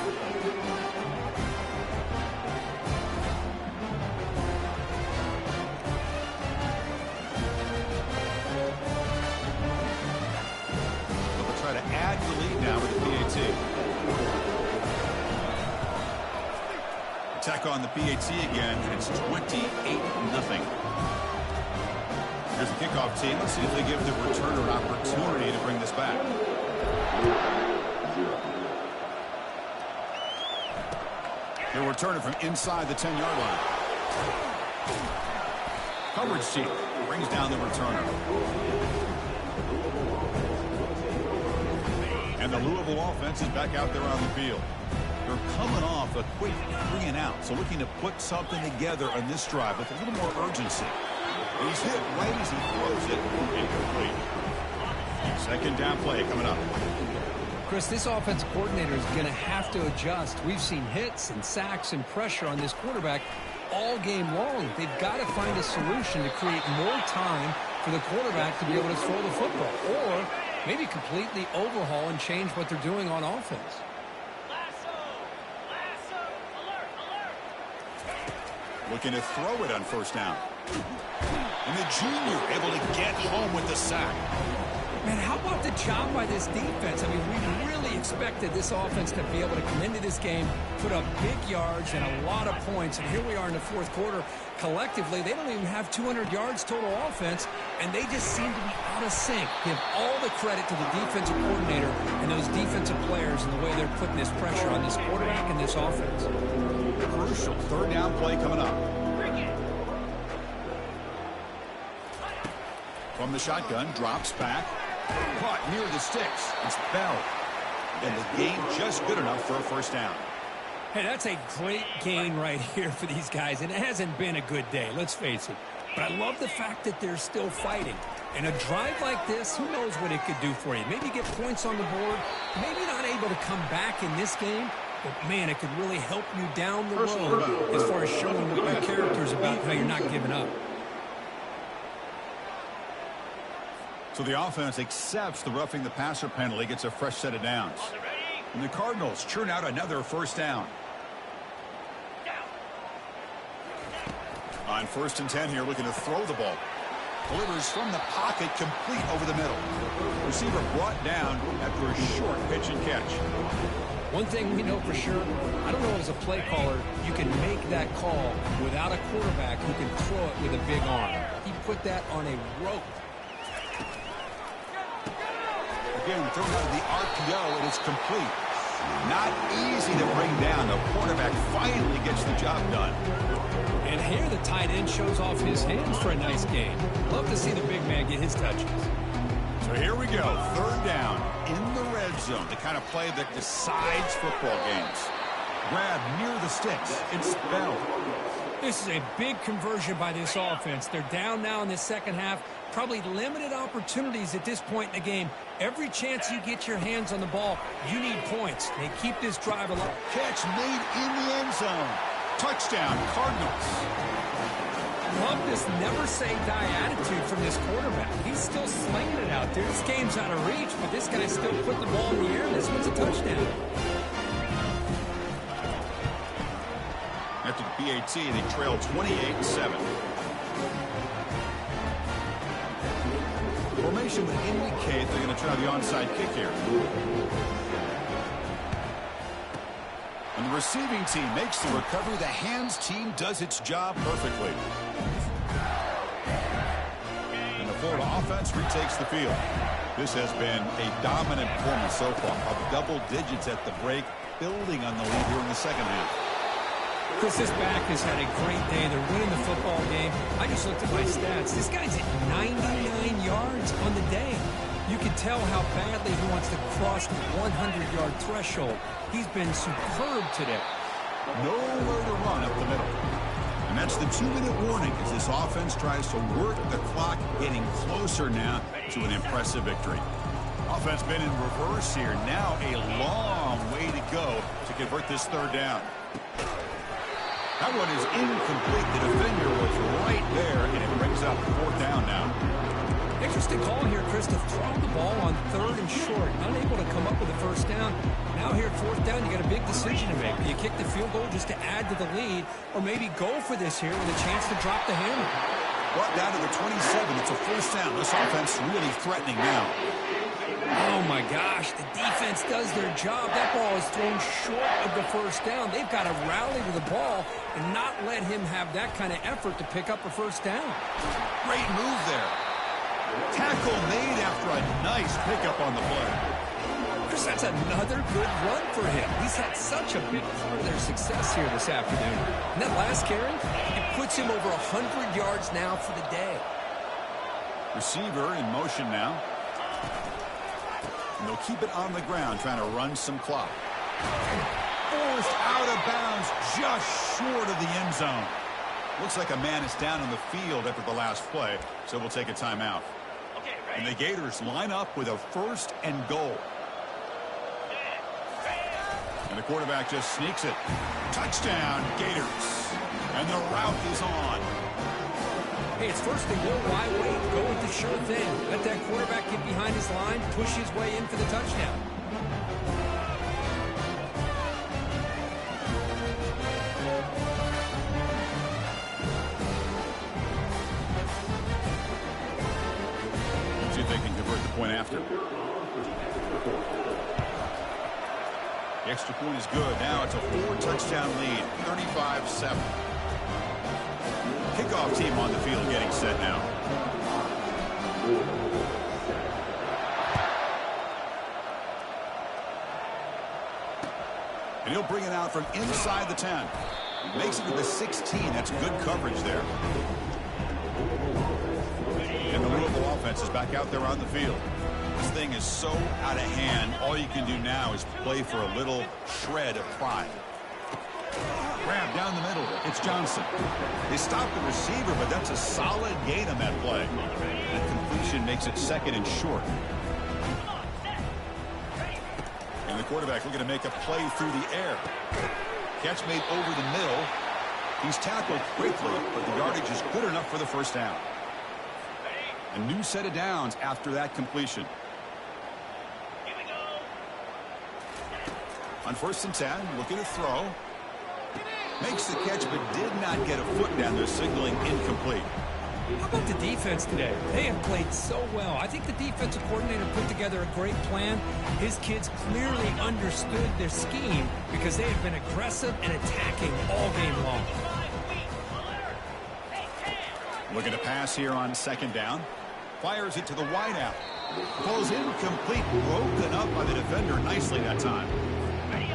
PAT. Attack on the PAT again. It's 28-0. Here's the kickoff team. Let's see if they give the returner an opportunity to bring this back. They'll return it from inside the 10-yard line. Coverage team brings down the returner. And the Louisville offense is back out there on the field. They're coming off a quick 3-and-out, so looking to put something together on this drive with a little more urgency. He's hit right as he throws it. Incomplete. Second down play coming up. Chris, this offensive coordinator is going to have to adjust. We've seen hits and sacks and pressure on this quarterback all game long. They've got to find a solution to create more time for the quarterback to be able to throw the football, or maybe completely overhaul and change what they're doing on offense. Looking to throw it on first down. And the junior able to get home with the sack. Man, how about the job by this defense? I mean, we really expected this offense to be able to come into this game, put up big yards and a lot of points. And here we are in the fourth quarter. Collectively, they don't even have 200 yards total offense, and they just seem to be out of sync. Give all the credit to the defensive coordinator and those defensive players and the way they're putting this pressure on this quarterback and this offense. Crucial third down play coming up. From the shotgun, drops back. Caught near the sticks. It's Bell. And the gain just good enough for a first down. Hey, that's a great gain right here for these guys. And it hasn't been a good day, let's face it. But I love the fact that they're still fighting. And a drive like this, who knows what it could do for you. Maybe get points on the board. Maybe not able to come back in this game. But, man, it could really help you down the road as far as showing what your character is about, how you're not giving up. So the offense accepts the roughing the passer penalty, gets a fresh set of downs. And the Cardinals churn out another first down. On 1st and 10 here, looking to throw the ball. Delivers from the pocket, complete over the middle. Receiver brought down after a short pitch and catch. One thing we know for sure, I don't know as a play caller, you can make that call without a quarterback who can throw it with a big arm. He put that on a rope. Again, thrown out of the RPO, and it's complete. Not easy to bring down. The quarterback finally gets the job done. And here the tight end shows off his hands for a nice game. Love to see the big man get his touches. So here we go. Third down in the red zone. The kind of play that decides football games. Grab near the sticks. It's Bell. This is a big conversion by this offense. They're down now in the second half. Probably limited opportunities at this point in the game. Every chance you get your hands on the ball, you need points. They keep this drive alive. Catch made in the end zone. Touchdown, Cardinals. Love this never-say-die attitude from this quarterback. He's still slinging it out there. This game's out of reach, but this guy's still putting the ball in the air. This one's a touchdown. After the PAT, they trail 28-7. Formation would indicate they're going to try the onside kick here. When the receiving team makes the recovery, the hands team does its job perfectly. And the Florida offense retakes the field. This has been a dominant performance so far, of double digits at the break, building on the lead here in the second half. Chris, this back has had a great day. They're winning the football game. I just looked at my stats. This guy's at 99 yards on the day. You can tell how badly he wants to cross the 100-yard threshold. He's been superb today. Nowhere to run up the middle. And that's the 2-minute warning as this offense tries to work the clock, getting closer now to an impressive victory. Offense been in reverse here. Now a long way to go to convert this third down. That one is incomplete. The defender was right there, and it brings up fourth down now. Interesting call here, Chris, to throw the ball on 3rd and short. Unable to come up with a first down. Now here at 4th down, you got a big decision to make. Do you kick the field goal just to add to the lead, or maybe go for this here with a chance to drop the hammer? Brought down to the 27. It's a first down. This offense really threatening now. Oh, my gosh. The defense does their job. That ball is thrown short of the first down. They've got to rally to the ball and not let him have that kind of effort to pick up a first down. Great move there. Tackle made after a nice pickup on the play. Chris, that's another good run for him. He's had such a big part of their success here this afternoon. And that last carry, it puts him over 100 yards now for the day. Receiver in motion now. And they'll keep it on the ground, trying to run some clock. Forced out of bounds, just short of the end zone. Looks like a man is down on the field after the last play, so we'll take a timeout. And the Gators line up with a 1st and goal. And the quarterback just sneaks it. Touchdown, Gators. And the route is on. Hey, it's 1st and goal. Why wait? Go with the sure thing. Let that quarterback get behind his line, push his way in for the touchdown. See if they can convert the point after. The extra point is good. Now it's a 4-touchdown lead, 35-7. Kickoff team on the field getting set now. And he'll bring it out from inside the 10. Makes it to the 16. That's good coverage there. And the Louisville offense is back out there on the field. This thing is so out of hand. All you can do now is play for a little shred of pride. Grab down the middle. It's Johnson. They stopped the receiver, but that's a solid gain on that play. That completion makes it 2nd and short. And the quarterback looking to make a play through the air. Catch made over the middle. He's tackled quickly, but the yardage is good enough for the first down. A new set of downs after that completion. On 1st and 10, looking to throw. Makes the catch, but did not get a foot down there, signaling incomplete. How about the defense today? They have played so well. I think the defensive coordinator put together a great plan. His kids clearly understood their scheme because they have been aggressive and attacking all game long. Looking to pass here on 2nd down. Fires it to the wideout. Falls incomplete, broken up by the defender nicely that time.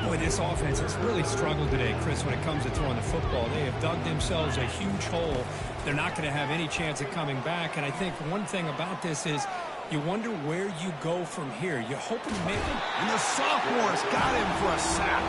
Boy, this offense has really struggled today, Chris, when it comes to throwing the football. They have dug themselves a huge hole. They're not going to have any chance of coming back. And I think one thing about this is you wonder where you go from here. You're hoping to make it. And the sophomore's got him for a sack.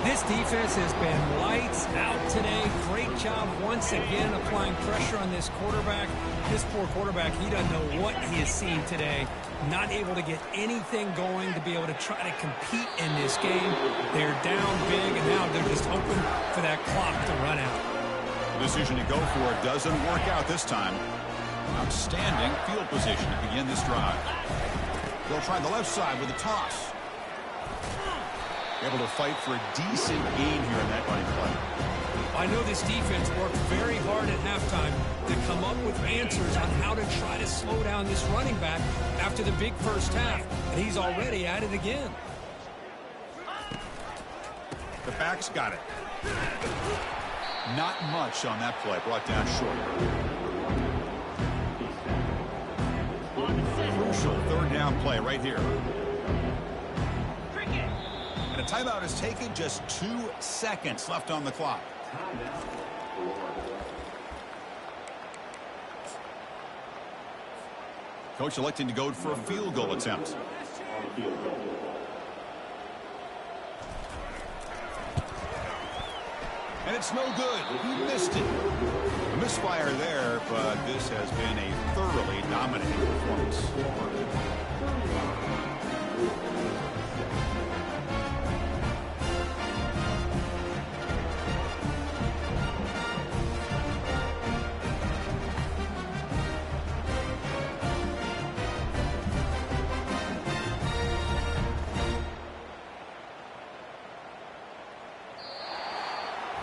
This defense has been lights out today. Great job once again applying pressure on this quarterback. This poor quarterback, he doesn't know what he has seen today. Not able to get anything going to be able to try to compete in this game. They're down big, and now they're just hoping for that clock to run out. The decision to go for it doesn't work out this time. Outstanding field position to begin this drive. They'll try the left side with a toss. Able to fight for a decent gain here in that running play. I know this defense worked very hard at halftime to come up with answers on how to try to slow down this running back after the big first half, and he's already at it again. The back's got it. Not much on that play, brought down short. Crucial 3rd down play right here. And a timeout is taken, just 2 seconds left on the clock. Coach electing to go for a field goal attempt. And it's no good. He missed it. A misfire there, but this has been a thoroughly dominating performance.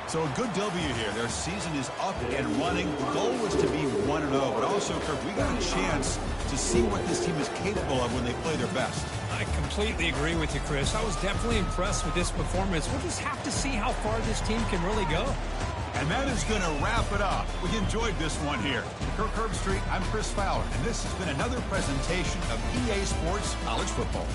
So a good W here. Their season is up and running. The goal was to be 1-0, but also, Kirk, we got a chance to see what this team is capable of when they play their best. I completely agree with you, Chris. I was definitely impressed with this performance. We'll just have to see how far this team can really go. And that is going to wrap it up. We enjoyed this one here. For Kirk Herbstreit, I'm Chris Fowler, and this has been another presentation of EA Sports College Football.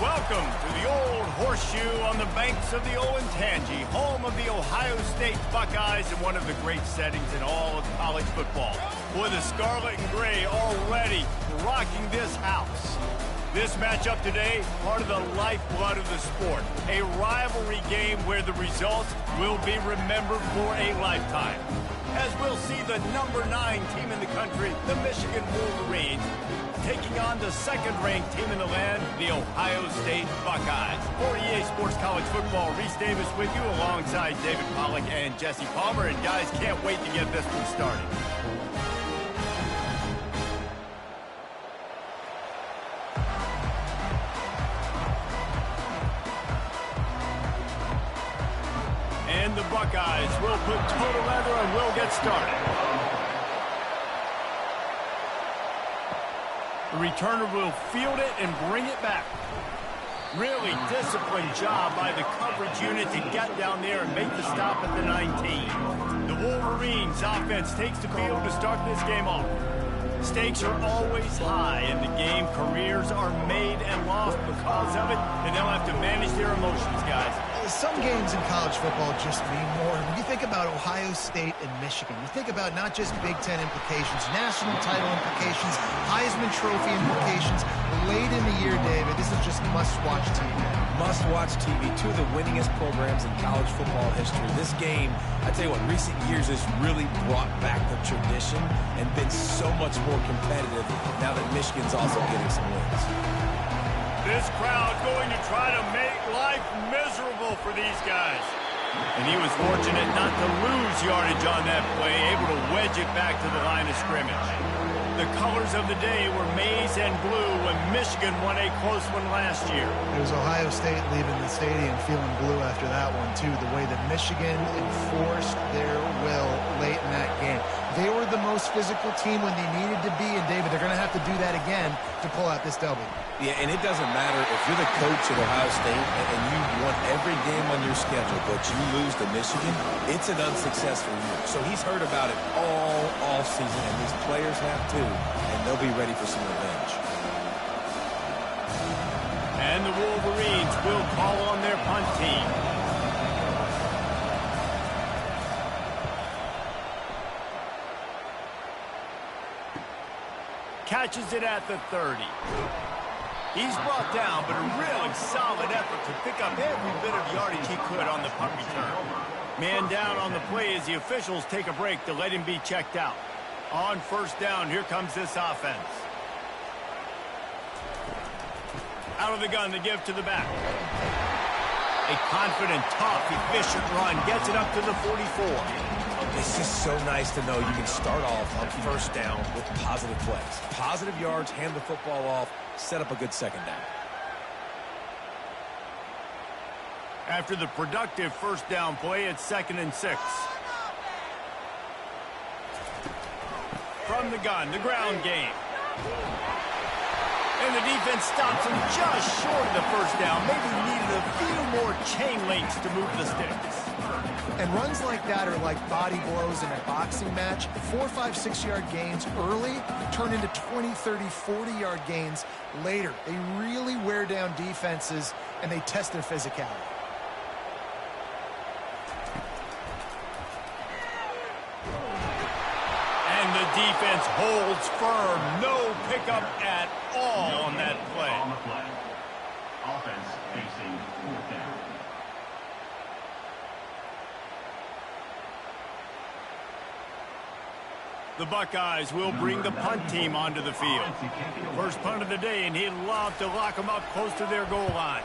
Welcome to the old horseshoe on the banks of the Olentangy, home of the Ohio State Buckeyes and one of the great settings in all of college football. Boy, the scarlet and gray already rocking this house. This matchup today, part of the lifeblood of the sport. A rivalry game where the results will be remembered for a lifetime. As we'll see the number 9 team in the country, the Michigan Wolverines, taking on the second-ranked team in the land, the Ohio State Buckeyes. For EA Sports College Football, Reese Davis with you alongside David Pollack and Jesse Palmer. And guys, can't wait to get this one started. And the Buckeyes will put total leather and will get started. The returner will field it and bring it back. Really disciplined job by the coverage unit to get down there and make the stop at the 19. The Wolverines offense takes the field to start this game off. Stakes are always high in the game. Careers are made and lost because of it, and they'll have to manage their emotions, guys. Some games in college football just mean more. When you think about Ohio State and Michigan, you think about not just Big Ten implications, national title implications, Heisman Trophy implications. Late in the year, David, this is just must-watch TV. Must-watch TV. Two of the winningest programs in college football history. This game, I tell you what, recent years has really brought back the tradition and been so much more competitive now that Michigan's also getting some wins. This crowd going to try to make life miserable for these guys. And he was fortunate not to lose yardage on that play, able to wedge it back to the line of scrimmage. The colors of the day were maize and blue when Michigan won a close one last year. It was Ohio State leaving the stadium feeling blue after that one, too. The way that Michigan enforced their will late in that game. They were the most physical team when they needed to be, and David, they're going to have to do that again to pull out this W. Yeah, and it doesn't matter if you're the coach at Ohio State and you won every game on your schedule, but you lose to Michigan, it's an unsuccessful year. So he's heard about it all season, and these players have too, and they'll be ready for some revenge. And the Wolverines will call on their punt team. Catches it at the 30. He's brought down, but a really solid effort to pick up every bit of yardage he could on the punt return. Man down on the play as the officials take a break to let him be checked out. On first down, here comes this offense. Out of the gun to give to the back. A confident, tough, efficient run gets it up to the 44. It's just so nice to know you can start off on first down with positive plays. Positive yards, hand the football off, set up a good second down. After the productive first down play, it's 2nd and 6. From the gun, the ground game. And the defense stops him just short of the first down. Maybe needed a few more chain links to move the sticks. And runs like that are like body blows in a boxing match. 4, 5, 6-yard gains early turn into 20, 30, 40-yard gains later. They really wear down defenses, and they test their physicality. And the defense holds firm. No pickup at all on that play. On the play. Offense facing 4th down. The Buckeyes will bring the punt team onto the field. First punt of the day, and he'd love to lock them up close to their goal line.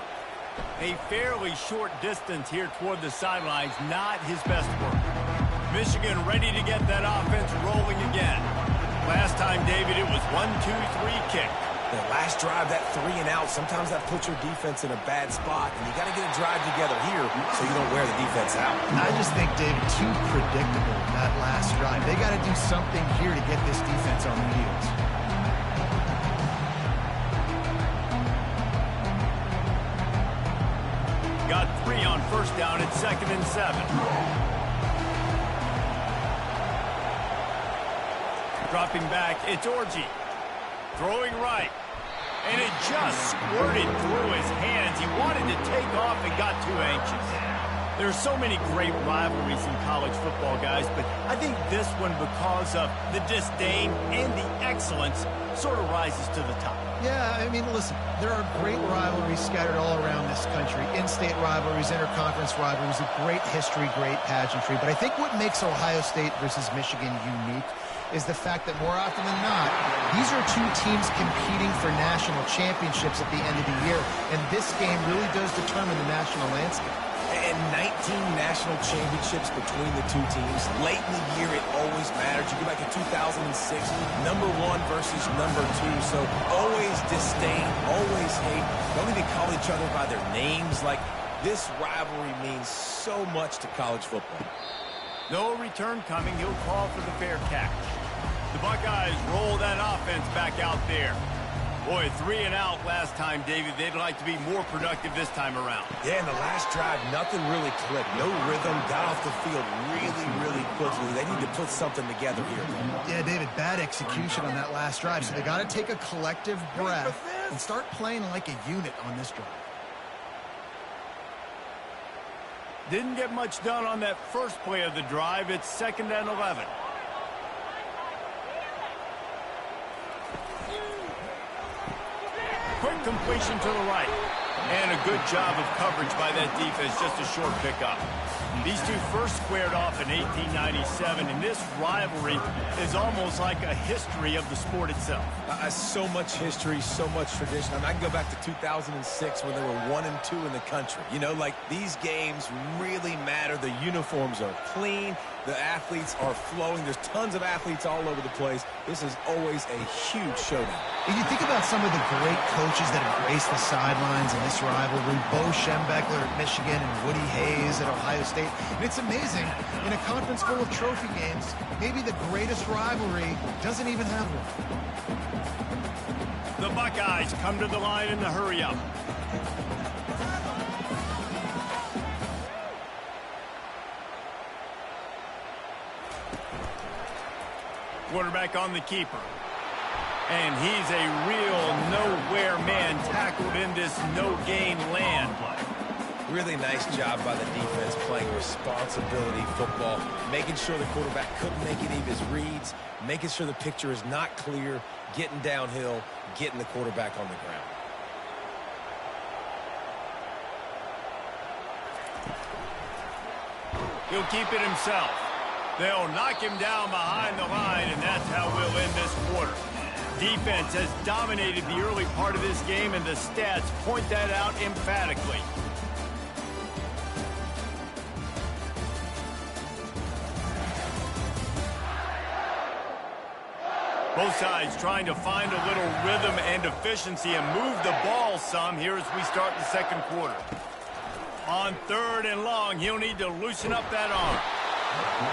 A fairly short distance here toward the sidelines, not his best work. Michigan ready to get that offense rolling again. Last time, David, it was 1-2-3 kick. The last drive, that 3 and out, sometimes that puts your defense in a bad spot, and you got to get a drive together here so you don't wear the defense out. I just think, David, too predictable, that last drive. They got to do something here to get this defense on the heels. Got 3 on first down at 2nd and 7. Dropping back, it's Orji. Throwing right. And it just squirted through his hands. He wanted to take off and got too anxious. There are so many great rivalries in college football, guys, but I think this one, because of the disdain and the excellence, sort of rises to the top. Yeah, I mean, listen, there are great rivalries scattered all around this country. In-state rivalries, interconference rivalries, a great history, great pageantry. But I think what makes Ohio State versus Michigan unique is the fact that more often than not, these are two teams competing for national championships at the end of the year, and this game really does determine the national landscape. And 19 national championships between the two teams. Late in the year, it always matters. You go back to 2006, number 1 versus number 2. So always disdain, always hate. Don't even call each other by their names. Like, this rivalry means so much to college football. No return coming. He'll call for the fair catch. The Buckeyes roll that offense back out there. Boy, 3 and out last time, David. They'd like to be more productive this time around. Yeah, in the last drive, nothing really clicked. No rhythm, got off the field really quickly. They need to put something together here. Yeah, David, bad execution on that last drive. So they got to take a collective breath and start playing like a unit on this drive. Didn't get much done on that first play of the drive. It's 2nd and 11. Quick completion to the right. And a good job of coverage by that defense. Just a short pickup. These two first squared off in 1897, and this rivalry is almost like a history of the sport itself. So much history, so much tradition. I mean, I can go back to 2006 when they were 1 and 2 in the country. You know, like, these games really matter. The uniforms are clean. The athletes are flowing. There's tons of athletes all over the place. This is always a huge showdown. And you think about some of the great coaches that have graced the sidelines in this rivalry. Bo Schembechler at Michigan and Woody Hayes at Ohio State. And it's amazing, in a conference full of trophy games, maybe the greatest rivalry doesn't even have one. The Buckeyes come to the line in the hurry-up. Quarterback on the keeper. And he's a real nowhere man, tackled in this no-gain land. Really nice job by the defense playing responsibility football, making sure the quarterback couldn't make any of his reads, making sure the picture is not clear, getting downhill, getting the quarterback on the ground. He'll keep it himself. They'll knock him down behind the line, and that's how we'll end this quarter. Defense has dominated the early part of this game, and the stats point that out emphatically. Both sides trying to find a little rhythm and efficiency and move the ball some here as we start the second quarter. On 3rd and long, he'll need to loosen up that arm.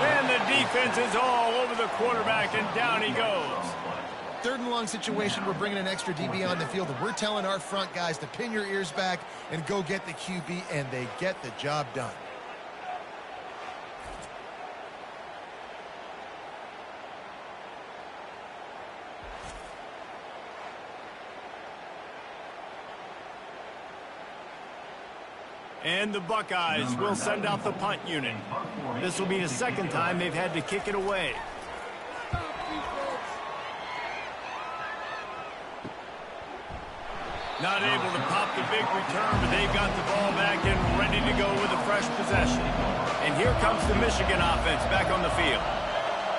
And the defense is all over the quarterback, and down he goes. 3rd and long situation, we're bringing an extra DB on the field, and we're telling our front guys to pin your ears back and go get the QB, and they get the job done. And the Buckeyes will send out the punt unit. This will be the 2nd time they've had to kick it away. Not able to pop the big return, but they've got the ball back and ready to go with a fresh possession. And here comes the Michigan offense back on the field.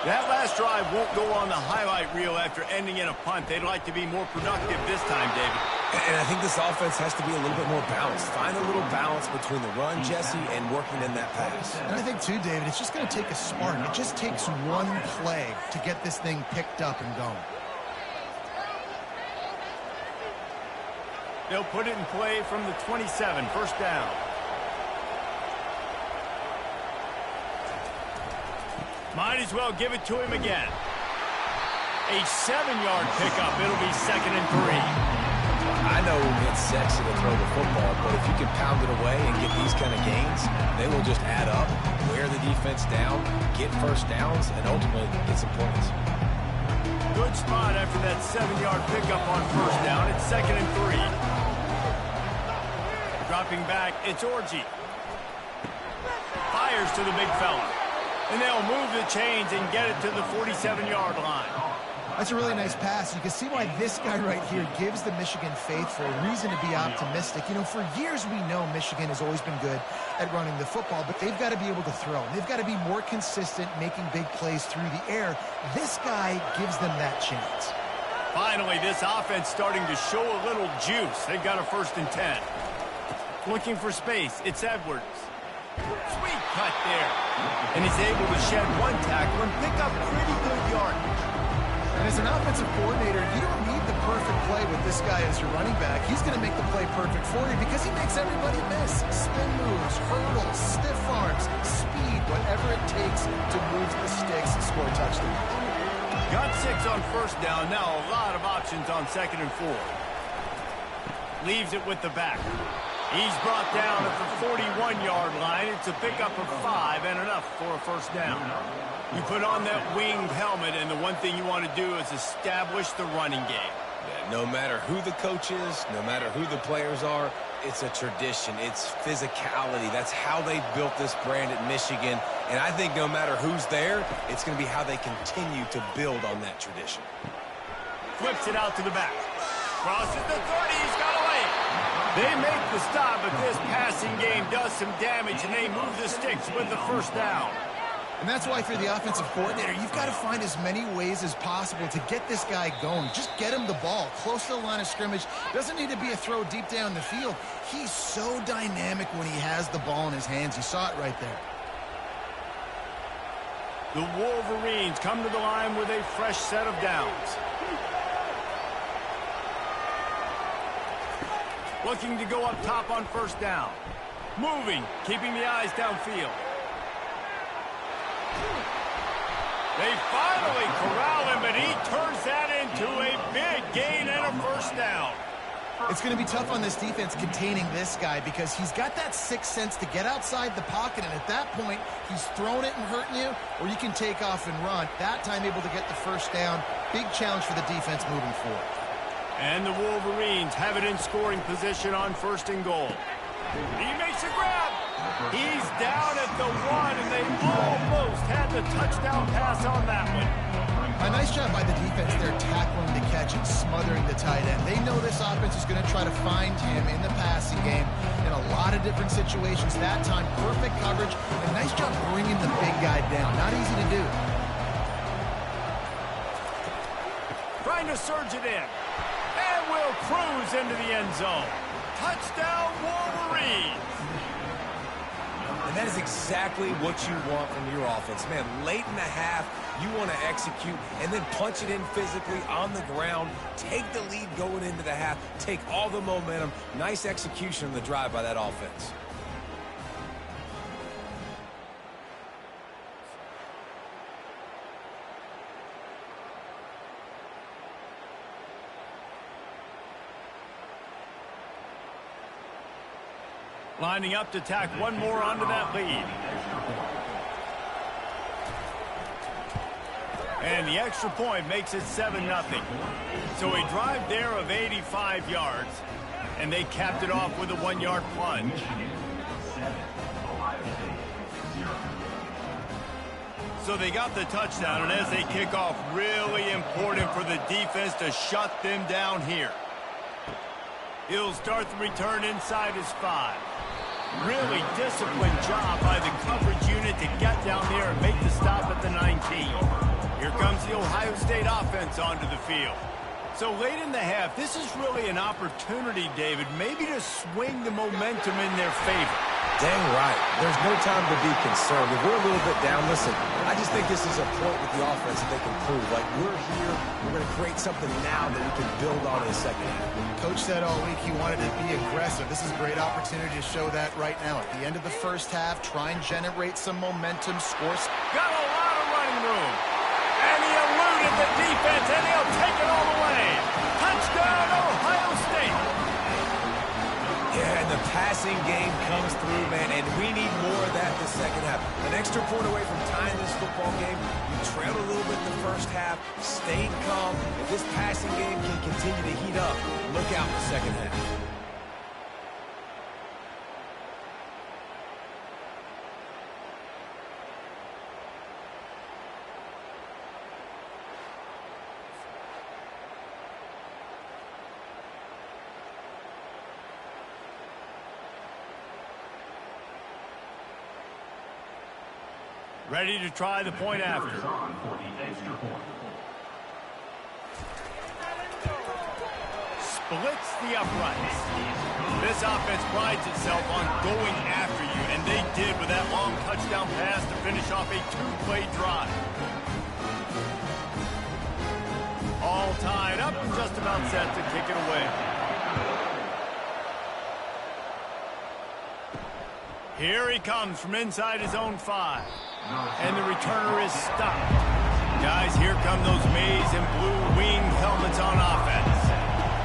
That last drive won't go on the highlight reel after ending in a punt. They'd like to be more productive this time, David. And I think this offense has to be a little bit more balanced. Find a little balance between the run, Jesse, and working in that pass. And I think, too, David, it's just going to take a spark. It just takes one play to get this thing picked up and going. They'll put it in play from the 27, 1st down. Might as well give it to him again. A 7-yard pickup. It'll be 2nd and 3. I know it's sexy to throw the football, but if you can pound it away and get these kind of gains, they will just add up, wear the defense down, get 1st downs, and ultimately get some points. The good spot after that 7-yard pickup on first down. It's 2nd and 3. Dropping back, it's Orji. Fires to the big fella. And they'll move the chains and get it to the 47-yard line. That's a really nice pass. You can see why this guy right here gives the Michigan faithful a reason to be optimistic. You know, for years we know Michigan has always been good at running the football, but they've got to be able to throw. They've got to be more consistent making big plays through the air. This guy gives them that chance. Finally, this offense starting to show a little juice. They've got a 1st and 10. Looking for space. It's Edwards. Sweet cut there. And he's able to shed one tackle and pick up pretty good yardage. And as an offensive coordinator, you don't need the perfect play with this guy as your running back. He's going to make the play perfect for you because he makes everybody miss. Spin moves, hurdles, stiff arms, speed, whatever it takes to move the sticks and score a touchdown. Got 6 on first down. Now a lot of options on 2nd and 4. Leaves it with the back. He's brought down at the 41-yard line. It's a pickup of 5 and enough for a 1st down. You put on that winged helmet, and the one thing you want to do is establish the running game. Yeah, no matter who the coach is, no matter who the players are, it's a tradition. It's physicality. That's how they built this brand at Michigan. And I think no matter who's there, it's going to be how they continue to build on that tradition. Flips it out to the back. Crosses the 30. He's got away. They make the stop, but this passing game does some damage, and they move the sticks with the 1st down. And that's why for the offensive coordinator, you've got to find as many ways as possible to get this guy going. Just get him the ball close to the line of scrimmage. Doesn't need to be a throw deep down the field. He's so dynamic when he has the ball in his hands. You saw it right there. The Wolverines come to the line with a fresh set of downs. Looking to go up top on 1st down. Moving, keeping the eyes downfield. They finally corral him, but he turns that into a big gain and a 1st down. It's going to be tough on this defense containing this guy because he's got that sixth sense to get outside the pocket, and at that point, he's throwing it and hurting you, or you can take off and run. That time able to get the 1st down. Big challenge for the defense moving forward. And the Wolverines have it in scoring position on 1st and goal. He makes a grab. He's down at the 1, and they almost had the touchdown pass on that one. A nice job by the defense there tackling the catch and smothering the tight end. They know this offense is going to try to find him in the passing game in a lot of different situations. That time, perfect coverage, and nice job bringing the big guy down. Not easy to do. Trying to surge it in. And will cruise into the end zone. Touchdown, Wolverines. And that is exactly what you want from your offense. Man, late in the half, you want to execute and then punch it in physically on the ground. Take the lead going into the half. Take all the momentum. Nice execution on the drive by that offense. Lining up to tack one more onto that lead. And the extra point makes it 7-0. So a drive there of 85 yards. And they capped it off with a 1-yard plunge. So they got the touchdown, and as they kick off, really important for the defense to shut them down here. He'll start the return inside his 5. Really disciplined job by the coverage unit to get down there and make the stop at the 19. Here comes the Ohio State offense onto the field. So late in the half, this is really an opportunity, David, maybe to swing the momentum in their favor. Dang right. There's no time to be concerned. If we're a little bit down, listen, I just think this is a point with the offense that they can prove. Like, we're here, we're going to create something now that we can build on in the second half. Coach said all week he wanted to be aggressive. This is a great opportunity to show that right now. At the end of the first half, try and generate some momentum, scores. Got a lot of running room. And he eluded the defense, and he'll take it all the way. Touchdown, Ohio State. Yeah, and the passing game comes through, man, and we need more of that in the second half. An extra point away from tying this football game. You trailed a little bit in the first half, stayed calm. If this passing game can continue to heat up, look out in the second half. Ready to try the point after. Splits the uprights. This offense prides itself on going after you, and they did with that long touchdown pass to finish off a two-play drive. All tied up and just about set to kick it away. Here he comes from inside his own 5. And the returner is stopped. Guys, here come those maize and blue winged helmets on offense.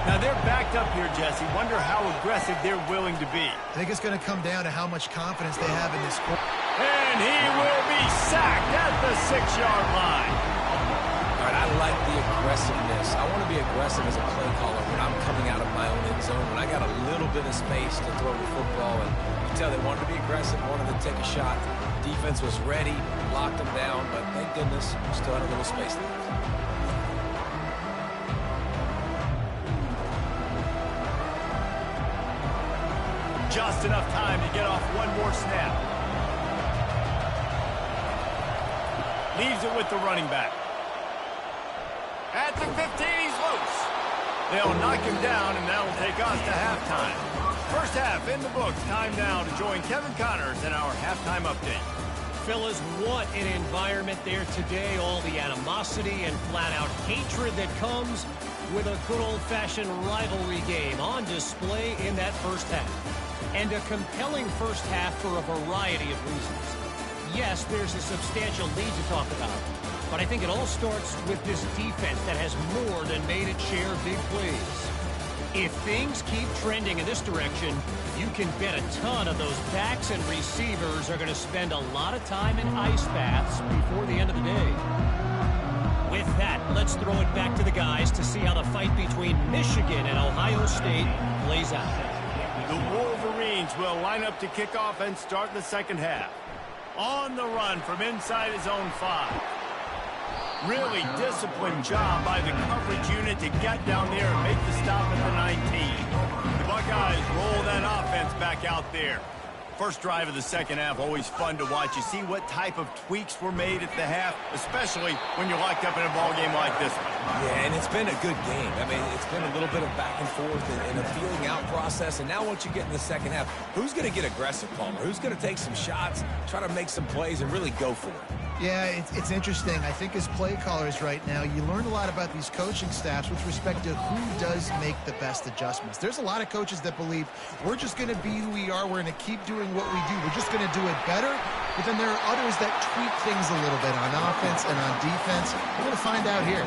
Now they're backed up here, Jesse. Wonder how aggressive they're willing to be. I think it's going to come down to how much confidence they have in this quarter. And he will be sacked at the 6-yard line. All right, I like the aggressiveness. I want to be aggressive as a play caller when I'm coming out of my own end zone, when I got a little bit of space to throw the football. And you can tell they wanted to be aggressive, wanted to take a shot. Defense was ready, locked them down, but thank goodness we still had a little space left. Just enough time to get off one more snap. Leaves it with the running back. At the 15, he's loose. They'll knock him down, and that'll take us to halftime. First half in the books. Time now to join Kevin Connors in our halftime update. Fellas, what an environment there today. All the animosity and flat-out hatred that comes with a good old-fashioned rivalry game on display in that first half. And a compelling first half for a variety of reasons. Yes, there's a substantial lead to talk about, but I think it all starts with this defense that has more than made its share of big plays. If things keep trending in this direction, you can bet a ton of those backs and receivers are going to spend a lot of time in ice baths before the end of the day. With that, let's throw it back to the guys to see how the fight between Michigan and Ohio State plays out. The Wolverines will line up to kick off and start the second half. On the run from inside his own 5. Really disciplined job by the coverage unit to get down there and make the stop at the 19. The Buckeyes roll that offense back out there. First drive of the second half, always fun to watch. You see what type of tweaks were made at the half, especially when you're locked up in a ball game like this one. Yeah, and it's been a good game. I mean, it's been a little bit of back and forth and a feeling out process. And now once you get in the second half, who's going to get aggressive, Palmer? Who's going to take some shots, try to make some plays, and really go for it? Yeah, it's interesting. I think as play callers right now, you learn a lot about these coaching staffs with respect to who does make the best adjustments. There's a lot of coaches that believe we're just going to be who we are. We're going to keep doing what we do. We're just going to do it better. But then there are others that tweak things a little bit on offense and on defense. We're going to find out here.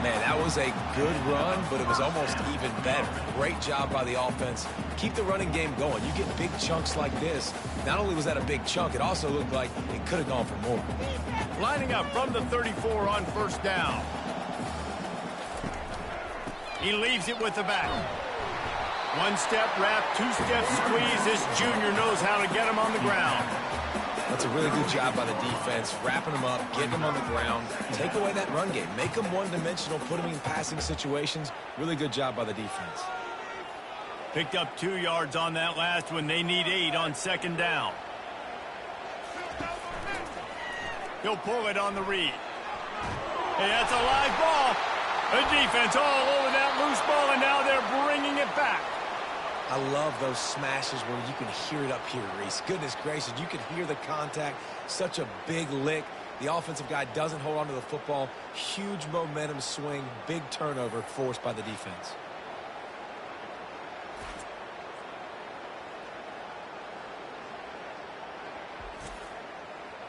Man, that was a good run, but it was almost even better. Great job by the offense. Keep the running game going. You get big chunks like this. Not only was that a big chunk, it also looked like it could have gone for more. Lining up from the 34 on first down. He leaves it with the back. One step wrap, two step squeeze. This junior knows how to get him on the ground. That's a really good job by the defense, wrapping them up, getting them on the ground. Take away that run game. Make them one-dimensional, put them in passing situations. Really good job by the defense. Picked up 2 yards on that last one. They need 8 on second down. He'll pull it on the read. Hey, that's a live ball. The defense all over that loose ball, and now they're bringing it back. I love those smashes where you can hear it up here, Reese. Goodness gracious, you can hear the contact. Such a big lick. The offensive guy doesn't hold on to the football. Huge momentum swing, big turnover forced by the defense.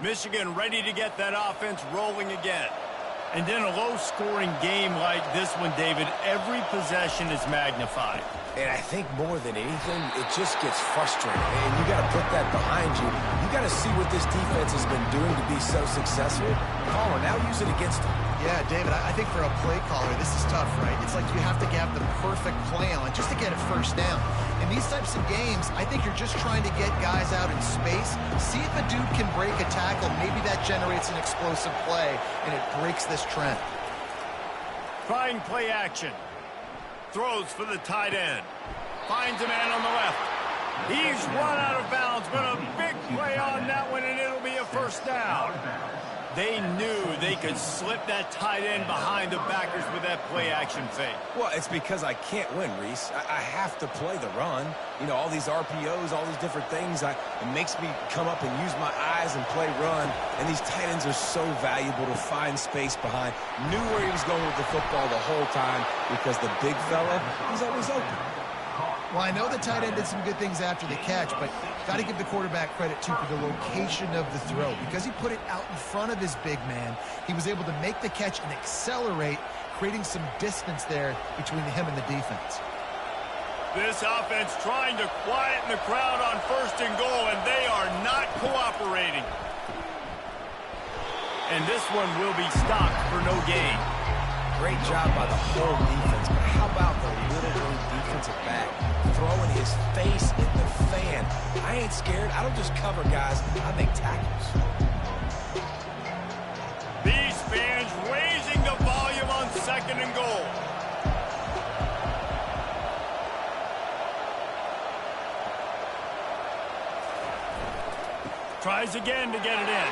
Michigan ready to get that offense rolling again. And in a low-scoring game like this one, David, every possession is magnified. And I think more than anything, it just gets frustrating. And you got to put that behind you. You got to see what this defense has been doing to be so successful. Call it. Now use it against them. Yeah, David, I think for a play caller, this is tough, right? It's like you have to have the perfect play on just to get a first down. In these types of games, I think you're just trying to get guys out in space, see if a dude can break a tackle. Maybe that generates an explosive play, and it breaks this trend. Trying play action. Throws for the tight end. Finds a man on the left. He's run out of bounds, but a big play on that one, and it'll be a first down. They knew they could slip that tight end behind the backers with that play-action fake. Well, it's because I can't win, Reese. I have to play the run. You know, all these RPOs, all these different things, it makes me come up and use my eyes and play run. And these tight ends are so valuable to find space behind. Knew where he was going with the football the whole time because the big fella, he's always open. Well, I know the tight end did some good things after the catch, but got to give the quarterback credit, too, for the location of the throw. Because he put it out in front of his big man, he was able to make the catch and accelerate, creating some distance there between him and the defense. This offense trying to quieten the crowd on 1st and goal, and they are not cooperating. And this one will be stopped for no gain. Great job by the whole defense, but how about the little defensive back throwing his face in the fan? I ain't scared. I don't just cover guys. I make tackles. These fans raising the volume on 2nd and goal. Tries again to get it in.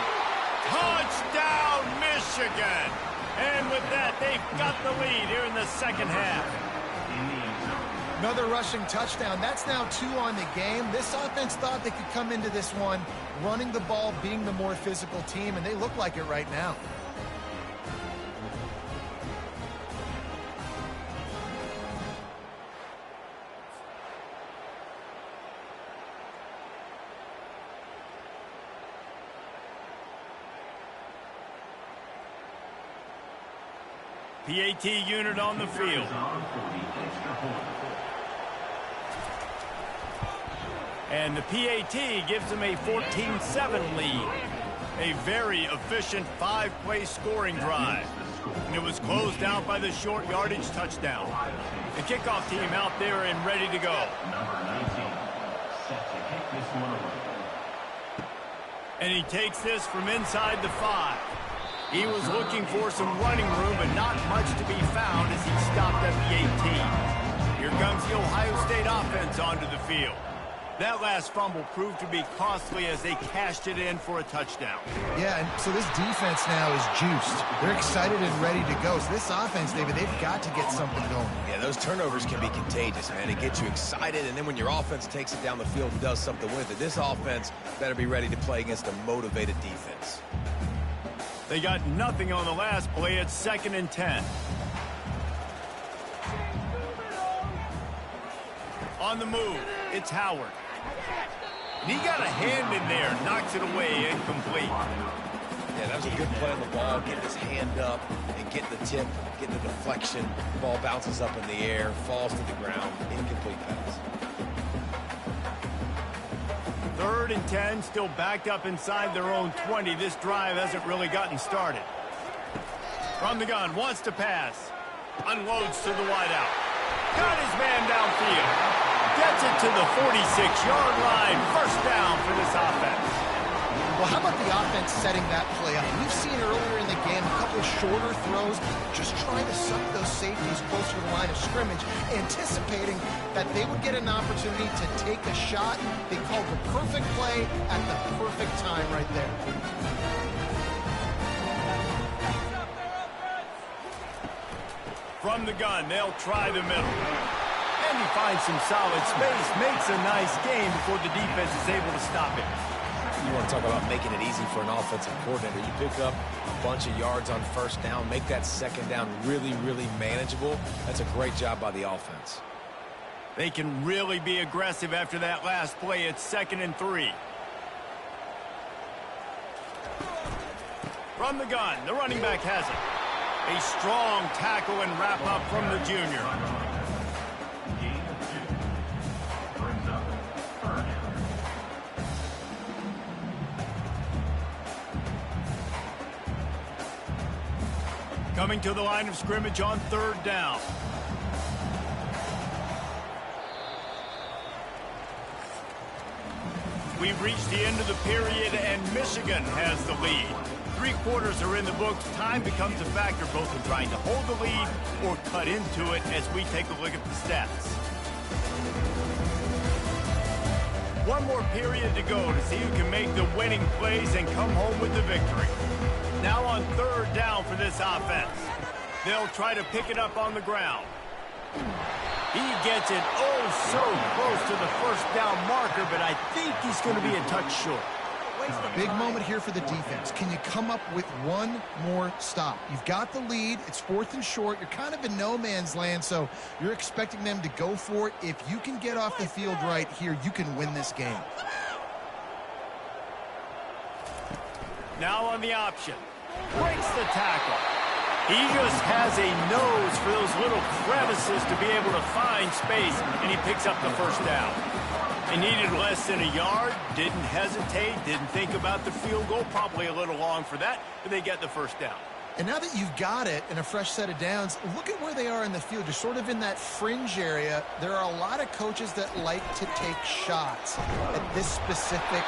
Touchdown, Michigan! And with that, they've got the lead here in the 2nd half. Another rushing touchdown. That's now 2 on the game. This offense thought they could come into this one running the ball, being the more physical team, and they look like it right now. PAT unit on the field. And the PAT gives them a 14-7 lead. A very efficient 5-play scoring drive. And it was closed out by the short yardage touchdown. The kickoff team out there and ready to go. Number 19, set to kick this one away. And he takes this from inside the 5. He was looking for some running room, but not much to be found as he stopped at the 18. Here comes the Ohio State offense onto the field. That last fumble proved to be costly as they cashed it in for a touchdown. Yeah, and so this defense now is juiced. They're excited and ready to go. So this offense, David, they've got to get something going. Yeah, those turnovers can be contagious, man. It gets you excited, and then when your offense takes it down the field and does something with it, this offense better be ready to play against a motivated defense. They got nothing on the last play. It's 2nd and 10. On the move, it's Howard. And he got a hand in there, knocks it away, incomplete. Yeah, that was a good play on the ball, getting his hand up and getting the tip, getting the deflection. Ball bounces up in the air, falls to the ground, incomplete pass. 3rd and 10, still backed up inside their own 20. This drive hasn't really gotten started. From the gun, wants to pass. Unloads to the wideout. Got his man downfield. Gets it to the 46-yard line. First down for this offense. Well, how about the offense setting that play up? We've seen earlier in the game a couple of shorter throws, just trying to suck those safeties closer to the line of scrimmage, anticipating that they would get an opportunity to take a shot. They called the perfect play at the perfect time right there. From the gun, they'll try the middle. And he finds some solid space, makes a nice game before the defense is able to stop it. You want to talk about making it easy for an offensive coordinator. You pick up a bunch of yards on 1st down, make that 2nd down really, really manageable. That's a great job by the offense. They can really be aggressive after that last play. It's 2nd and 3. From the gun, the running back has it. A strong tackle and wrap up from the junior. Coming to the line of scrimmage on 3rd down. We've reached the end of the period, and Michigan has the lead. 3 quarters are in the books. Time becomes a factor both in trying to hold the lead or cut into it as we take a look at the stats. One more period to go to see who can make the winning plays and come home with the victory. Now on 3rd down for this offense. They'll try to pick it up on the ground. He gets it so close to the 1st down marker, but I think he's going to be a touch short. Big moment here for the defense. Can you come up with one more stop? You've got the lead. It's 4th and short. You're kind of in no man's land, so you're expecting them to go for it. If you can get off the field right here, you can win this game. Now on the option. Breaks the tackle. He just has a nose for those little crevices to be able to find space, and he picks up the 1st down. They needed less than a yard, didn't hesitate, didn't think about the field goal, probably a little long for that, but they get the 1st down. And now that you've got it and a fresh set of downs, look at where they are in the field. You're sort of in that fringe area. There are a lot of coaches that like to take shots at this specific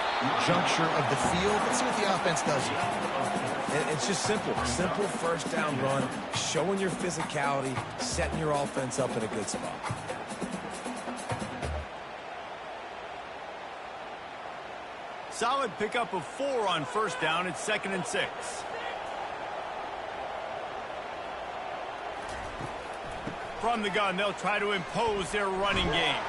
juncture of the field. Let's see what the offense does here. And it's just simple 1st down run, showing your physicality, setting your offense up in a good spot. Solid pickup of 4 on 1st down. It's 2nd and 6. From the gun, they'll try to impose their running game.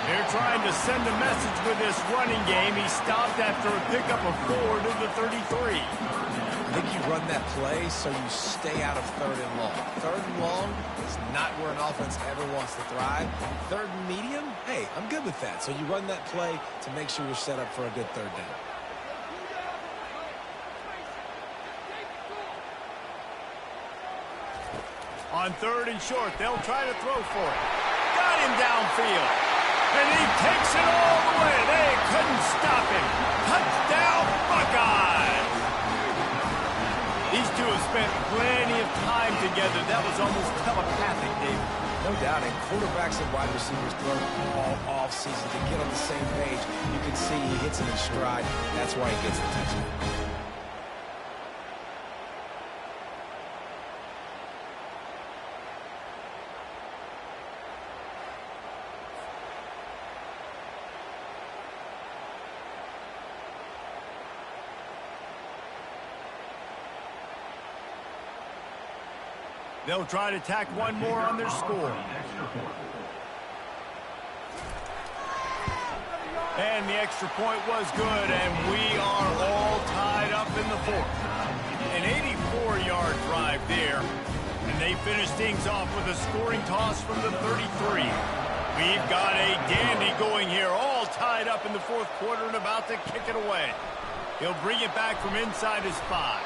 They're trying to send a message with this running game. He stopped after a pickup of 4 to the 33. I think you run that play so you stay out of 3rd and long. 3rd and long is not where an offense ever wants to thrive. 3rd and medium, hey, I'm good with that. So you run that play to make sure you're set up for a good 3rd down. On 3rd and short, they'll try to throw for it. Got him downfield. And he takes it all the way. They couldn't stop him. Touchdown, Buckeyes! These two have spent plenty of time together. That was almost telepathic, David. No doubt, and quarterbacks and wide receivers throw all offseason to get on the same page. You can see he hits it in stride. That's why he gets the touchdown. They'll try to tack one more on their score. And the extra point was good, and we are all tied up in the 4th. An 84-yard drive there, and they finish things off with a scoring toss from the 33. We've got a dandy going here, all tied up in the 4th quarter and about to kick it away. He'll bring it back from inside his 5.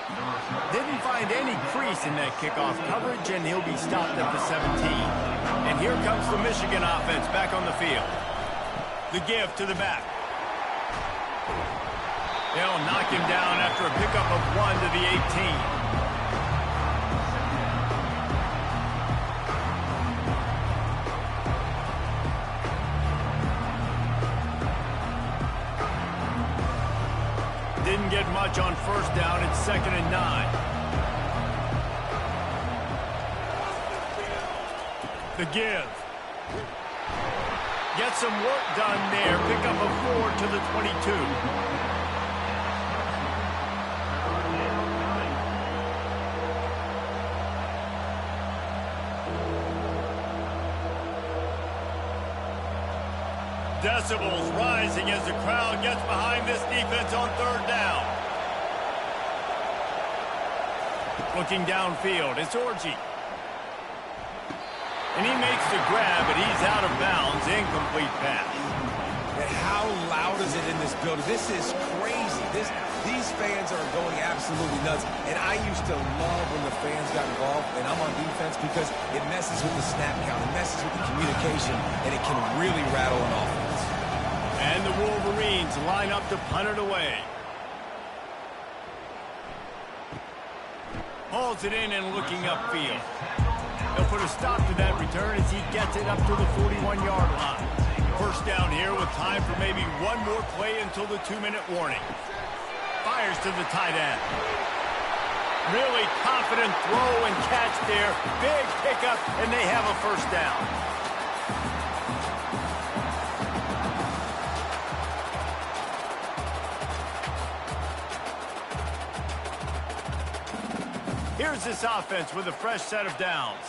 Didn't find any crease in that kickoff coverage, and he'll be stopped at the 17. And here comes the Michigan offense back on the field. The give to the back. They'll knock him down after a pickup of 1 to the 18. Didn't get much on 1st down. It's 2nd and 9. The give. Get some work done there. Pick up a 4 to the 22. Decibels rising as the crowd gets behind this defense on 3rd down. Looking downfield, it's Orji. And he makes the grab, but he's out of bounds. Incomplete pass. And how loud is it in this building? This is crazy. These fans are going absolutely nuts. And I used to love when the fans got involved, and I'm on defense, because it messes with the snap count, it messes with the communication, and it can really rattle an offense. And the Wolverines line up to punt it away. Hauls it in and looking upfield. They'll put a stop to that return as he gets it up to the 41-yard line. First down here with time for maybe one more play until the 2-minute warning. Fires to the tight end. Really confident throw and catch there. Big pickup, and they have a first down. Here's this offense with a fresh set of downs.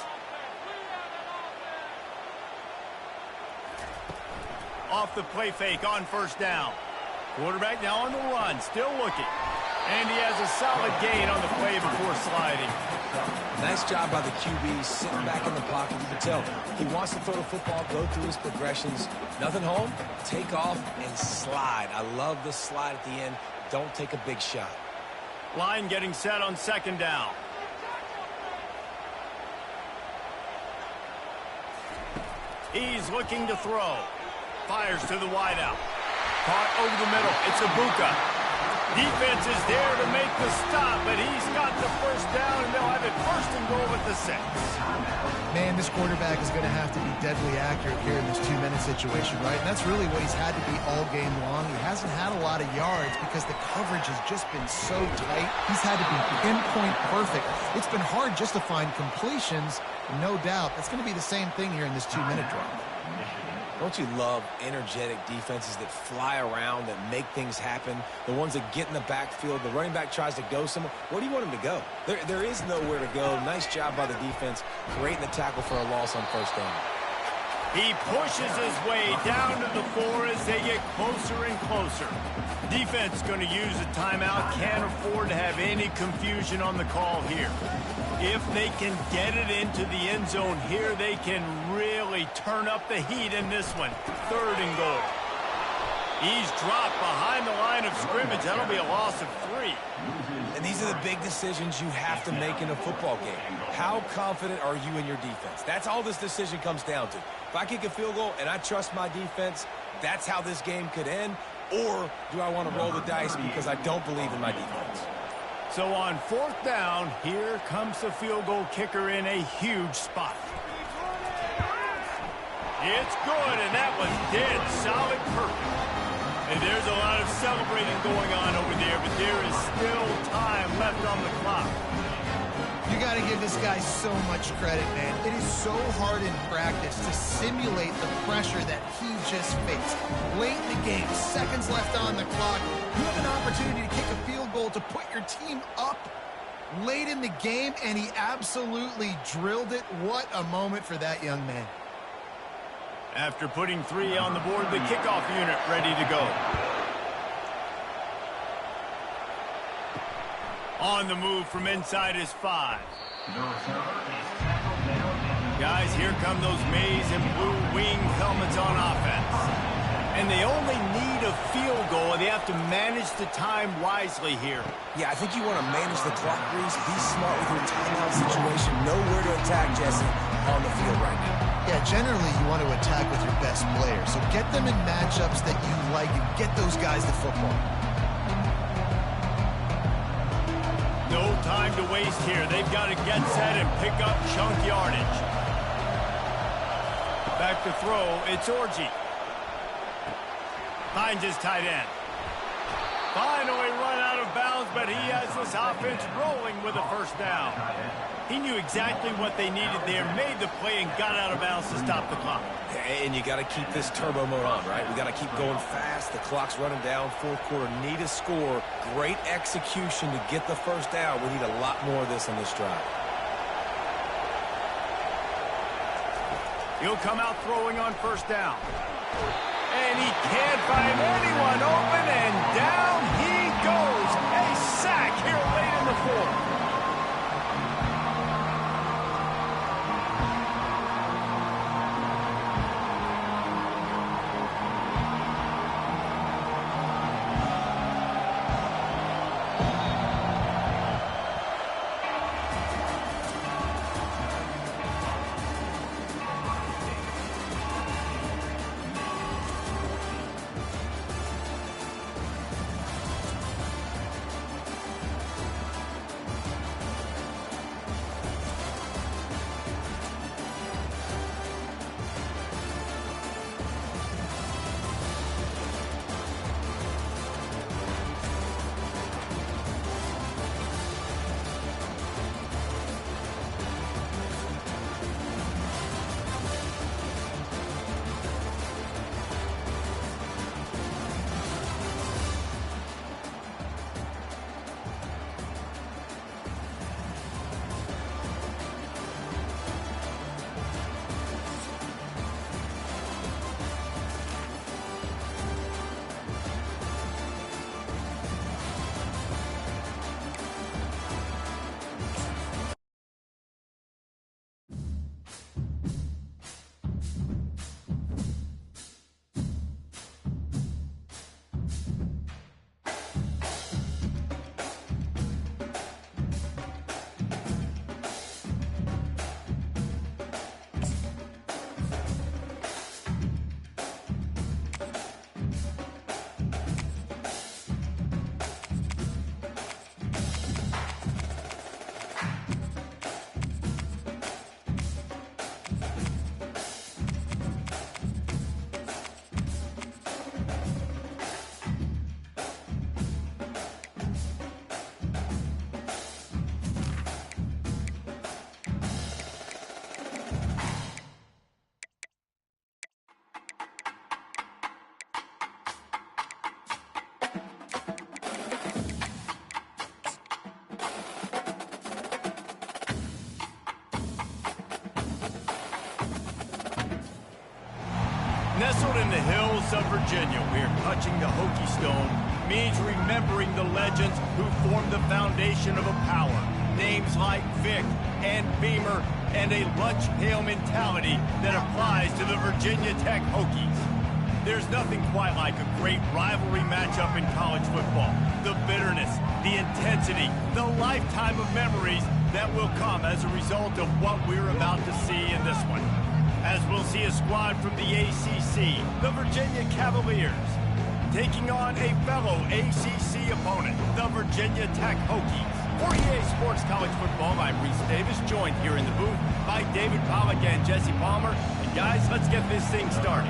Off the play fake on first down. Quarterback now on the run, still looking. And he has a solid gain on the play before sliding. Nice job by the QB, sitting back in the pocket. You can tell he wants to throw the football, go through his progressions. Nothing home, take off, and slide. I love the slide at the end. Don't take a big shot. Line getting set on second down. He's looking to throw. Fires to the wideout. Caught over the middle. It's Ibuka. Defense is there to make the stop, but he's got the first down, and they'll have it first and goal at the 6. Man, this quarterback is going to have to be deadly accurate here in this 2-minute situation, right? And that's really what he's had to be all game long. He hasn't had a lot of yards because the coverage has just been so tight. He's had to be pinpoint perfect. It's been hard just to find completions, no doubt. That's going to be the same thing here in this 2-minute drive. Don't you love energetic defenses that fly around, that make things happen? The ones that get in the backfield, the running back tries to go somewhere. Where do you want him to go? There is nowhere to go. Nice job by the defense, creating the tackle for a loss on first down. He pushes his way down to the 4 as they get closer and closer. Defense going to use a timeout. Can't afford to have any confusion on the call here. If they can get it into the end zone here, they can really turn up the heat in this one. 3rd and goal. He's dropped behind the line of scrimmage. That'll be a loss of 3. And these are the big decisions you have to make in a football game. How confident are you in your defense? That's all this decision comes down to. If I kick a field goal and I trust my defense, that's how this game could end. Or do I want to roll the dice because I don't believe in my defense? So on 4th down, here comes the field goal kicker in a huge spot. It's good, and that was dead solid perfect. And there's a lot of celebrating going on over there, but there is still time left on the clock. You got to give this guy so much credit, man. It is so hard in practice to simulate the pressure that he just faced. Late in the game, seconds left on the clock, you have an opportunity to kick a field goal to put your team up late in the game, and he absolutely drilled it. What a moment for that young man. After putting 3 on the board, the kickoff unit ready to go. On the move from inside his 5. Guys, here come those maize and blue wing helmets on offense. And they only need a field goal, and they have to manage the time wisely here. Yeah, I think you want to manage the clock, Reese. Be smart with your timeout situation. Know where to attack, Jesse, on the field right now. Yeah, generally you want to attack with your best players. So get them in matchups that you like and get those guys the football. No time to waste here. They've got to get set and pick up chunk yardage. Back to throw. It's Orji. Finds his tight end. Finally run out of bounds, but he has this offense rolling with a first down. He knew exactly what they needed there, made the play, and got out of bounds to stop the clock. And you got to keep this turbo mode on, right? We got to keep going fast. The clock's running down. 4th quarter, need a score. Great execution to get the first down. We need a lot more of this on this drive. He'll come out throwing on first down. And he can't find anyone open, and down he goes. A sack here late in the 4th. Nestled in the hills of Virginia, we are touching the Hokie Stone, means remembering the legends who formed the foundation of a power. Names like Vic and Beamer and a lunch pail mentality that applies to the Virginia Tech Hokies. There's nothing quite like a great rivalry matchup in college football. The bitterness, the intensity, the lifetime of memories that will come as a result of what we're about to see in this one. As we'll see a squad from the ACC, the Virginia Cavaliers, taking on a fellow ACC opponent, the Virginia Tech Hokies. For EA Sports College Football, I'm Reese Davis, joined here in the booth by David Pollack and Jesse Palmer. And guys, let's get this thing started.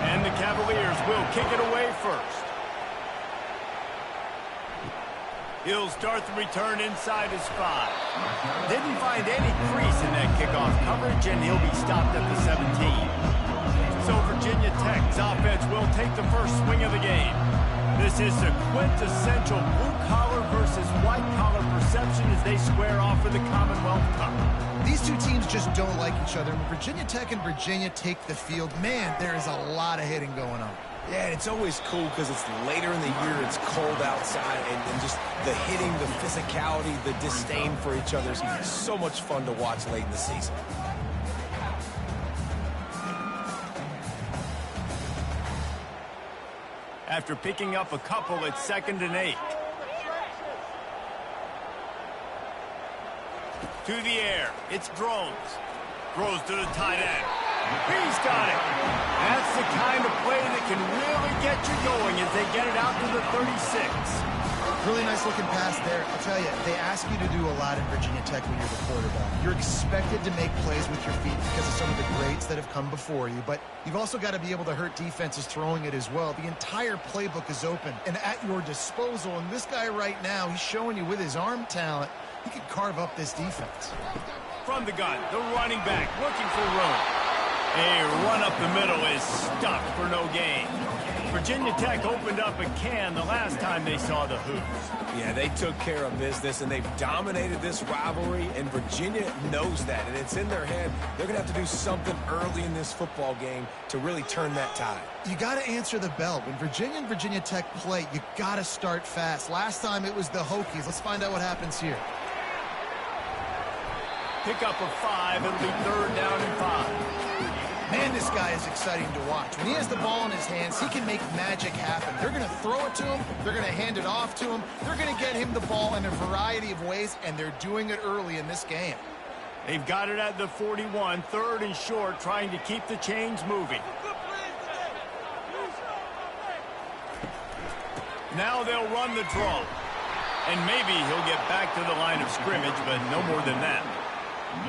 And the Cavaliers will kick it away first. He'll start the return inside his 5. Didn't find any crease in that kickoff coverage, and he'll be stopped at the 17. So Virginia Tech's offense will take the first swing of the game. This is a quintessential blue-collar versus white-collar perception as they square off for the Commonwealth Cup. These two teams just don't like each other. When Virginia Tech and Virginia take the field, man, there is a lot of hitting going on. Yeah, and it's always cool because it's later in the year, it's cold outside, and just the hitting, the physicality, the disdain for each other is so much fun to watch late in the season. After picking up a couple, it's 2nd and 8. To the air, it's Drones. Throws to the tight end. He's got it. That's the kind of play that can really get you going as they get it out to the 36. Really nice looking pass there. I'll tell you, they ask you to do a lot in Virginia Tech when you're the quarterback. You're expected to make plays with your feet because of some of the greats that have come before you, but you've also got to be able to hurt defenses throwing it as well. The entire playbook is open and at your disposal, and this guy right now, he's showing you with his arm talent, he can carve up this defense. From the gun, the running back looking for room. A run up the middle is stuffed for no gain. Virginia Tech opened up a can the last time they saw the Hoops. Yeah, they took care of business, and they've dominated this rivalry, and Virginia knows that, and it's in their head. They're going to have to do something early in this football game to really turn that tide. You got to answer the bell. When Virginia and Virginia Tech play, you got to start fast. Last time it was the Hokies. Let's find out what happens here. Pick up a 5. It'll be 3rd down and 5. Man, this guy is exciting to watch. When he has the ball in his hands, he can make magic happen. They're going to throw it to him. They're going to hand it off to him. They're going to get him the ball in a variety of ways, and they're doing it early in this game. They've got it at the 41, 3rd and short, trying to keep the chains moving. Now they'll run the draw. And maybe he'll get back to the line of scrimmage, but no more than that.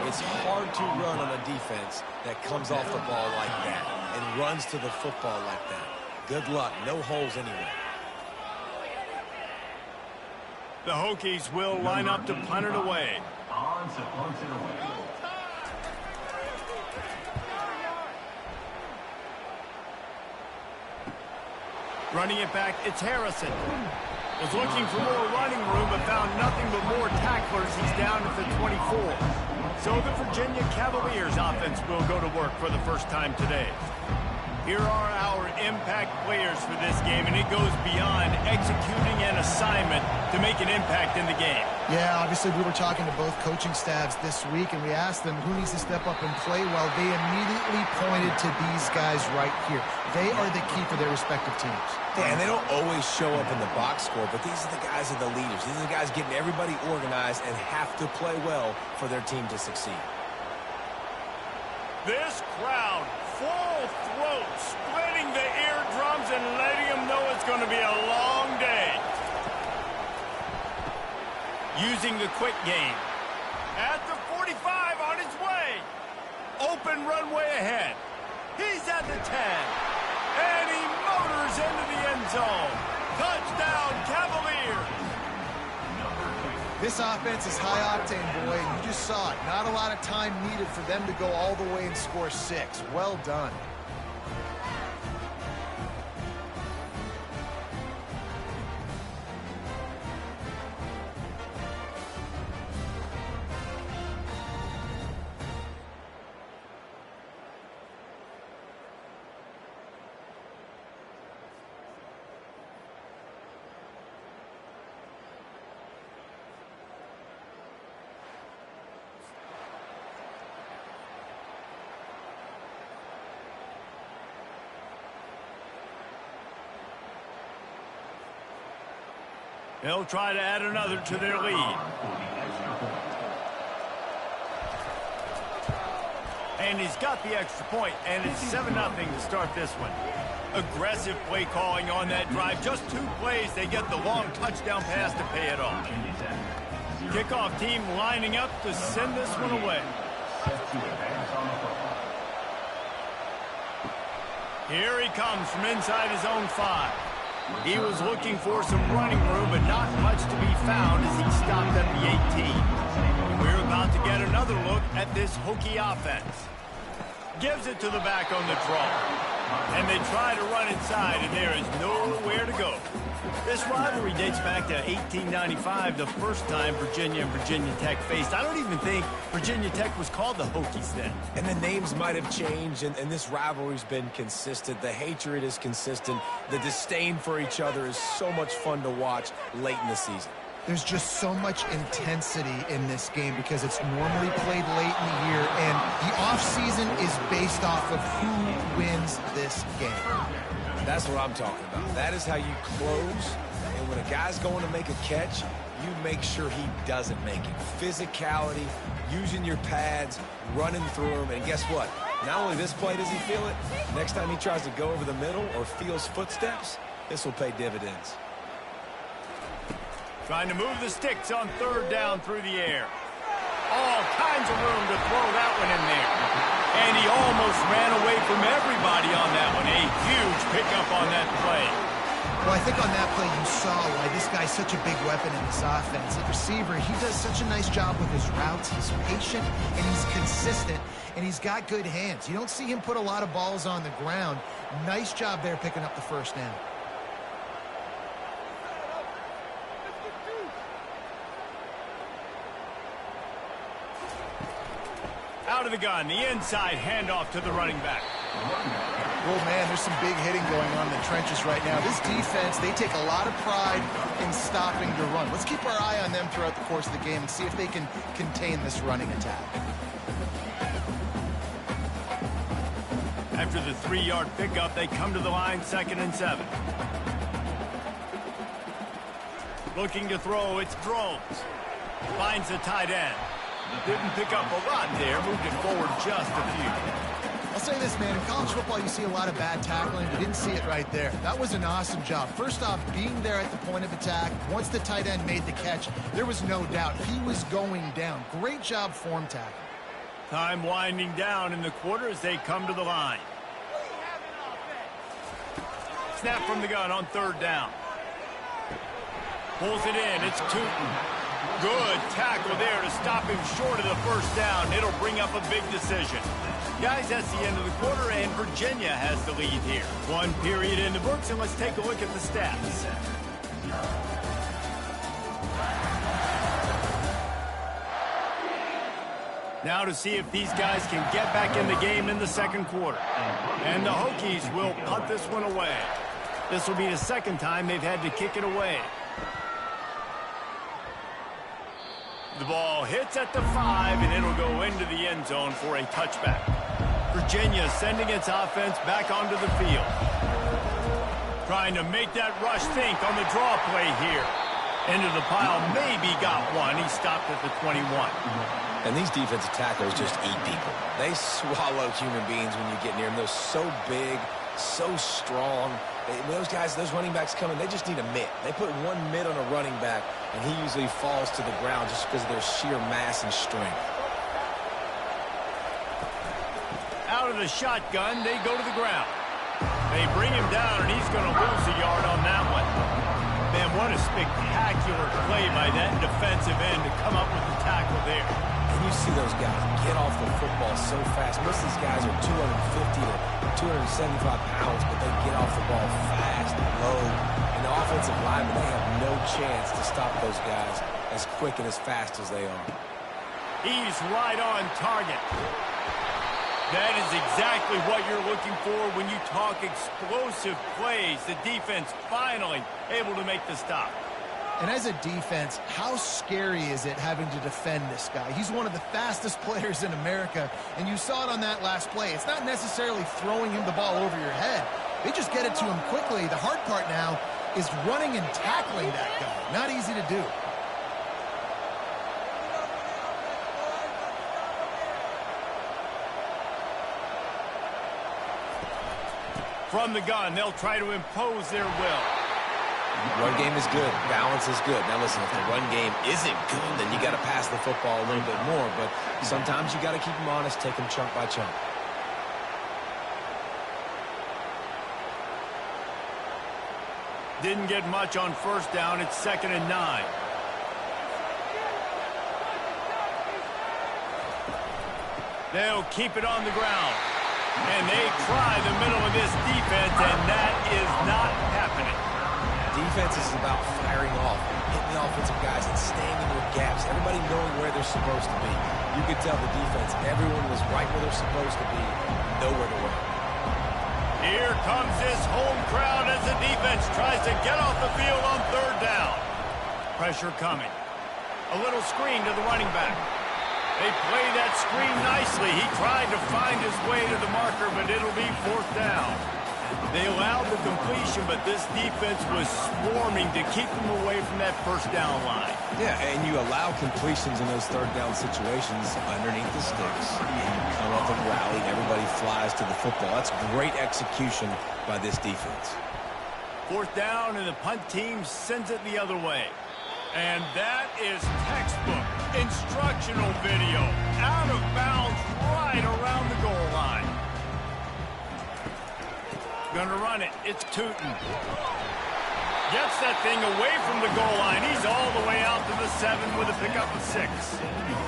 It's hard to run on a defense that comes off the ball like that and runs to the football like that. Good luck. No holes anywhere. The Hokies will line up to punt it away. On to punt it away. Running it back, it's Harrison. Was looking for more running room, but found nothing but more tacklers. He's down at the 24. So the Virginia Cavaliers offense will go to work for the first time today. Here are our impact players for this game, and it goes beyond executing an assignment to make an impact in the game. Yeah, obviously we were talking to both coaching staffs this week, and we asked them who needs to step up and play well. They immediately pointed to these guys right here. They are the key for their respective teams. Yeah, and they don't always show up in the box score, but these are the guys that are the leaders. These are the guys getting everybody organized and have to play well for their team to succeed. This crowd, full throat, splitting the eardrums and letting them know it's going to be a long day. Using the quick game. At the 45 on his way. Open runway ahead. He's at the 10. And he motors into the end zone. Touchdown, Cavaliers. This offense is high octane, boy, and you just saw it. Not a lot of time needed for them to go all the way and score 6. Well done. They'll try to add another to their lead. And he's got the extra point, and it's 7-0 to start this one. Aggressive play calling on that drive. Just 2 plays, they get the long touchdown pass to pay it off. Kickoff team lining up to send this one away. Here he comes from inside his own 5. He was looking for some running room, but not much to be found as he stopped at the 18. We're about to get another look at this Hokie offense. Gives it to the back on the draw. And they try to run inside, and there is nowhere to go. This rivalry dates back to 1895, the first time Virginia and Virginia Tech faced. I don't even think Virginia Tech was called the Hokies then. And the names might have changed, and this rivalry's been consistent. The hatred is consistent. The disdain for each other is so much fun to watch late in the season. There's just so much intensity in this game because it's normally played late in the year, and the offseason is based off of who wins this game. That's what I'm talking about. That is how you close, and when a guy's going to make a catch, you make sure he doesn't make it. Physicality, using your pads, running through them, and guess what? Not only this play does he feel it, next time he tries to go over the middle or feels footsteps, this will pay dividends. Trying to move the sticks on 3rd down through the air. All kinds of room to throw that one in there. And he almost ran away from everybody on that one. A huge pickup on that play. Well, I think on that play you saw why this guy's such a big weapon in this offense. At receiver, he does such a nice job with his routes. He's patient, and he's consistent, and he's got good hands. You don't see him put a lot of balls on the ground. Nice job there picking up the 1st down. Out of the gun, the inside handoff to the running back. Oh, man, there's some big hitting going on in the trenches right now. This defense, they take a lot of pride in stopping the run. Let's keep our eye on them throughout the course of the game and see if they can contain this running attack. After the 3-yard pickup, they come to the line, 2nd and 7. Looking to throw, it's Drones. Finds the tight end. Didn't pick up a lot there, moved it forward just a few. I'll say this, man, in college football you see a lot of bad tackling. You didn't see it right there. That was an awesome job. First off, being there at the point of attack, once the tight end made the catch, there was no doubt he was going down. Great job form tackling. Time winding down in the quarter as they come to the line. Snap from the gun on 3rd down. Pulls it in, it's Tootin. Good tackle there to stop him short of the 1st down. It'll bring up a big decision. Guys, that's the end of the quarter, and Virginia has the lead here. 1 period in the books, and let's take a look at the stats. Now to see if these guys can get back in the game in the 2nd quarter. And the Hokies will punt this one away. This will be the 2nd time they've had to kick it away. The ball hits at the 5, and it'll go into the end zone for a touchback. Virginia sending its offense back onto the field. Trying to make that rush think on the draw play here. Into the pile, maybe got one. He stopped at the 21. And these defensive tackles just eat people. They swallow human beings when you get near them. They're so big, so strong. When those guys, those running backs come in, they just need a mitt. They put 1 mitt on a running back, and he usually falls to the ground just because of their sheer mass and strength. Out of the shotgun, they go to the ground. They bring him down, and he's going to lose a yard on that one. Man, what a spectacular play by that defensive end to come up with the tackle there. And you see those guys get off the football so fast. Most of these guys are 250 to 275 pounds, but they get off the ball fast, low. And the offensive linemen, they have no chance to stop those guys as quick and as fast as they are. He's right on target. That is exactly what you're looking for when you talk explosive plays. The defense finally able to make the stop. And as a defense, how scary is it having to defend this guy? He's one of the fastest players in America, and you saw it on that last play. It's not necessarily throwing him the ball over your head. They just get it to him quickly. The hard part now is running and tackling that guy. Not easy to do. From the gun, they'll try to impose their will. Run game is good. Balance is good. Now listen, if the run game isn't good, then you got to pass the football a little bit more. But sometimes you got to keep them honest, take them chunk by chunk. Didn't get much on first down. It's 2nd and 9. They'll keep it on the ground. And they try the middle of this defense, and that is not happening. Defense is about firing off, hitting the offensive guys, and staying in their gaps. Everybody knowing where they're supposed to be. You could tell the defense, everyone was right where they're supposed to be, nowhere to run. Here comes this home crowd as the defense tries to get off the field on 3rd down. Pressure coming. A little screen to the running back. They play that screen nicely. He tried to find his way to the marker, but it'll be 4th down. They allowed the completion, but this defense was swarming to keep them away from that 1st down line. Yeah, and you allow completions in those 3rd down situations underneath the sticks. And you come up and rally, and everybody flies to the football. That's great execution by this defense. 4th down, and the punt team sends it the other way. And that is textbook instructional video. Out of bounds right around the goal line. Gonna run it. It's Tootin. Gets that thing away from the goal line. He's all the way out to the 7 with a pickup of 6.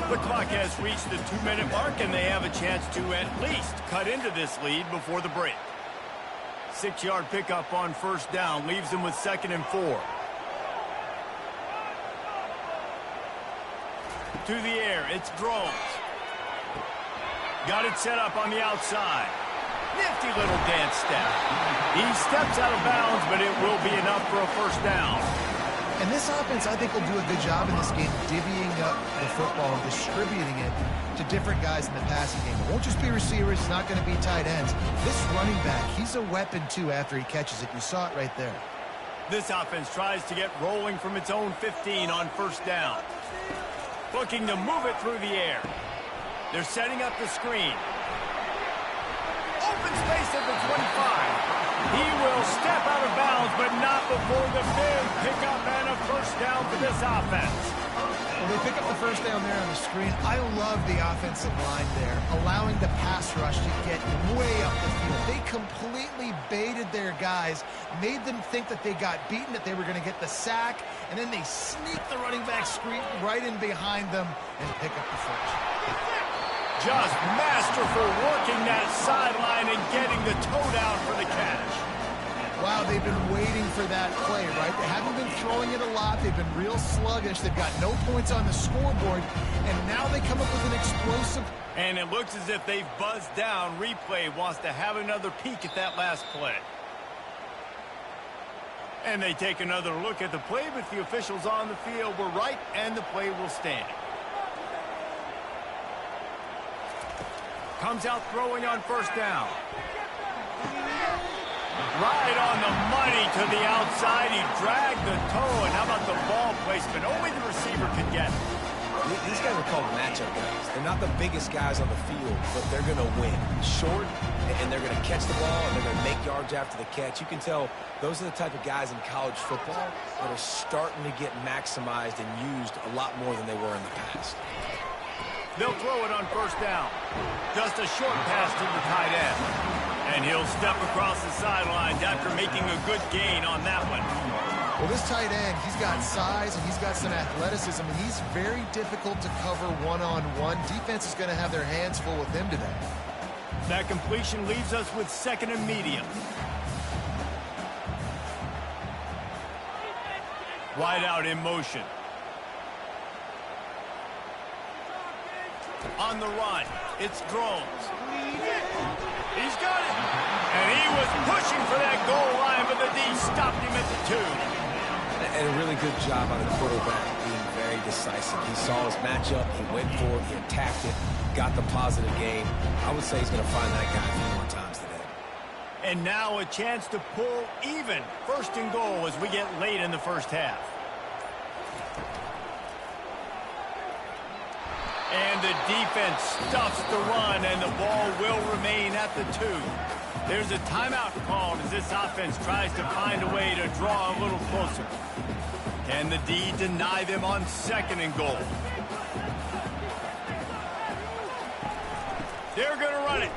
The clock has reached the 2-minute mark, and they have a chance to at least cut into this lead before the break. 6-yard pickup on 1st down leaves them with 2nd and 4. To the air, it's Drones. Got it set up on the outside. Nifty little dance step. He steps out of bounds, but it will be enough for a 1st down. And this offense, I think, will do a good job in this game divvying up the football and distributing it to different guys in the passing game. It won't just be receivers. It's not going to be tight ends. This running back, he's a weapon, too, after he catches it. You saw it right there. This offense tries to get rolling from its own 15 on 1st down. Looking to move it through the air. They're setting up the screen. Open space at the 25. He will step out of bounds, but not before the big pickup and a 1st down for this offense. Well, they pick up the 1st down there on the screen. I love the offensive line there, allowing the pass rush to get way up the field. They completely baited their guys, made them think that they got beaten, that they were going to get the sack, and then they sneak the running back screen right in behind them and pick up the 1st. Just masterful working that sideline and getting the toe down for the catch. Wow, they've been waiting for that play, right? They haven't been throwing it a lot. They've been real sluggish. They've got no points on the scoreboard, and now they come up with an explosive. And it looks as if they've buzzed down. Replay wants to have another peek at that last play. And they take another look at the play, but the officials on the field were right, and the play will stand. Comes out throwing on 1st down. Right on the money to the outside. He dragged the toe, and how about the ball placement? Only the receiver could get it. These guys are called matchup guys. They're not the biggest guys on the field, but they're going to win. Short, and they're going to catch the ball, and they're going to make yards after the catch. You can tell those are the type of guys in college football that are starting to get maximized and used a lot more than they were in the past. They'll throw it on 1st down. Just a short pass to the tight end. And he'll step across the sidelines after making a good gain on that one. Well, this tight end, he's got size and he's got some athleticism, and he's very difficult to cover one-on-one. Defense is going to have their hands full with him today. That completion leaves us with 2nd and medium. Wide out in motion. On the run, it's Drones. He's got it. And he was pushing for that goal line, but the D stopped him at the 2. And a really good job on the quarterback being very decisive. He saw his matchup, he went for it, he attacked it, got the positive game. I would say he's going to find that guy a few more times today. And now a chance to pull even. First and goal as we get late in the first half. And the defense stuffs the run, and the ball will remain at the 2. There's a timeout called as this offense tries to find a way to draw a little closer. Can the D deny them on second and goal? They're going to run it.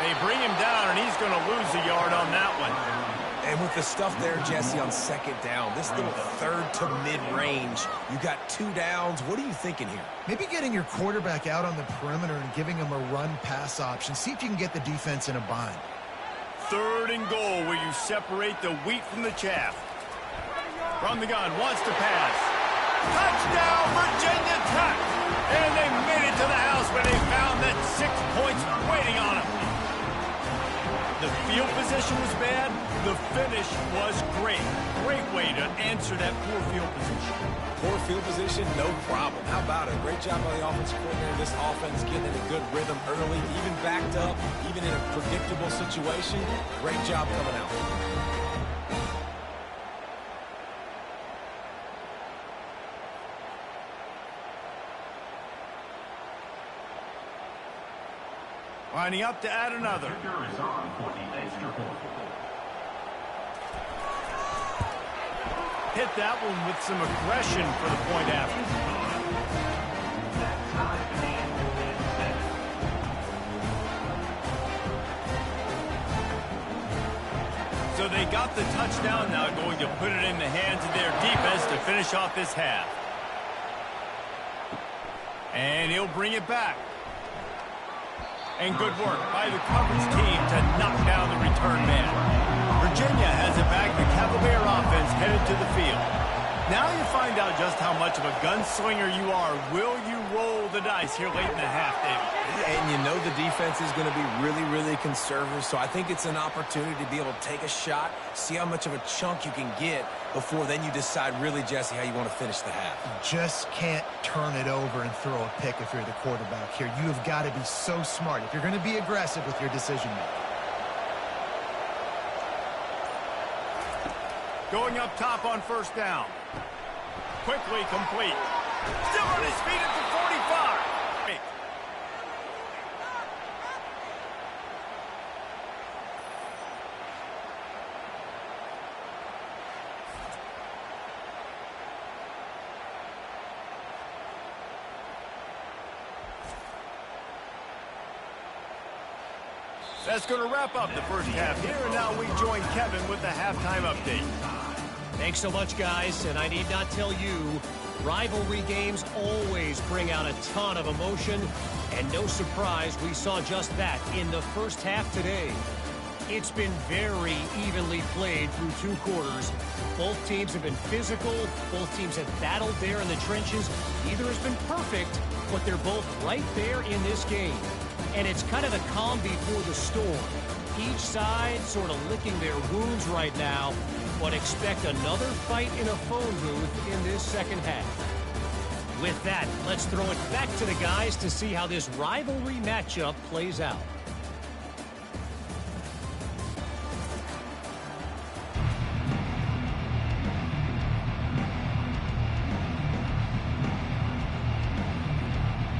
They bring him down, and he's going to lose a yard on that one. And with the stuff there, Jesse, on second down, this little third to mid-range, you got 2 downs. What are you thinking here? Maybe getting your quarterback out on the perimeter and giving him a run-pass option. See if you can get the defense in a bind. Third and goal where you separate the wheat from the chaff. From the gun, wants to pass. Touchdown, Virginia Tech! And they made it to the house when they found that 6 points waiting on them. The field position was bad. The finish was great. Great way to answer that poor field position. Poor field position, no problem. How about it? Great job by the offensive coordinator. This offense getting in a good rhythm early, even backed up, even in a predictable situation. Great job coming out. Lining up to add another. Hit that one with some aggression for the point after. So they got the touchdown, now going to put it in the hands of their defense to finish off this half. And he'll bring it back. And good work by the coverage team to knock down the return man. Virginia has it back. The Cavalier offense headed to the field. Now you find out just how much of a gunslinger you are. Will you roll the dice here late in the half, David? And you know the defense is going to be really, really conservative, so I think it's an opportunity to be able to take a shot, see how much of a chunk you can get before then you decide really, Jesse, how you want to finish the half. You just can't turn it over and throw a pick if you're the quarterback here. You have got to be so smart if you're going to be aggressive with your decision-making. Going up top on first down. Quickly complete. Still on his feet at the 45. That's going to wrap up the first half here, and now we join Kevin with the halftime update. Thanks so much, guys, and I need not tell you, rivalry games always bring out a ton of emotion, and no surprise we saw just that in the first half today. It's been very evenly played through 2 quarters. Both teams have been physical. Both teams have battled there in the trenches. Neither has been perfect, but they're both right there in this game. And it's kind of the calm before the storm. Each side sort of licking their wounds right now, but expect another fight in a phone booth in this second half. With that, let's throw it back to the guys to see how this rivalry matchup plays out.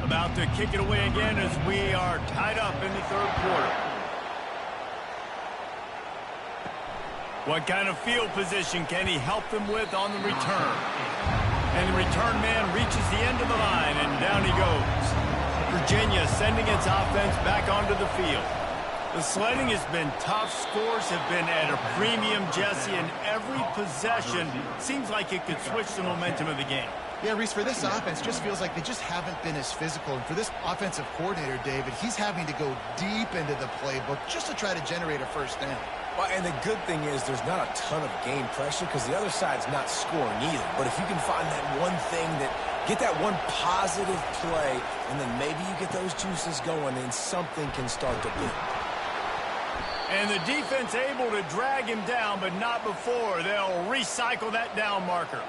About to kick it away again as we are tied up in the third quarter. What kind of field position can he help them with on the return? And the return man reaches the end of the line, and down he goes. Virginia sending its offense back onto the field. The sledding has been tough. Scores have been at a premium, Jesse, and every possession seems like it could switch the momentum of the game. Yeah, Reese, for this offense, just feels like they just haven't been as physical. And for this offensive coordinator, David, he's having to go deep into the playbook just to try to generate a first down. Well, and the good thing is there's not a ton of game pressure because the other side's not scoring either. But if you can find that one thing get that one positive play, and then maybe you get those juices going, and something can start to build. And the defense able to drag him down, but not before. They'll recycle that down marker.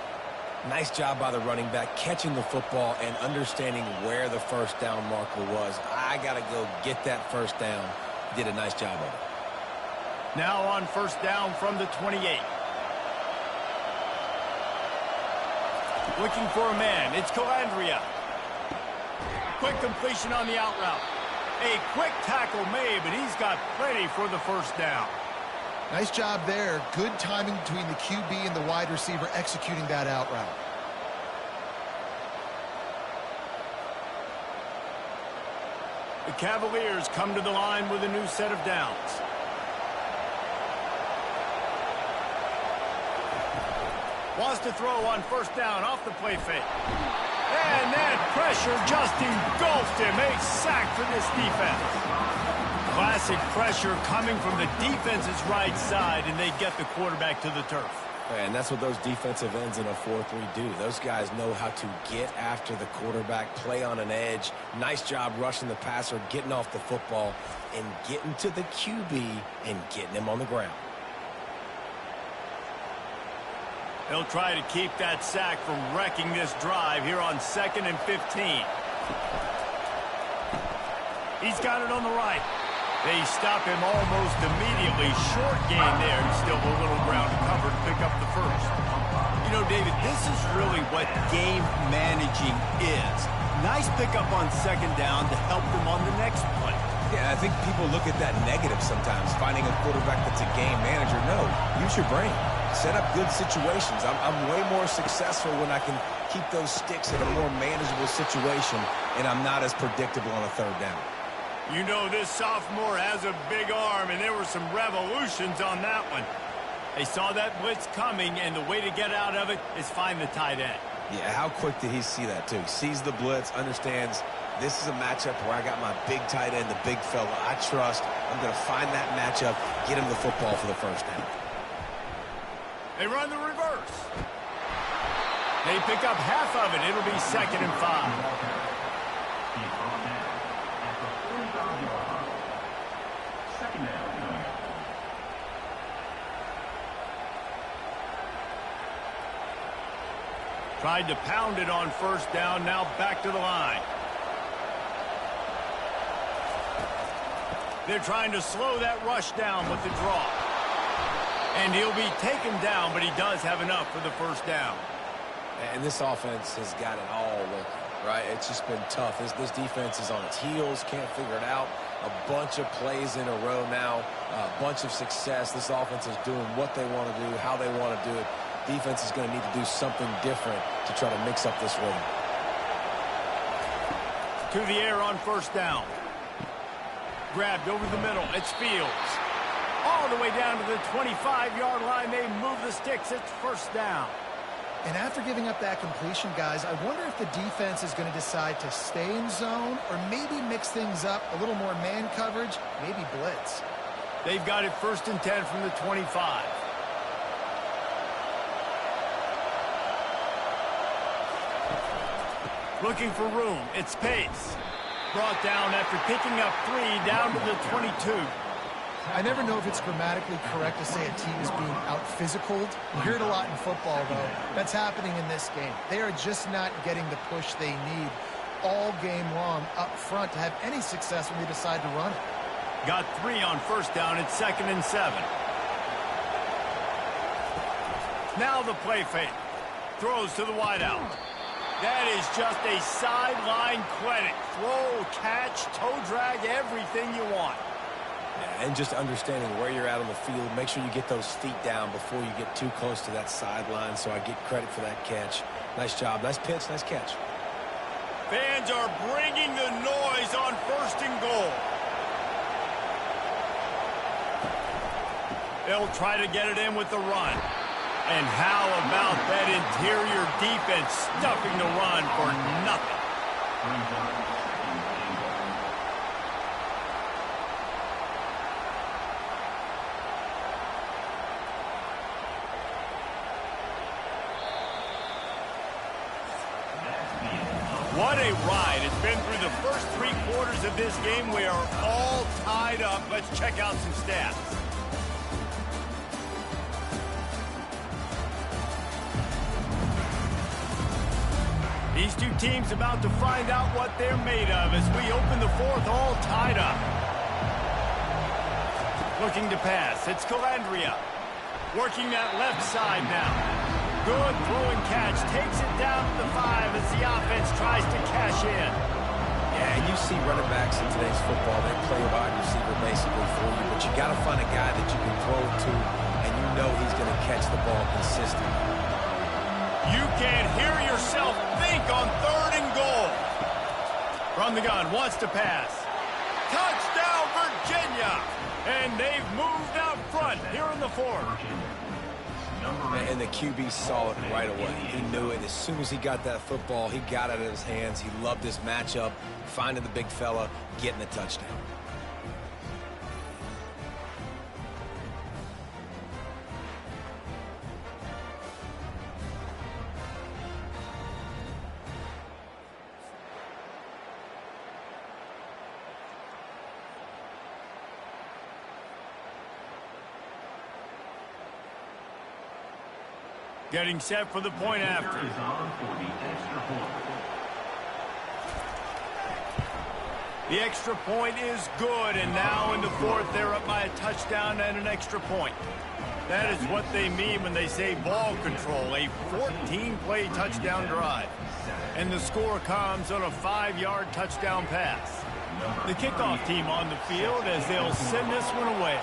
Nice job by the running back, catching the football and understanding where the first down marker was. I got to go get that first down. He did a nice job of it. Now on first down from the 28. Looking for a man. It's Calandria. Quick completion on the out route. A quick tackle made, but he's got plenty for the first down. Nice job there. Good timing between the QB and the wide receiver executing that out route. The Cavaliers come to the line with a new set of downs. Wants to throw on first down off the play fake. And that pressure just engulfed him. A sack for this defense. Classic pressure coming from the defense's right side, and they get the quarterback to the turf. And that's what those defensive ends in a 4-3 do. Those guys know how to get after the quarterback, play on an edge. Nice job rushing the passer, getting off the football, and getting to the QB and getting him on the ground. They'll try to keep that sack from wrecking this drive here on 2nd and 15. He's got it on the right. They stop him almost immediately. Short gain there, and still a little ground to cover to pick up the first. You know, David, this is really what game managing is. Nice pickup on 2nd down to help them on the next play. Yeah, I think people look at that negative sometimes, finding a quarterback that's a game manager. No, use your brain. Set up good situations. I'm way more successful when I can keep those sticks in a more manageable situation, and I'm not as predictable on a 3rd down. You know this sophomore has a big arm, and there were some revolutions on that one. They saw that blitz coming, and the way to get out of it is find the tight end. Yeah, how quick did he see that, too? He sees the blitz, understands this is a matchup where I got my big tight end, the big fella I trust. I'm going to find that matchup, get him the football for the first down. They run the reverse. They pick up half of it. It'll be 2nd and 5. Tried to pound it on first down. Now back to the line. They're trying to slow that rush down with the draw. And he'll be taken down, but he does have enough for the first down. And this offense has got it all working, right? It's just been tough. This defense is on its heels, can't figure it out. A bunch of plays in a row now, a bunch of success. This offense is doing what they want to do, how they want to do it. Defense is going to need to do something different to try to mix up this rhythm. To the air on first down. Grabbed over the middle. It's Fields. All the way down to the 25-yard line. They move the sticks. It's first down. And after giving up that completion, guys, I wonder if the defense is going to decide to stay in zone or maybe mix things up, a little more man coverage, maybe blitz. They've got it 1st and 10 from the 25. Looking for room. It's Pace. Brought down after picking up 3 down to the 22. I never know if it's grammatically correct to say a team is being out-physicaled. You hear it a lot in football, though. That's happening in this game. They are just not getting the push they need all game long up front to have any success when they decide to run it. Got 3 on first down. It's 2nd and 7. Now the play fake. Throws to the wideout. That is just a sideline clinic. Throw, catch, toe drag, everything you want. And just understanding where you're at on the field, make sure you get those feet down before you get too close to that sideline, so I get credit for that catch. Nice job. Nice pitch. Nice catch. Fans are bringing the noise on 1st and goal. They'll try to get it in with the run. And how about that interior defense stuffing the run for nothing? What a ride. It's been through the first 3 quarters of this game. We are all tied up. Let's check out some stats. These two teams about to find out what they're made of as we open the 4th, all tied up. Looking to pass. It's Calandria. Working that left side now. Good throw and catch. Takes it down to the 5 as the offense tries to cash in. Yeah, and you see running backs in today's football, they play a wide receiver basically for you, but you got to find a guy that you can throw it to, and you know he's going to catch the ball consistently. You can hear yourself think on 3rd and goal. From the gun, wants to pass. Touchdown, Virginia! And they've moved out front here in the 4th. And the QB saw it right away. He knew it. As soon as he got that football, he got it in his hands. He loved this matchup, finding the big fella, getting the touchdown. Getting set for the point after. Is on for the extra point. The extra point is good, and now in the 4th, they're up by a touchdown and an extra point. That is what they mean when they say ball control, a 14-play touchdown drive. And the score comes on a 5-yard touchdown pass. The kickoff team on the field as they'll send this one away.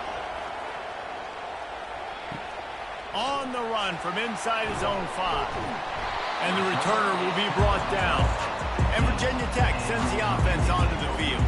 On the run from inside his own 5. And the returner will be brought down. And Virginia Tech sends the offense onto the field.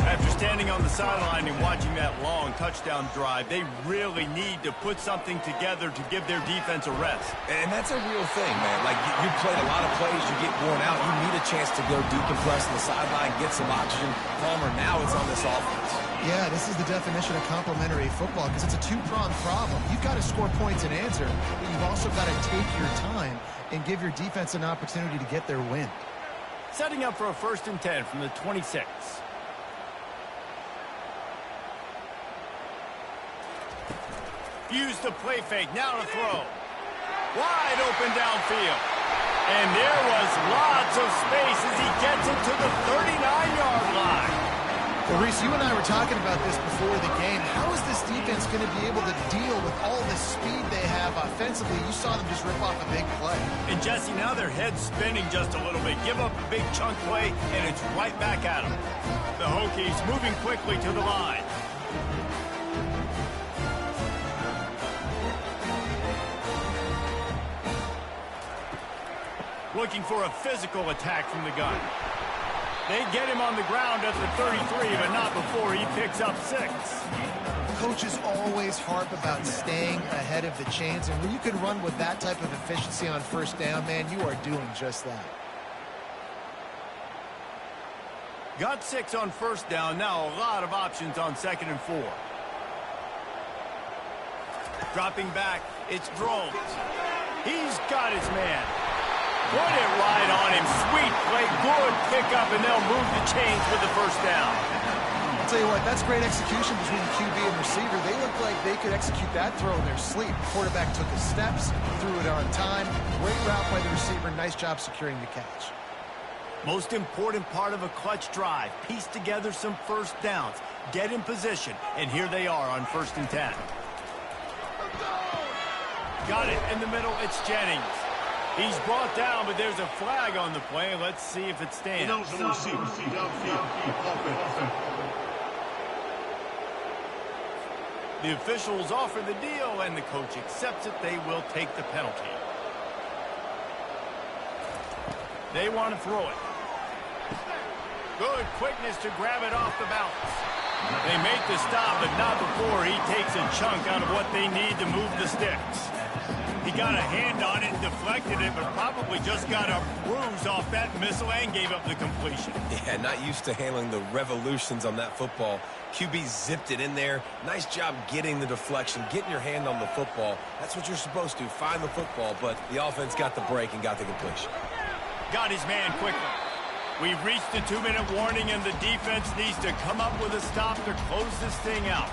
After standing on the sideline and watching that long touchdown drive, they really need to put something together to give their defense a rest. And that's a real thing, man. Like, you played a lot of plays, you get worn out, you need a chance to go decompress on the sideline, get some oxygen. Palmer, now it's on this offense. Yeah, this is the definition of complementary football because it's a two-pronged problem. You've got to score points and answer, but you've also got to take your time and give your defense an opportunity to get their win. Setting up for a 1st and 10 from the 26. Use the play fake, now to throw. Wide open downfield. And there was lots of space as he gets it to the 39-yard line. Well, Reese, you and I were talking about this before the game. How is this defense going to be able to deal with all the speed they have offensively? You saw them just rip off a big play. And Jesse, now their head's spinning just a little bit. Give up a big chunk play, and it's right back at them. The Hokies moving quickly to the line. Looking for a physical attack from the gun. They get him on the ground at the 33, but not before he picks up 6. Coaches always harp about staying ahead of the chains, and when you can run with that type of efficiency on 1st down, man, you are doing just that. Got 6 on 1st down, now a lot of options on 2nd and 4. Dropping back, it's Drones. He's got his man. Put it right on him. Sweet play. Good pickup, and they'll move the chains with the 1st down. I'll tell you what, that's great execution between the QB and receiver. They look like they could execute that throw in their sleep. The quarterback took his steps, threw it on time. Great route by the receiver. Nice job securing the catch. Most important part of a clutch drive. Piece together some 1st downs. Get in position, and here they are on 1st and 10. Got it in the middle. It's Jennings. He's brought down, but there's a flag on the play. Let's see if it stands. The officials offer the deal, and the coach accepts it. They will take the penalty. They want to throw it. Good quickness to grab it off the bounce. They make the stop, but not before he takes a chunk out of what they need to move the sticks. He got a hand on it and deflected it, but probably just got a bruise off that missile and gave up the completion. Yeah, not used to handling the revolutions on that football. QB zipped it in there. Nice job getting the deflection, getting your hand on the football. That's what you're supposed to, find the football, but the offense got the break and got the completion. Got his man quickly. We've reached the 2-minute warning, and the defense needs to come up with a stop to close this thing out.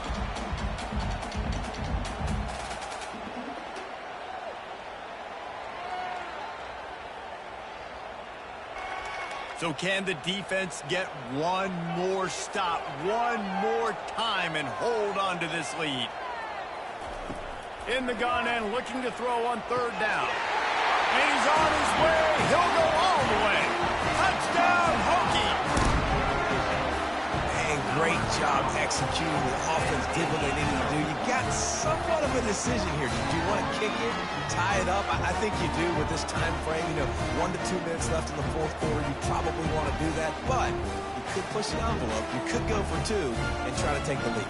So can the defense get one more stop, one more time, and hold on to this lead? In the gun and looking to throw on third down. And he's on his way. He'll go all the way. Touchdown, Hokie. And great job executing. The offense did what they needed to do. You got somewhat of a decision here. Do you want to kick it, tie it up? I think you do with this time frame. 1 to 2 minutes left in the fourth quarter. You probably want to do that, but you could push the envelope. You could go for 2 and try to take the lead.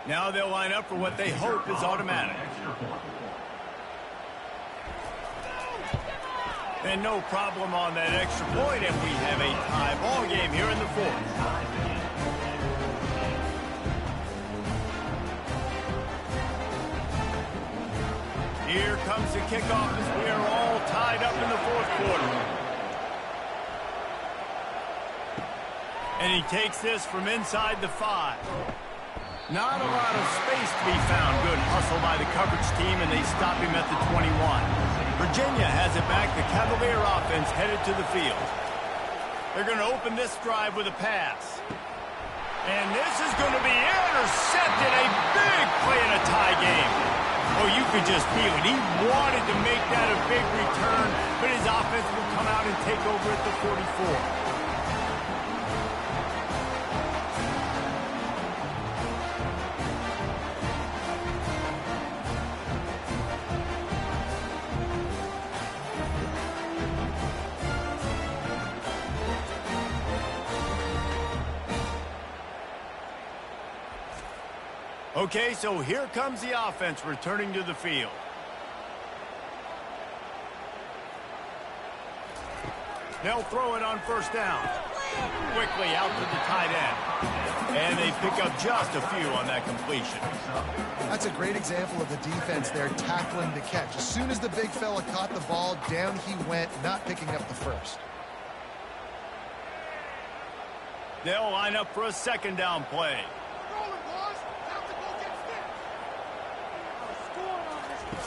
Now they'll line up for what they hope is automatic. And no problem on that extra point, and we have a tie ball game here in the fourth. Here comes the kickoff as we are all tied up in the fourth quarter. And he takes this from inside the 5. Not a lot of space to be found. Good hustle by the coverage team, and they stop him at the 21. Virginia has it back. The Cavalier offense headed to the field. They're going to open this drive with a pass. And this is going to be intercepted. A big play in a tie game. Oh, you could just feel it. He wanted to make that a big return, but his offense will come out and take over at the 44. Okay, so here comes the offense returning to the field. They'll throw it on first down. Quickly out to the tight end. And they pick up just a few on that completion. That's a great example of the defense there tackling the catch. As soon as the big fella caught the ball, down he went, not picking up the first. They'll line up for a second down play.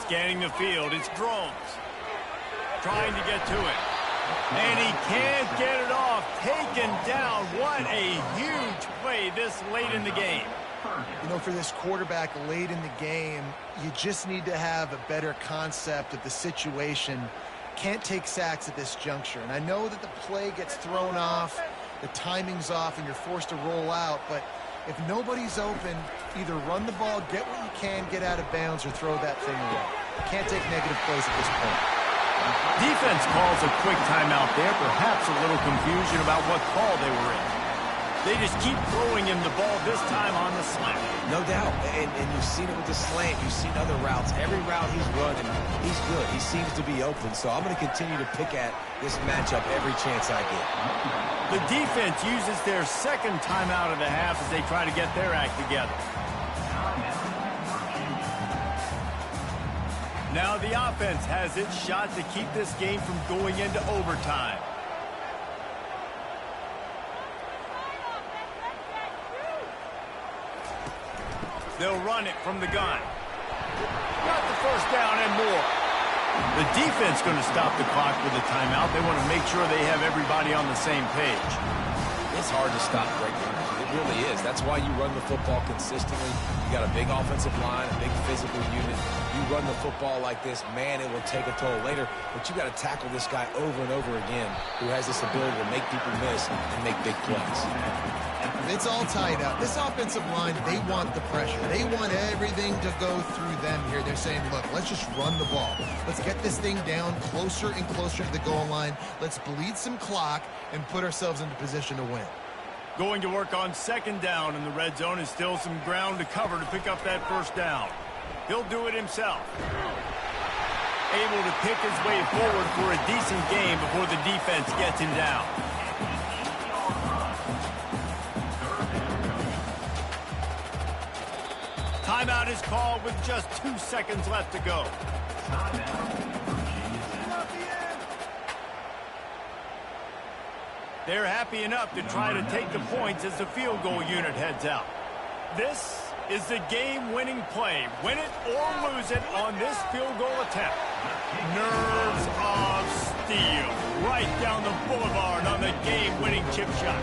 Scanning the field, it's Drones. Trying to get to it. And he can't get it off. Taken down. What a huge play this late in the game. For this quarterback late in the game, you just need to have a better concept of the situation. Can't take sacks at this juncture. And I know that the play gets thrown off, the timing's off, and you're forced to roll out, but if nobody's open, either run the ball, get what you can, get out of bounds, or throw that thing away. Can't take negative plays at this point. Defense calls a quick timeout there. Perhaps a little confusion about what call they were in. They just keep throwing him the ball, this time on the slant. No doubt. And you've seen it with the slant. You've seen other routes. Every route he's running, he's good. He seems to be open. So I'm going to continue to pick at this matchup every chance I get. The defense uses their second timeout of the half as they try to get their act together. Now the offense has its shot to keep this game from going into overtime. They'll run it from the gun. Got the first down and more. The defense going to stop the clock with a timeout. They want to make sure they have everybody on the same page. It's hard to stop great runners. It really is. That's why you run the football consistently. You got a big offensive line, a big physical unit. You run the football like this, man, it will take a toll later. But you got to tackle this guy over and over again who has this ability to make people miss and make big plays. It's all tied up. This offensive line, they want the pressure. They want everything to go through them here. They're saying, look, let's just run the ball. Let's get this thing down closer and closer to the goal line. Let's bleed some clock and put ourselves into position to win. Going to work on second down in the red zone is still some ground to cover to pick up that first down. He'll do it himself. Able to pick his way forward for a decent game before the defense gets him down. Timeout is called with just 2 seconds left to go. They're happy enough to try to take the points as the field goal unit heads out. This is the game-winning play. Win it or lose it on this field goal attempt. Nerves of steel. Right down the boulevard on the game-winning chip shot.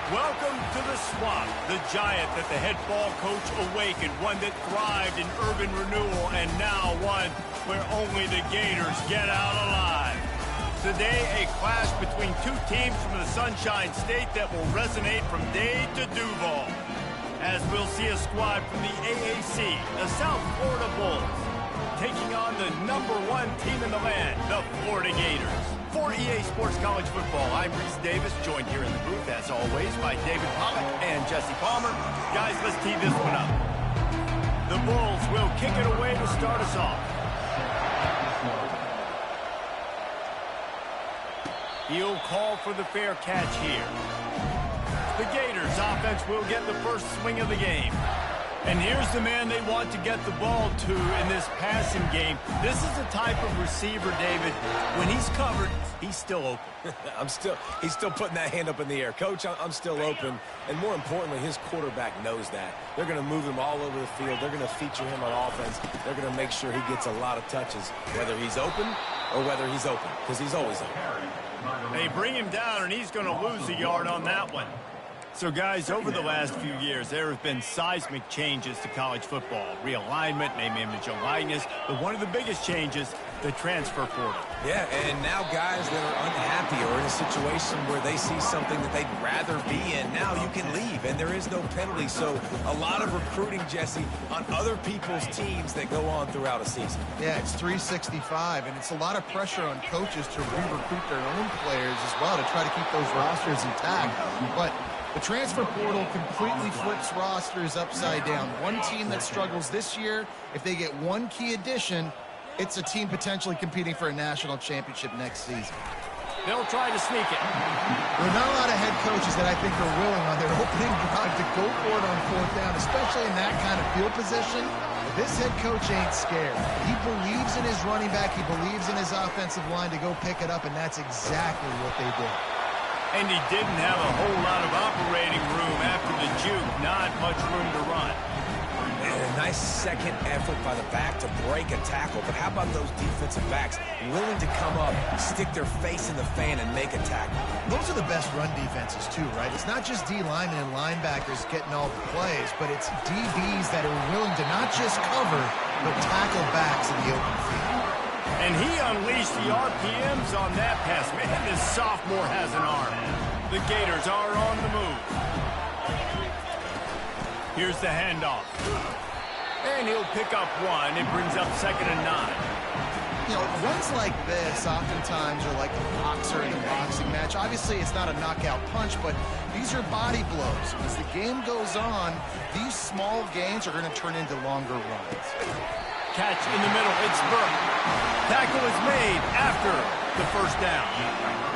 Welcome to the swamp, the giant that the head ball coach awakened, one that thrived in urban renewal, and now one where only the Gators get out alive. Today, a clash between two teams from the Sunshine State that will resonate from Dade to Duval, as we'll see a squad from the AAC, the South Florida Bulls, taking on the #1 team in the land, the Florida Gators. For EA Sports College Football, I'm Reese Davis, joined here in the booth, as always, by David Pollack and Jesse Palmer. Guys, let's tee this one up. The Bulls will kick it away to start us off. He'll call for the fair catch here. The Gators offense will get the first swing of the game. And here's the man they want to get the ball to in this passing game. This is the type of receiver, David, when he's covered, he's still open. He's still putting that hand up in the air. Coach, I'm still open. And more importantly, his quarterback knows that. They're going to move him all over the field. They're going to feature him on offense. They're going to make sure he gets a lot of touches, whether he's open or whether he's open, because he's always open. They bring him down, and he's going to lose a yard on that one. So, guys, over the last few years, there have been seismic changes to college football. Realignment, name, image, and likeness. But one of the biggest changes, the transfer portal. Yeah, and now guys that are unhappy or in a situation where they see something that they'd rather be in, now you can leave, and there is no penalty. So a lot of recruiting, Jesse, on other people's teams that go on throughout a season. Yeah, it's 365, and it's a lot of pressure on coaches to re-recruit their own players as well to try to keep those rosters intact. But the transfer portal completely flips rosters upside down. One team that struggles this year, if they get one key addition, it's a team potentially competing for a national championship next season. They'll try to sneak it. There are not a lot of head coaches that I think are willing on their opening drive to go for it on fourth down, especially in that kind of field position. But this head coach ain't scared. He believes in his running back. He believes in his offensive line to go pick it up, and that's exactly what they did. And he didn't have a whole lot of operating room after the juke. Not much room to run. And a nice second effort by the back to break a tackle. But how about those defensive backs willing to come up, stick their face in the fan, and make a tackle? Those are the best run defenses, too, right? It's not just D linemen and linebackers getting all the plays, but it's DBs that are willing to not just cover, but tackle backs in the open field. And he unleashed the RPMs on that pass. Man, this sophomore has an arm. The Gators are on the move. Here's the handoff. And he'll pick up one. It brings up 2nd and 9. You know, runs like this oftentimes are like a boxer in a boxing match. Obviously, it's not a knockout punch, but these are body blows. As the game goes on, these small gains are going to turn into longer runs. Catch in the middle. It's Burke. Tackle is made after the first down.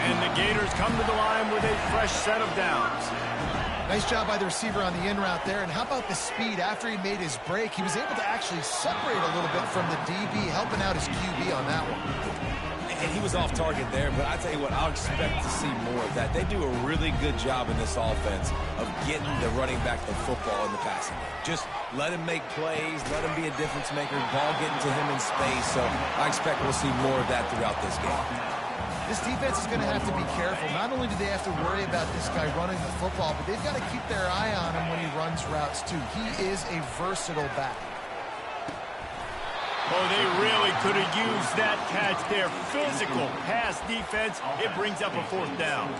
And the Gators come to the line with a fresh set of downs. Nice job by the receiver on the in route there. And how about the speed? After he made his break, he was able to actually separate a little bit from the DB, helping out his QB on that one. And he was off target there, but I tell you what, I'll expect to see more of that. They do a really good job in this offense of getting the running back the football in the passing game. Just let him make plays, let him be a difference maker, ball getting to him in space. So I expect we'll see more of that throughout this game. This defense is going to have to be careful. Not only do they have to worry about this guy running the football, but they've got to keep their eye on him when he runs routes too. He is a versatile back. Oh, they really could have used that catch there. Physical pass defense. It brings up a 4th down.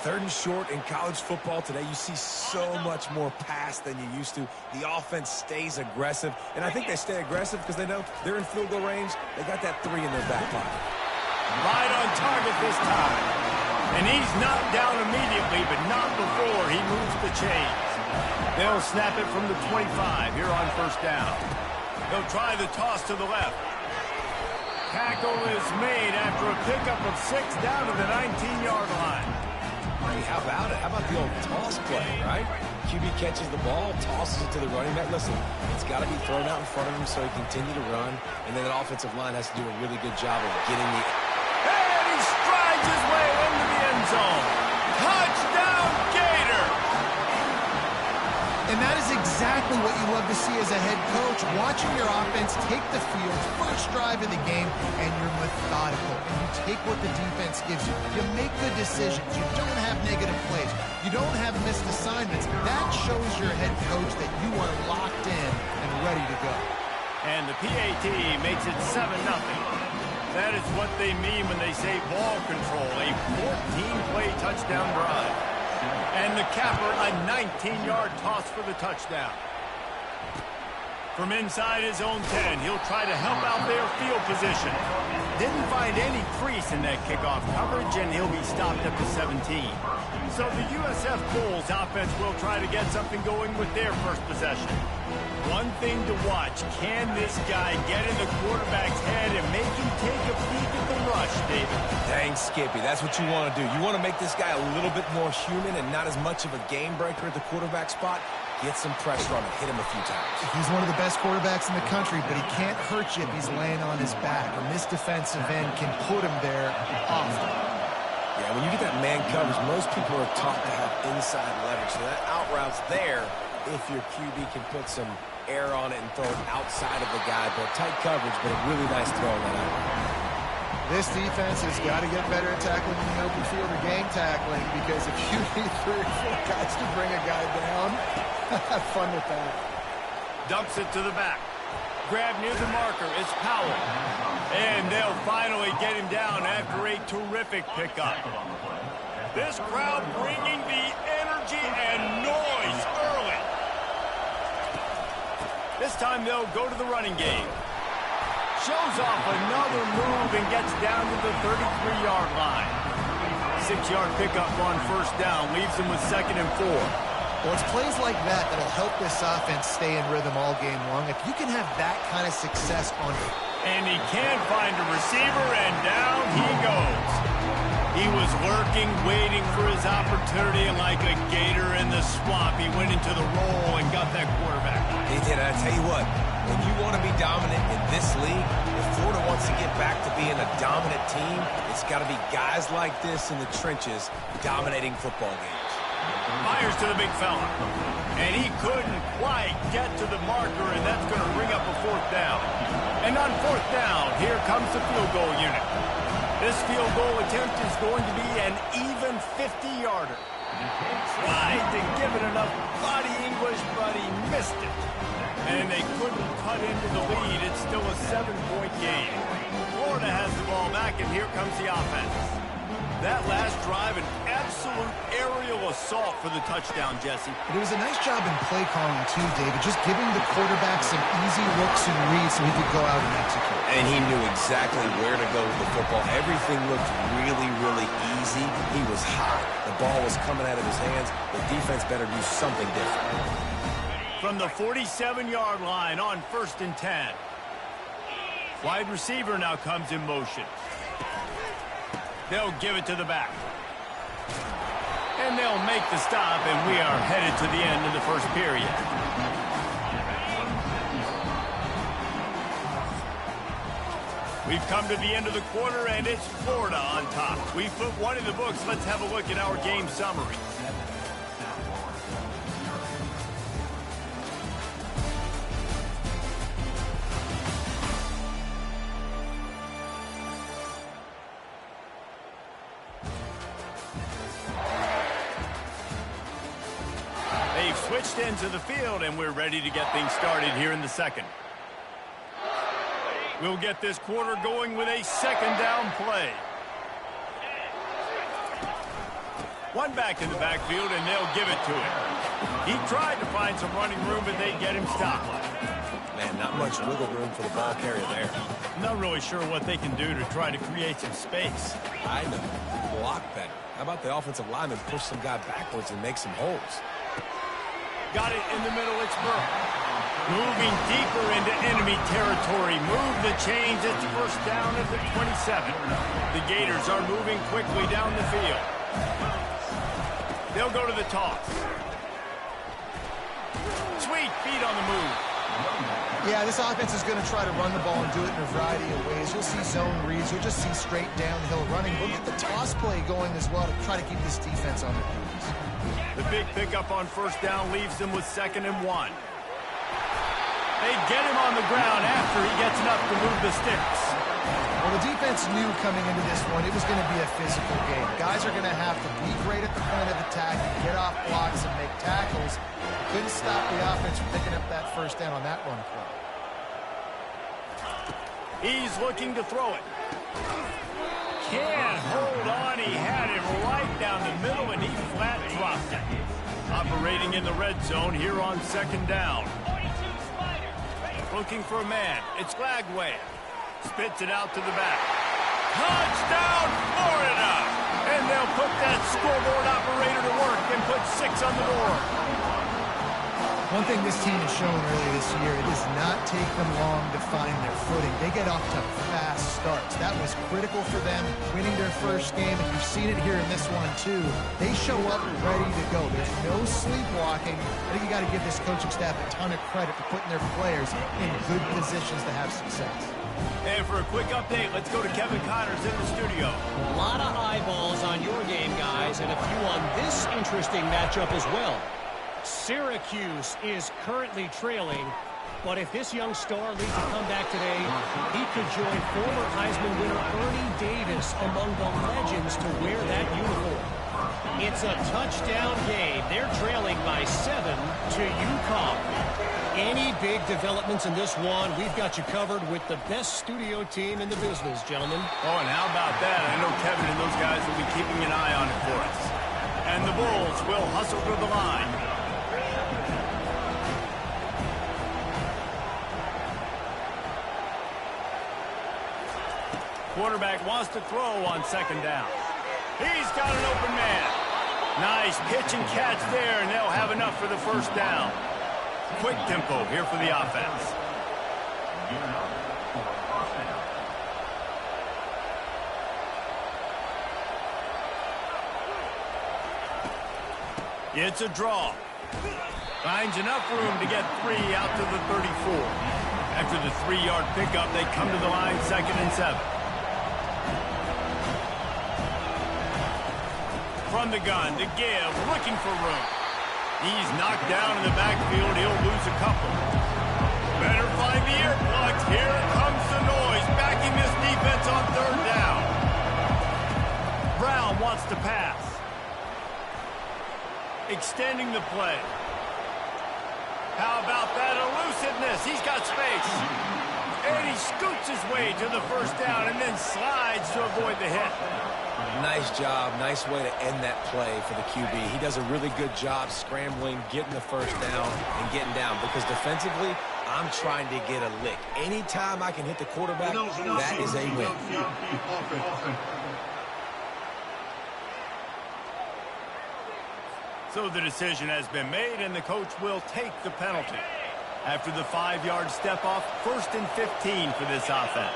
3rd and short in college football today. You see so much more pass than you used to. The offense stays aggressive, and I think they stay aggressive because they know they're in field goal range. They got that 3 in their back pocket. Right on target this time. And he's knocked down immediately, but not before he moves the chains. They'll snap it from the 25 here on 1st down. They'll try the toss to the left. Tackle is made after a pickup of 6 down to the 19-yard line. Hey, how about it? How about the old toss play, right? QB catches the ball, tosses it to the running back. Listen, it's got to be thrown out in front of him so he can continue to run. And then that offensive line has to do a really good job of getting the... And he strides his way into the end zone. Touchdown, Gator! And that is exactly what you love to see as a head coach, watching your offense take the field, first drive of the game, and you're methodical. And you take what the defense gives you. You make good decisions. You don't have negative plays. You don't have missed assignments. That shows your head coach that you are locked in and ready to go. And the PAT makes it 7-0. That is what they mean when they say ball control, a 14-play touchdown drive. And the capper, a 19-yard toss for the touchdown. From inside his own 10, he'll try to help out their field position. Didn't find any crease in that kickoff coverage, and he'll be stopped at the 17. So the USF Bulls offense will try to get something going with their first possession. One thing to watch, can this guy get in the quarterback's head and make him take a peek at the rush, David? Dang, Skippy, that's what you want to do. You want to make this guy a little bit more human and not as much of a game breaker at the quarterback spot. Get some pressure on him, hit him a few times. He's one of the best quarterbacks in the country, but he can't hurt you if he's laying on his back. And this defensive end can put him there often. Yeah, when you get that man coverage, most people are taught to have inside leverage. So that out route's there if your QB can put some air on it and throw it outside of the guy. But tight coverage, but a really nice throw on that out. This defense has got to get better at tackling in the open field or gang tackling, because if you need 3 or 4 guys to bring a guy down, have fun with that. Dumps it to the back. Grab near the marker. It's Powell. And they'll finally get him down after a terrific pickup. This crowd bringing the energy and noise early. This time they'll go to the running game. Shows off another move and gets down to the 33-yard line. 6-yard pickup on first down leaves them with 2nd and 4. Well, it's plays like that that'll help this offense stay in rhythm all game long. If you can have that kind of success on it. And he can't find a receiver, and down he goes. He was lurking, waiting for his opportunity, and like a gator in the swamp, he went into the roll and got that quarterback. He did. I tell you what, when you want to be dominant in this league, if Florida wants to get back to being a dominant team, it's got to be guys like this in the trenches dominating football games. Fires to the big fella. And he couldn't quite get to the marker, and that's going to bring up a 4th down. And on 4th down, here comes the field goal unit. This field goal attempt is going to be an even 50-yarder. Tried to give it enough body English, but he missed it. And they couldn't cut into the lead. It's still a 7-point game. Florida has the ball back, and here comes the offense. That last drive, an absolute aerial assault for the touchdown, Jesse. But it was a nice job in play calling, too, David. Just giving the quarterback some easy looks and reads so he could go out and execute. And he knew exactly where to go with the football. Everything looked really, really easy. He was hot. The ball was coming out of his hands. The defense better do something different. From the 47-yard line on 1st and 10. Wide receiver now comes in motion. They'll give it to the back. And they'll make the stop, and we are headed to the end of the first period. We've come to the end of the quarter, and it's Florida on top. We've put 1 in the books. Let's have a look at our game summary. They've switched ends of the field, and we're ready to get things started here in the second. We'll get this quarter going with a 2nd down play. 1 back in the backfield, and they'll give it to him. He tried to find some running room, but they get him stopped. Man, not much wiggle room for the ball carrier there. I'm not really sure what they can do to try to create some space. I know. Block better. How about the offensive lineman push some guy backwards and make some holes? Got it in the middle. It's Burke. Moving deeper into enemy territory. Move the chains. It's 1st down at the 27. The Gators are moving quickly down the field. They'll go to the toss. Sweet feet on the move. Yeah, this offense is going to try to run the ball and do it in a variety of ways. You'll see zone reads. You'll just see straight downhill running. We'll get the toss play going as well to try to keep this defense on their heels. The big pickup on 1st down leaves them with 2nd and 1. They get him on the ground after he gets enough to move the sticks. Well, the defense knew coming into this one it was going to be a physical game. Guys are going to have to be great at the point of attack, get off blocks, and make tackles. Couldn't stop the offense from picking up that 1st down on that run play. He's looking to throw it. Can't hold on. He had it right down the middle, and he flat dropped it. Operating in the red zone here on 2nd down. Looking for a man. It's Glagway. Spits it out to the back. Touchdown, Florida! And they'll put that scoreboard operator to work and put 6 on the board. One thing this team has shown earlier this year, it does not take them long to find their footing. They get off to fast starts. That was critical for them, winning their first game, and you've seen it here in this one too. They show up ready to go. There's no sleepwalking. I think you got to give this coaching staff a ton of credit for putting their players in good positions to have success. And for a quick update, let's go to Kevin Connors in the studio. A lot of eyeballs on your game, guys, and a few on this interesting matchup as well. Syracuse is currently trailing, but if this young star leads a comeback today, he could join former Heisman winner Ernie Davis among the legends to wear that uniform. It's a touchdown game. They're trailing by 7 to UConn. Any big developments in this one, we've got you covered with the best studio team in the business, gentlemen. Oh, and how about that? I know Kevin and those guys will be keeping an eye on it for us. And the Bulls will hustle to the line. Quarterback wants to throw on second down. He's got an open man. Nice pitch and catch there, and they'll have enough for the first down. Quick tempo here for the offense. It's a draw. Finds enough room to get 3 out to the 34. After the 3-yard pickup, they come to the line 2nd and 7. From the gun to give, looking for room. He's knocked down in the backfield. He'll lose a couple. Better find the earplugs. Here comes the noise, backing this defense on 3rd down. Brown wants to pass. Extending the play. How about that elusiveness? He's got space. And he scoots his way to the first down and then slides to avoid the hit. Nice job. Nice way to end that play for the QB. He does a really good job scrambling, getting the first down, and getting down. Because defensively, I'm trying to get a lick. Anytime I can hit the quarterback, that is a win. So the decision has been made, and the coach will take the penalty. After the 5-yard step off, 1st and 15 for this offense.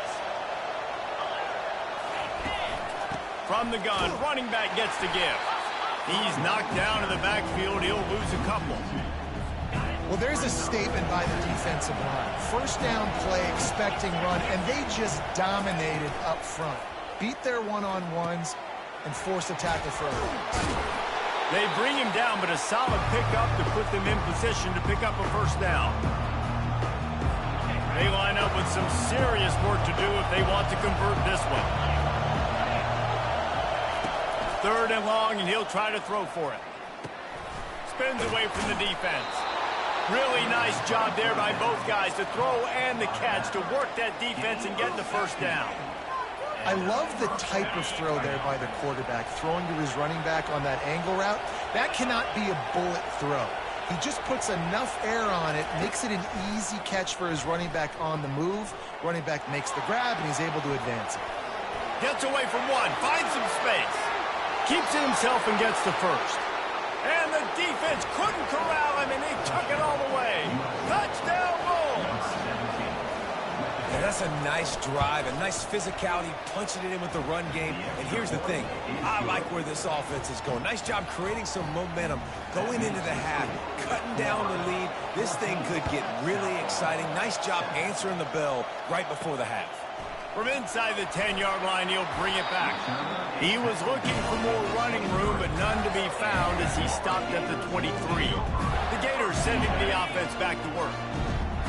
From the gun, running back gets to give. He's knocked down in the backfield. He'll lose a couple. Well, there's a statement by the defensive line. First down play, expecting run, and they just dominated up front. Beat their one-on-ones and force a tackle for a loss. They bring him down, but a solid pickup to put them in position to pick up a first down. They line up with some serious work to do if they want to convert this one. 3rd and long, and he'll try to throw for it. Spins away from the defense. Really nice job there by both guys to throw and the catch to work that defense and get the first down. I love the type of throw there by the quarterback, throwing to his running back on that angle route. That cannot be a bullet throw. He just puts enough air on it, makes it an easy catch for his running back on the move. Running back makes the grab, and he's able to advance it. Gets away from one, finds some space. Keeps it himself and gets the first. And the defense couldn't corral him, and he took it all the way. Touchdown, Bulls! Yeah, that's a nice drive, a nice physicality, punching it in with the run game. And here's the thing. I like where this offense is going. Nice job creating some momentum, going into the half, cutting down the lead. This thing could get really exciting. Nice job answering the bell right before the half. From inside the 10-yard line, he'll bring it back. He was looking for more running room, but none to be found as he stopped at the 23. The Gators sending the offense back to work.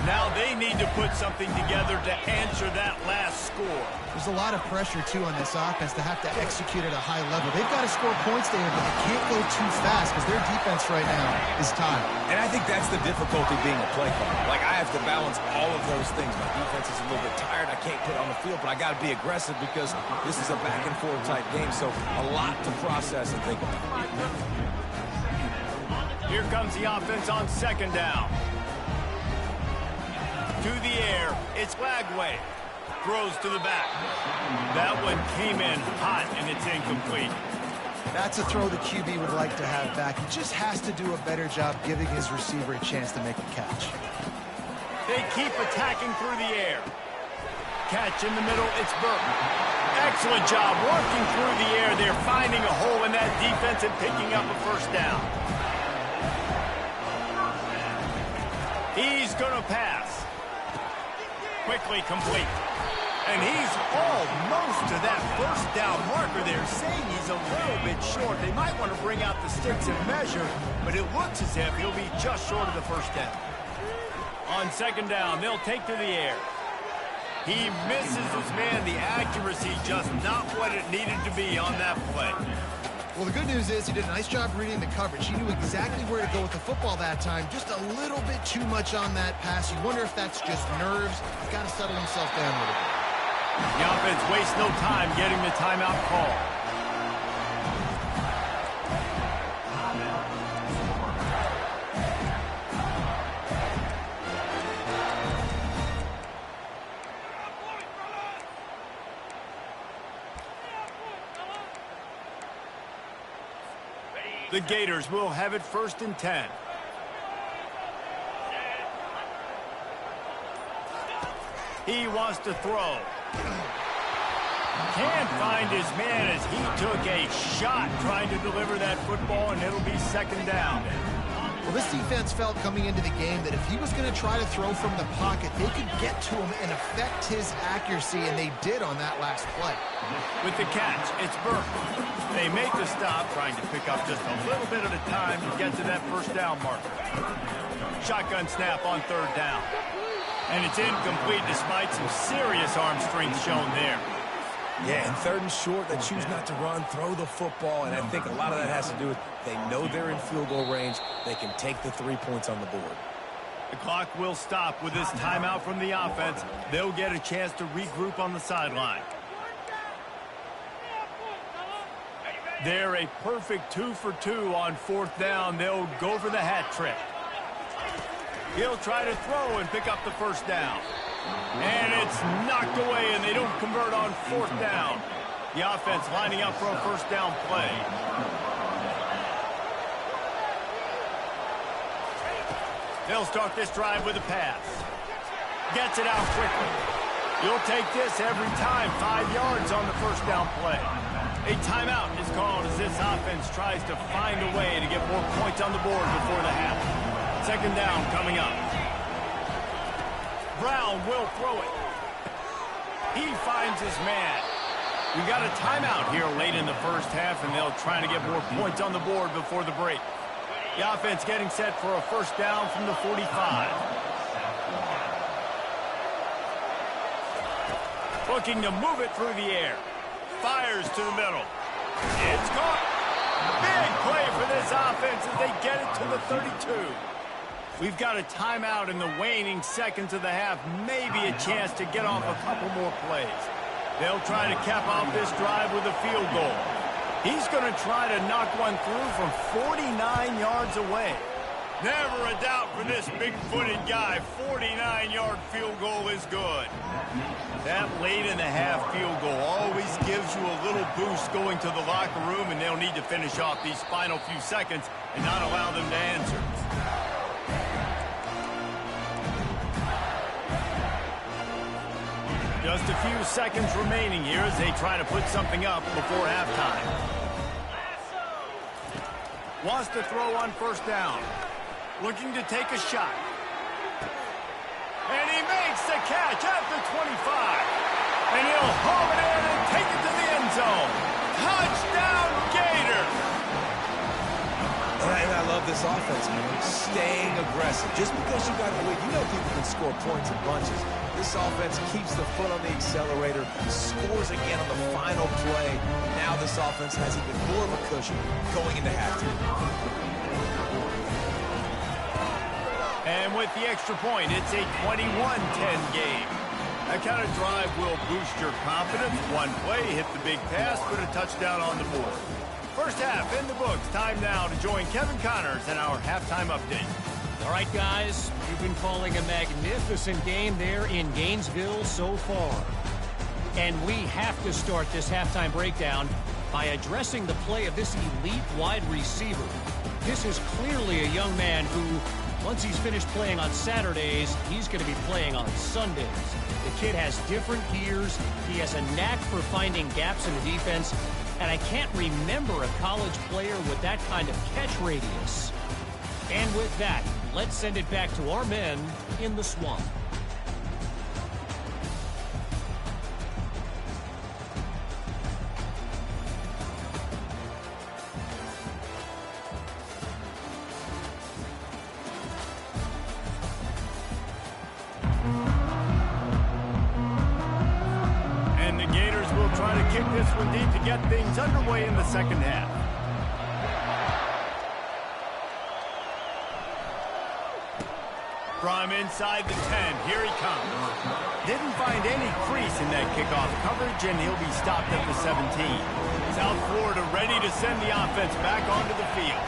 Now they need to put something together to answer that last score. There's a lot of pressure, too, on this offense to have to execute at a high level. They've got to score points there, but they can't go too fast because their defense right now is tired. And I think that's the difficulty being a play caller. Like, I have to balance all of those things. My defense is a little bit tired. I can't put it on the field, but I got to be aggressive because this is a back-and-forth type game, so a lot to process and think about. Here comes the offense on 2nd down. To the air, it's Lagway. Throws to the back. That one came in hot, and it's incomplete. That's a throw the QB would like to have back. He just has to do a better job giving his receiver a chance to make a catch. They keep attacking through the air. Catch in the middle, it's Burke. Excellent job working through the air. They're finding a hole in that defense and picking up a first down. He's going to pass. Quickly complete. And he's almost to that first down marker there, saying he's a little bit short. They might want to bring out the sticks and measure, but it looks as if he'll be just short of the first down. On second down, they'll take to the air. He misses his man. The accuracy just not what it needed to be on that play. Well, the good news is he did a nice job reading the coverage. He knew exactly where to go with the football that time. Just a little bit too much on that pass. You wonder if that's just nerves. He's got to settle himself down a little bit. The offense wastes no time getting the timeout call. The Gators will have it 1st and 10. He wants to throw. Can't find his man as he took a shot trying to deliver that football, and it'll be second down. Well, this defense felt coming into the game that if he was going to try to throw from the pocket, they could get to him and affect his accuracy, and they did on that last play. With the catch, it's Burke. They make the stop, trying to pick up just a little bit at a time to get to that first down marker. Shotgun snap on third down. And it's incomplete despite some serious arm strength shown there. Yeah, and 3rd and short, they choose not to run, throw the football, and I think a lot of that has to do with they know they're in field goal range. They can take the 3 points on the board. The clock will stop with this timeout from the offense. They'll get a chance to regroup on the sideline. They're a perfect 2 for 2 on 4th down. They'll go for the hat trick. He'll try to throw and pick up the first down. And it's knocked away, and they don't convert on 4th down. The offense lining up for a first down play. They'll start this drive with a pass. Gets it out quickly. You'll take this every time. 5 yards on the first down play. A timeout is called as this offense tries to find a way to get more points on the board before the half. Second down coming up. Brown will throw it. He finds his man. We got a timeout here late in the first half, and they'll try to get more points on the board before the break. The offense getting set for a first down from the 45. Looking to move it through the air. Fires to the middle. It's caught. Big play for this offense as they get it to the 32. We've got a timeout in the waning seconds of the half. Maybe a chance to get off a couple more plays. They'll try to cap off this drive with a field goal. He's going to try to knock one through from 49 yards away. Never a doubt for this big-footed guy. 49-yard field goal is good. That late in the half field goal always gives you a little boost going to the locker room, and they'll need to finish off these final few seconds and not allow them to answer. Just a few seconds remaining here as they try to put something up before halftime. Wants to throw on first down. Looking to take a shot. And he makes the catch at the 25. And he'll haul it in and take it to the end zone. Touchdown, Gators! And I love this offense, man. Staying aggressive. Just because you got the lead, you know people can score points in bunches. This offense keeps the foot on the accelerator, scores again on the final play. Now this offense has even more of a cushion going into halftime. And with the extra point, it's a 21-10 game. That kind of drive will boost your confidence. One play, hit the big pass, put a touchdown on the board. First half in the books. Time now to join Kevin Connors in our halftime update. All right, guys, you've been calling a magnificent game there in Gainesville so far. And we have to start this halftime breakdown by addressing the play of this elite wide receiver. This is clearly a young man who, once he's finished playing on Saturdays, he's going to be playing on Sundays. The kid has different gears. He has a knack for finding gaps in the defense. And I can't remember a college player with that kind of catch radius. And with that, let's send it back to our men in the swamp. This one deep to get things underway in the second half. From inside the 10, here he comes. Didn't find any crease in that kickoff coverage, and he'll be stopped at the 17. South Florida ready to send the offense back onto the field.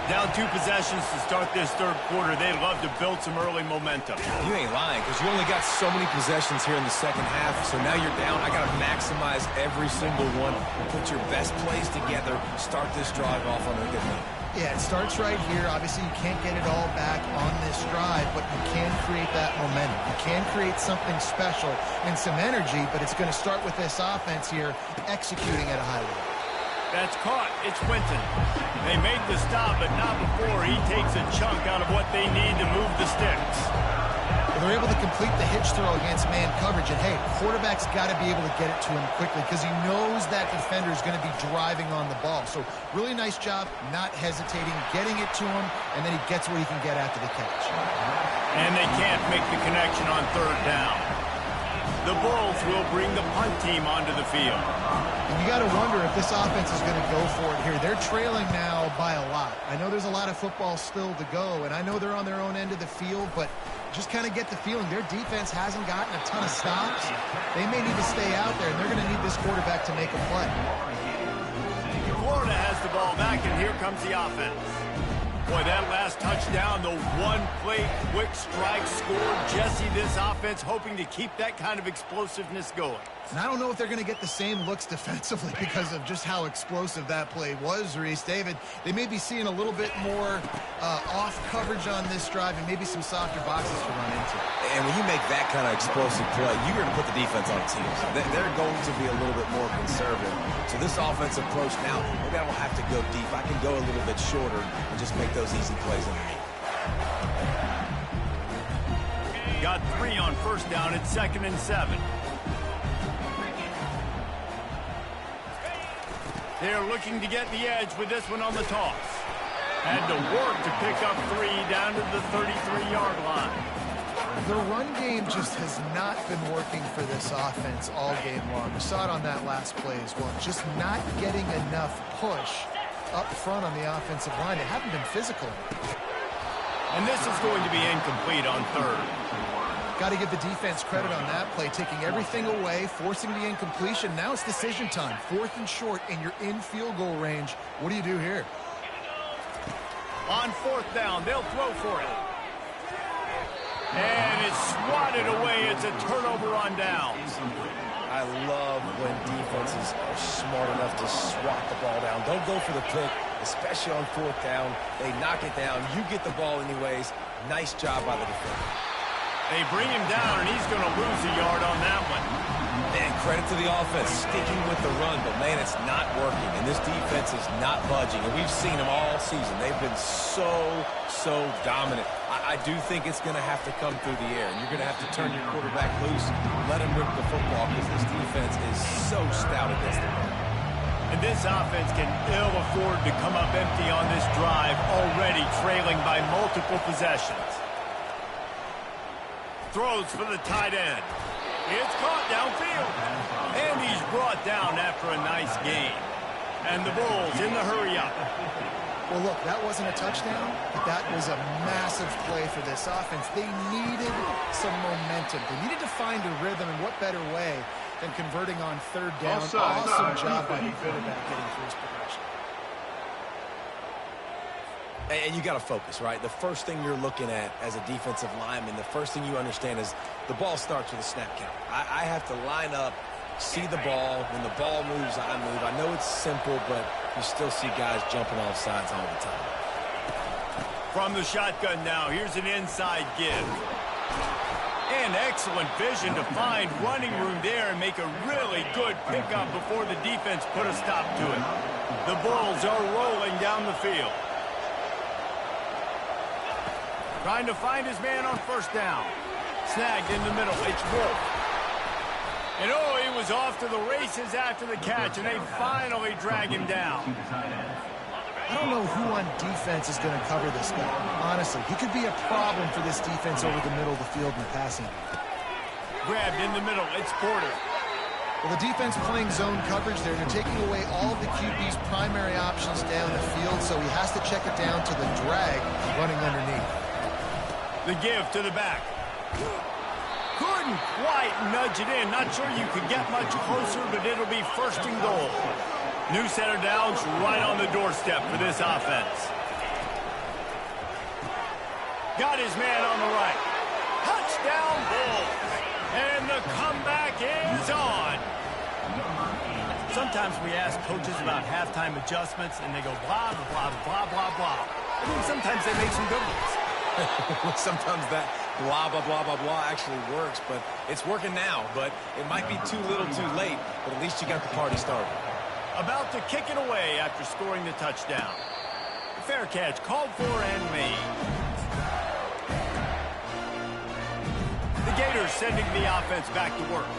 Down 2 possessions to start this third quarter. They'd love to build some early momentum. You ain't lying, because you only got so many possessions here in the second half, so now you're down. I got to maximize every single one. Put your best plays together. Start this drive off on a good note. Yeah, it starts right here. Obviously, you can't get it all back on this drive, but you can create that momentum. You can create something special and some energy, but it's going to start with this offense here executing at a high level. That's caught. It's Winton. They made the stop, but not before he takes a chunk out of what they need to move the sticks. Well, they're able to complete the hitch throw against man coverage, and hey, quarterback's got to be able to get it to him quickly because he knows that defender is going to be driving on the ball. So really nice job, not hesitating, getting it to him, and then he gets what he can get after the catch. And they can't make the connection on third down. The Bulls will bring the punt team onto the field. And you got to wonder if this offense is going to go for it here. They're trailing now by a lot. I know there's a lot of football still to go, and I know they're on their own end of the field, but just kind of get the feeling their defense hasn't gotten a ton of stops. They may need to stay out there, and they're going to need this quarterback to make a play. Florida has the ball back, and here comes the offense. Boy, that last touchdown, the one-play quick strike score. Jesse, this offense hoping to keep that kind of explosiveness going. And I don't know if they're going to get the same looks defensively because of just how explosive that play was, Reese. David, they may be seeing a little bit more off coverage on this drive and maybe some softer boxes to run into. And when you make that kind of explosive play, you're going to put the defense on teams. They're going to be a little bit more conservative. So this offensive approach now, maybe I don't have to go deep. I can go a little bit shorter and just make those easy plays underneath. Got 3 on first down. It's 2nd and 7. They're looking to get the edge with this one on the toss. Had to work to pick up 3 down to the 33-yard line. The run game just has not been working for this offense all game long. We saw it on that last play as well. Just not getting enough push up front on the offensive line. They haven't been physical. And this is going to be incomplete on third. Got to give the defense credit on that play, taking everything away, forcing the incompletion. Now it's decision time. 4th and short, and you're in field goal range. What do you do here? On 4th down, they'll throw for it. And it's swatted away. It's a turnover on downs. I love when defenses are smart enough to swat the ball down. Don't go for the pick, especially on 4th down. They knock it down. You get the ball anyways. Nice job by the defender. They bring him down, and he's going to lose a yard on that one. Man, credit to the offense, sticking with the run, but man, it's not working, and this defense is not budging, and we've seen them all season. They've been so dominant. I do think it's going to have to come through the air, and you're going to have to turn your quarterback loose, let him rip the football, because this defense is so stout against the run. And this offense can ill afford to come up empty on this drive, already trailing by multiple possessions. Throws for the tight end. It's caught downfield. And he's brought down after a nice gain. And the Bulls in the hurry-up. Well, look, that wasn't a touchdown, but that was a massive play for this offense. They needed some momentum. They needed to find a rhythm, and what better way than converting on 3rd down. Awesome job by the quarterback getting through his progression. And you got to focus, right? The first thing you're looking at as a defensive lineman, the first thing you understand is the ball starts with a snap count. I have to line up see the ball. When the ball moves, I move. I know it's simple, but you still see guys jumping off sides all the time. From the shotgun now, here's an inside give. And excellent vision to find running room there and make a really good pickup before the defense put a stop to it. The Bulls are rolling down the field. Trying to find his man on first down. Snagged in the middle. It's Wolf. And oh, he was off to the races after the catch, and they finally drag him down. I don't know who on defense is going to cover this guy. Honestly, he could be a problem for this defense over the middle of the field in the passing game. Grabbed in the middle. It's Porter. Well, the defense playing zone coverage there. They're taking away all of the QB's primary options down the field, so he has to check it down to the drag running underneath. The give to the back. Couldn't quite nudge it in. Not sure you could get much closer, but it'll be first and goal. New set of downs right on the doorstep for this offense. Got his man on the right. Touchdown Bulls. And the comeback is on. Sometimes we ask coaches about halftime adjustments, and they go blah, blah, blah, blah, blah. I mean, sometimes they make some good ones. Sometimes that blah, blah, blah, blah, blah actually works, but it's working now. But it might be too little too late, but at least you got the party started. About to kick it away after scoring the touchdown. Fair catch called for and made. The Gators sending the offense back to work.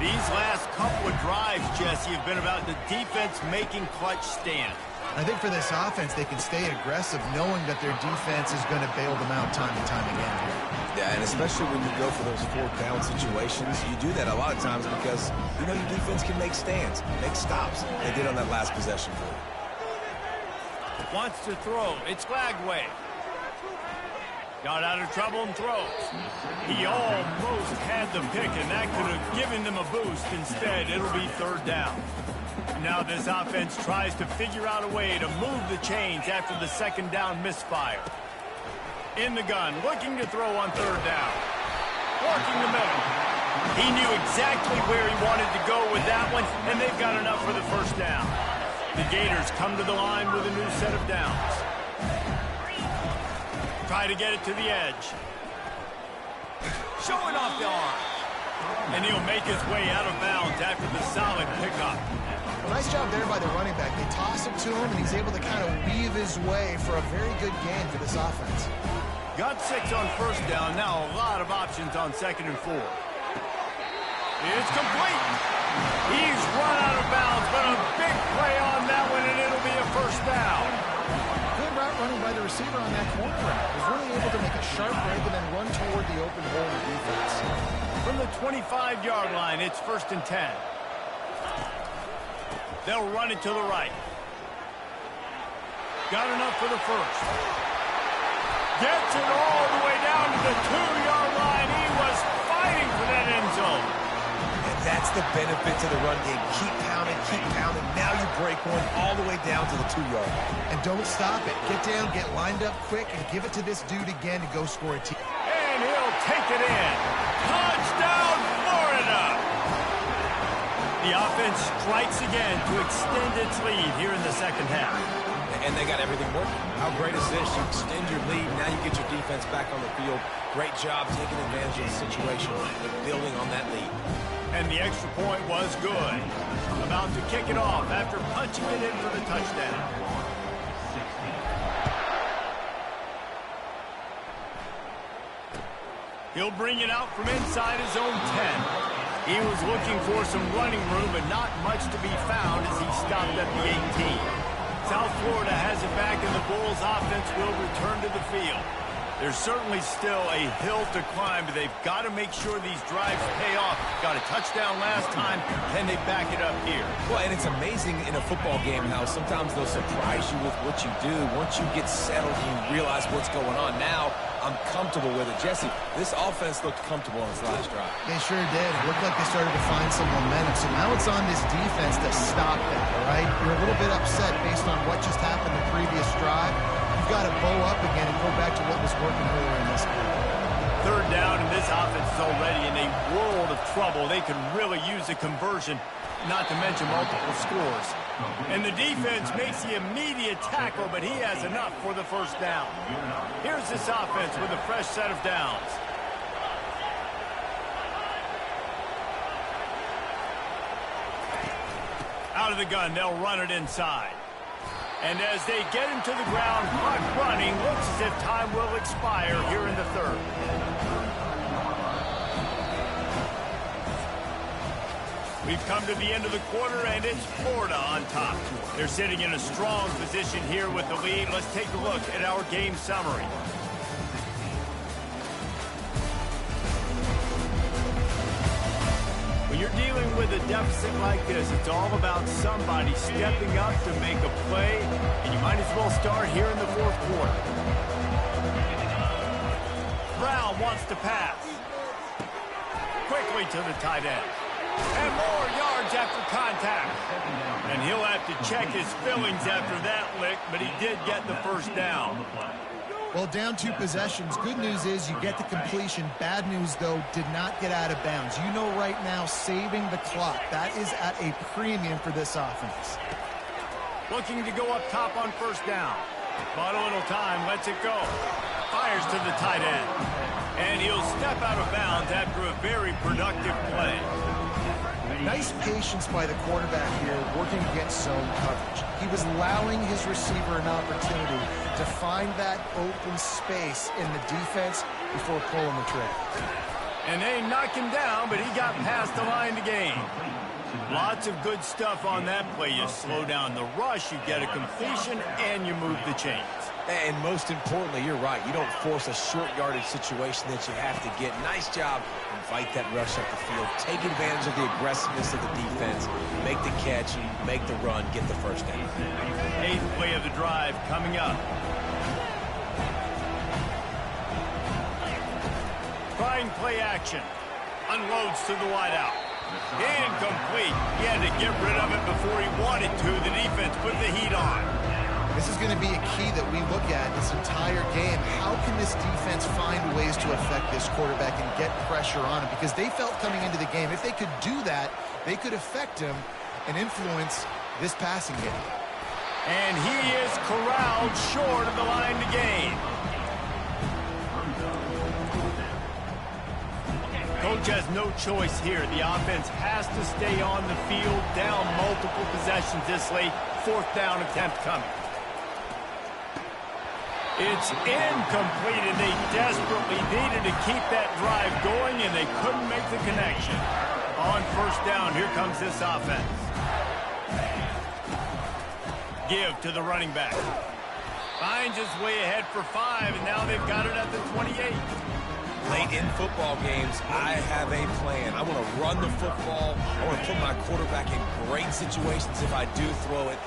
These last couple of drives, Jesse, have been about the defense making clutch stand. I think for this offense, they can stay aggressive knowing that their defense is going to bail them out time and time again here. Yeah, and especially when you go for those fourth down situations, you do that a lot of times because, you know, your defense can make stands, make stops. They did on that last possession for you. Wants to throw. It's Glagway. Got out of trouble and throws. He almost had the pick, and that could have given them a boost. Instead, it'll be third down. Now this offense tries to figure out a way to move the chains after the second down misfire. In the gun, looking to throw on third down. Working the middle. He knew exactly where he wanted to go with that one, and they've got enough for the first down. The Gators come to the line with a new set of downs. Try to get it to the edge. Showing off the arm. And he'll make his way out of bounds after the solid pickup. Nice job there by the running back. They toss it to him, and he's able to kind of weave his way for a very good gain for this offense. Got 6 on first down. Now a lot of options on second and 4. It's complete. He's run out of bounds, but a big play on that one, and it'll be a first down. Good route running by the receiver on that corner route. He's really able to make a sharp break and then run toward the open hole in the defense. From the 25-yard line, it's first and 10. They'll run it to the right. Got enough for the first. Gets it all the way down to the 2-yard line. He was fighting for that end zone. And that's the benefit to the run game. Keep pounding, keep pounding. Now you break one all the way down to the 2-yard line. And don't stop it. Get down, get lined up quick, and give it to this dude again to go score a TD. And he'll take it in. Touchdown, Florida! The offense strikes again to extend its lead here in the second half. And they got everything working. How great is this? You extend your lead, now you get your defense back on the field. Great job taking advantage of the situation and building on that lead. And the extra point was good. About to kick it off after punching it in for the touchdown. He'll bring it out from inside his own 10. He was looking for some running room, but not much to be found as he stopped at the 18. South Florida has it back, and the Bulls offense will return to the field. There's certainly still a hill to climb, but they've got to make sure these drives pay off. Got a touchdown last time. Can they back it up here? Well, and it's amazing in a football game how sometimes they'll surprise you with what you do. Once you get settled and you realize what's going on, now I'm comfortable with it. Jesse, this offense looked comfortable on its last drive. They sure did. It looked like they started to find some momentum. So now it's on this defense to stop that, all right? You're a little bit upset based on what just happened the previous drive. You've got to bow up again and go back to what was working earlier in this game. Third down, and this offense is already in a world of trouble. They could really use a conversion, not to mention multiple scores. And the defense makes the immediate tackle, but he has enough for the first down. Here's this offense with a fresh set of downs. Out of the gun, they'll run it inside. And as they get him to the ground, clock running, looks as if time will expire here in the third. We've come to the end of the quarter, and it's Florida on top. They're sitting in a strong position here with the lead. Let's take a look at our game summary. When you're dealing with a deficit like this, it's all about somebody stepping up to make a play, and you might as well start here in the fourth quarter. Brown wants to pass. Quickly to the tight end. And more yards after contact. And he'll have to check his feelings after that lick, but he did get the first down. Well, down 2 possessions. Good news is you get the completion. Bad news, though, did not get out of bounds. You know right now, saving the clock. That is at a premium for this offense. Looking to go up top on first down. But a little time, lets it go. Fires to the tight end. And he'll step out of bounds after a very productive play. Nice patience by the quarterback here, working against zone coverage. He was allowing his receiver an opportunity to find that open space in the defense before pulling the trigger. And they knock him down, but he got past the line to gain. Lots of good stuff on that play. You slow down the rush, you get a completion, and you move the chains. And most importantly, you're right. You don't force a short yardage situation that you have to get. Nice job. Invite that rush up the field. Take advantage of the aggressiveness of the defense. Make the catch, make the run, get the first down. 8th play of the drive coming up. Trying play action. Unloads to the wideout. Incomplete. He had to get rid of it before he wanted to. The defense put the heat on. This is going to be a key that we look at this entire game. How can this defense find ways to affect this quarterback and get pressure on him? Because they felt coming into the game, if they could do that, they could affect him and influence this passing game. And he is corralled short of the line to gain. Coach has no choice here. The offense has to stay on the field, down multiple possessions this late. 4th down attempt coming. It's incomplete, and they desperately needed to keep that drive going, and they couldn't make the connection. On first down, here comes this offense. Give to the running back. Finds his way ahead for 5, and now they've got it at the 28. Late in football games, I have a plan. I want to run the football. I want to put my quarterback in great situations if I do throw it.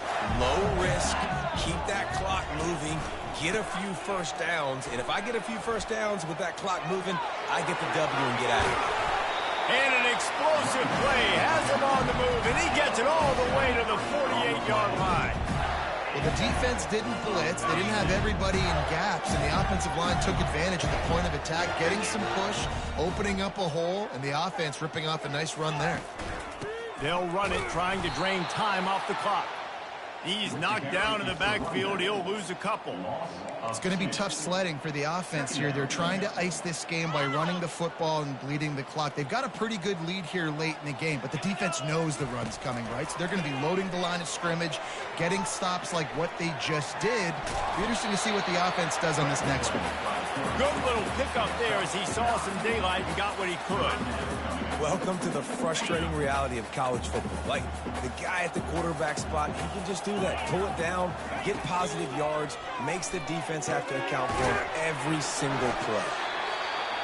Low risk, keep that clock moving, get a few first downs. And if I get a few first downs with that clock moving, I get the W and get out of here. And an explosive play has him on the move, and he gets it all the way to the 48-yard line. Well, the defense didn't blitz. They didn't have everybody in gaps, and the offensive line took advantage of the point of attack, getting some push, opening up a hole, and the offense ripping off a nice run there. They'll run it, trying to drain time off the clock. He's knocked down in the backfield. He'll lose a couple. It's going to be tough sledding for the offense here. They're trying to ice this game by running the football and bleeding the clock. They've got a pretty good lead here late in the game, but the defense knows the run's coming, right? So they're going to be loading the line of scrimmage, getting stops like what they just did. It'll be interesting to see what the offense does on this next one. Good little pickup there as he saw some daylight and got what he could. Welcome to the frustrating reality of college football. Like, the guy at the quarterback spot, he can just do that. Pull it down, get positive yards, makes the defense have to account for it every single play.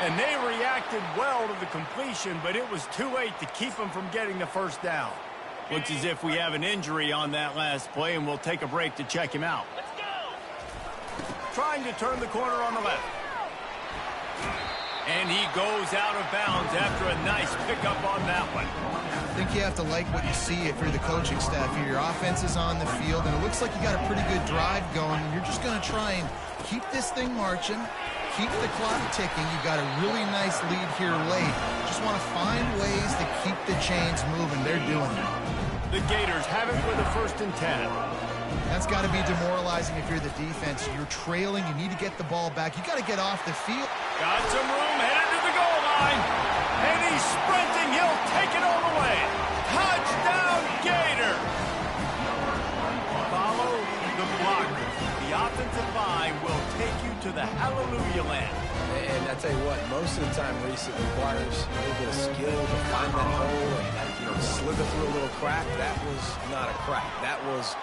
And they reacted well to the completion, but it was too late to keep them from getting the first down. Looks as if we have an injury on that last play, and we'll take a break to check him out. Let's go! Trying to turn the corner on the left. And he goes out of bounds after a nice pickup on that one. I think you have to like what you see if you're the coaching staff here. Your offense is on the field, and it looks like you got a pretty good drive going, and you're just going to try and keep this thing marching, keep the clock ticking. You've got a really nice lead here late. Just want to find ways to chains moving. They're doing it. The Gators have it with a 1st and 10. That's got to be demoralizing if you're the defense. You're trailing. You need to get the ball back. You got to get off the field. Got some room, headed to the goal line. And he's sprinting. He'll take it all the way. Touchdown, Gator. Follow the blockers. The offensive line will take you to the hallelujah land. And I tell you what, most of the time, Reese, it requires a little bit of skill to find that hole and slither through a little crack. That was not a crack. That was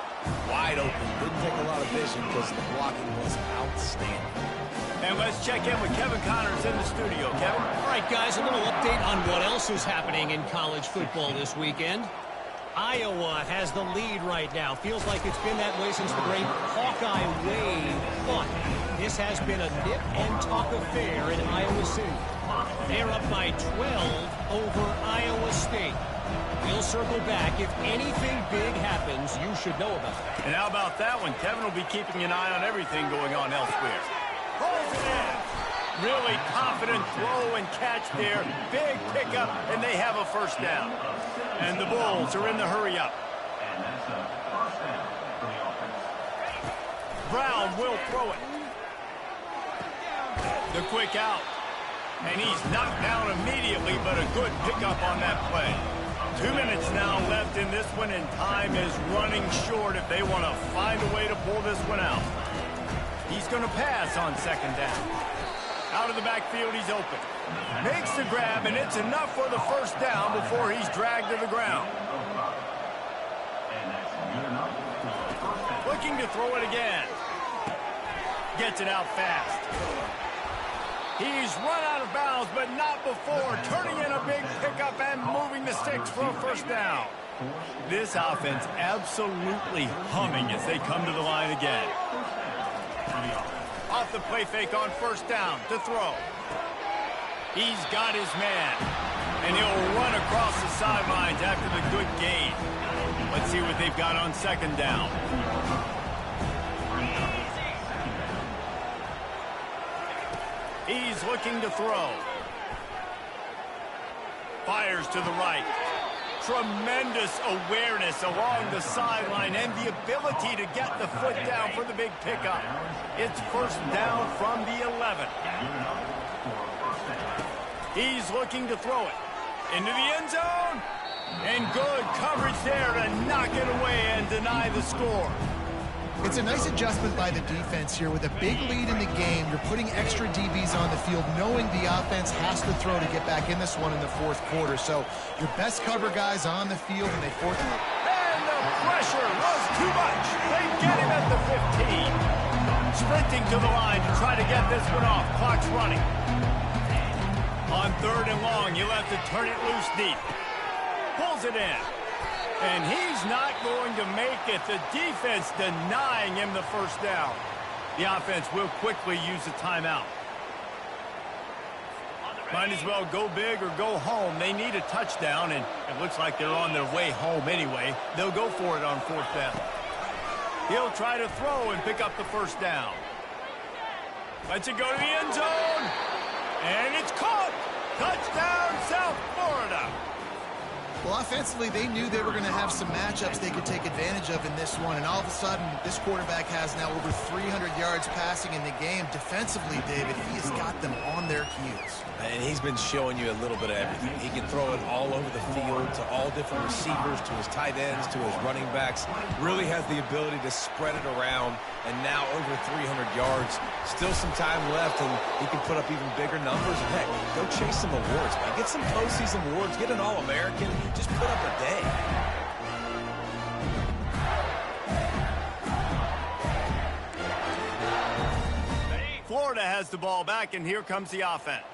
wide open. Didn't take a lot of vision because the blocking was outstanding. And let's check in with Kevin Connors in the studio. Kevin? All right, guys, a little update on what else is happening in college football this weekend. Iowa has the lead right now. Feels like it's been that way since the great Hawkeye wave. But this has been a nip and tuck affair in Iowa City. They're up by 12 over Iowa State. We'll circle back. If anything big happens, you should know about it. And how about that one? Kevin will be keeping an eye on everything going on elsewhere. Holds it in. Really confident throw and catch there. Big pickup, and they have a 1st down. And the Bulls are in the hurry-up. And that's a 1st down for the offense. Brown will throw it. The quick out. And he's knocked down immediately, but a good pickup on that play. 2 minutes now left in this one, and time is running short if they want to find a way to pull this one out. He's going to pass on 2nd down. Out of the backfield, he's open. Makes the grab, and it's enough for the 1st down before he's dragged to the ground. Looking to throw it again. Gets it out fast. He's run out of bounds, but not before. Turning in a big pickup and moving the sticks for a 1st down. This offense absolutely humming as they come to the line again. Off the play fake on 1st down to throw. He's got his man. And he'll run across the sidelines after the good gain. Let's see what they've got on 2nd down. He's looking to throw. Fires to the right. Tremendous awareness along the sideline and the ability to get the foot down for the big pickup. It's 1st down from the 11. He's looking to throw it into the end zone. And good coverage there to knock it away and deny the score. It's a nice adjustment by the defense here. With a big lead in the game, you're putting extra DBs on the field, knowing the offense has to throw to get back in this one in the 4th quarter. So your best cover guys on the field, and they force it. And the pressure was too much. They get him at the 15. Sprinting to the line to try to get this one off. Clock's running. On 3rd and long, you'll have to turn it loose deep. Pulls it in. And he's not going to make it. The defense denying him the 1st down. The offense will quickly use a timeout. Might as well go big or go home. They need a touchdown, and it looks like they're on their way home anyway. They'll go for it on 4th down. He'll try to throw and pick up the 1st down. Lets it go to the end zone. And it's caught. Touchdown, South Florida. Well, offensively, they knew they were going to have some matchups they could take advantage of in this one, and all of a sudden, this quarterback has now over 300 yards passing in the game. Defensively, David, he has got them on their heels. And he's been showing you a little bit of everything. He can throw it all over the field to all different receivers, to his tight ends, to his running backs. Really has the ability to spread it around, and now over 300 yards. Still some time left, and he can put up even bigger numbers. And heck, go chase some awards, man. Get some postseason awards. Get an All-American. Just put up a day. Florida has the ball back, and here comes the offense.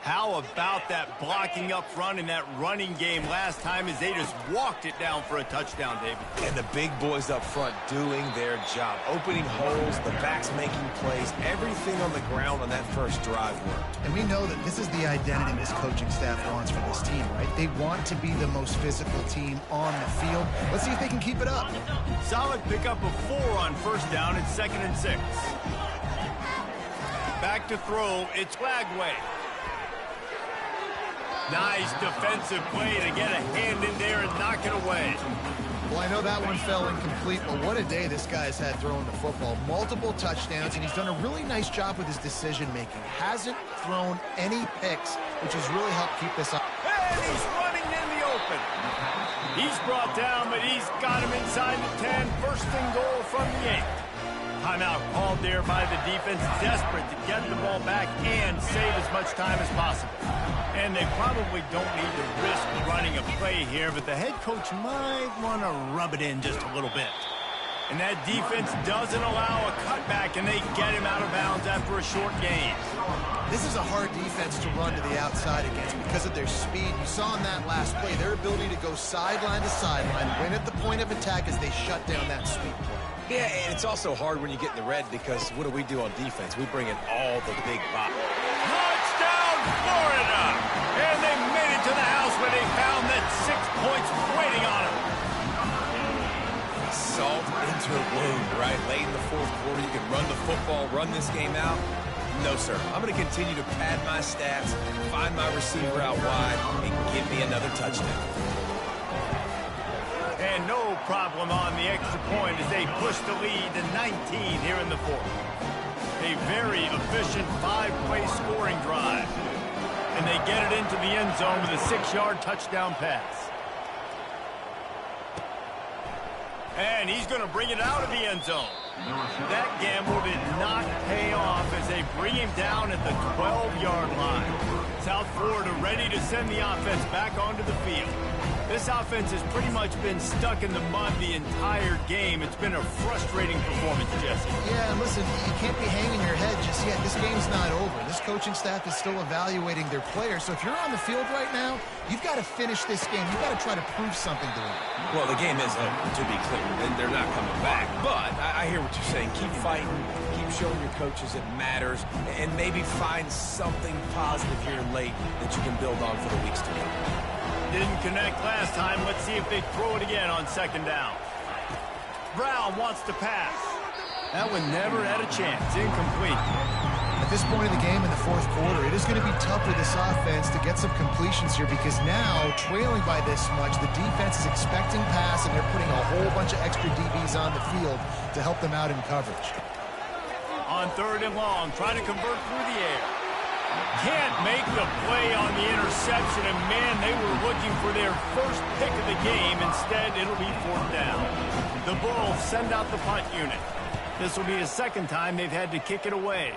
How about that blocking up front in that running game last time as they just walked it down for a touchdown, David? And the big boys up front doing their job. Opening holes, the backs making plays, everything on the ground on that first drive worked. And we know that this is the identity this coaching staff wants for this team, right? They want to be the most physical team on the field. Let's see if they can keep it up. Solid pickup of 4 on 1st down. It's 2nd and 6. Back to throw. It's Flagway. Nice defensive play to get a hand in there and knock it away. Well, I know that one fell incomplete, but what a day this guy's had throwing the football. Multiple touchdowns, and he's done a really nice job with his decision-making. Hasn't thrown any picks, which has really helped keep this up. And he's running in the open. He's brought down, but he's got him inside the 10. First and goal from the 8. Timeout called there by the defense, desperate to get the ball back and save as much time as possible. And they probably don't need to risk running a play here, but the head coach might want to rub it in just a little bit. And that defense doesn't allow a cutback, and they get him out of bounds after a short gain. This is a hard defense to run to the outside against because of their speed. You saw in that last play their ability to go sideline to sideline, win at the point of attack as they shut down that sweep play. Yeah, and it's also hard when you get in the red because what do we do on defense? We bring in all the big box. Touchdown, Florida! And they made it to the house where they found that 6 points waiting on them. Salt into a wound, right? Late in the fourth quarter, you can run the football, run this game out. No, sir. I'm going to continue to pad my stats, find my receiver out wide, and give me another touchdown. And no problem on the extra point as they push the lead to 19 here in the fourth. A very efficient 5-play scoring drive. And they get it into the end zone with a 6-yard touchdown pass. And he's going to bring it out of the end zone. That gamble did not pay off as they bring him down at the 12-yard line. South Florida ready to send the offense back onto the field. This offense has pretty much been stuck in the mud the entire game. It's been a frustrating performance, Jesse. Yeah, and listen, you can't be hanging your head just yet. This game's not over. This coaching staff is still evaluating their players. So if you're on the field right now, you've got to finish this game. You've got to try to prove something to them. Well, the game is over, to be clear, and they're not coming back. But I hear what you're saying. Keep fighting. Keep showing your coaches it matters, and maybe find something positive here late that you can build on for the weeks to come. Didn't connect last time. Let's see if they throw it again on second down. Brown wants to pass. That one never had a chance. Incomplete. At this point in the game in the fourth quarter, it is going to be tough for this offense to get some completions here because now, trailing by this much, the defense is expecting pass, and they're putting a whole bunch of extra DBs on the field to help them out in coverage. On third and long, trying to convert through the air. Can't make the play on the interception, and man, they were looking for their first pick of the game. Instead, it'll be fourth down. The Bulls send out the punt unit. This will be the second time they've had to kick it away.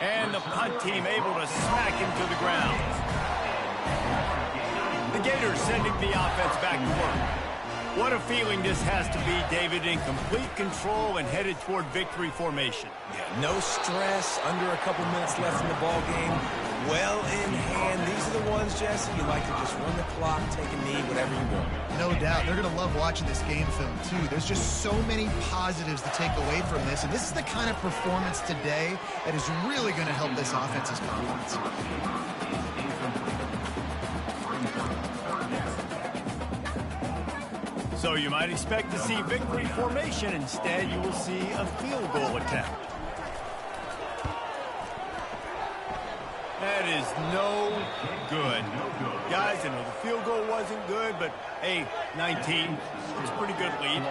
And the punt team able to smack him to the ground. The Gators sending the offense back to work. What a feeling this has to be, David, in complete control and headed toward victory formation. Yeah, no stress, under a couple minutes left in the ball game. Well in hand. These are the ones, Jesse, you like to just run the clock, take a knee, whatever you want. No doubt. They're going to love watching this game film, too. There's just so many positives to take away from this, and this is the kind of performance today that is really going to help this offense's confidence. So you might expect to see victory formation. Instead, you will see a field goal attempt. That is no good. Guys, I know the field goal wasn't good, but hey, 19, it's a pretty good lead.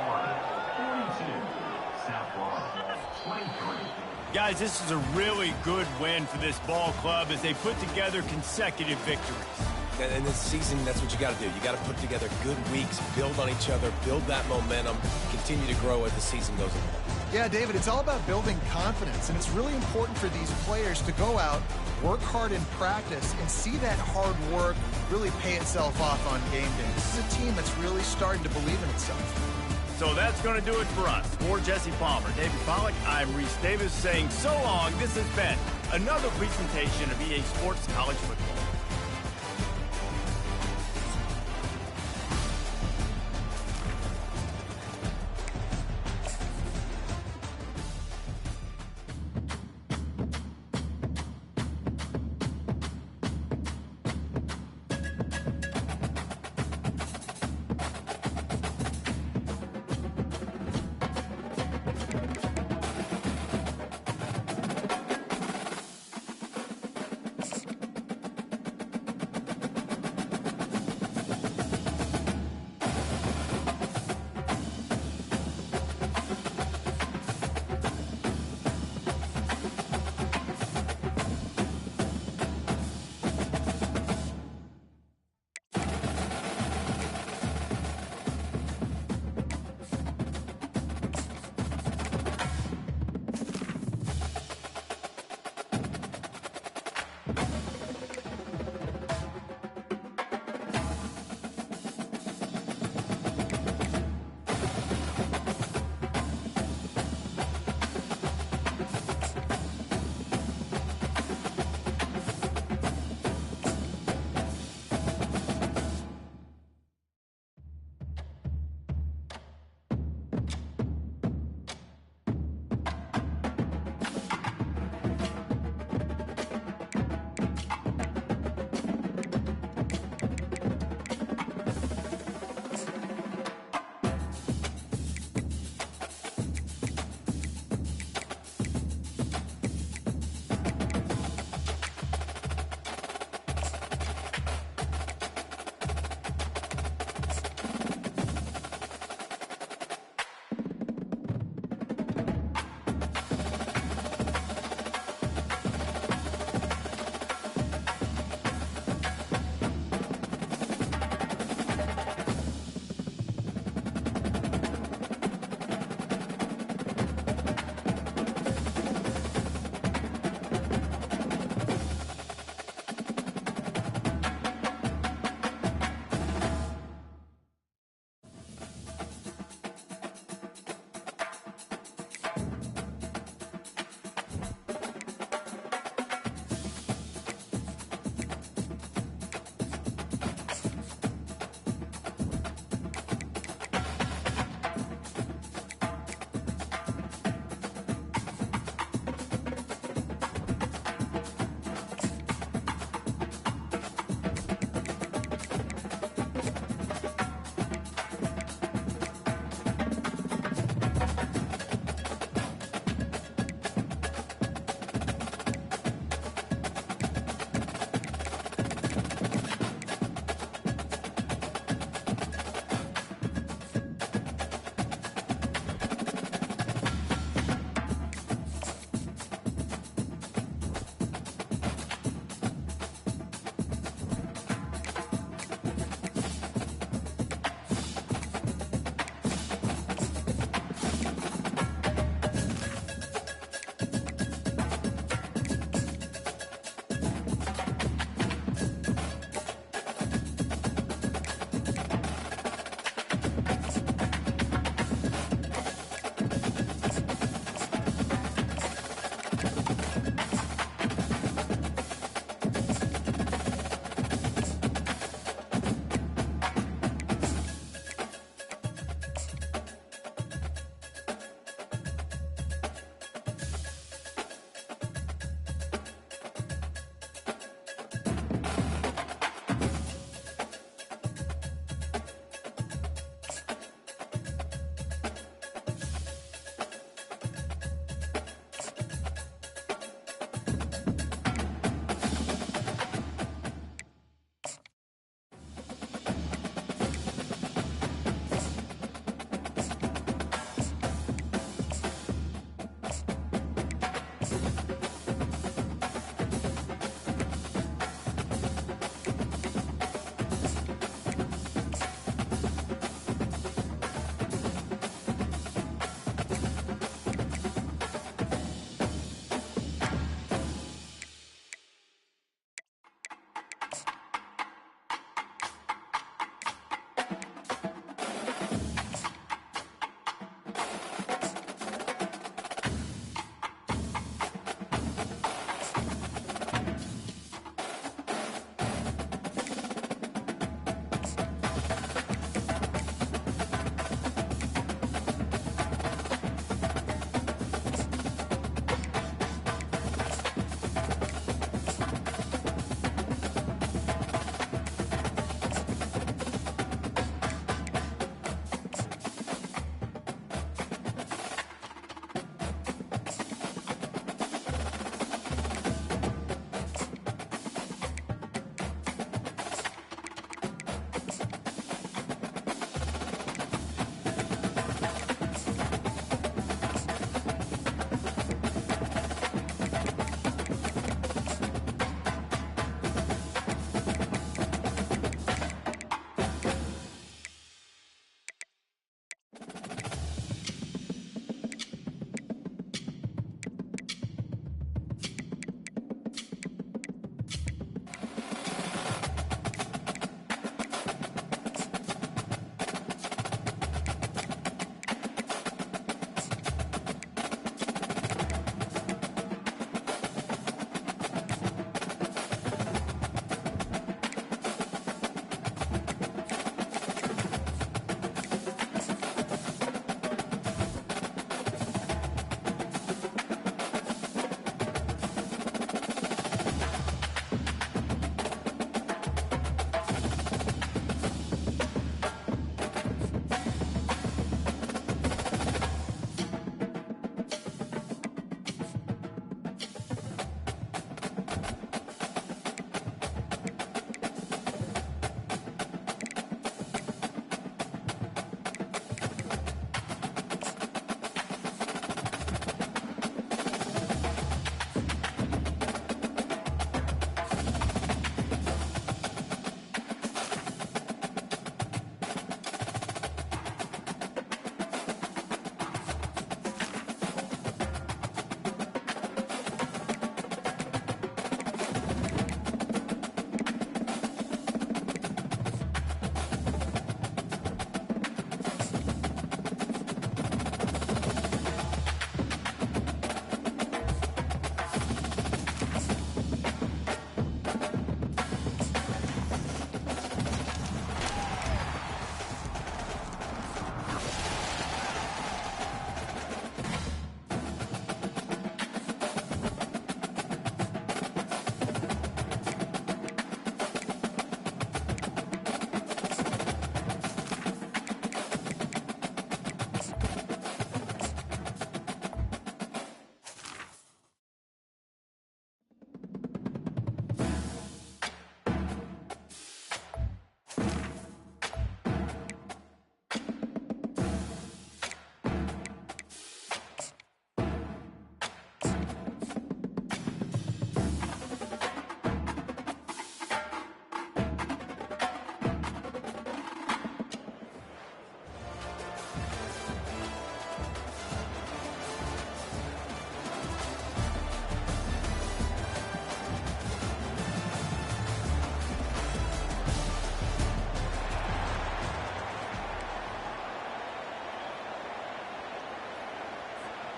Guys, this is a really good win for this ball club as they put together consecutive victories. In this season, that's what you got to do. You got to put together good weeks, build on each other, build that momentum, continue to grow as the season goes on. Yeah, David, it's all about building confidence, and it's really important for these players to go out, work hard in practice, and see that hard work really pay itself off on game day. This is a team that's really starting to believe in itself. So that's going to do it for us. For Jesse Palmer, David Pollack, I'm Reese Davis saying so long. This has been another presentation of EA Sports College Football.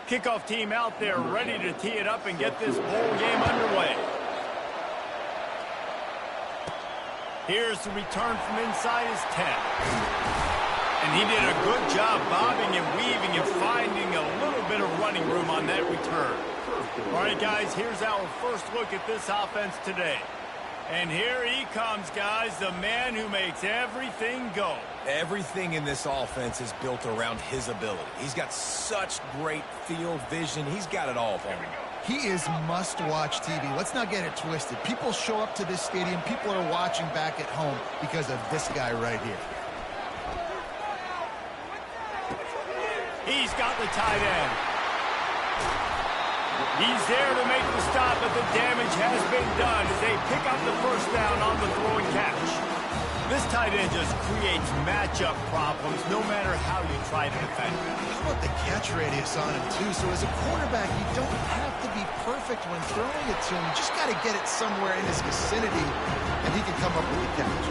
Kickoff team out there ready to tee it up and get this bowl game underway. Here's the return from inside his 10. And he did a good job bobbing and weaving and finding a little bit of running room on that return. All right, guys, here's our first look at this offense today. And here he comes, guys, the man who makes everything go. Everything in this offense is built around his ability. He's got such great field vision. He's got it all for him. He is must-watch TV. Let's not get it twisted. People show up to this stadium. People are watching back at home because of this guy right here. He's got the tight end. He's there to make the stop, but the damage has been done as they pick up the first down on the throw and catch. This tight end just creates matchup problems no matter how you try to defend him. How about the catch radius on him, too? So as a quarterback, you don't have to be perfect when throwing it to him. You just got to get it somewhere in his vicinity, and he can come up with the catch.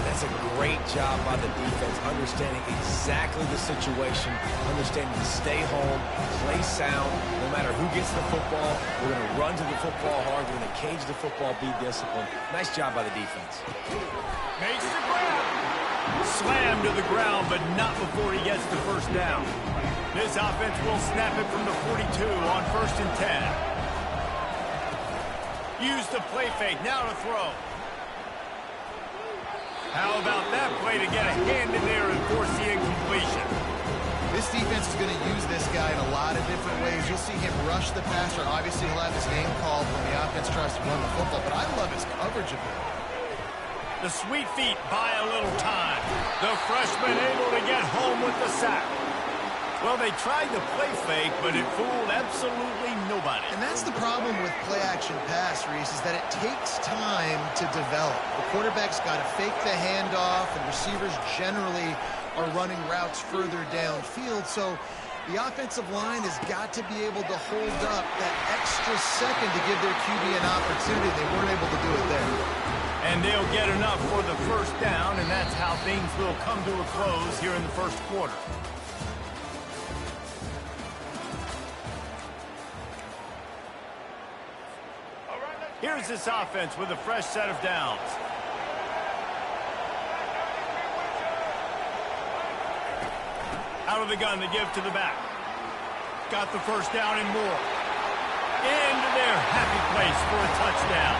That's a great job by the defense, understanding exactly the situation, understanding to stay home, play sound. No matter who gets the football, we're going to run to the football hard. We're going to cage the football, be disciplined. Nice job by the defense. Makes the grab. Slammed to the ground, but not before he gets the first down. This offense will snap it from the 42 on 1st and 10. Use the play fake, now to throw. How about that play to get a hand in there and force the incompletion? This defense is going to use this guy in a lot of different ways. You'll see him rush the passer. Obviously, he'll have his name called when the offense tries to run the football, but I love his coverage of him. The sweet feet buy a little time. The freshman able to get home with the sack. Well, they tried the play fake, but it fooled absolutely nobody. And that's the problem with play-action pass, Reese, is that it takes time to develop. The quarterback's got to fake the handoff, and receivers generally are running routes further downfield. So the offensive line has got to be able to hold up that extra second to give their QB an opportunity. They weren't able to do it there. And they'll get enough for the first down, and that's how things will come to a close here in the first quarter. Here's this offense with a fresh set of downs. Out of the gun to give to the back. Got the first down and more. Into their happy place for a touchdown.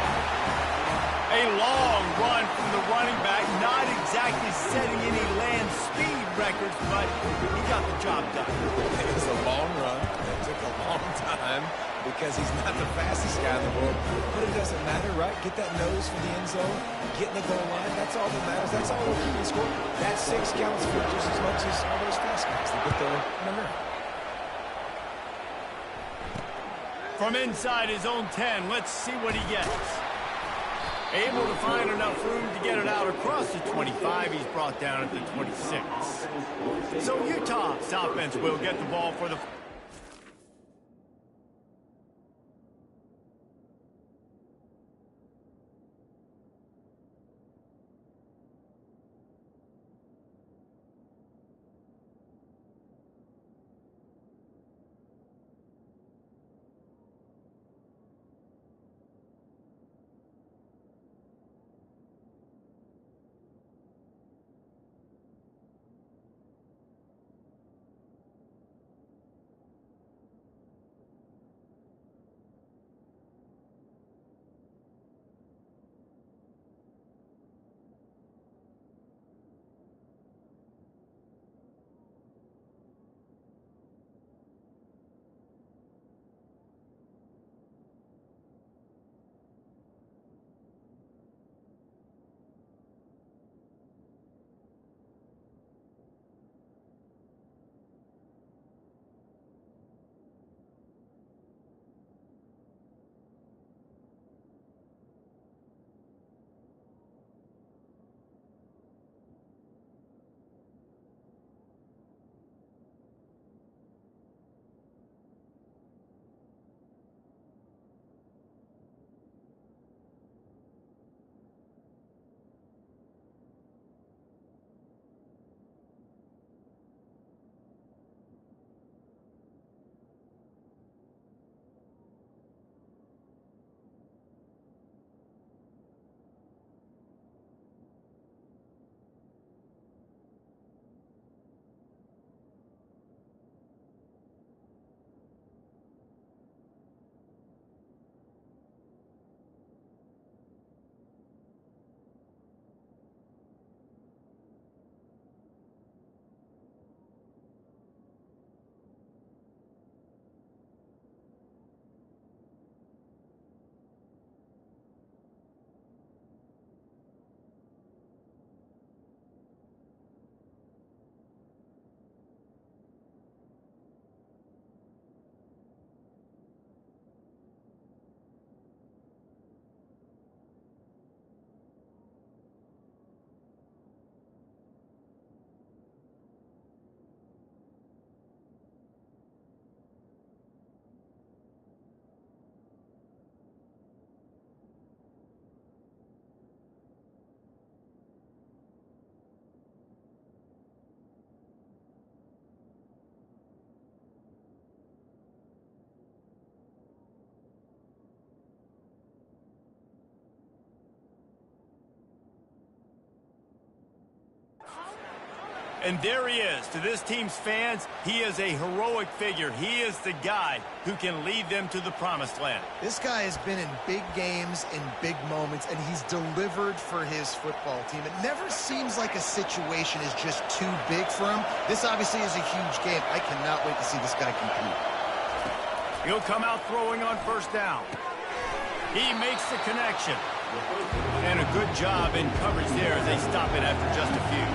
A long run from the running back, not exactly setting any land speed records, but he got the job done. It was a long run. It took a long time because he's not the fastest guy in the world. But it doesn't matter, right? Get that nose for the end zone, get in the goal line. That's all that matters. That's all we're keeping score. That 6 counts for just as much as all those fast guys. They get there in a hurry. From inside his own 10, let's see what he gets. Able to find enough room to get it out across the 25. He's brought down at the 26. So Utah's offense will get the ball for the... And there he is. To this team's fans, he is a heroic figure. He is the guy who can lead them to the promised land. This guy has been in big games, in big moments, and he's delivered for his football team. It never seems like a situation is just too big for him. This obviously is a huge game. I cannot wait to see this guy compete. He'll come out throwing on first down. He makes the connection. And a good job in coverage there as they stop it after just a few.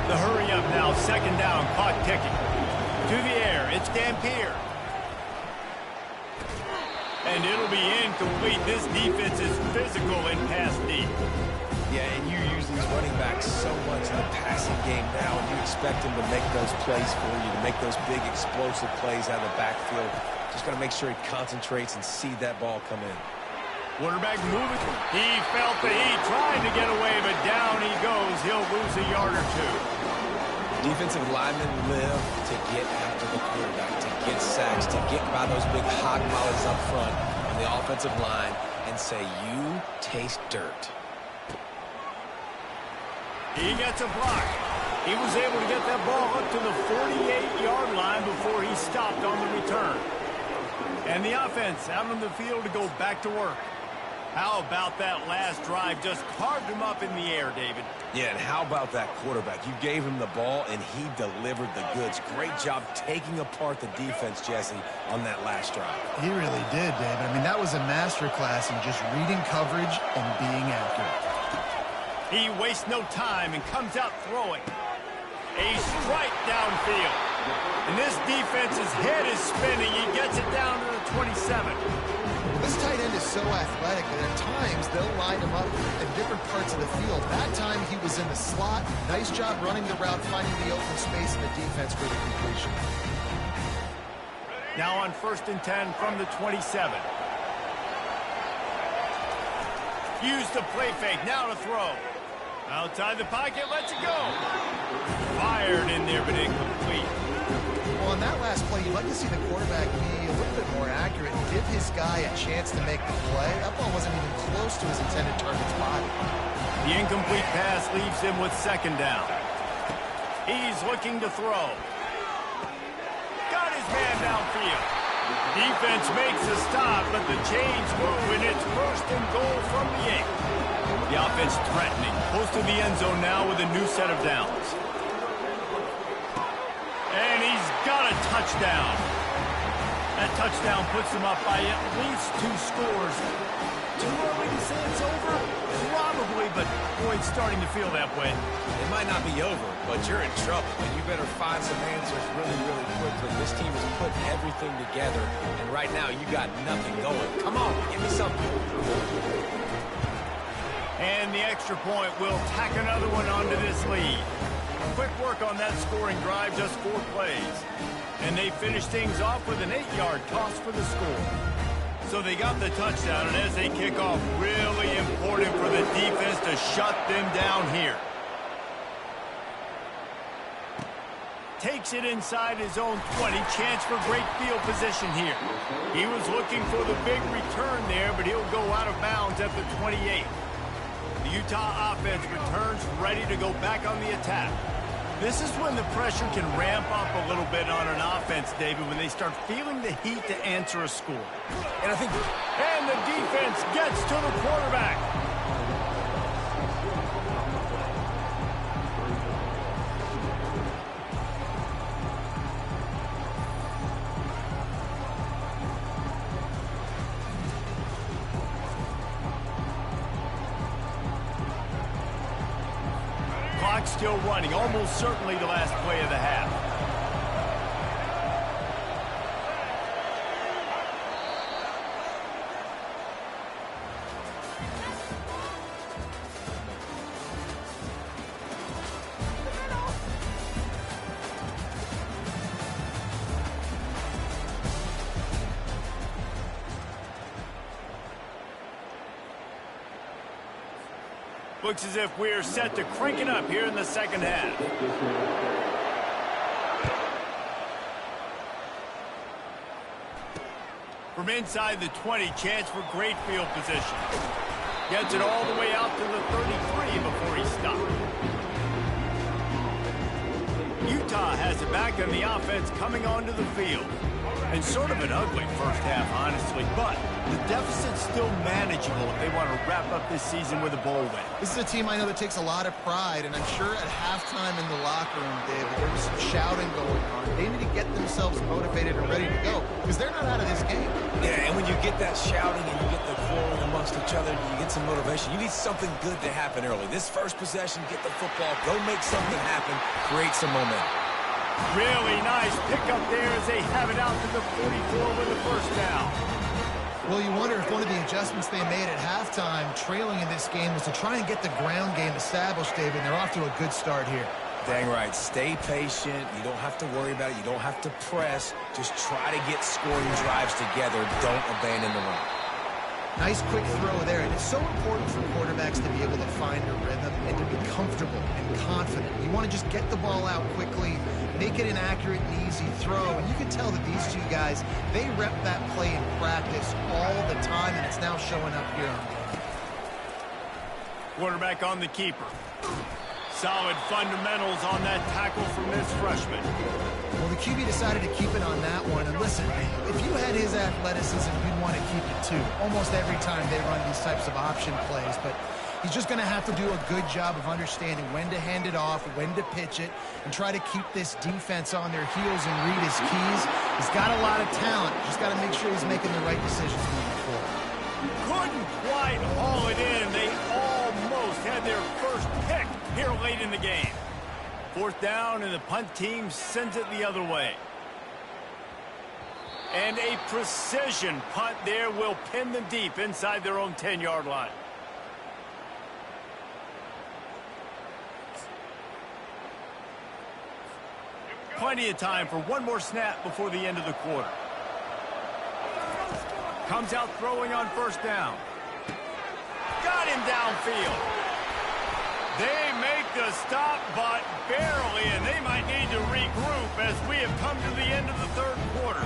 The hurry up now, second down, caught kicking. To the air, it's Dampier. And it'll be incomplete. This defense is physical in pass D. Yeah, and you use these running backs so much in the passing game now, and you expect them to make those plays for you, to make those big explosive plays out of the backfield. Just got to make sure he concentrates and see that ball come in. Quarterback moving. He felt the heat, trying to get away, but down he goes. He'll lose a yard or two. Defensive linemen live to get after the quarterback, to get sacks, to get by those big hog mollies up front on the offensive line and say, you taste dirt. He gets a block. He was able to get that ball up to the 48-yard line before he stopped on the return. And the offense out on the field to go back to work. How about that last drive? Just carved him up in the air, David. Yeah, and how about that quarterback? You gave him the ball, and he delivered the goods. Great job taking apart the defense, Jesse, on that last drive. He really did, David. I mean, that was a masterclass in just reading coverage and being accurate. He wastes no time and comes out throwing. A strike downfield. And this defense's head is spinning. He gets it down to the 27. This tight end is so athletic that at times they'll line him up in different parts of the field. That time he was in the slot. Nice job running the route, finding the open space in the defense for the completion. Now on 1st and 10 from the 27. Use the play fake. Now to throw. Outside the pocket, lets it go. Fired in there, but incomplete. Well, on that last play, you'd like to see the quarterback be a little bit more accurate and give his guy a chance to make the play. That ball wasn't even close to his intended target's body. The incomplete pass leaves him with second down. He's looking to throw. Got his man downfield. Defense makes a stop, but the chains move, and it's 1st and goal from the 8. The offense threatening. Close to the end zone now with a new set of downs. And he's got a touchdown. That touchdown puts him up by at least 2 scores. Too early to say it's over? Probably, but boy, it's starting to feel that way. It might not be over, but you're in trouble, and you better find some answers really, really quickly. This team is putting everything together, and right now you got nothing going. Come on, give me something. And the extra point will tack another one onto this lead. Quick work on that scoring drive, just 4 plays. And they finish things off with an 8-yard toss for the score. So they got the touchdown, and as they kick off, really important for the defense to shut them down here. Takes it inside his own 20. Chance for great field position here. He was looking for the big return there, but he'll go out of bounds at the 28. The Utah offense returns ready to go back on the attack. This is when the pressure can ramp up a little bit on an offense, David, when they start feeling the heat to answer a score. And I think... And the defense gets to the quarterback. Clock still running, almost certainly the last play of the half. Looks as if we're set to crank it up here in the second half. From inside the 20, chance for great field position. Gets it all the way out to the 33 before he stopped. back and the offense coming onto the field. And sort of an ugly first half, honestly, but the deficit's still manageable if they want to wrap up this season with a bowl win. This is a team I know that takes a lot of pride, and I'm sure at halftime in the locker room, David, there was some shouting going on. They need to get themselves motivated and ready to go, because they're not out of this game. Yeah, and when you get that shouting and you get the quarreling amongst each other, you get some motivation. You need something good to happen early. This first possession, get the football, go make something happen, create some momentum. Really nice pickup there as they have it out to the 44 with the first down. Well, you wonder if one of the adjustments they made at halftime, trailing in this game, was to try and get the ground game established, David, and they're off to a good start here. Dang right. Stay patient. You don't have to worry about it. You don't have to press. Just try to get scoring drives together. Don't abandon the run. Nice quick throw there, and it's so important for quarterbacks to be able to find a rhythm and to be comfortable and confident. You want to just get the ball out quickly, make it an accurate and easy throw, and you can tell that these two guys, they rep that play in practice all the time, and it's now showing up here on game. Quarterback on the keeper. Solid fundamentals on that tackle from this freshman. Well, the QB decided to keep it on that one. And listen, if you had his athleticism, you'd want to keep it too. Almost every time they run these types of option plays. But he's just going to have to do a good job of understanding when to hand it off, when to pitch it, and try to keep this defense on their heels and read his keys. He's got a lot of talent. Just got to make sure he's making the right decisions moving forward. Couldn't quite haul it in. They almost had their first pick here late in the game. Fourth down, and the punt team sends it the other way. And a precision punt there will pin them deep inside their own 10-yard line. Plenty of time for one more snap before the end of the quarter. Comes out throwing on first down. Got him downfield. They make the stop, but barely, and they might need to regroup as we have come to the end of the third quarter.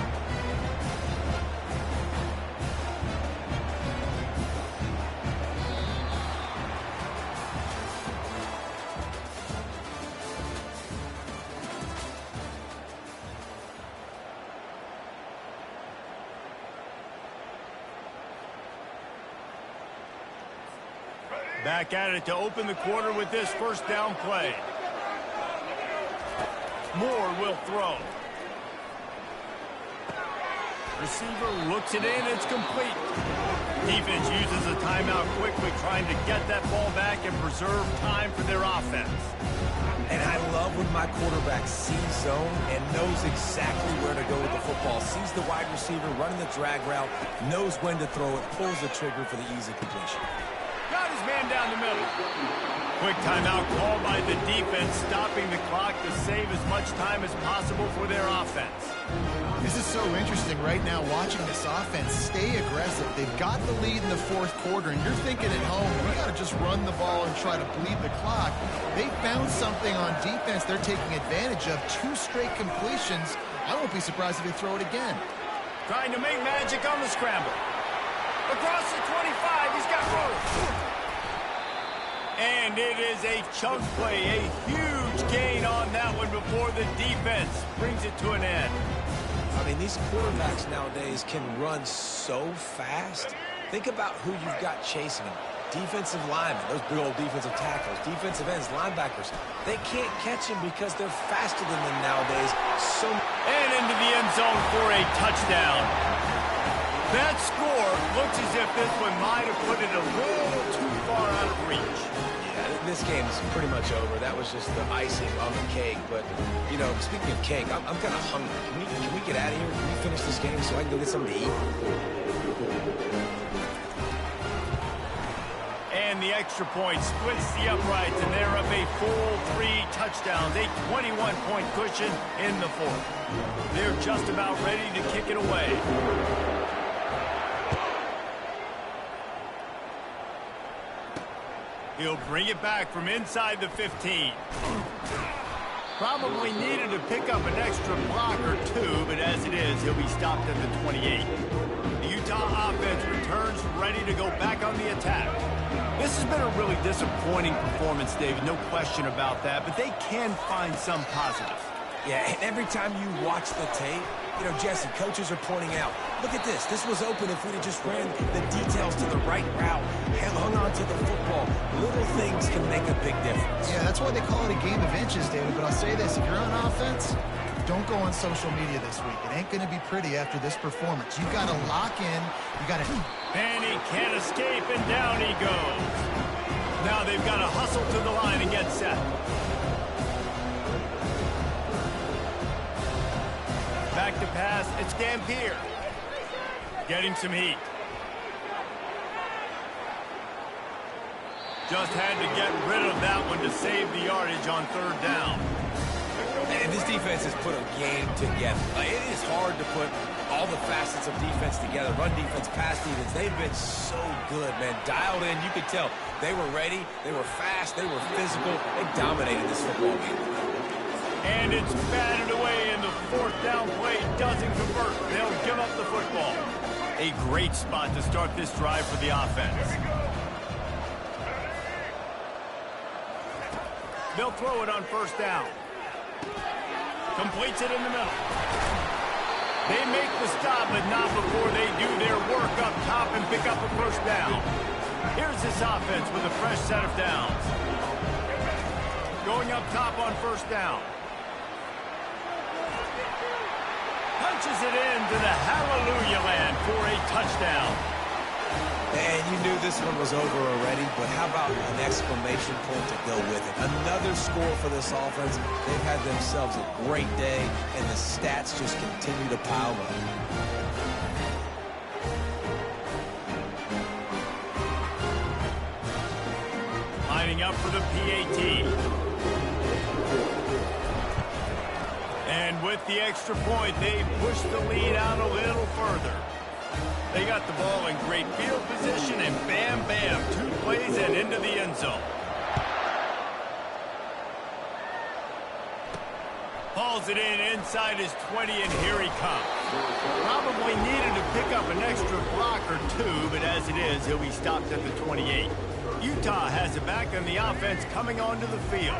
Back at it to open the quarter with this first down play. Moore will throw. Receiver looks it in. It's complete. Defense uses a timeout quickly, trying to get that ball back and preserve time for their offense. And I love when my quarterback sees zone and knows exactly where to go with the football. Sees the wide receiver running the drag route, knows when to throw it, pulls the trigger for the easy completion. Got his man down the middle. Quick timeout called by the defense, stopping the clock to save as much time as possible for their offense. This is so interesting right now, watching this offense stay aggressive. They've got the lead in the fourth quarter, and you're thinking at home, we got to just run the ball and try to bleed the clock. They found something on defense they're taking advantage of. 2 straight completions. I won't be surprised if they throw it again. Trying to make magic on the scramble. Across the 25, he's got room. And it is a chunk play, a huge gain on that one before the defense brings it to an end. I mean, these quarterbacks nowadays can run so fast. Think about who you've got chasing them. Defensive linemen, those big old defensive tackles, defensive ends, linebackers. They can't catch them because they're faster than them nowadays. And into the end zone for a touchdown. That score looks as if this one might have put it a little too far out of reach. Yeah, this game's pretty much over. That was just the icing on the cake. But, you know, speaking of cake, I'm kind of hungry. Can we get out of here? Can we finish this game so I can go get something to eat? And the extra point splits the uprights, and they're up a full 3 touchdowns, a 21-point cushion in the fourth. They're just about ready to kick it away. He'll bring it back from inside the 15. Probably needed to pick up an extra block or 2, but as it is, he'll be stopped at the 28. The Utah offense returns ready to go back on the attack. This has been a really disappointing performance, David, no question about that, but they can find some positives. Yeah, and every time you watch the tape, you know, Jesse, coaches are pointing out, look at this. This was open if we'd have just ran the details to the right route, hung on to the football. Little things can make a big difference. Yeah, that's why they call it a game of inches, David. But I'll say this, if you're on offense, don't go on social media this week. It ain't going to be pretty after this performance. You've got to lock in. You got to... And he can't escape, and down he goes. Now they've got to hustle to the line and get set. Back to pass, it's Dampier. Getting some heat. Just had to get rid of that one to save the yardage on third down. And this defense has put a game together. It is hard to put all the facets of defense together. Run defense, pass defense. They've been so good, man. Dialed in. You could tell they were ready. They were fast. They were physical. They dominated this football game. And it's batted away, and the fourth down play doesn't convert. They'll give up the football. A great spot to start this drive for the offense. They'll throw it on first down. Completes it in the middle. They make the stop, but not before they do their work up top and pick up a first down. Here's this offense with a fresh set of downs. Going up top on first down. Punches it into the hallelujah land for a touchdown. And you knew this one was over already, but how about an exclamation point to go with it? Another score for this offense. They've had themselves a great day, and the stats just continue to pile up. Lining up for the PAT. And with the extra point, they push the lead out a little further. They got the ball in great field position, and bam, bam, 2 plays and into the end zone. Hauls it in inside his 20, and here he comes. Probably needed to pick up an extra block or 2, but as it is, he'll be stopped at the 28. Utah has it back, and the offense coming onto the field.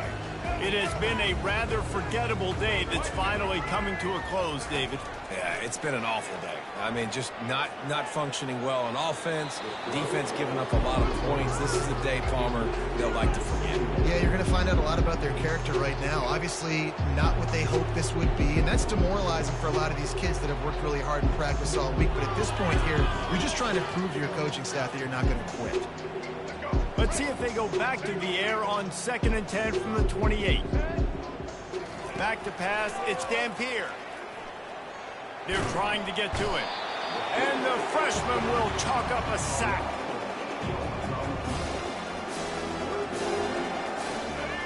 It has been a rather forgettable day that's finally coming to a close, David. Yeah, it's been an awful day. I mean, just not functioning well on offense, defense giving up a lot of points. This is the day, Palmer, they'll like to forget. Yeah, you're going to find out a lot about their character right now. Obviously, not what they hoped this would be, and that's demoralizing for a lot of these kids that have worked really hard in practice all week. But at this point here, you're just trying to prove to your coaching staff that you're not going to quit. Let's see if they go back to the air on 2nd and 10 from the 28. Back to pass, it's Dampier. They're trying to get to it. And the freshman will chalk up a sack.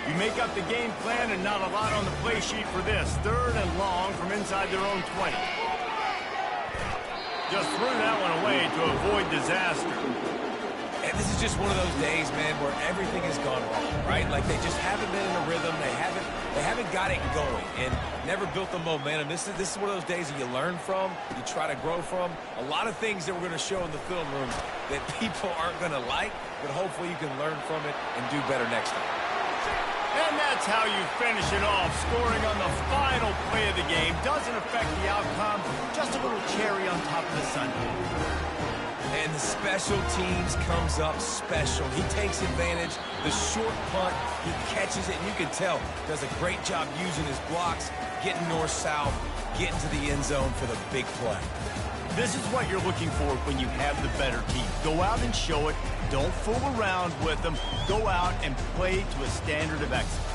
You make up the game plan and not a lot on the play sheet for this. 3rd and long from inside their own 20. Just threw that one away to avoid disaster. And this is just one of those days, man, where everything has gone wrong, right? Like they just haven't been in a rhythm. They haven't got it going and never built the momentum. This is one of those days that you learn from, you try to grow from. A lot of things that we're going to show in the film room that people aren't going to like, but hopefully you can learn from it and do better next time. And that's how you finish it off. Scoring on the final play of the game doesn't affect the outcome. Just a little cherry on top of the sundae. And the special teams comes up special. He takes advantage. The short punt, he catches it, and you can tell does a great job using his blocks, getting north-south, getting to the end zone for the big play. This is what you're looking for when you have the better team. Go out and show it. Don't fool around with them. Go out and play to a standard of excellence.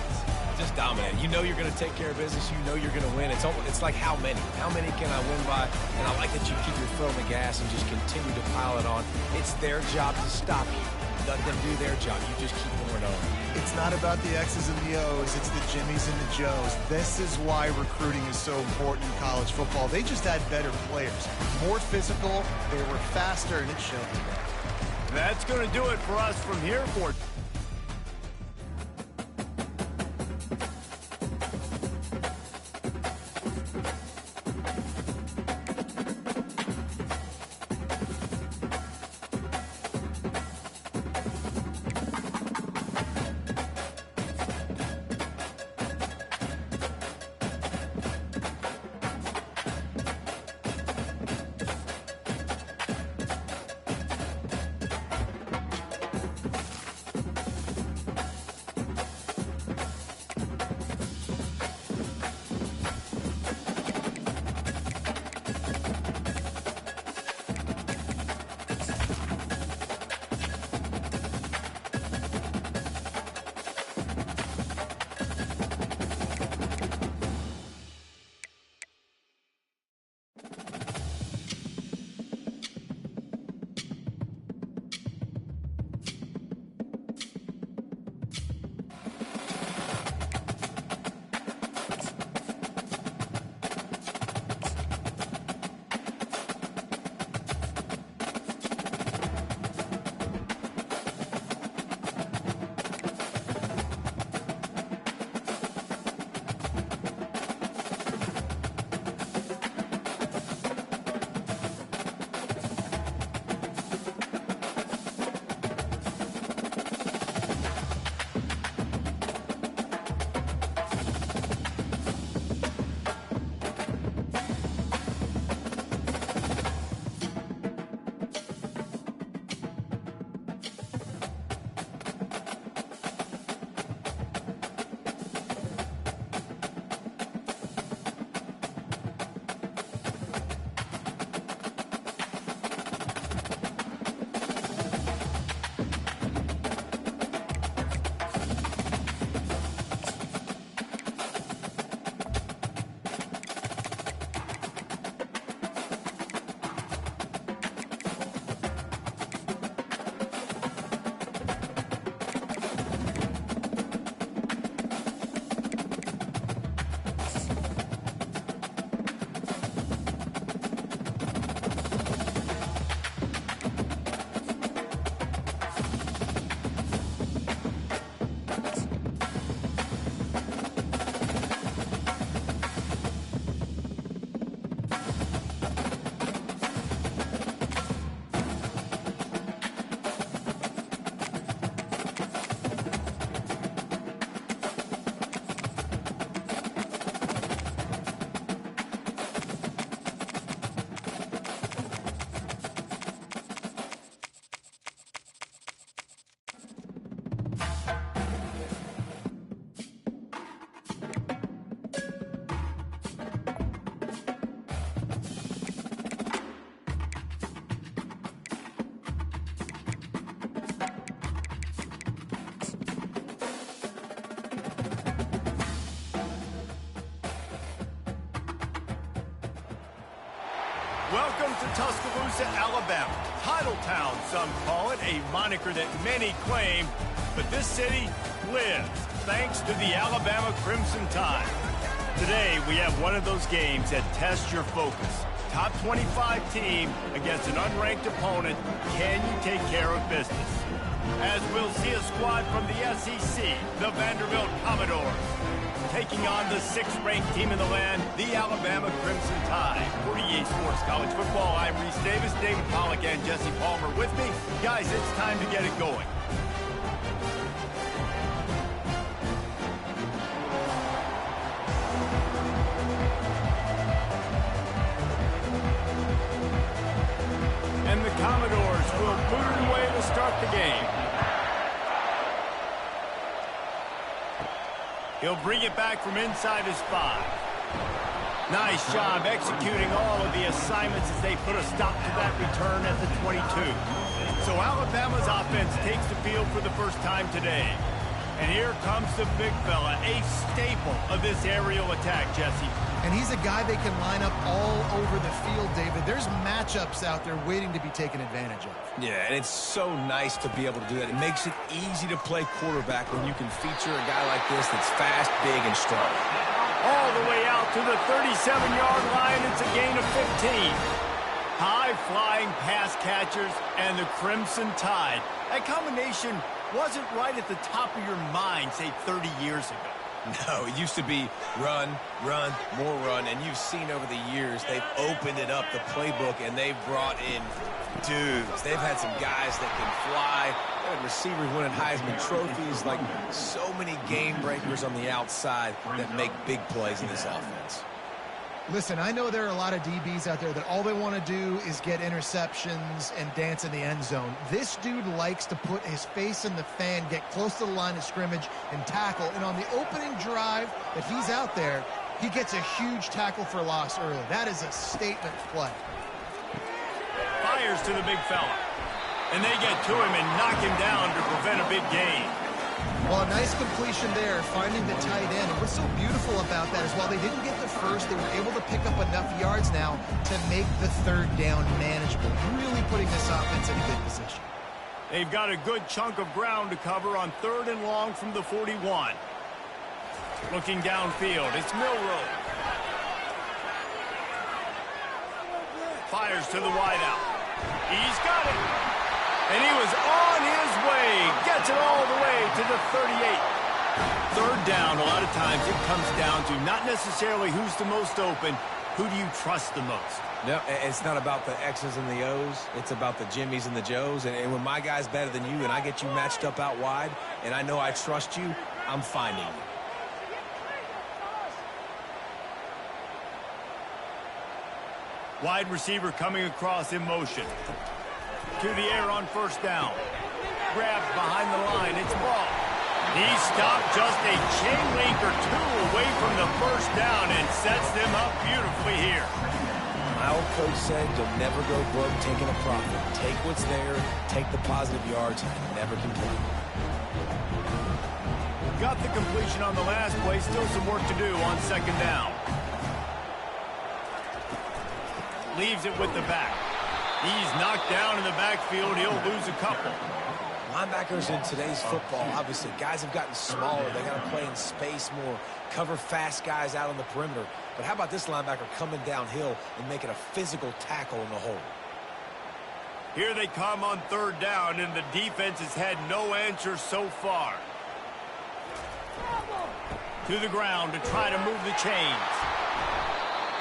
Just dominate. You know you're going to take care of business. You know you're going to win. It's like how many? How many can I win by? And I like that you keep your foot on the gas and just continue to pile it on. It's their job to stop you. Let them do their job. You just keep pouring on. It's not about the X's and the O's. It's the Jimmies and the Joes. This is why recruiting is so important in college football. They just had better players. More physical. They were faster, and it showed. That's going to do it for us from here for Welcome to Tuscaloosa, Alabama. Title Town, some call it, a moniker that many claim. But this city lives thanks to the Alabama Crimson Tide. Today, we have one of those games that tests your focus. Top 25 team against an unranked opponent. Can you take care of business? As we'll see a squad from the SEC, the Vanderbilt Commodores, taking on the 6th-ranked team in the land, the Alabama Crimson Tide. For EA Sports College Football, I'm Reese Davis, David Pollack, and Jesse Palmer with me. Guys, it's time to get it going. And the Commodores will boot it away to start the game. He'll bring it back from inside his 5. Nice job executing all of the assignments as they put a stop to that return at the 22. So Alabama's offense takes the field for the first time today. And here comes the big fella, a staple of this aerial attack, Jesse. And he's a guy they can line up all over the field, David. There's matchups out there waiting to be taken advantage of. Yeah, and it's so nice to be able to do that. It makes it easy to play quarterback when you can feature a guy like this that's fast, big, and strong. All the way out to the 37-yard line. It's a gain of 15. High-flying pass catchers and the Crimson Tide. That combination wasn't right at the top of your mind, say, 30 years ago. No, it used to be run, run, more run, and you've seen over the years they've opened it up, the playbook, and they've brought in dudes. They've had some guys that can fly. They had receivers winning Heisman trophies, like so many game breakers on the outside that make big plays in this offense. Listen, I know there are a lot of DBs out there that all they want to do is get interceptions and dance in the end zone. This dude likes to put his face in the fan, get close to the line of scrimmage, and tackle. And on the opening drive that he's out there, he gets a huge tackle for loss early. That is a statement play. Fires to the big fella. And they get to him and knock him down to prevent a big gain. Well, a nice completion there, finding the tight end. And what's so beautiful about that is while they didn't get the first, they were able to pick up enough yards now to make the 3rd down manageable, really putting this offense in a good position. They've got a good chunk of ground to cover on 3rd and long from the 41. Looking downfield, it's Milroe. Fires to the wideout. He's got it. And he was on his way. Gets it all the way to the 38. 3rd down, a lot of times it comes down to not necessarily who's the most open, who do you trust the most? No, it's not about the X's and the O's. It's about the Jimmies and the Joes. And when my guy's better than you and I get you matched up out wide and I know I trust you, I'm finding you. Wide receiver coming across in motion. To the air on 1st down. Grabbed behind the line. It's ball. He stopped just a chain link or 2 away from the 1st down and sets them up beautifully here. My old coach said you'll never go broke taking a profit. Take what's there, take the positive yards, and never complain. Got the completion on the last play. Still some work to do on 2nd down. Leaves it with the back. He's knocked down in the backfield. He'll lose a couple. Linebackers in today's football, obviously, guys have gotten smaller. They got to play in space more, cover fast guys out on the perimeter. But how about this linebacker coming downhill and making a physical tackle in the hole? Here they come on 3rd down, and the defense has had no answer so far. To the ground to try to move the chains.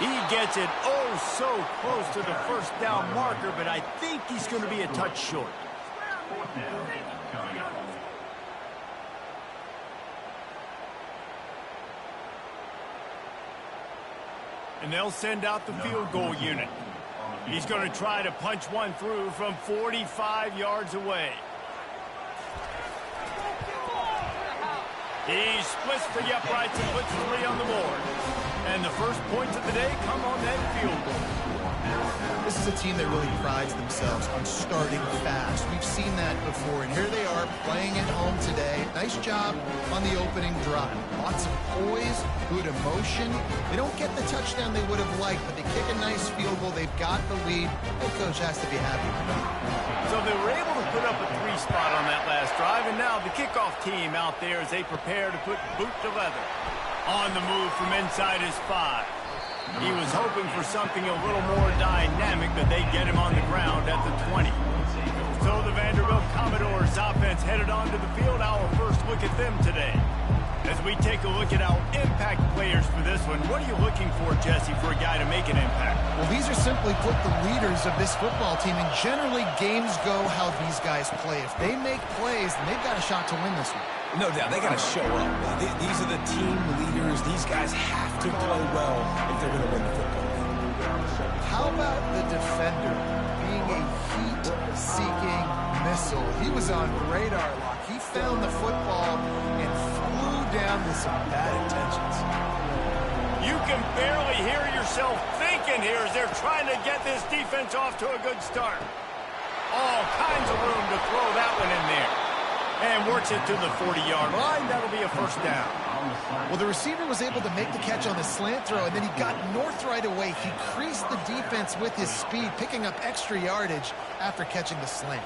He gets it so close to the 1st down marker, but I think he's going to be a touch short. And they'll send out the field goal unit. He's going to try to punch one through from 45 yards away. He splits for the uprights and puts 3 on the board. And the first points of the day come on that field goal. This is a team that really prides themselves on starting fast. We've seen that before, and here they are playing at home today. Nice job on the opening drive. Lots lots of poise, good emotion. They don't get the touchdown they would have liked, but they kick a nice field goal. They've got the lead. Head coach has to be happy with them. So they were able to put up a 3 spot on that last drive, and now the kickoff team out there as they prepare to put boot to leather. On the move from inside his 5. He was hoping for something a little more dynamic, but they get him on the ground at the 20. So the Vanderbilt Commodores offense headed onto the field. Our first look at them today. As we take a look at our impact players for this one, what are you looking for, Jesse, for a guy to make an impact? Well, these are simply put the leaders of this football team, and generally games go how these guys play. If they make plays, then they've got a shot to win this one. No doubt, they got to show up. These are the team leaders. These guys have to play well if they're going to win the football game. How about the defender being a heat-seeking missile? He was on radar lock. He found the football and flew down with some bad intentions. You can barely hear yourself thinking here as they're trying to get this defense off to a good start. All kinds of room to throw that one in there. And works it to the 40-yard line. That'll be a first down. Well, the receiver was able to make the catch on the slant throw, and then he got north right away. He creased the defense with his speed, picking up extra yardage after catching the slant.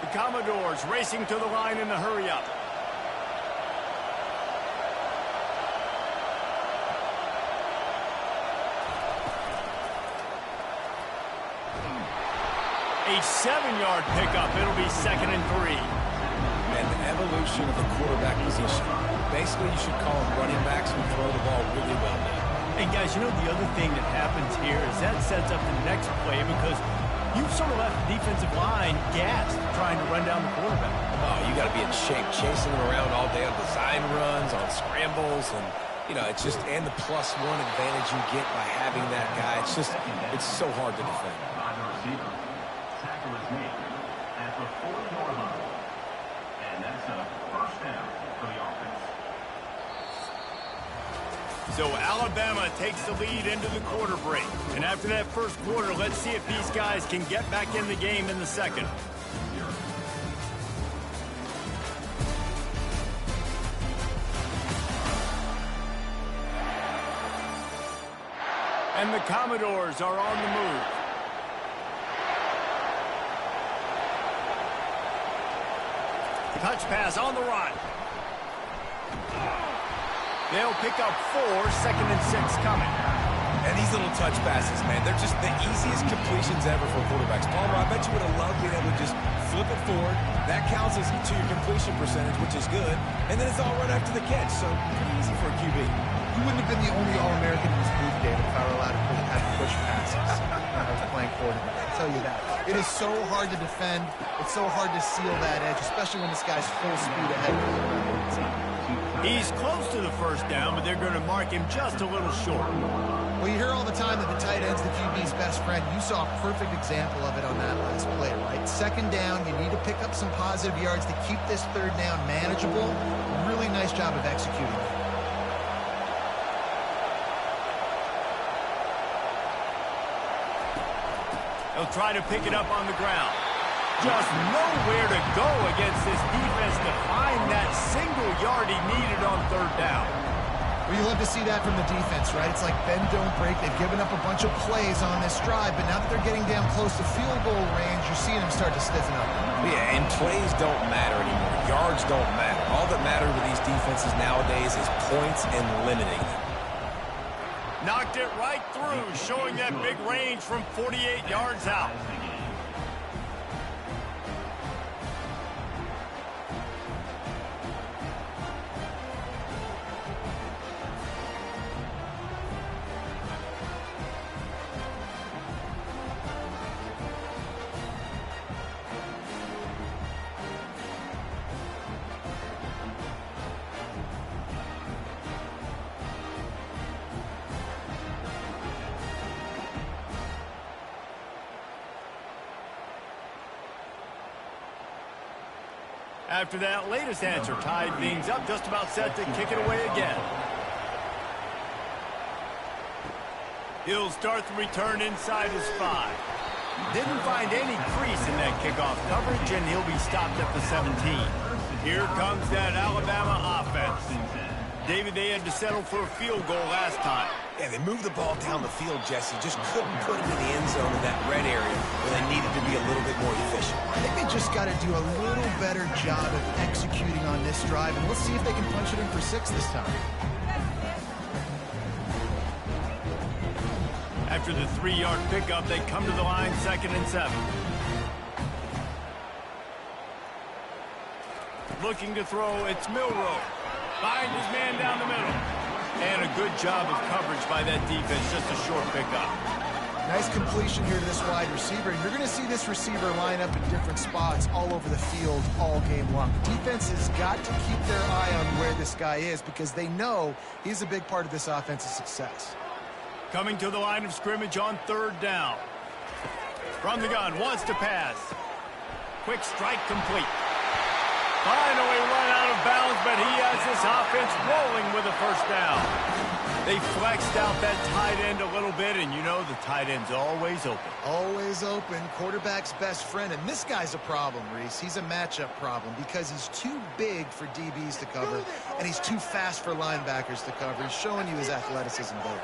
The Commodores racing to the line in the hurry-up. A 7-yard pickup. It'll be 2nd and 3. And the evolution of the quarterback position. Basically, you should call them running backs who throw the ball really well now. And guys, you know the other thing that happens here is that sets up the next play because you've sort of left the defensive line gassed trying to run down the quarterback. Oh, you got to be in shape, chasing him around all day on design runs, on scrambles, and you know, it's just, and the +1 advantage you get by having that guy. It's just, it's so hard to defend. Tackle is made at the 40-yard line. And that's a first down for the offense. So Alabama takes the lead into the quarter break. And after that first quarter, let's see if these guys can get back in the game in the second. And the Commodores are on the move. Touch pass on the run. They'll pick up 4, 2nd and 6 coming. And these little touch passes, man, they're just the easiest completions ever for quarterbacks. Palmer, I bet you would have loved being able to just flip it forward. That counts as to your completion percentage, which is good. And then it's all right after the catch, so pretty easy for a QB. You wouldn't have been the only All-American in this booth, David, if I were allowed to have push passes when I was playing quarterback. I'll tell you that. It is so hard to defend. It's so hard to seal that edge, especially when this guy's full speed ahead. He's close to the first down, but they're going to mark him just a little short. Well, you hear all the time that the tight end's the QB's best friend. You saw a perfect example of it on that last play, right? 2nd down, you need to pick up some positive yards to keep this 3rd down manageable. Really nice job of executing it. They'll try to pick it up on the ground. Just nowhere to go against this defense to find that single yard he needed on 3rd down. Well, you love to see that from the defense, right? It's like bend, don't break. They've given up a bunch of plays on this drive, but now that they're getting down close to field goal range, you're seeing them start to stiffen up. Yeah, and plays don't matter anymore. Yards don't matter. All that matters with these defenses nowadays is points and limiting them. Knocked it right through, showing that big range from 48 yards out. After that latest answer tied things up, just about set to kick it away again. He'll start the return inside his 5. Didn't find any crease in that kickoff coverage, and he'll be stopped at the 17. Here comes that Alabama offense. David, they had to settle for a field goal last time. Yeah, they moved the ball down the field, Jesse. Just couldn't put it in the end zone in that red area where they needed to be a little bit more efficient. I think they just got to do a little better job of executing on this drive, and we'll see if they can punch it in for 6 this time. After the 3-yard pickup, they come to the line, 2nd and 7. Looking to throw, it's Milroe. Finds his man down the middle. And a good job of coverage by that defense, just a short pickup. Nice completion here to this wide receiver. You're going to see this receiver line up in different spots all over the field all game long. The defense has got to keep their eye on where this guy is because they know he's a big part of this offense's success. Coming to the line of scrimmage on 3rd down. From the gun, wants to pass. Quick strike complete. Finally run out of bounds, but he has this offense rolling with a 1st down. They flexed out that tight end a little bit, and you know the tight end's always open. Always open. Quarterback's best friend. And this guy's a problem, Reese. He's a matchup problem because he's too big for DBs to cover, and he's too fast for linebackers to cover. He's showing you his athleticism both.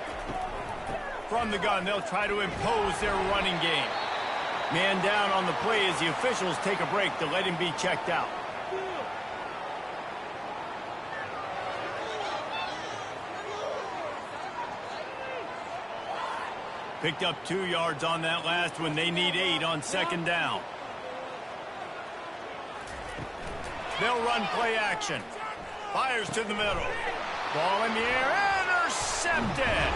From the gun, they'll try to impose their running game. Man down on the play as the officials take a break to let him be checked out. Picked up 2 yards on that last one. They need 8 on 2nd down. They'll run play action. Fires to the middle. Ball in the air. Intercepted.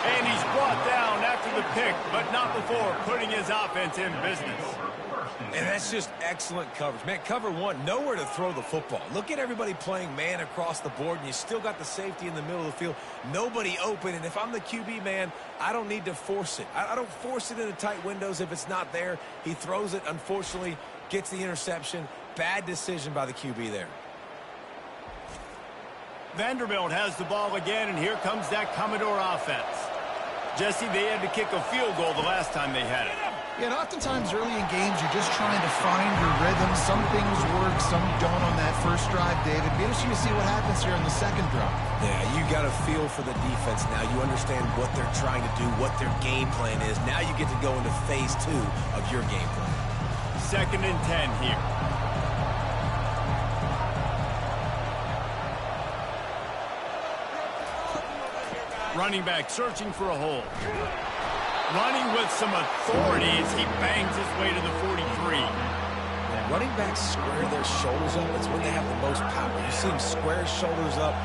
And he's brought down after the pick, but not before putting his offense in business. And that's just excellent coverage. Man, cover 1, nowhere to throw the football. Look at everybody playing man across the board, and you still got the safety in the middle of the field. Nobody open, and if I'm the QB, man, I don't need to force it. I don't force it into tight windows if it's not there. He throws it, unfortunately, gets the interception. Bad decision by the QB there. Vanderbilt has the ball again, and here comes that Commodore offense. Jesse, they had to kick a field goal the last time they had it. Yeah, and oftentimes early in games, you're just trying to find your rhythm. Some things work, some don't on that first drive, David. Be interesting to see what happens here on the 2nd drive. Yeah, you got a feel for the defense now. You understand what they're trying to do, what their game plan is. Now you get to go into phase 2 of your game plan. 2nd and 10 here. Running back searching for a hole. Running with some authority as he bangs his way to the 43. When running backs square their shoulders up, that's when they have the most power. You see him square his shoulders up,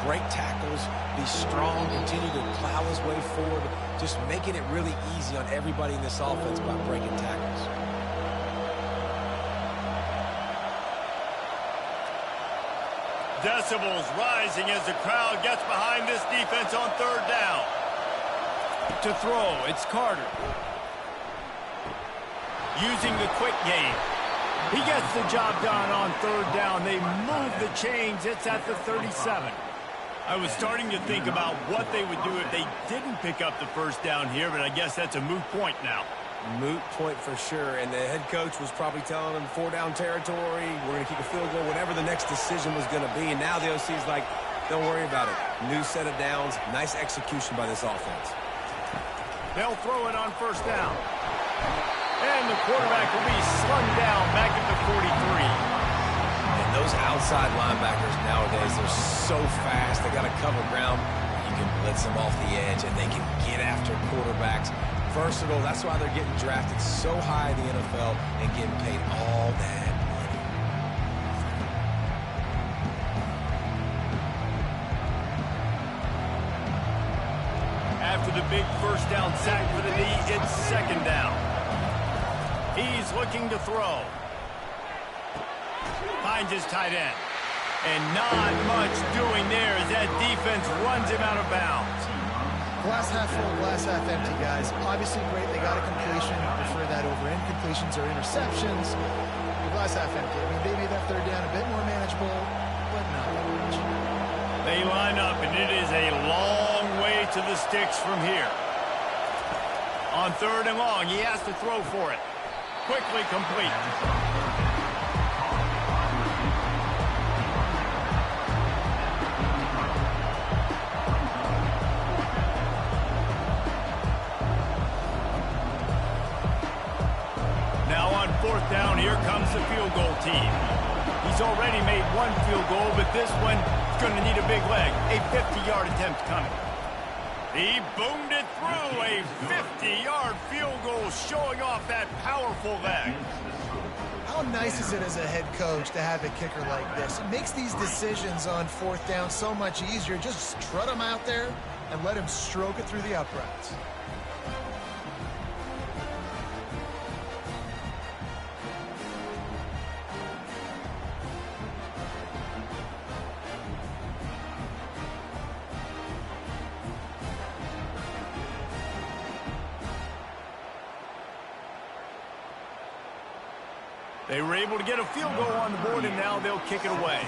break tackles, be strong, continue to plow his way forward, just making it really easy on everybody in this offense by breaking tackles. Decibels rising as the crowd gets behind this defense on 3rd down. To throw, it's Carter. Using the quick game. He gets the job done on 3rd down. They move the chains. It's at the 37. I was starting to think about what they would do if they didn't pick up the 1st down here, but I guess that's a moot point now. Moot point for sure, and the head coach was probably telling him 4-down territory, we're going to kick a field goal, whatever the next decision was going to be, and now the OC's like, don't worry about it. New set of downs, nice execution by this offense. They'll throw it on 1st down. And the quarterback will be slung down back at the 43. And those outside linebackers nowadays, they're so fast, they got to cover ground. You can blitz them off the edge, and they can get after quarterbacks. Versatile, that's why they're getting drafted so high in the NFL and getting paid all that money. After the big 1st down sack for the knee, it's 2nd down. He's looking to throw. Finds his tight end. And not much doing there as that defense runs him out of bounds. Glass half full, glass half empty, guys. Obviously great, they got a completion. Prefer that over incompletions or interceptions. Glass half empty. I mean, they made that 3rd down a bit more manageable, but not that much. They line up, and it is a long way to the sticks from here. On 3rd and long, he has to throw for it. Quickly complete. He's already made one field goal, but this one is going to need a big leg. A 50-yard attempt coming. He boomed it through. A 50-yard field goal showing off that powerful leg. How nice is it as a head coach to have a kicker like this? It makes these decisions on fourth down so much easier. Just strut him out there and let him stroke it through the uprights. They were able to get a field goal on the board, and now they'll kick it away.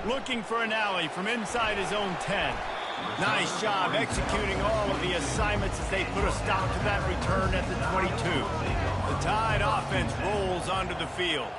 Looking for an alley from inside his own 10. Nice job executing all of the assignments as they put a stop to that return at the 22. The Tide offense rolls onto the field.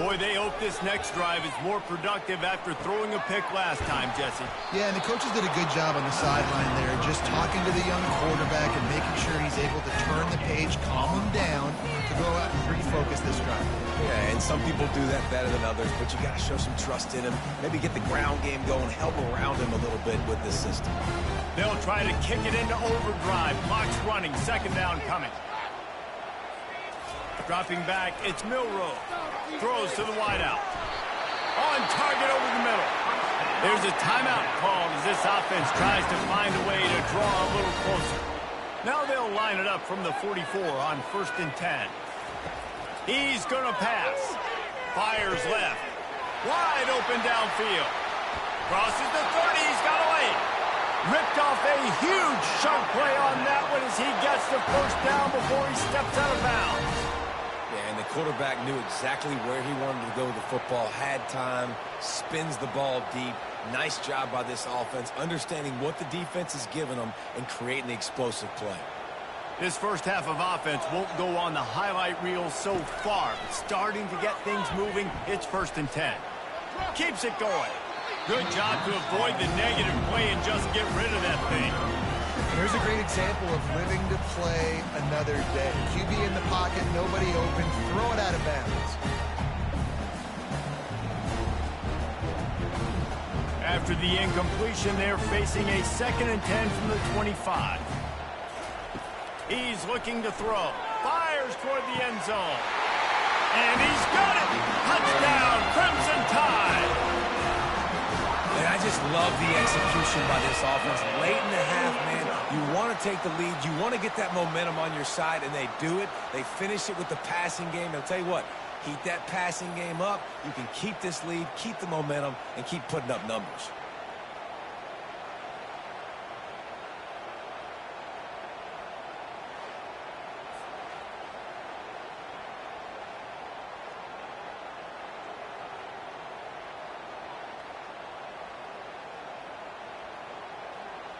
Boy, they hope this next drive is more productive after throwing a pick last time, Jesse. Yeah, and the coaches did a good job on the sideline there, just talking to the young quarterback and making sure he's able to turn the page, calm him down, to go out and refocus this drive. Yeah, and some people do that better than others, but you got to show some trust in him. Maybe get the ground game going, help around him a little bit with this system. They'll try to kick it into overdrive. Clock's running, second down coming. Dropping back, it's Milroe. Throws to the wideout. On target over the middle. There's a timeout called as this offense tries to find a way to draw a little closer. Now they'll line it up from the 44 on 1st and 10. He's going to pass. Fires left. Wide open downfield. Crosses the 30. He's got away. Ripped off a huge chunk play on that one as he gets the first down before he steps out of bounds. Yeah, and the quarterback knew exactly where he wanted to go with the football, had time, spins the ball deep. Nice job by this offense, understanding what the defense is giving them and creating the explosive play. This first half of offense won't go on the highlight reel so far, but starting to get things moving, it's 1st and 10. Keeps it going. Good job to avoid the negative play and just get rid of that thing. Here's a great example of living to play another day. QB in the pocket, nobody open, throw it out of bounds. After the incompletion, they're facing a 2nd and 10 from the 25. He's looking to throw. Fires toward the end zone. And he's got it! Touchdown, Crimson Tide! And I just love the execution by this offense. Late in the half, man, you want to take the lead. You want to get that momentum on your side, and they do it. They finish it with the passing game. I'll tell you what, keep that passing game up. You can keep this lead, keep the momentum, and keep putting up numbers.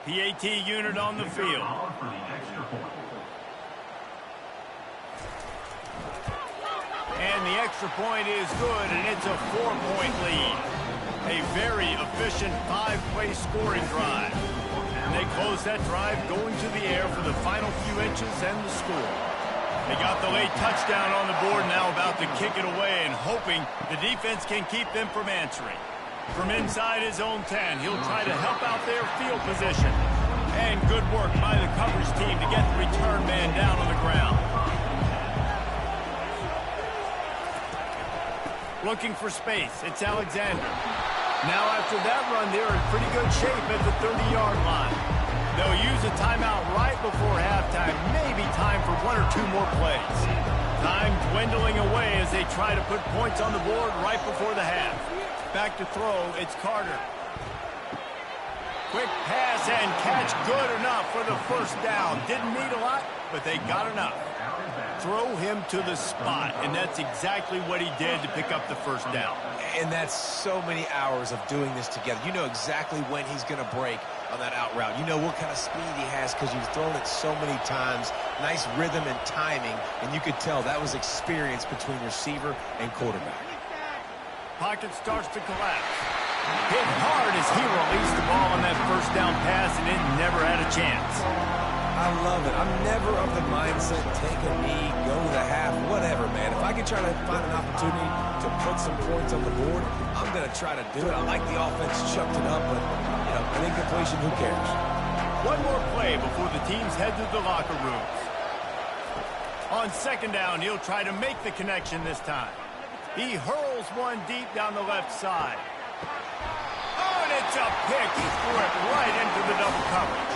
PAT unit on the field. And the extra point is good, and it's a 4-point lead. A very efficient 5-play scoring drive. And they close that drive going to the air for the final few inches and the score. They got the late touchdown on the board, now about to kick it away and hoping the defense can keep them from answering. From inside his own 10, he'll try to help out their field position. And good work by the coverage team to get the return man down on the ground. Looking for space, it's Alexander. Now after that run, they're in pretty good shape at the 30-yard line. They'll use a timeout right before halftime, maybe time for 1 or 2 more plays. Time dwindling away as they try to put points on the board right before the half. Back to throw, it's Carter. Quick pass and catch, good enough for the first down. Didn't need a lot, but they got enough. Throw him to the spot, and that's exactly what he did to pick up the first down. And that's so many hours of doing this together. You know exactly when he's going to break on that out route. You know what kind of speed he has because you've thrown it so many times. Nice rhythm and timing, and you could tell that was experience between receiver and quarterback. Pocket starts to collapse. Hit hard as he released the ball on that first down pass, and it never had a chance. I love it. I'm never of the mindset, take a knee, go to the half, whatever, man. If I can try to find an opportunity to put some points on the board, I'm going to try to do it. I like the offense chucked it up, but, you know, an incompletion, who cares? One more play before the teams head to the locker rooms. On second down, he'll try to make the connection this time. He hurls one deep down the left side. Oh, and it's a pick. He threw it right into the double coverage.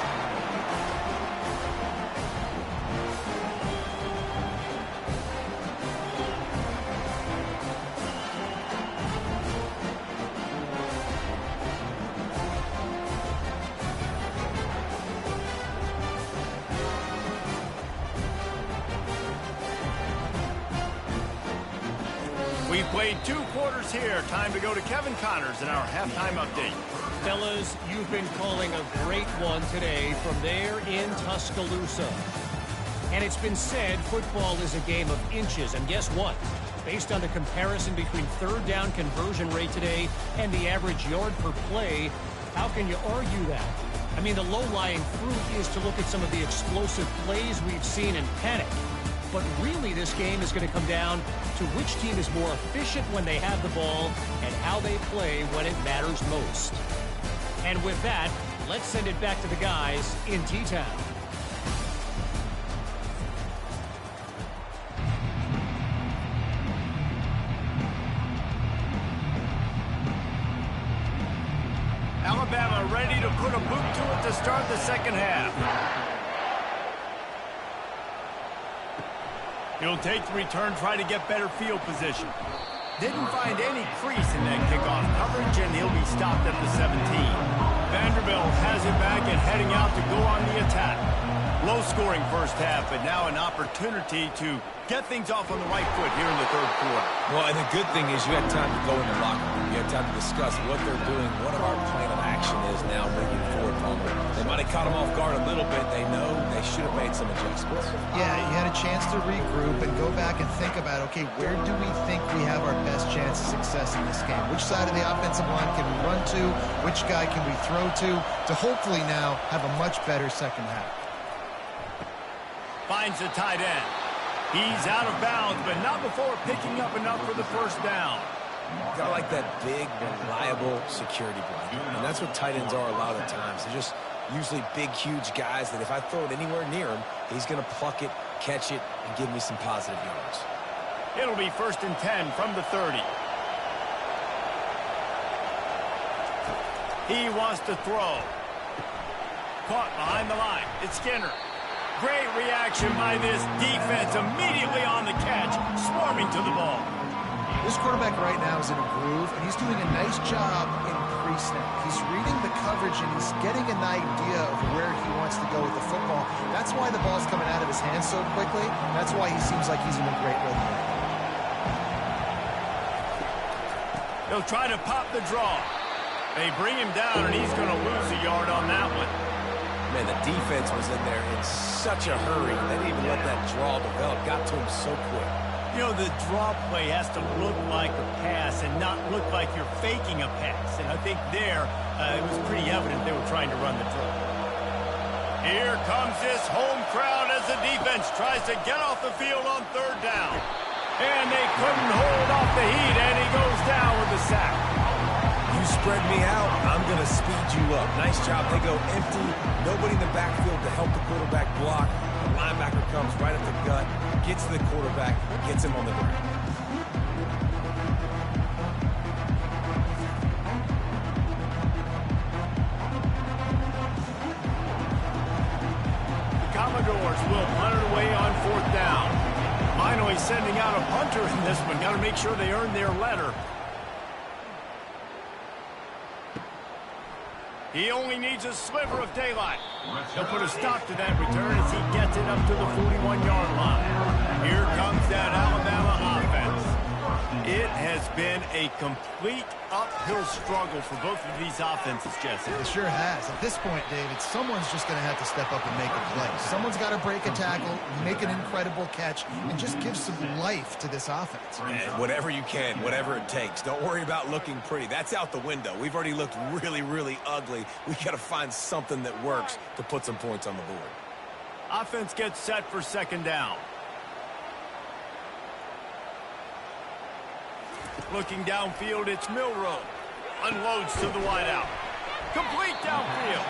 We've played 2 quarters here. Time to go to Kevin Connors in our halftime update. Fellas, you've been calling a great one today from there in Tuscaloosa. And it's been said football is a game of inches. And guess what? Based on the comparison between third down conversion rate today and the average yard per play, how can you argue that? I mean, the low-lying fruit is to look at some of the explosive plays we've seen in panic. But really, this game is going to come down to which team is more efficient when they have the ball and how they play when it matters most. And with that, let's send it back to the guys in T-Town. Alabama ready to put a boot to it to start the second half. He'll take the return, try to get better field position. Didn't find any crease in that kickoff coverage, and he'll be stopped at the 17. Vanderbilt has it back and heading out to go on the attack. Low-scoring first half, but now an opportunity to get things off on the right foot here in the third quarter. Well, and the good thing is you had time to go in the locker room. You had time to discuss what they're doing, what our plan of action is now moving forward. They might have caught them off guard a little bit. They know they should have made some adjustments. Yeah, you had a chance to regroup and go back and think about, okay, where do we think we have our best chance of success in this game? Which side of the offensive line can we run to? Which guy can we throw to hopefully now have a much better second half? Finds the tight end. He's out of bounds, but not before picking up enough for the first down. Gotta like that big, reliable security blanket. And that's what tight ends are a lot of the times. They're just usually big, huge guys that if I throw it anywhere near him, he's going to pluck it, catch it, and give me some positive yards. It'll be 1st and 10 from the 30. He wants to throw. Caught behind the line. It's Skinner. Great reaction by this defense, immediately on the catch, swarming to the ball. This quarterback right now is in a groove, and he's doing a nice job in pre-snap. He's reading the coverage, and he's getting an idea of where he wants to go with the football. That's why the ball's coming out of his hands so quickly. That's why he seems like he's in a great rhythm. They'll try to pop the draw. They bring him down, and he's going to lose a yard on that one. Man, the defense was in there in such a hurry. They didn't even let that draw develop. Got to him so quick. You know, the draw play has to look like a pass and not look like you're faking a pass. And I think there, it was pretty evident they were trying to run the draw. Here comes this home crowd as the defense tries to get off the field on third down. And they couldn't hold off the heat, and he goes down with a sack. You spread me out, I'm going to speed you up. Nice job. They go empty. Nobody in the backfield to help the quarterback block. The linebacker comes right at the gut, gets to the quarterback, gets him on the ground. The Commodores will punt it away on 4th down. Finally sending out a punter in this one. Got to make sure they earn their letter. He only needs a sliver of daylight. He'll put a stop to that return as he gets it up to the 41-yard line. Here comes that Alabama offense. It has been a complete uphill struggle for both of these offenses, Jesse. It sure has. At this point, David, someone's just going to have to step up and make a play. Someone's got to break a tackle, make an incredible catch, and just give some life to this offense. And whatever you can, whatever it takes. Don't worry about looking pretty. That's out the window. We've already looked really, really ugly. We got to find something that works to put some points on the board. Offense gets set for second down. Looking downfield, it's Milroe. Unloads to the wideout. Complete downfield.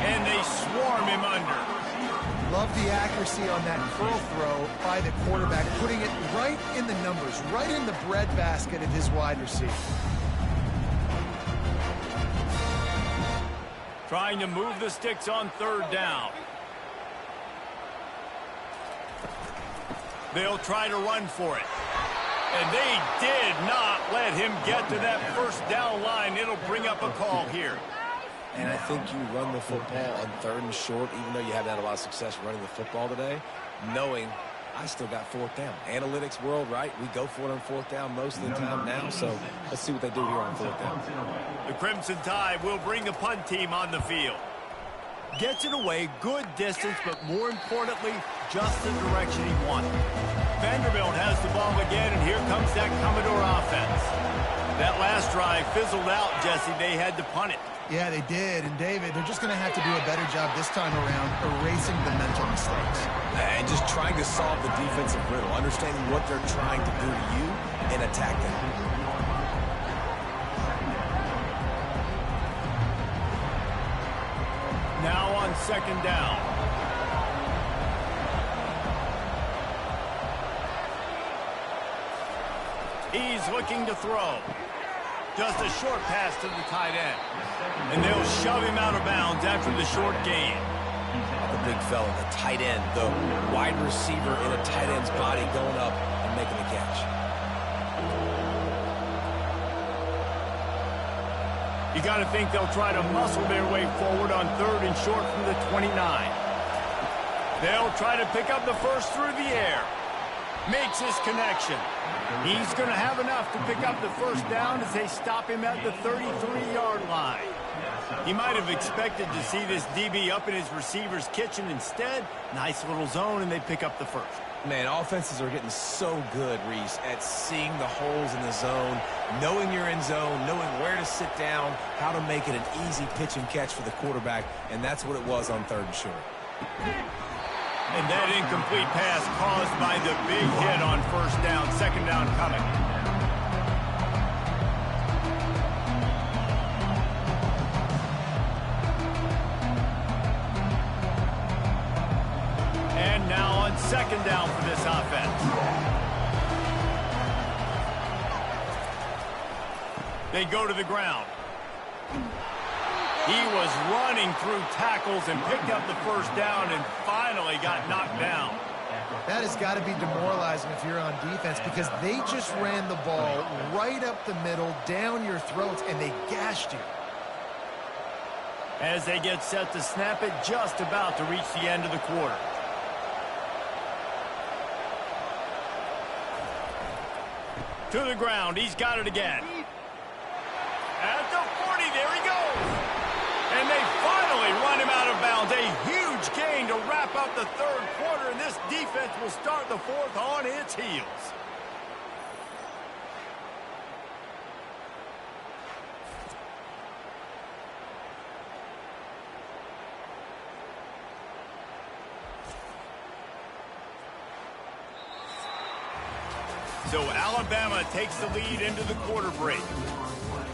And they swarm him under. Love the accuracy on that curl throw by the quarterback, putting it right in the numbers, right in the breadbasket of his wide receiver. Trying to move the sticks on third down. They'll try to run for it. And they did not let him get to that first down line. It'll bring up a call here. And I think you run the football on 3rd and short, even though you haven't had a lot of success running the football today, knowing I still got 4th down. Analytics world, right? We go for it on 4th down most of the time now, so let's see what they do here on 4th down. The Crimson Tide will bring the punt team on the field. Gets it away, good distance, but more importantly, just the direction he wanted. Vanderbilt has the ball again, and here comes that Commodore offense. That last drive fizzled out, Jesse. They had to punt it. Yeah, they did. And, David, they're just going to have to do a better job this time around erasing the mental mistakes. And just trying to solve the defensive riddle, understanding what they're trying to do to you and attack them. Now on second down. He's looking to throw. Just a short pass to the tight end. And they'll shove him out of bounds after the short gain. The big fella, the tight end, the wide receiver in a tight end's body going up and making the catch. You got to think they'll try to muscle their way forward on 3rd and short from the 29. They'll try to pick up the first through the air. Makes his connection. He's going to have enough to pick up the first down as they stop him at the 33-yard line. He might have expected to see this DB up in his receiver's kitchen. Instead, nice little zone, and they pick up the first. Man, offenses are getting so good, Reese, at seeing the holes in the zone, knowing you're in zone, knowing where to sit down, how to make it an easy pitch and catch for the quarterback, and that's what it was on 3rd and short. And that incomplete pass caused by the big hit on first down. Second down coming. And now on second down for this offense. They go to the ground. He was running through tackles and picked up the first down and finally got knocked down. That has got to be demoralizing if you're on defense because they just ran the ball right up the middle, down your throats, and they gashed you. As they get set to snap it, just about to reach the end of the quarter. To the ground, he's got it again. At the 40, there he goes. And they finally run him out of bounds. A huge gain to wrap up the 3rd quarter, and this defense will start the 4th on its heels. So Alabama takes the lead into the quarter break.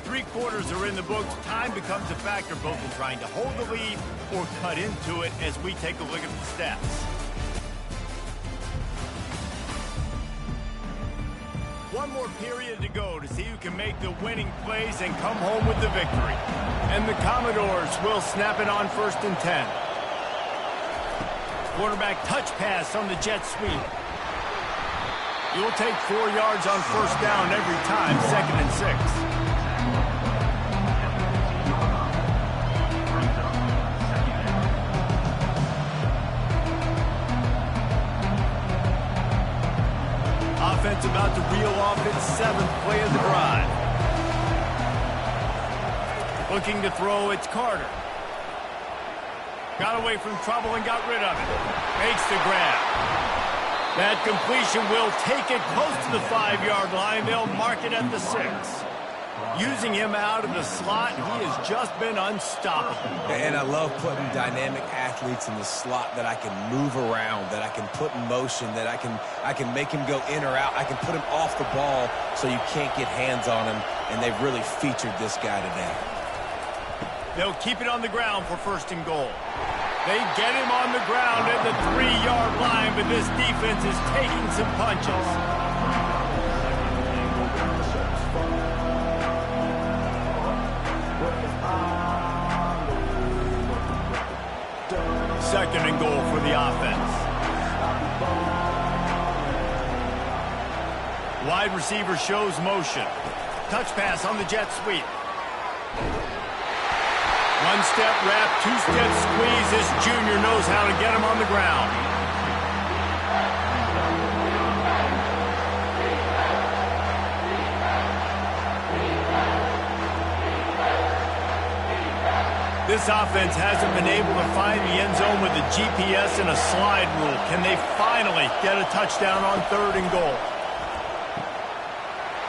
3 quarters are in the books. Time becomes a factor both in trying to hold the lead or cut into it as we take a look at the stats. One more period to go to see who can make the winning plays and come home with the victory. And the Commodores will snap it on 1st and 10. Quarterback touch pass on the jet sweep. You'll take 4 yards on first down every time, 2nd and 6. Offense about to reel off its 7th play of the drive. Looking to throw, it's Carter. Got away from trouble and got rid of it. Makes the grab. That completion will take it close to the 5-yard line. They'll mark it at the 6. Using him out of the slot, he has just been unstoppable. And I love putting dynamic athletes in the slot that I can move around, that I can put in motion, that I can make him go in or out. I can put him off the ball so you can't get hands on him, and they've really featured this guy today. They'll keep it on the ground for 1st and goal. They get him on the ground at the 3-yard line, but this defense is taking some punches. Second and goal for the offense. Wide receiver shows motion. Touch pass on the jet sweep. One-step wrap, two-step squeeze. This junior knows how to get him on the ground. This offense hasn't been able to find the end zone with the GPS and a slide rule. Can they finally get a touchdown on 3rd and goal?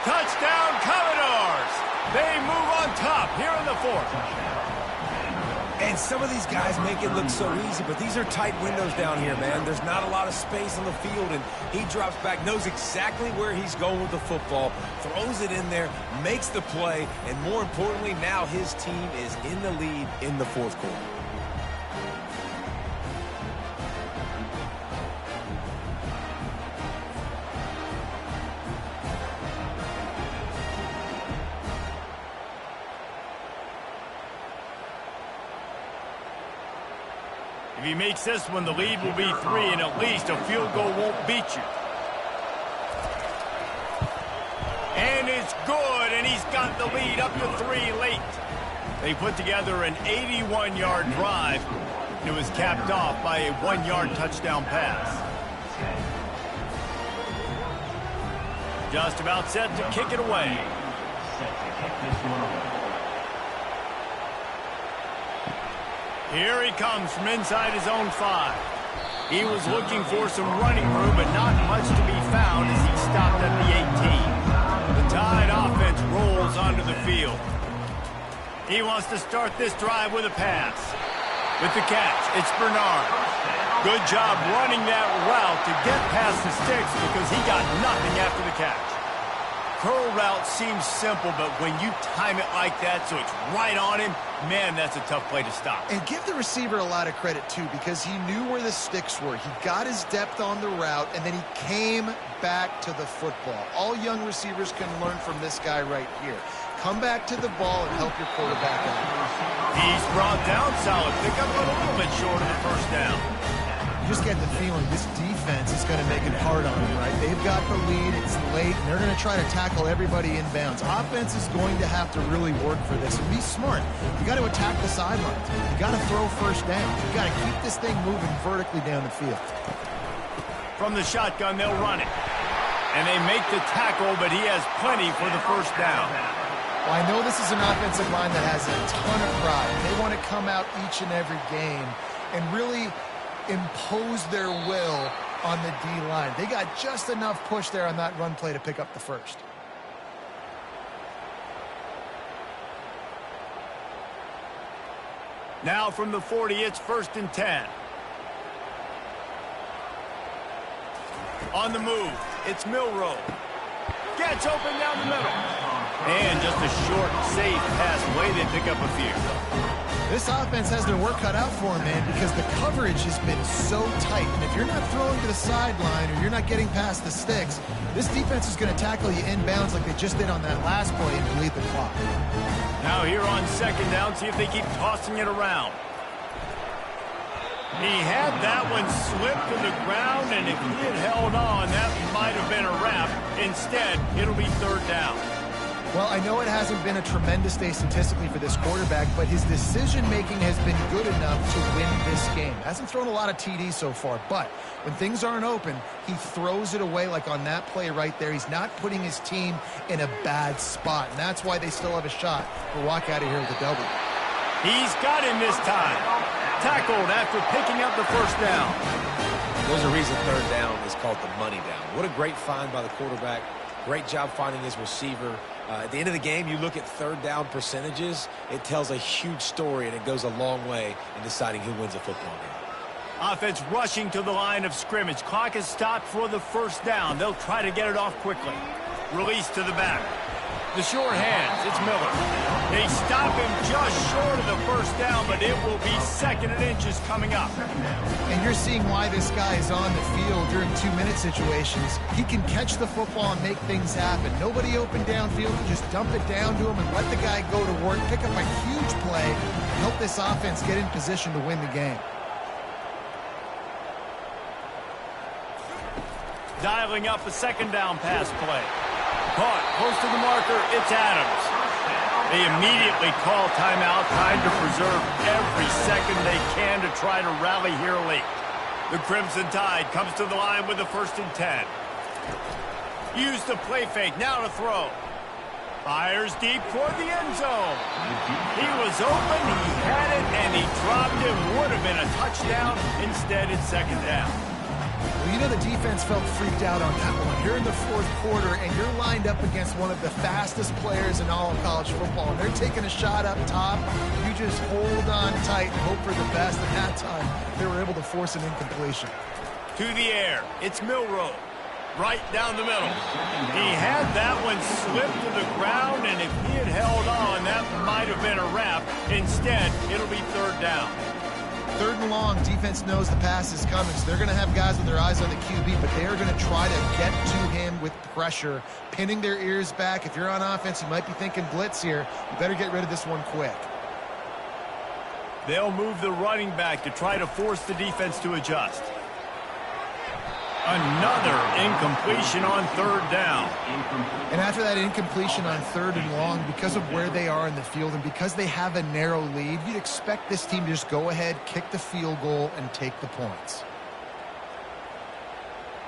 Touchdown, Commodores! They move on top here in the 4th. And some of these guys make it look so easy, but these are tight windows down here, man. There's not a lot of space on the field, and he drops back, knows exactly where he's going with the football, throws it in there, makes the play, and more importantly, now his team is in the lead in the 4th quarter. If he makes this one, the lead will be 3, and at least a field goal won't beat you. And it's good, and he's got the lead up to 3 late. They put together an 81-yard drive. It was capped off by a 1-yard touchdown pass. Just about set to kick it away. Here he comes from inside his own 5. He was looking for some running room, but not much to be found as he stopped at the 18. The Tide offense rolls onto the field. He wants to start this drive with a pass. With the catch, it's Bernard. Good job running that route to get past the sticks because he got nothing after the catch. Curl route seems simple, but when you time it like that so it's right on him, man, that's a tough play to stop. And give the receiver a lot of credit, too, because he knew where the sticks were. He got his depth on the route, and then he came back to the football. All young receivers can learn from this guy right here. Come back to the ball and help your quarterback out. He's brought down solid pickup, but a little bit short of the 1st down. You just get the feeling this defense is going to make it hard on him, right? They've got the lead, it's late, and they're going to try to tackle everybody in bounds. Offense is going to have to really work for this and be smart. You got to attack the sidelines. You got to throw 1st down. You got to keep this thing moving vertically down the field. From the shotgun, they'll run it. And they make the tackle, but he has plenty for the 1st down. Well, I know this is an offensive line that has a ton of pride. They want to come out each and every game and really impose their will on the D-line. They got just enough push there on that run play to pick up the 1st. Now from the 40, it's 1st and 10. On the move, it's Milroe. Gets open down the middle. And just a short, safe pass away. They pick up a few. This offense has their work cut out for them, man, because the coverage has been so tight. And if you're not throwing to the sideline or you're not getting past the sticks, this defense is going to tackle you inbounds like they just did on that last play and bleed the clock. Now here on 2nd down, see if they keep tossing it around. He had that one slip to the ground, and if he had held on, that might have been a wrap. Instead, it'll be 3rd down. Well, I know it hasn't been a tremendous day statistically for this quarterback, but his decision-making has been good enough to win this game. Hasn't thrown a lot of TDs so far, but when things aren't open, he throws it away like on that play right there. He's not putting his team in a bad spot, and that's why they still have a shot to walk out of here with a W. He's got him this time. Tackled after picking up the 1st down. There's a reason 3rd down is called the money down. What a great find by the quarterback. Great job finding his receiver. At the end of the game, you look at third down percentages, it tells a huge story, and it goes a long way in deciding who wins a football game. Offense rushing to the line of scrimmage. Clock is stopped for the first down. They'll try to get it off quickly. Release to the back. The short hands, it's Miller. They stop him just short of the first down, but it will be 2nd and inches coming up. And you're seeing why this guy is on the field during 2-minute situations. He can catch the football and make things happen. Nobody open downfield, just dump it down to him and let the guy go to work, pick up a huge play, and help this offense get in position to win the game. Dialing up a 2nd down pass play. Caught close to the marker, it's Adams. They immediately call timeout, trying to preserve every second they can to try to rally here late. The Crimson Tide comes to the line with a 1st and 10. Use the play fake, now to throw. Fires deep toward the end zone. He was open, he had it, and he dropped it. Would have been a touchdown. Instead, it's 2nd down. Well, you know the defense felt freaked out on that one. You're in the 4th quarter, and you're lined up against one of the fastest players in all of college football. And they're taking a shot up top. You just hold on tight and hope for the best. And that time, they were able to force an incompletion. To the air, it's Milroe. Right down the middle. He had that one slip to the ground, and if he had held on, that might have been a wrap. Instead, it'll be 3rd down. 3rd and long, defense knows the pass is coming, so they're going to have guys with their eyes on the QB, but they are going to try to get to him with pressure, pinning their ears back. If you're on offense, you might be thinking blitz here. You better get rid of this one quick. They'll move the running back to try to force the defense to adjust. Another incompletion on 3rd down. And after that incompletion on 3rd and long, because of where they are in the field and because they have a narrow lead, you'd expect this team to just go ahead, kick the field goal, and take the points.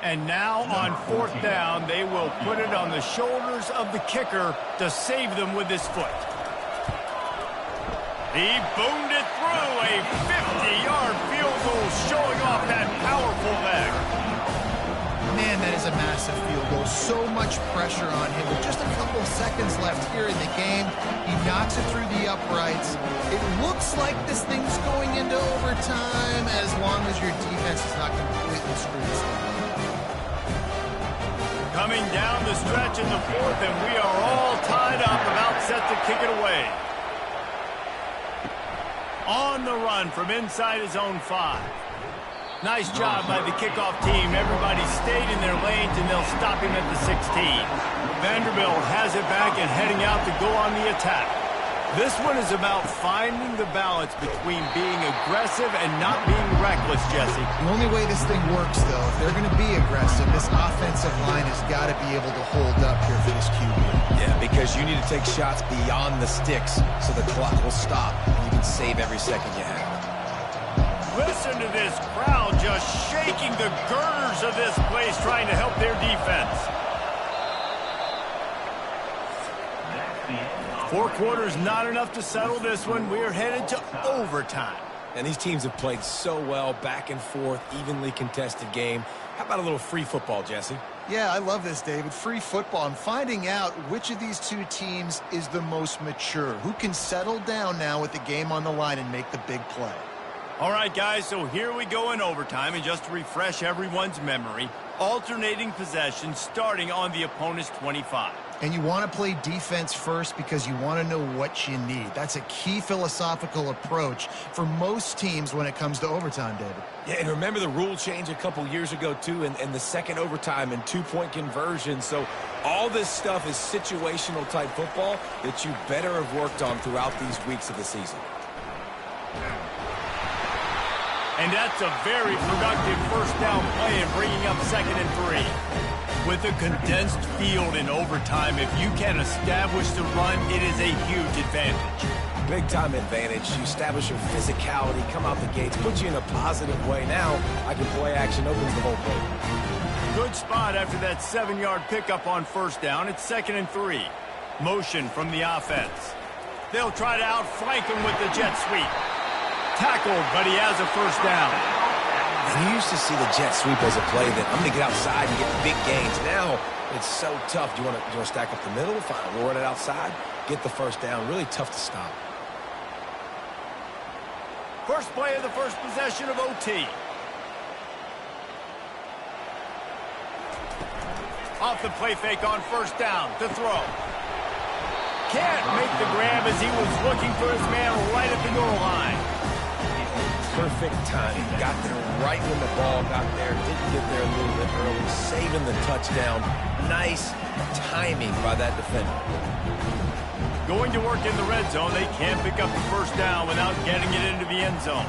And now on 4th down, they will put it on the shoulders of the kicker to save them with his foot. He boomed it through, a 50-yard field goal showing off that powerful leg. Man, that is a massive field goal. So much pressure on him. With just a couple of seconds left here in the game, he knocks it through the uprights. It looks like this thing's going into overtime as long as your defense is not completely screwed this thing. Coming down the stretch in the 4th, and we are all tied up, about set to kick it away. On the run from inside his own 5. Nice job by the kickoff team. Everybody stayed in their lanes, and they'll stop him at the 16. Vanderbilt has it back and heading out to go on the attack. This one is about finding the balance between being aggressive and not being reckless, Jesse. The only way this thing works, though, if they're going to be aggressive, this offensive line has got to be able to hold up here for this QB. Yeah, because you need to take shots beyond the sticks so the clock will stop and you can save every second you have. Listen to this crowd just shaking the girders of this place, trying to help their defense. 4 quarters not enough to settle this one. We're headed to overtime. And these teams have played so well, back and forth, evenly contested game. How about a little free football, Jesse? Yeah, I love this, David. Free football. I'm finding out which of these two teams is the most mature. Who can settle down now with the game on the line and make the big play? All right, guys, so here we go in overtime, and just to refresh everyone's memory, alternating possession starting on the opponent's 25. And you want to play defense first because you want to know what you need. That's a key philosophical approach for most teams when it comes to overtime, David. Yeah, and remember the rule change a couple years ago, too, and the second overtime and 2-point conversion. So all this stuff is situational type football that you better have worked on throughout these weeks of the season. And that's a very productive first down play and bringing up 2nd and 3. With a condensed field in overtime, if you can establish the run, it is a huge advantage. Big-time advantage. You establish your physicality, come out the gates, put you in a positive way. Now, I can play action, opens the whole play. Good spot after that 7-yard pickup on first down. It's 2nd and 3. Motion from the offense. They'll try to outflank him with the jet sweep. Tackled, but he has a first down. And you used to see the jet sweep as a play that I'm going to get outside and get big gains. Now it's so tough. Do you want to stack up the middle? Fine. We'll run it outside. Get the first down. Really tough to stop. First play of the first possession of OT. Off the play fake on first down to throw. Can't make the grab as he was looking for his man right at the goal line. Perfect timing. Got there right when the ball got there. Didn't get there a little bit early. Saving the touchdown. Nice timing by that defender. Going to work in the red zone. They can't pick up the first down without getting it into the end zone.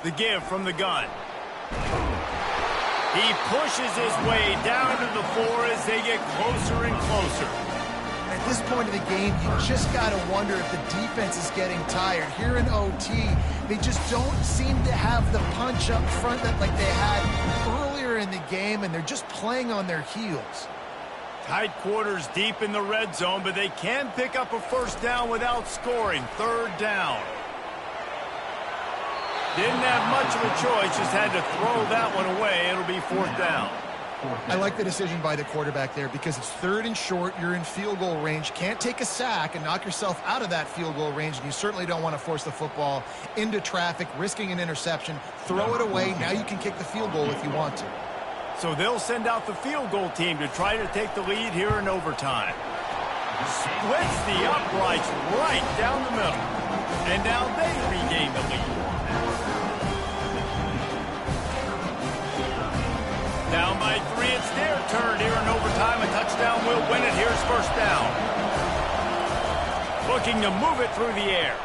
The give from the gun. He pushes his way down to the floor as they get closer and closer. At this point of the game, you just got to wonder if the defense is getting tired. Here in OT, they just don't seem to have the punch up front that like they had earlier in the game, and they're just playing on their heels. Tight quarters deep in the red zone, but they can pick up a first down without scoring. Third down. Didn't have much of a choice, just had to throw that one away. It'll be fourth down. I like the decision by the quarterback there because it's third and short. You're in field goal range. Can't take a sack and knock yourself out of that field goal range, and you certainly don't want to force the football into traffic, risking an interception. Throw it away. Now you can kick the field goal if you want to. So they'll send out the field goal team to try to take the lead here in overtime. Splits the uprights right down the middle. And now they regain the lead. Down by 3, it's their turn here in overtime. A touchdown will win it. Here's first down. Looking to move it through the air.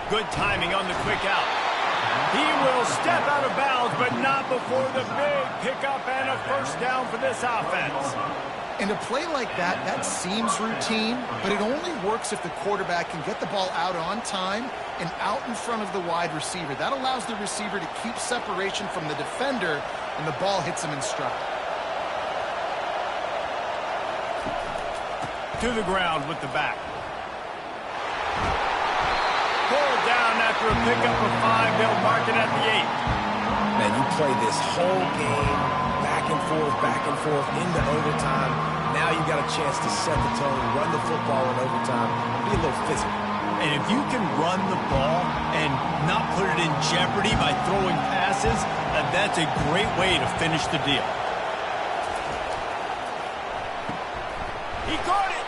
Good timing on the quick out. He will step out of bounds, but not before the big pickup and a first down for this offense. And a play like that, that seems routine, but it only works if the quarterback can get the ball out on time and out in front of the wide receiver. That allows the receiver to keep separation from the defender, and the ball hits him in stride. To the ground with the back. Pulled down after a pickup of 5. They'll mark it at the 8. Man, you play this whole game back and forth into overtime. Now you got a chance to set the tone, run the football in overtime, be a little physical. And if you can run the ball and not put it in jeopardy by throwing passes, that's a great way to finish the deal. He caught it!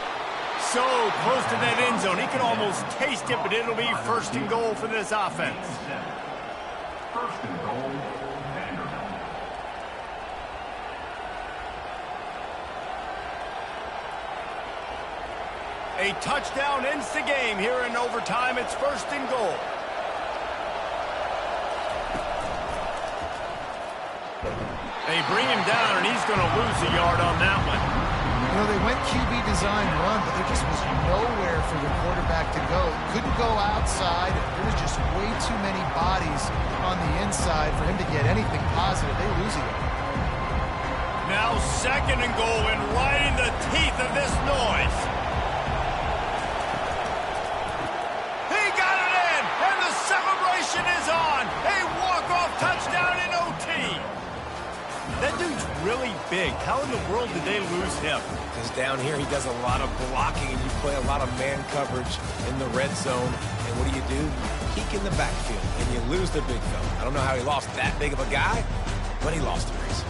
So close to that end zone. He can almost taste it, but it'll be first and goal for this offense. First and goal, Vanderbilt. A touchdown ends the game here in overtime. It's first and goal. They bring him down, and he's going to lose a yard on that one. You know, they went QB design run, but there just was nowhere for the quarterback to go. Couldn't go outside. There was just way too many bodies on the inside for him to get anything positive. They lose it. Now second and goal, and right in the teeth of this noise. He got it in, and the celebration is on. A walk-off touchdown in OT. That dude's really big. How in the world did they lose him? Because down here he does a lot of blocking, and you play a lot of man coverage in the red zone. And what do? You peek in the backfield, and you lose the big fella. I don't know how he lost that big of a guy, but he lost the race.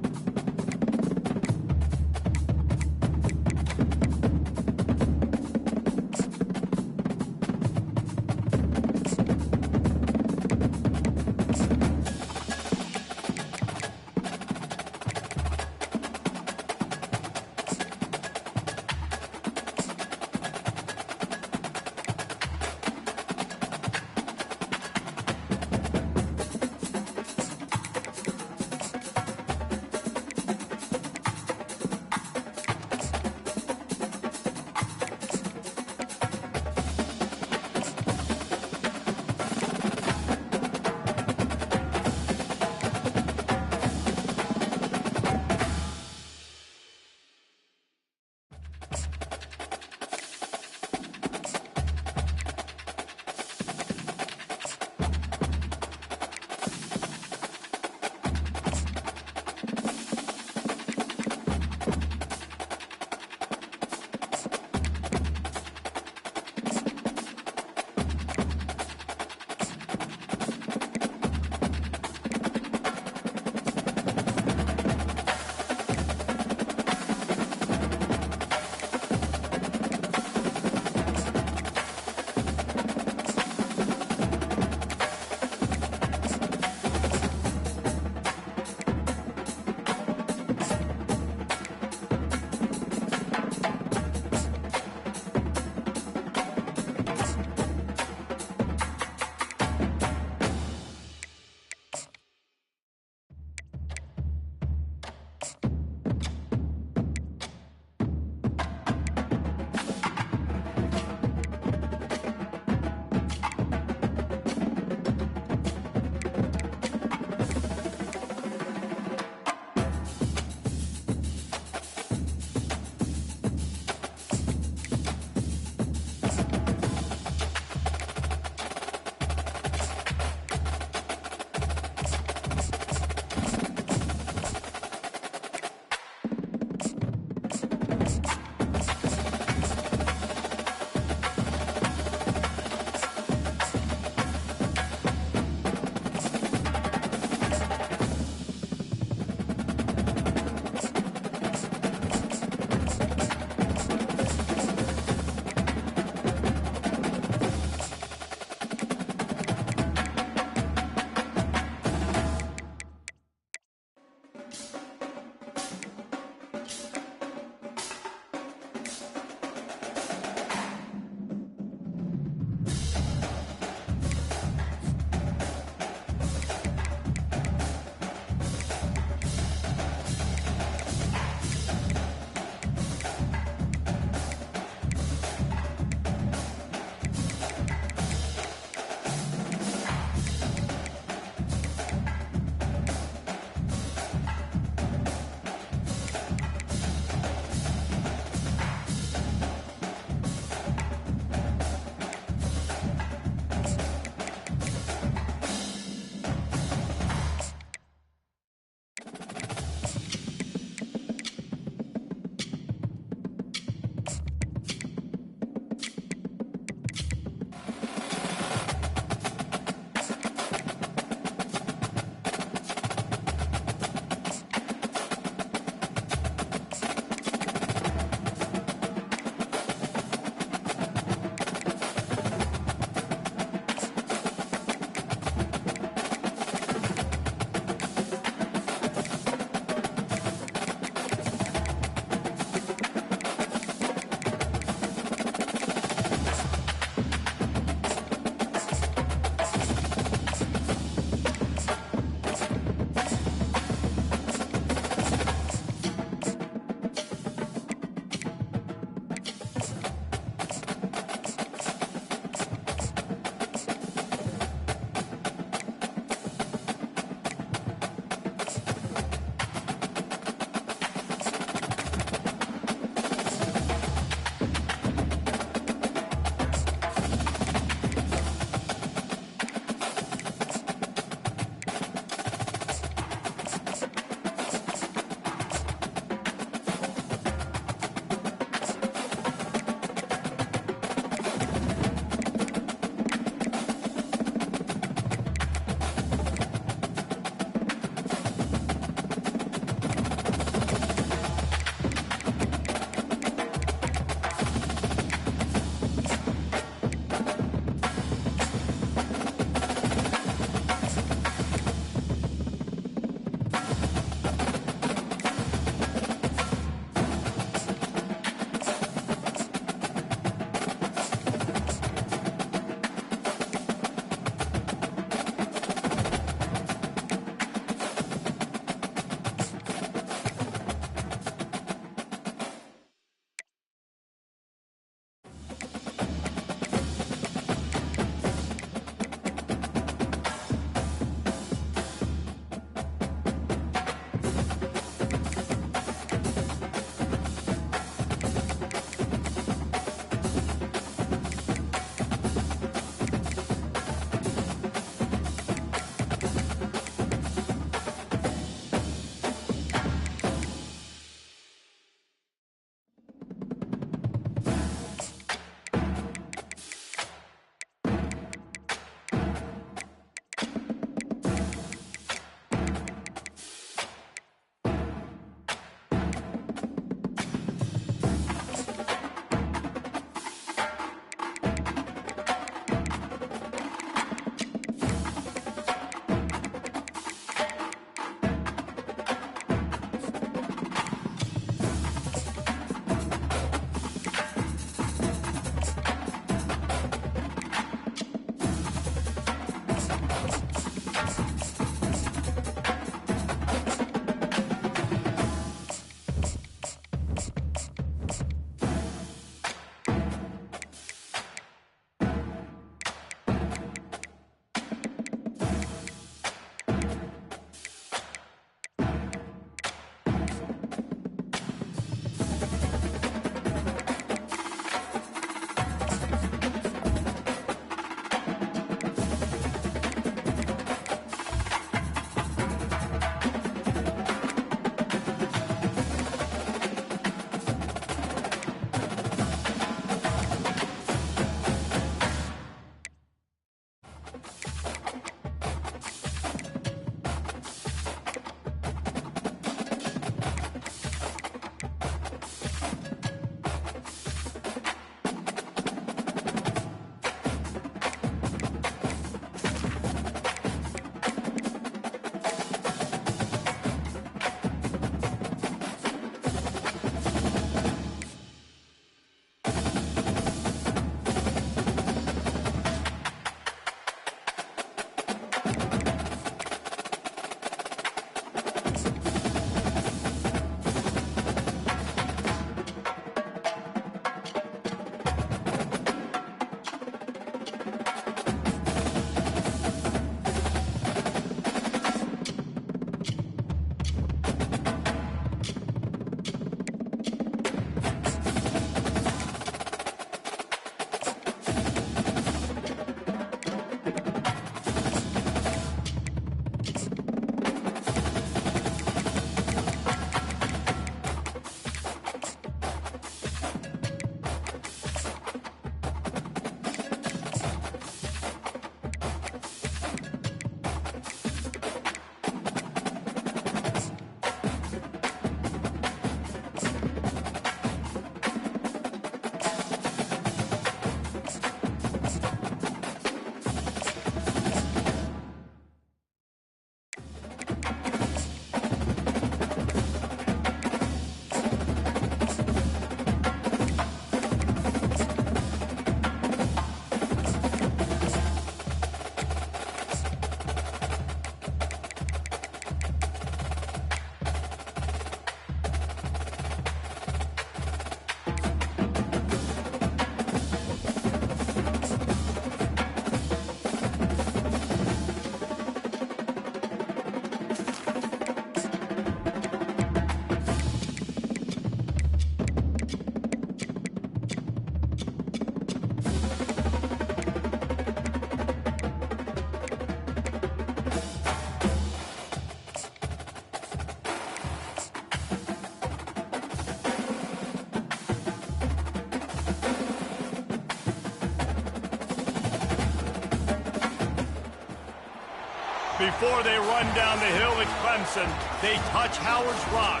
Before they run down the hill at Clemson, they touch Howard's rock.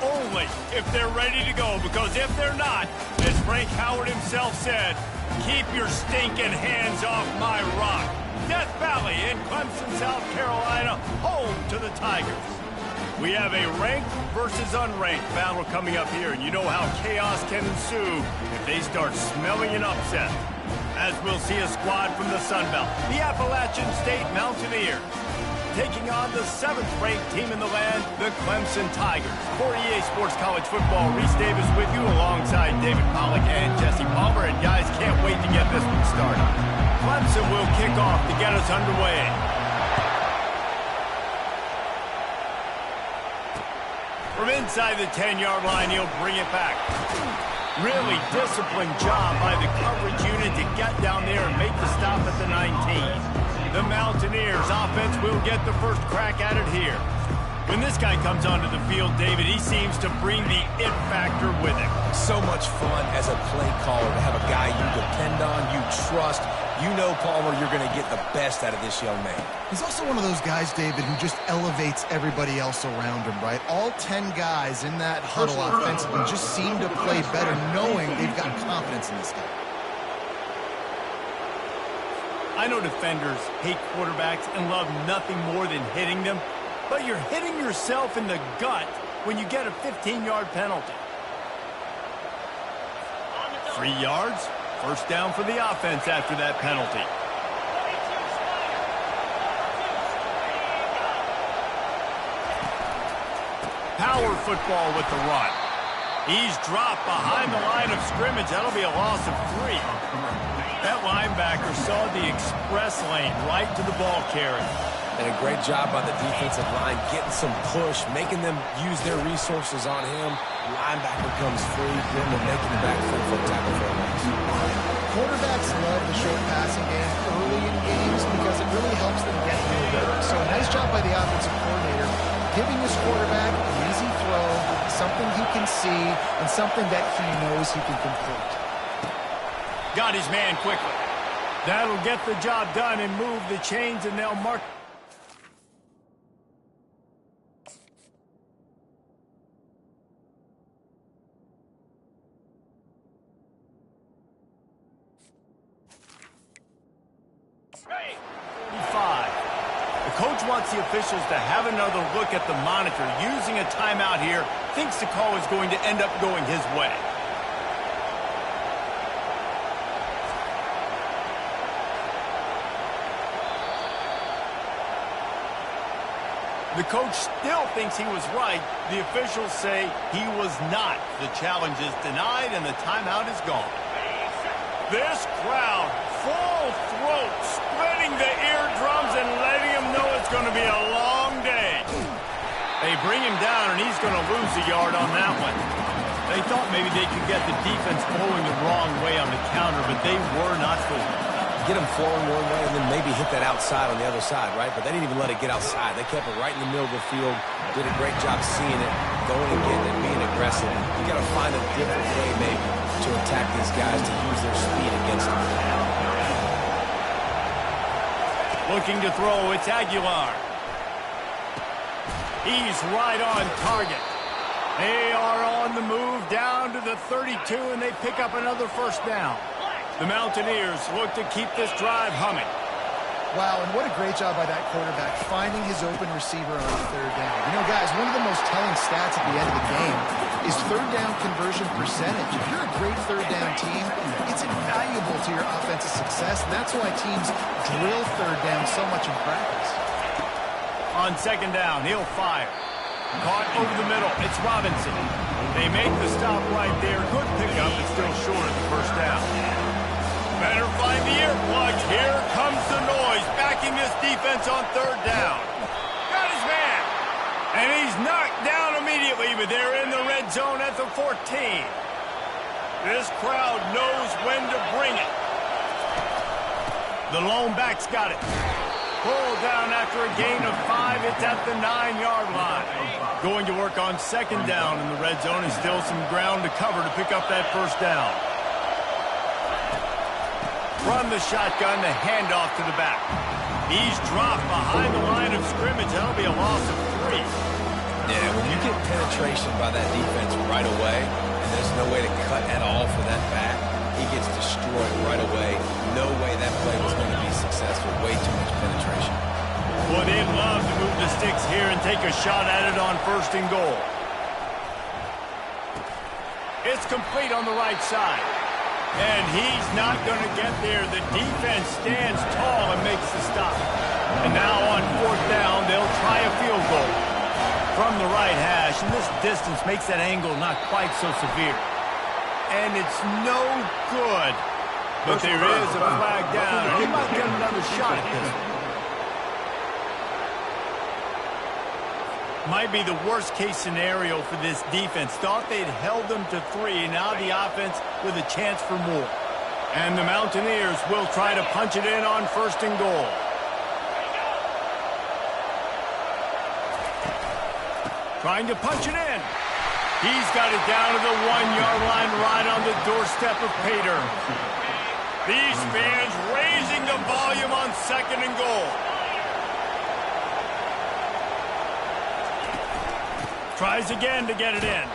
Only if they're ready to go, because if they're not, as Frank Howard himself said, keep your stinking hands off my rock. Death Valley in Clemson, South Carolina, home to the Tigers. We have a ranked versus unranked battle coming up here, and you know how chaos can ensue if they start smelling an upset. As we'll see a squad from the Sun Belt, the Appalachian State Mountaineers, taking on the 7th-ranked team in the land, the Clemson Tigers. For EA Sports College Football, Reese Davis with you alongside David Pollack and Jesse Palmer. And guys, can't wait to get this one started. Clemson will kick off to get us underway. From inside the 10-yard line, he'll bring it back. Really disciplined job by the coverage unit to get down there and make the stop at the 19. The Mountaineers offense will get the first crack at it here. When this guy comes onto the field, David, he seems to bring the it factor with him. So much fun as a play caller to have a guy you depend on, you trust. You know, Palmer, you're going to get the best out of this young man. He's also one of those guys, David, who just elevates everybody else around him, right? All 10 guys in that huddle offensively just seem to play better knowing they've got confidence in this guy. I know defenders hate quarterbacks and love nothing more than hitting them, but you're hitting yourself in the gut when you get a 15-yard penalty. 3 yards, first down for the offense after that penalty. Power football with the run. He's dropped behind the line of scrimmage. That'll be a loss of 3. That linebacker saw the express lane right to the ball carrier. And a great job by the defensive line, getting some push, making them use their resources on him. Linebacker comes free, then they're making the back foot tackle for a loss. Quarterbacks love the short passing game early in games because it really helps them get moving. So a nice job by the offensive coordinator, giving his quarterback an easy throw, something he can see, and something that he knows he can complete. Got his man quickly. That'll get the job done and move the chains, and they'll mark. The coach wants the officials to have another look at the monitor. Using a timeout here, thinks the call is going to end up going his way. The coach still thinks he was right. The officials say he was not. The challenge is denied and the timeout is gone. This crowd, full throat, splitting the eardrums and letting him know it's going to be a long day. They bring him down and he's going to lose a yard on that one. They thought maybe they could get the defense flowing the wrong way on the counter, but they were not fooled. Get them flowing one way and then maybe hit that outside on the other side, right? But they didn't even let it get outside. They kept it right in the middle of the field, did a great job seeing it, going and getting it, being aggressive. You got to find a different way maybe to attack these guys, to use their speed against them. Looking to throw, it's Aguilar. He's right on target. They are on the move down to the 32, and they pick up another first down. The Mountaineers look to keep this drive humming. Wow, and what a great job by that quarterback, finding his open receiver on third down. You know, guys, one of the most telling stats at the end of the game is third down conversion percentage. If you're a great third down team, it's invaluable to your offensive success, and that's why teams drill third down so much in practice. On second down, he'll fire. Caught over the middle, it's Robinson. They make the stop right there. Good pickup, but still short of the first down. Better find the earplugs. Here comes the noise, backing this defense on third down. Got his man. And he's knocked down immediately, but they're in the red zone at the 14. This crowd knows when to bring it. The lone back's got it. Pulled down after a gain of 5. It's at the 9-yard line. Going to work on second down in the red zone, and still some ground to cover to pick up that first down. Run the shotgun, the handoff to the back. He's dropped behind the line of scrimmage. That'll be a loss of 3. Yeah, when you get penetration by that defense right away, and there's no way to cut at all for that back, he gets destroyed right away. No way that play was going to be successful. Way too much penetration. Well, they'd love to move the sticks here and take a shot at it on 1st and goal. It's complete on the right side. And he's not going to get there. The defense stands tall and makes the stop. And now on 4th down, they'll try a field goal from the right hash. And this distance makes that angle not quite so severe. And it's no good. But there is a flag down. And he might get another shot at this one. Might be the worst-case scenario for this defense. Thought they'd held them to 3. Now the offense with a chance for more. And the Mountaineers will try to punch it in on 1st and goal. Trying to punch it in. He's got it down to the 1-yard line right on the doorstep of Pater. These fans raising the volume on 2nd and goal. Tries again to get it in.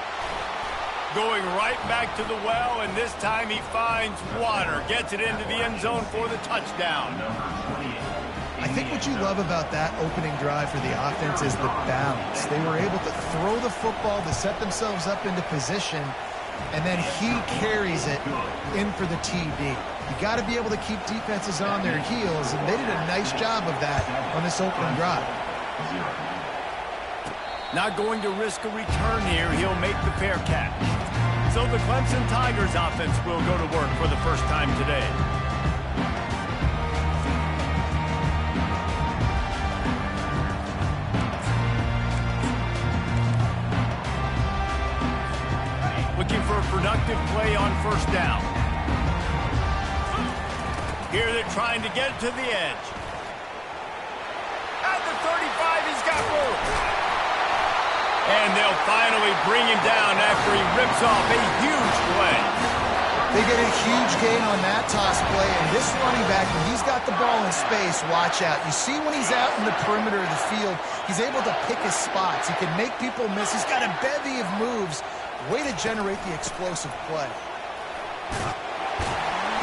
Going right back to the well, and this time he finds water. Gets it into the end zone for the touchdown. I think what you love about that opening drive for the offense is the balance. They were able to throw the football to set themselves up into position, and then he carries it in for the TD. You got to be able to keep defenses on their heels, and they did a nice job of that on this opening drive. Not going to risk a return here. He'll make the fair catch. So the Clemson Tigers offense will go to work for the first time today. Looking for a productive play on 1st down. Here they're trying to get to the edge. At the 35, he's got room. And they'll finally bring him down after he rips off a huge play. They get a huge gain on that toss play, and this running back, when he's got the ball in space, watch out. You see when he's out in the perimeter of the field, he's able to pick his spots. He can make people miss. He's got a bevy of moves. Way to generate the explosive play.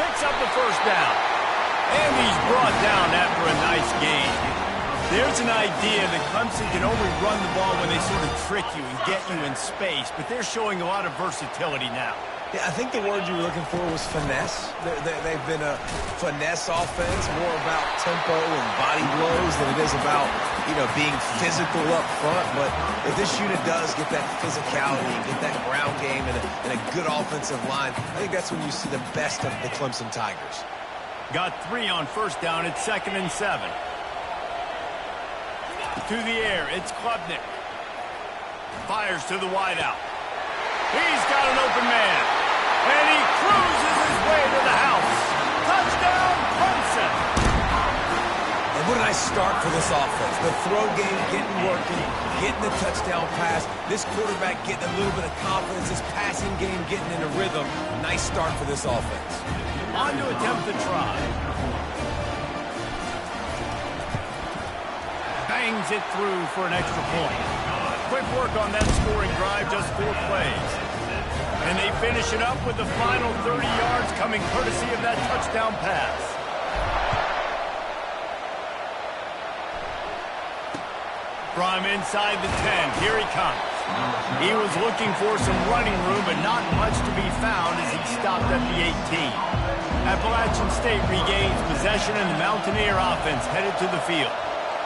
Picks up the 1st down. And he's brought down after a nice gain. There's an idea that Clemson can only run the ball when they sort of trick you and get you in space, but they're showing a lot of versatility now. Yeah, I think the word you were looking for was finesse. They've been a finesse offense, more about tempo and body blows than it is about, being physical up front. But if this unit does get that physicality and get that ground game and a good offensive line, I think that's when you see the best of the Clemson Tigers. Got 3 on 1st down at 2nd and 7. To the air, it's Klubnik. Fires to the wideout. He's got an open man. And he cruises his way to the house. Touchdown, Clemson. And what a nice start for this offense. The throw game getting working, getting the touchdown pass. This quarterback getting a little bit of confidence. This passing game getting into rhythm. Nice start for this offense. On to attempt the try. Bangs it through for an extra point. Quick work on that scoring drive, just 4 plays. And they finish it up with the final 30 yards coming courtesy of that touchdown pass. From inside the 10, here he comes. He was looking for some running room, but not much to be found as he stopped at the 18. Appalachian State regains possession, and the Mountaineer offense headed to the field.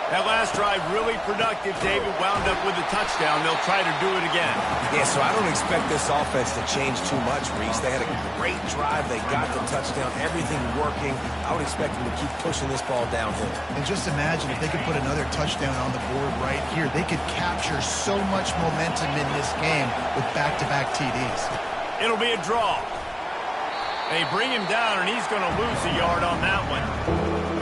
That last drive really productive. David wound up with a touchdown. They'll try to do it again. Yeah, so I don't expect this offense to change too much, Reese. They had a great drive. They got the touchdown. Everything working. I would expect them to keep pushing this ball downhill. And just imagine if they could put another touchdown on the board right here. They could capture so much momentum in this game with back-to-back TDs. It'll be a draw. They bring him down, and he's going to lose a yard on that one.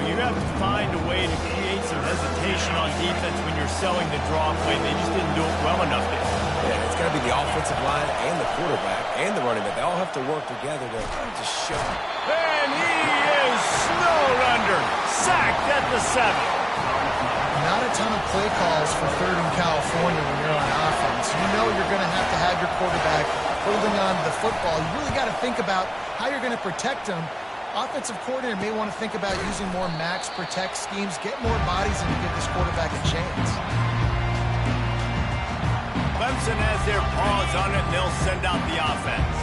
You have to find a way to create some hesitation on defense when you're selling the draw play. They just didn't do it well enough there. Yeah, it's got to be the offensive line and the quarterback and the running back. They all have to work together to show. And he is snowed under. Sacked at the 7. Not a ton of play calls for third in California when you're on offense. You know you're going to have your quarterback holding on to the football. You really got to think about how you're going to protect him. Offensive coordinator may want to think about using more max protect schemes, get more bodies, and to give this quarterback a chance. Clemson has their paws on it, and they'll send out the offense.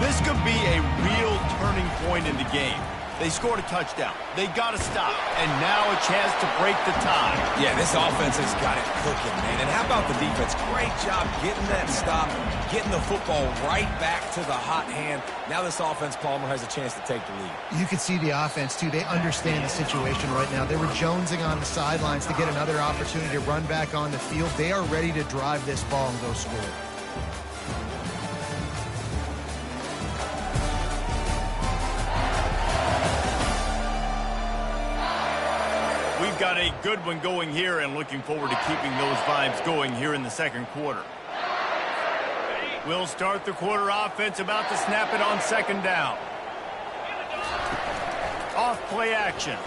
This could be a real turning point in the game. They scored a touchdown. They got to stop. And now a chance to break the tie. Yeah, this offense has got it cooking, man. And how about the defense? Great job getting that stop, getting the football right back to the hot hand. Now this offense, Palmer, has a chance to take the lead. You can see the offense, too. They understand the situation right now. They were jonesing on the sidelines to get another opportunity to run back on the field. They are ready to drive this ball and go score. We've got a good one going here and looking forward to keeping those vibes going here in the second quarter. We'll start the quarter offense, about to snap it on second down. Off play action.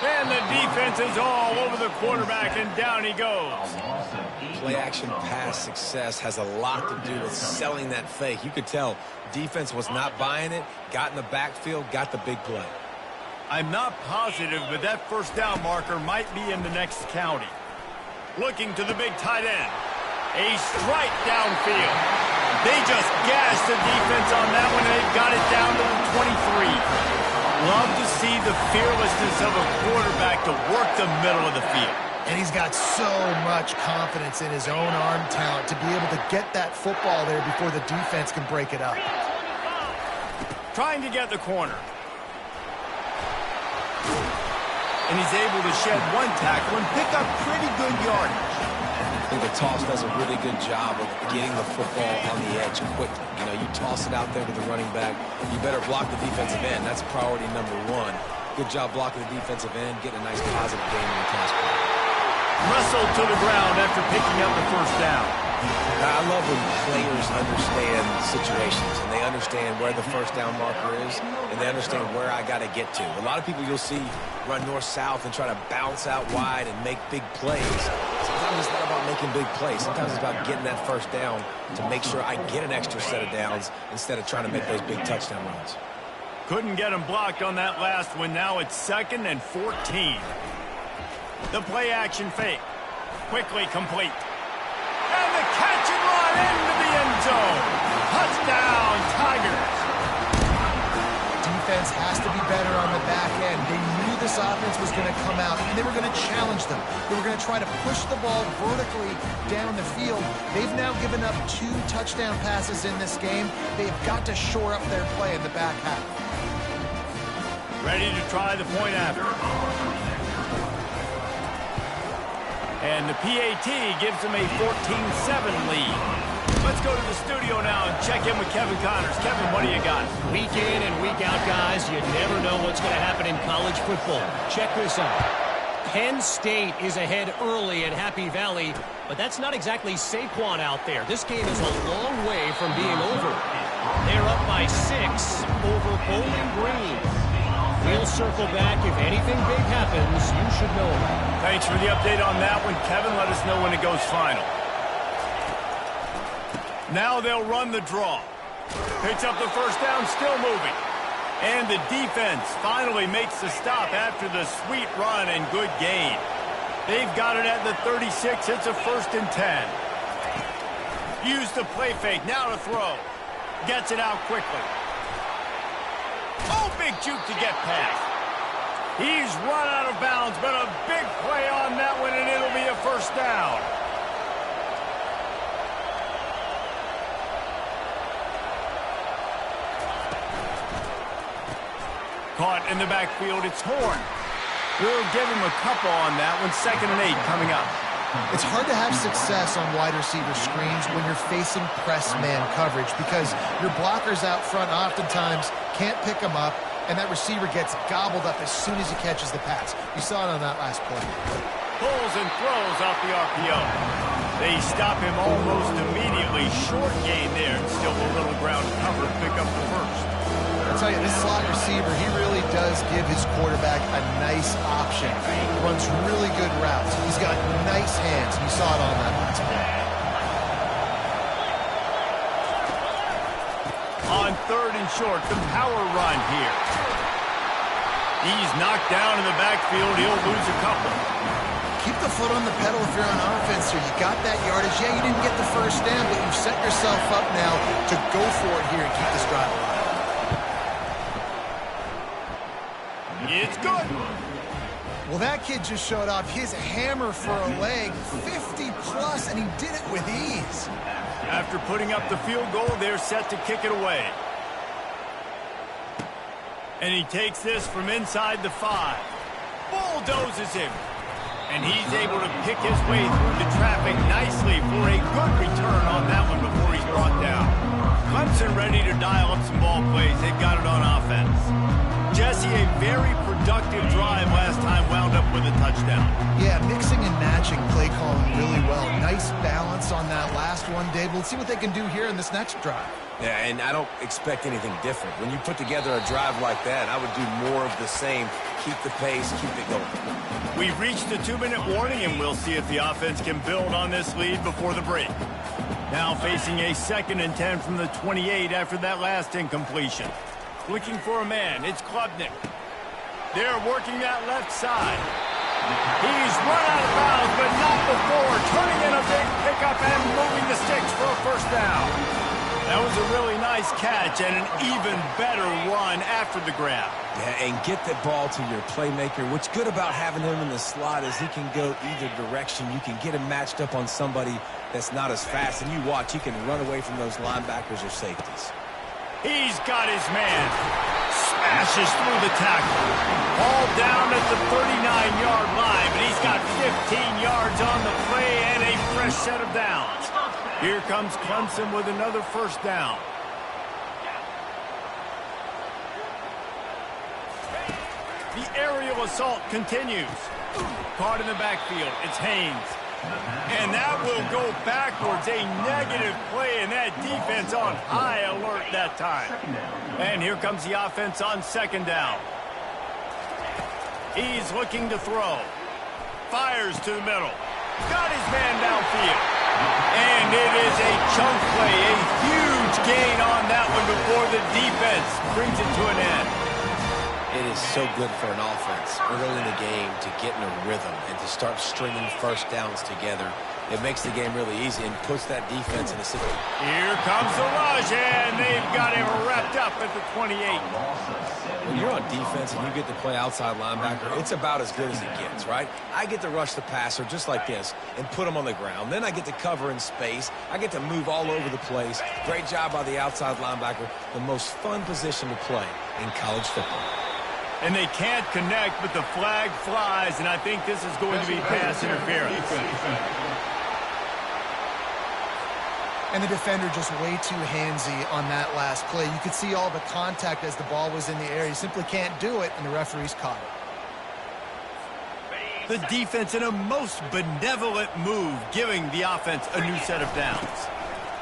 And the defense is all over the quarterback, and down he goes. Play action pass success has a lot to do with selling that fake. You could tell defense was not buying it, got in the backfield, got the big play. I'm not positive, but that first down marker might be in the next county. Looking to the big tight end. A strike downfield. They just gashed the defense on that one, and they've got it down to the 23. Love to see the fearlessness of a quarterback to work the middle of the field. And he's got so much confidence in his own arm talent to be able to get that football there before the defense can break it up. Trying to get the corner. And he's able to shed one tackle and pick up pretty good yardage. I think the toss does a really good job of getting the football on the edge quickly. You know, you toss it out there to the running back, you better block the defensive end. That's priority number one. Good job blocking the defensive end, getting a nice positive gain in the toss play. Wrestled to the ground after picking up the first down. I love when players understand situations and they understand where the first down marker is and they understand where I got to get to. A lot of people you'll see run north-south and try to bounce out wide and make big plays. Sometimes it's not about making big plays. Sometimes it's about getting that first down to make sure I get an extra set of downs instead of trying to make those big touchdown runs. Couldn't get him blocked on that last one. Now it's 2nd and 14. The play action fake. Quickly complete. And the catch and run into the end zone. Touchdown, Tigers. Defense has to be better on the back end. They knew this offense was going to come out, and they were going to challenge them. They were going to try to push the ball vertically down the field. They've now given up 2 touchdown passes in this game. They've got to shore up their play in the back half. Ready to try the point after. And the PAT gives them a 14-7 lead. Let's go to the studio now and check in with Kevin Connors. Kevin, what do you got? Week in and week out, guys, you never know what's going to happen in college football. Check this out. Penn State is ahead early at Happy Valley, but that's not exactly Saquon out there. This game is a long way from being over. They're up by 6 over Bowling Green. We'll circle back. If anything big happens, you should know about it. Thanks for the update on that one, Kevin. Let us know when it goes final. Now they'll run the draw. Picks up the first down, still moving. And the defense finally makes the stop after the sweet run and good gain. They've got it at the 36. It's a 1st and 10. Use the play fake. Now to throw. Gets it out quickly. Oh, big juke to get past. He's run out of bounds, but a big play on that one, and it'll be a first down. Caught in the backfield, it's Horn. We'll give him a couple on that one. 2nd and 8 coming up. It's hard to have success on wide receiver screens when you're facing press man coverage because your blockers out front oftentimes can't pick them up, and that receiver gets gobbled up as soon as he catches the pass. You saw it on that last play. Pulls and throws off the RPO. They stop him almost immediately. Short gain there, and still a little ground cover to pick up the first. I'll tell you, this slot receiver, he really does give his quarterback a nice option. He runs really good routes. He's got nice hands. You saw it on that last play. On 3rd and short, the power run here. He's knocked down in the backfield. He'll lose a couple. Keep the foot on the pedal if you're on offense here. You got that yardage. Yeah, you didn't get the first down, but you've set yourself up now to go for it here and keep this drive alive. It's good. Well, that kid just showed off his hammer for a leg, 50-plus, and he did it with ease. After putting up the field goal, they're set to kick it away. And he takes this from inside the 5. Bulldozes him. And he's able to pick his way through the traffic nicely for a good return on that one before he's brought down. Clemson ready to dial up some ball plays. They've got it on offense. Jesse, a very productive drive last time, wound up with a touchdown. Yeah, mixing and matching play calling really well. Nice balance on that last one, Dave. We'll see what they can do here in this next drive. Yeah, and I don't expect anything different. When you put together a drive like that, I would do more of the same. Keep the pace, keep it going. We've reached the 2-minute warning, and we'll see if the offense can build on this lead before the break. Now facing a 2nd and 10 from the 28 after that last incompletion. Looking for a man, it's Klubnik. They're working that left side. He's run out of bounds, but not before turning in a big pickup and moving the sticks for a first down. That was a really nice catch and an even better run after the grab. Yeah, and get the ball to your playmaker. What's good about having him in the slot is he can go either direction. You can get him matched up on somebody that's not as fast, and you watch, he can run away from those linebackers or safeties. He's got his man. Smashes through the tackle. All down at the 39-yard line, but he's got 15 yards on the play and a fresh set of downs. Here comes Clemson with another first down. The aerial assault continues. Caught in the backfield. It's Haynes. And that will go backwards. A negative play, and that defense on high alert that time. And here comes the offense on 2nd down. He's looking to throw. Fires to the middle. Got his man downfield. And it is a chunk play. A huge gain on that one before the defense brings it to an end. It is so good for an offense early in the game to get in a rhythm and to start stringing first downs together. It makes the game really easy and puts that defense in a situation. Here comes the rush, and they've got him wrapped up at the 28. When you're on defense and you get to play outside linebacker, it's about as good as it gets, right? I get to rush the passer just like this and put him on the ground. Then I get to cover in space. I get to move all over the place. Great job by the outside linebacker. The most fun position to play in college football. And they can't connect, but the flag flies, and I think this is going to be pass interference. And the defender just way too handsy on that last play. You could see all the contact as the ball was in the air. You simply can't do it, and the referees caught it. The defense in a most benevolent move, giving the offense a new set of downs.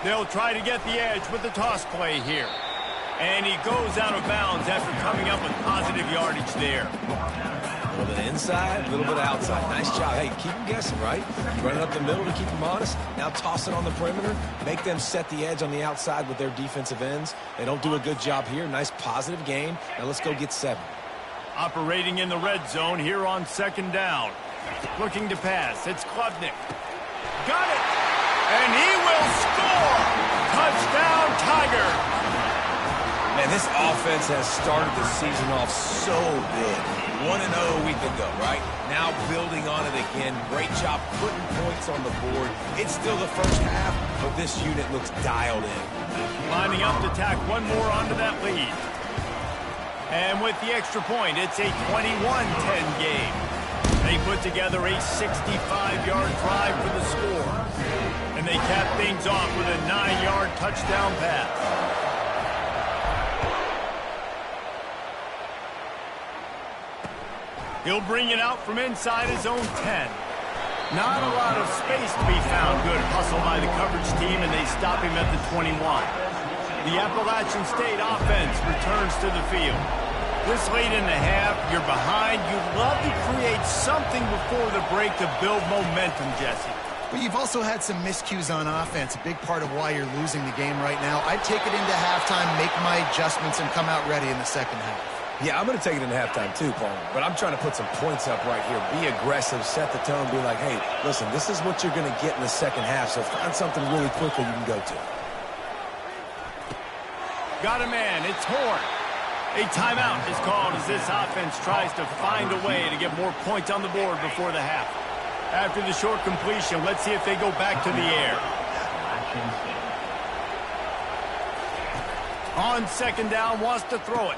They'll try to get the edge with the toss play here. And he goes out of bounds after coming up with positive yardage there. A little bit inside, a little bit outside. Nice job. Hey, keep them guessing, right? Running up the middle to keep them honest. Now toss it on the perimeter. Make them set the edge on the outside with their defensive ends. They don't do a good job here. Nice positive game. Now let's go get 7. Operating in the red zone here on 2nd down. Looking to pass. It's Klubnik. Got it! And he will score! Touchdown, Tiger! Man, this offense has started the season off so good. 1-0 a week ago, right? Now building on it again. Great job putting points on the board. It's still the first half, but this unit looks dialed in. Lining up to tack one more onto that lead. And with the extra point, it's a 21-10 game. They put together a 65-yard drive for the score. And they cap things off with a 9-yard touchdown pass. He'll bring it out from inside his own 10. Not a lot of space to be found. Good hustle by the coverage team, and they stop him at the 21. The Appalachian State offense returns to the field. This late in the half, you're behind. You'd love to create something before the break to build momentum, Jesse. But you've also had some miscues on offense, a big part of why you're losing the game right now. I'd take it into halftime, make my adjustments, and come out ready in the second half. Yeah, I'm going to take it into halftime too, Paul. But I'm trying to put some points up right here. Be aggressive, set the tone, be like, hey, listen, this is what you're going to get in the second half, so find something really quickly you can go to. Got a man. It's Horn. A timeout is called as this offense tries to find a way to get more points on the board before the half. After the short completion, let's see if they go back to the air. On second down, wants to throw it.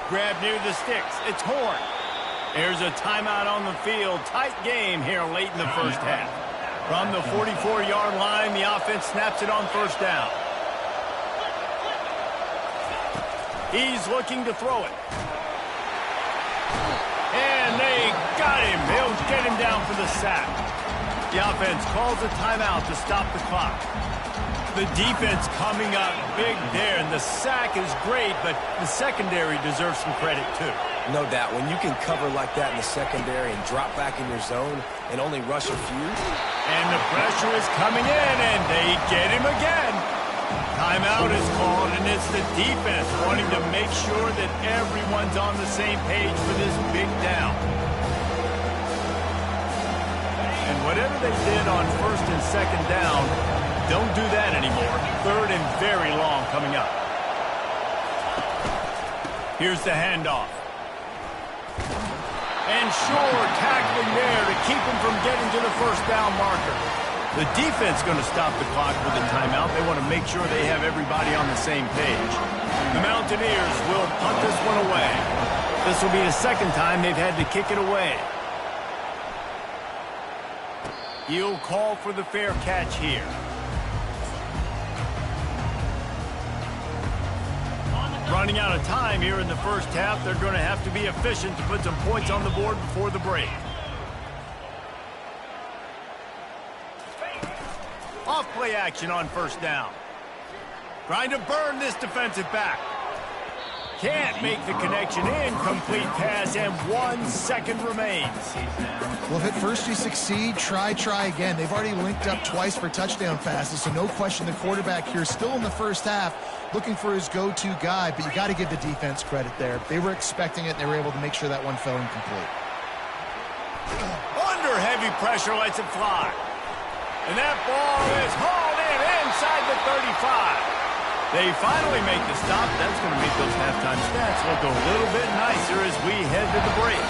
Grab near the sticks. It's Horn. There's a timeout on the field. Tight game here late in the first half. From the 44-yard line, the offense snaps it on first down. He's looking to throw it. And they got him. They'll get him down for the sack. The offense calls a timeout to stop the clock. The defense coming up big there, and the sack is great, but the secondary deserves some credit too. No doubt. When you can cover like that in the secondary and drop back in your zone and only rush a few. And the pressure is coming in, and they get him again. Timeout is called, and it's the defense wanting to make sure that everyone's on the same page for this big down. And whatever they did on first and second down, don't do that anymore. Third and very long coming up. Here's the handoff. And sure, tackling there to keep him from getting to the first down marker. The defense going to stop the clock with a timeout. They want to make sure they have everybody on the same page. The Mountaineers will punt this one away. This will be the second time they've had to kick it away. He'll call for the fair catch here. Running out of time here in the first half. They're going to have to be efficient to put some points on the board before the break. Off play action on first down. Trying to burn this defensive back. Can't make the connection. Incomplete pass, and 1 second remains. Well, if at first you succeed, try again. They've already linked up twice for touchdown passes, so no question the quarterback here still in the first half looking for his go-to guy, but you got to give the defense credit there. They were expecting it, and they were able to make sure that one fell incomplete. Under heavy pressure, lets it fly. And that ball is hauled in inside the 35. They finally make the stop. That's going to make those halftime stats look a little bit nicer as we head to the break.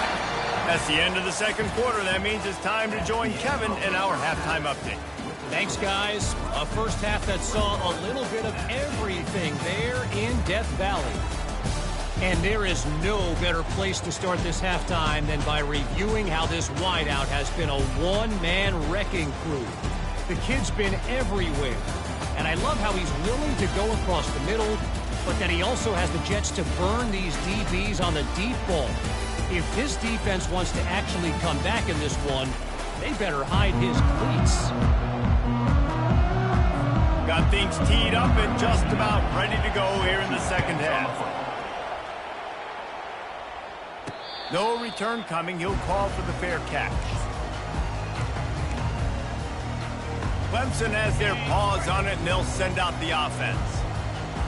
That's the end of the second quarter. That means it's time to join Kevin in our halftime update. Thanks, guys. A first half that saw a little bit of everything there in Death Valley. And there is no better place to start this halftime than by reviewing how this wideout has been a one-man wrecking crew. The kid's been everywhere. And I love how he's willing to go across the middle, but that he also has the jets to burn these DBs on the deep ball. If this defense wants to actually come back in this one, they better hide his cleats. Got things teed up and just about ready to go here in the second half. No return coming. He'll call for the fair catch. Clemson has their paws on it, and they'll send out the offense.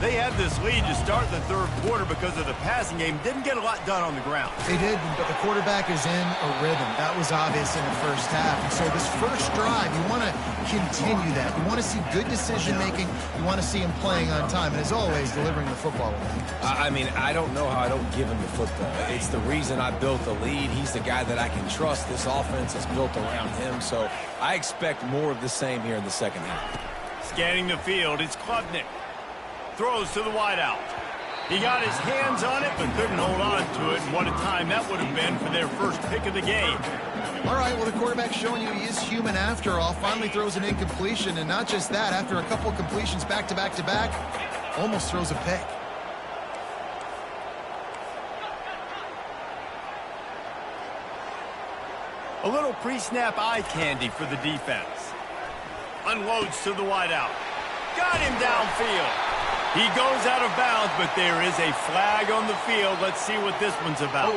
They had this lead to start the third quarter because of the passing game. Didn't get a lot done on the ground. They did, but the quarterback is in a rhythm. That was obvious in the first half. And so this first drive, you want to continue that. You want to see good decision-making. You want to see him playing on time. And as always, delivering the football. I mean, I don't know how I don't give him the football. It's the reason I built the lead. He's the guy that I can trust. This offense is built around him. So I expect more of the same here in the second half. Scanning the field, it's Klubnik. Throws to the wideout. He got his hands on it, but couldn't hold on to it. And what a time that would have been for their first pick of the game. All right, well, the quarterback's showing you he is human after all. Finally throws an incompletion, and not just that, after a couple completions back to back to back, almost throws a pick. A little pre-snap eye candy for the defense. Unloads to the wideout. Got him downfield. He goes out of bounds, but there is a flag on the field. Let's see what this one's about.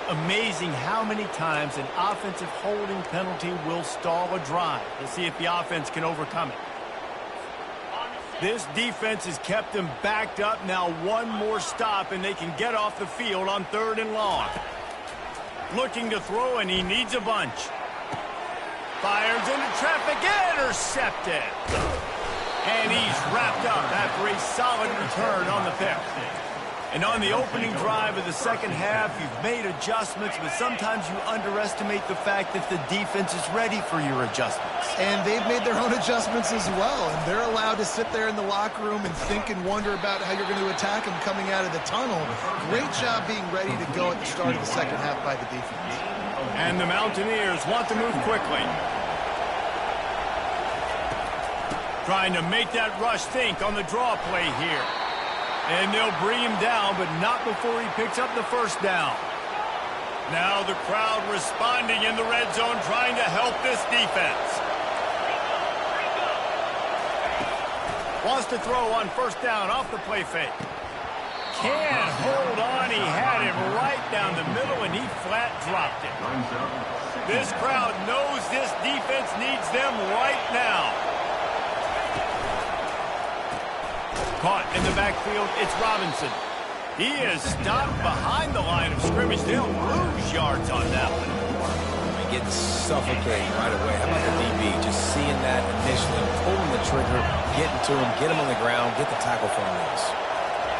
Amazing how many times an offensive holding penalty will stall a drive. Let's see if the offense can overcome it. This defense has kept them backed up. Now one more stop, and they can get off the field on 3rd and long. Looking to throw, and he needs a bunch. Fires into traffic, intercepted. And he's wrapped up after a solid return on the pick. And on the opening drive of the second half, you've made adjustments, but sometimes you underestimate the fact that the defense is ready for your adjustments. And they've made their own adjustments as well, and they're allowed to sit there in the locker room and think and wonder about how you're going to attack them coming out of the tunnel. Great job being ready to go at the start of the second half by the defense. And the Mountaineers want to move quickly. Trying to make that rush think on the draw play here. And they'll bring him down, but not before he picks up the first down. Now the crowd responding in the red zone, trying to help this defense. Wants to throw on first down off the play fake. Can't hold on. He had him right down the middle, and he flat dropped it. This crowd knows this defense needs them right now. Caught in the backfield, it's Robinson. He is stopped behind the line of scrimmage. They'll lose yards on that one. Getting suffocated right away. How about the DB? Just seeing that initially, pulling the trigger, getting to him, get him on the ground, get the tackle for him.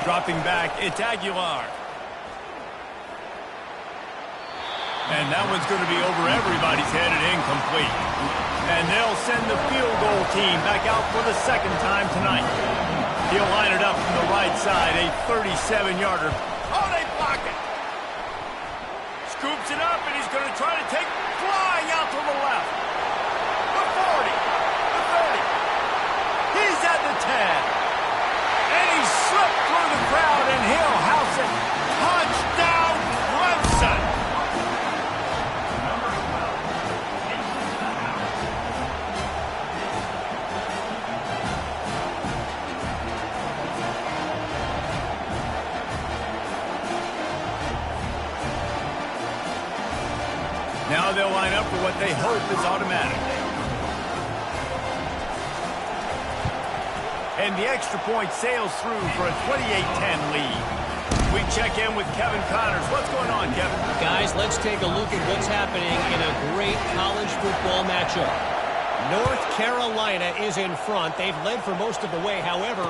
Dropping back, it's Aguilar. And that one's going to be over everybody's head and incomplete. And they'll send the field goal team back out for the second time tonight. He'll line it up from the right side, a 37-yarder. Oh, they block it. Scoops it up, and he's going to try to take flying out to the left. The 40, the 30. He's at the 10. And he slipped through the crowd, and he'll house it. Touchdown, Clemson. Now they'll line up for what they hope is automatic. And the extra point sails through for a 28-10 lead. We check in with Kevin Connors. What's going on, Kevin? Guys, let's take a look at what's happening in a great college football matchup. North Carolina is in front. They've led for most of the way. However,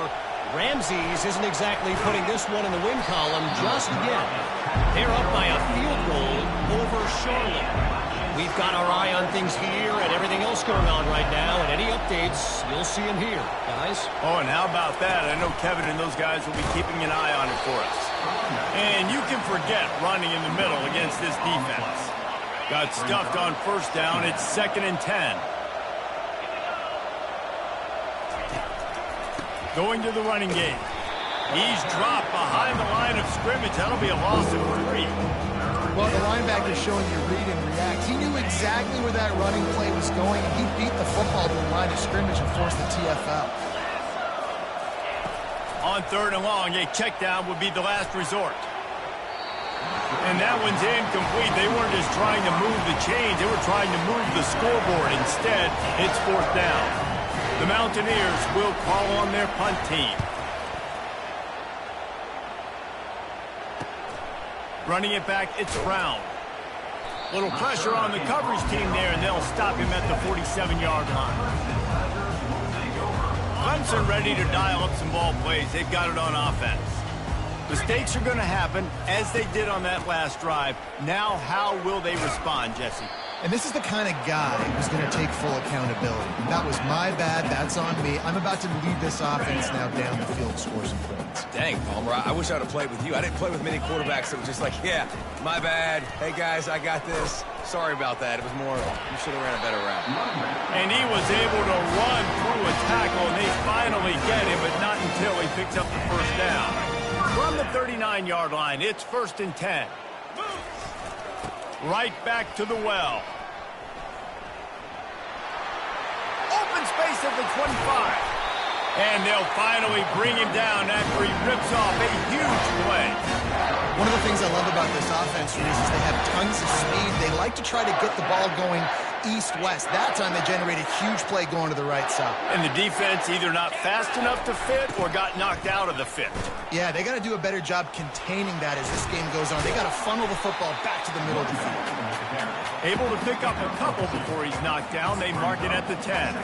Ramses isn't exactly putting this one in the win column just yet. They're up by a field goal over Charlotte. We've got our eye on things here and everything else going on right now, and any updates, you'll see them here, guys. Oh, and how about that? I know Kevin and those guys will be keeping an eye on it for us. And you can forget running in the middle against this defense. Got stuffed on first down. It's 2nd and 10. Going to the running game. He's dropped behind the line of scrimmage. That'll be a loss of 3. Well, the linebacker's showing you read and react. He knew exactly where that running play was going, and he beat the football to the line of scrimmage and forced the TFL. On 3rd and long, a check down would be the last resort. And that one's incomplete. They weren't just trying to move the chains. They were trying to move the scoreboard. Instead, it's 4th down. The Mountaineers will call on their punt team. Running it back, it's Brown. Little pressure on the coverage team there, and they'll stop him at the 47-yard line. Clemson ready to dial up some ball plays. They've got it on offense. Mistakes are going to happen, as they did on that last drive. Now, how will they respond, Jesse? And this is the kind of guy who's going to take full accountability. That was my bad. That's on me. I'm about to lead this offense now down the field, score some points. Dang, Palmer, I wish I would have played with you. I didn't play with many quarterbacks that were just like, yeah, my bad. Hey, guys, I got this. Sorry about that. It was more, you should have ran a better route. And he was able to run through a tackle, and they finally get him, but not until he picks up the first down. From the 39-yard line, it's 1st and 10. Right back to the well. space at the 25. And they'll finally bring him down after he rips off a huge play. One of the things I love about this offense, Reese, is they have tons of speed. They like to try to get the ball going east-west. That time they generate a huge play going to the right side. And the defense either not fast enough to fit or got knocked out of the fit. Yeah, they got to do a better job containing that as this game goes on. They got to funnel the football back to the middle of the field. Able to pick up a couple before he's knocked down. They mark it at the 10.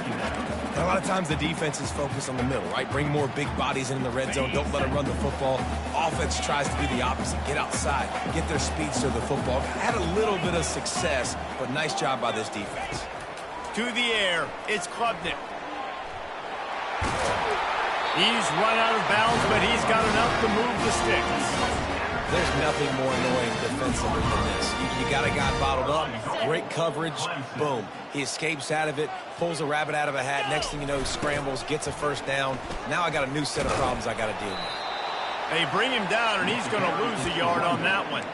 A lot of times the defense is focused on the middle, right? Bring more big bodies in the red zone. Don't let them run the football. Offense tries to do the opposite. Get outside. Get their speedster the football. Had a little bit of success, but nice job by this defense. To the air, it's Klubnik. He's run out of bounds, but he's got enough to move the sticks. There's nothing more annoying defensively than this. You got a guy bottled up, great coverage, boom. He escapes out of it, pulls a rabbit out of a hat. Next thing you know, he scrambles, gets a first down. Now I got a new set of problems I got to deal with. They bring him down, and he's going to lose a yard on that one.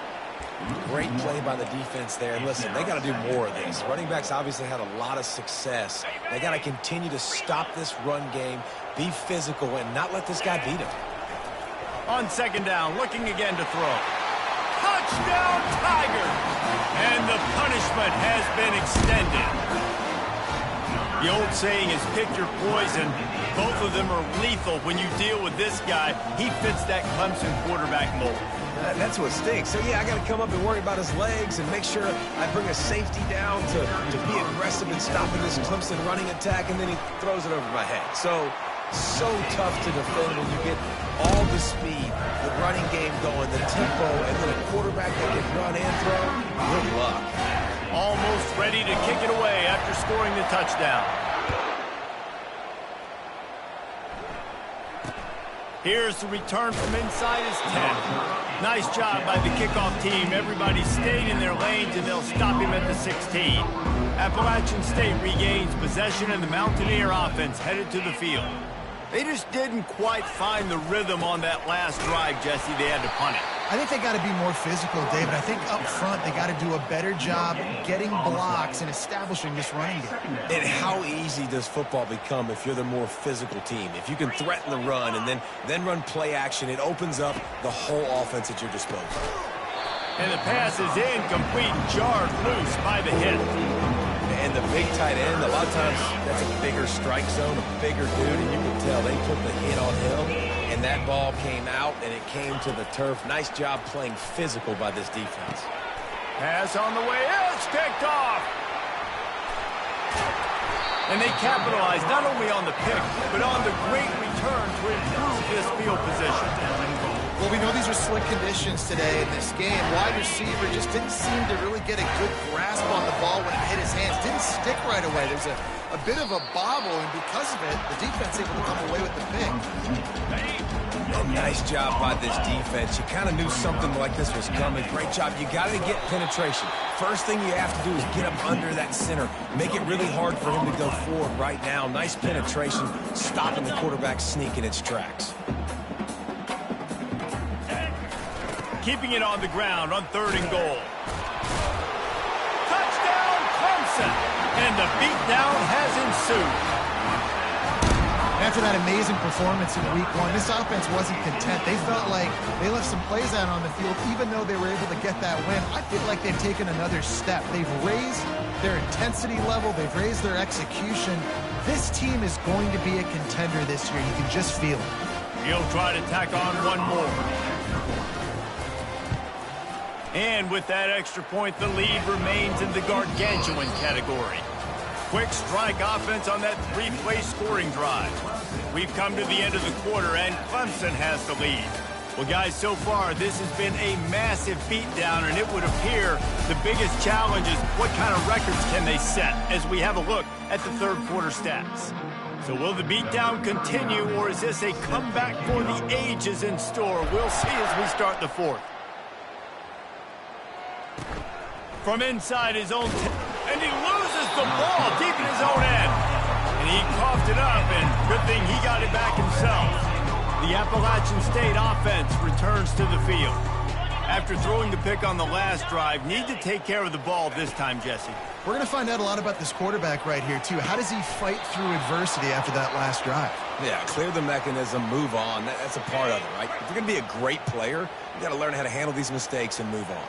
Great play by the defense there. And listen, they got to do more of this. Running backs obviously had a lot of success. They got to continue to stop this run game, be physical, and not let this guy beat him. On second down, looking again to throw. Touchdown, Tigers! And the punishment has been extended. The old saying is pick your poison. Both of them are lethal when you deal with this guy. He fits that Clemson quarterback mold. That's what stinks. So, yeah, I got to come up and worry about his legs and make sure I bring a safety down to be aggressive in stopping this Clemson running attack, and then he throws it over my head. So tough to defend when you get all the speed, the running game going, the tempo, and then a quarterback that can run and throw. Good luck. Almost ready to kick it away after scoring the touchdown. Here's the return from inside his 10. Nice job by the kickoff team. Everybody stayed in their lanes, and they'll stop him at the 16. Appalachian State regains possession, and the Mountaineer offense headed to the field. They just didn't quite find the rhythm on that last drive, Jesse. They had to punt it. I think they got to be more physical, David. I think up front they got to do a better job getting blocks and establishing this running game. And how easy does football become if you're the more physical team? If you can threaten the run and then run play action, it opens up the whole offense at your disposal. And the pass is incomplete, jarred loose by the hit. And the big tight end, a lot of times that's a bigger strike zone, a bigger dude, and you can tell they put the hit on him, and that ball came out, and it came to the turf. Nice job playing physical by this defense. Pass on the way, it's picked off. And they capitalized not only on the pick, but on the great return to improve this field position. Well, we know these are slick conditions today in this game. Wide receiver just didn't seem to really get a good grasp on the ball when it hit his hands. Didn't stick right away. There's a bit of a bobble, and because of it, the defense able to come away with the pick. A nice job by this defense. You kind of knew something like this was coming. Great job. You got to get penetration. First thing you have to do is get up under that center. Make it really hard for him to go forward right now. Nice penetration, stopping the quarterback sneak in its tracks. Keeping it on the ground on 3rd and goal. Touchdown, Clemson! And the beatdown has ensued. After that amazing performance in Week 1, this offense wasn't content. They felt like they left some plays out on the field, even though they were able to get that win. I feel like they've taken another step. They've raised their intensity level. They've raised their execution. This team is going to be a contender this year. You can just feel it. He'll try to tack on one more. And with that extra point, the lead remains in the gargantuan category. Quick strike offense on that 3-play scoring drive. We've come to the end of the quarter, and Clemson has the lead. Well, guys, so far, this has been a massive beatdown, and it would appear the biggest challenge is what kind of records can they set as we have a look at the 3rd quarter stats. So will the beatdown continue, or is this a comeback for the ages in store? We'll see as we start the 4th. From inside his own and he loses the ball deep in his own end. And he coughed it up, and good thing he got it back himself. The Appalachian State offense returns to the field. After throwing the pick on the last drive, need to take care of the ball this time, Jesse. We're going to find out a lot about this quarterback right here, too. How does he fight through adversity after that last drive? Yeah, clear the mechanism, move on. That's a part of it, right? If you're going to be a great player, you got to learn how to handle these mistakes and move on.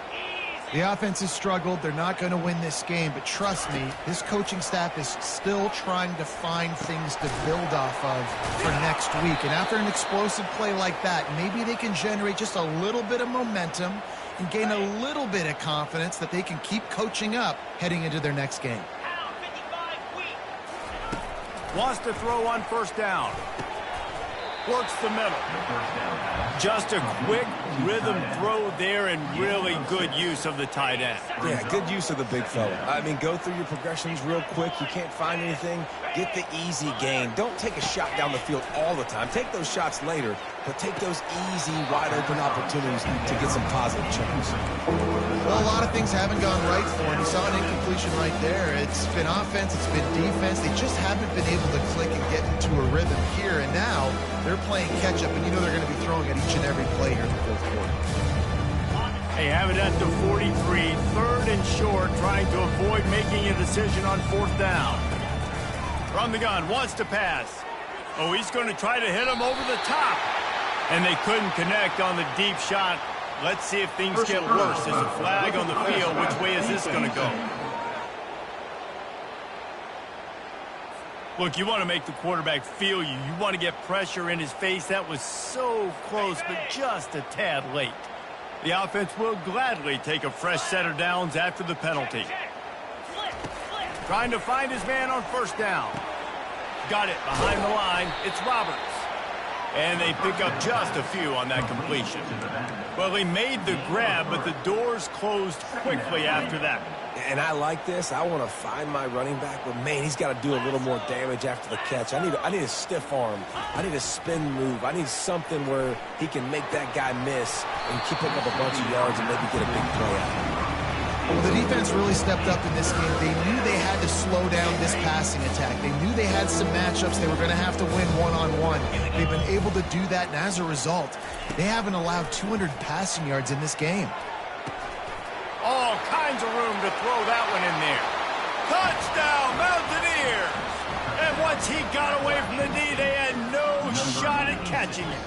The offense has struggled. They're not going to win this game, but trust me, this coaching staff is still trying to find things to build off of for next week. And after an explosive play like that, maybe they can generate just a little bit of momentum and gain a little bit of confidence that they can keep coaching up heading into their next game. Wants to throw on first down. Works the middle. Just a quick rhythm throw there and really good use of the tight end. Yeah, good use of the big fella. I mean, go through your progressions real quick. You can't find anything. Get the easy gain. Don't take a shot down the field all the time. Take those shots later, but take those easy, wide-open opportunities to get some positive change. Well, a lot of things haven't gone right for him. You saw an incompletion right there. It's been offense, it's been defense. They just haven't been able to click and get into a rhythm here. And now they're playing catch-up, and you know they're going to be throwing at each and every play here in the fourth quarter. They have it at the 43, third and short, trying to avoid making a decision on fourth down. From the gun, wants to pass. Oh, he's going to try to hit him over the top. And they couldn't connect on the deep shot. Let's see if things get worse. There's a flag on the field. Which way is this going to go? Look, you want to make the quarterback feel you. You want to get pressure in his face. That was so close, but just a tad late. The offense will gladly take a fresh set of downs after the penalty. Trying to find his man on first down. Got it behind the line. It's Roberts. And they pick up just a few on that completion. Well, he made the grab, but the doors closed quickly after that. And I like this. I want to find my running back, but man, he's got to do a little more damage after the catch. I need a stiff arm. I need a spin move. I need something where he can make that guy miss and keep up a bunch of yards and maybe get a big play out. Well, the defense really stepped up in this game. They knew they had to slow down this passing attack. They knew they had some matchups they were going to have to win one-on-one. They've been able to do that, and as a result, they haven't allowed 200 passing yards in this game. All kinds of room to throw that one in there. Touchdown, Mountaineers! And once he got away from the knee, they had no shot at catching it.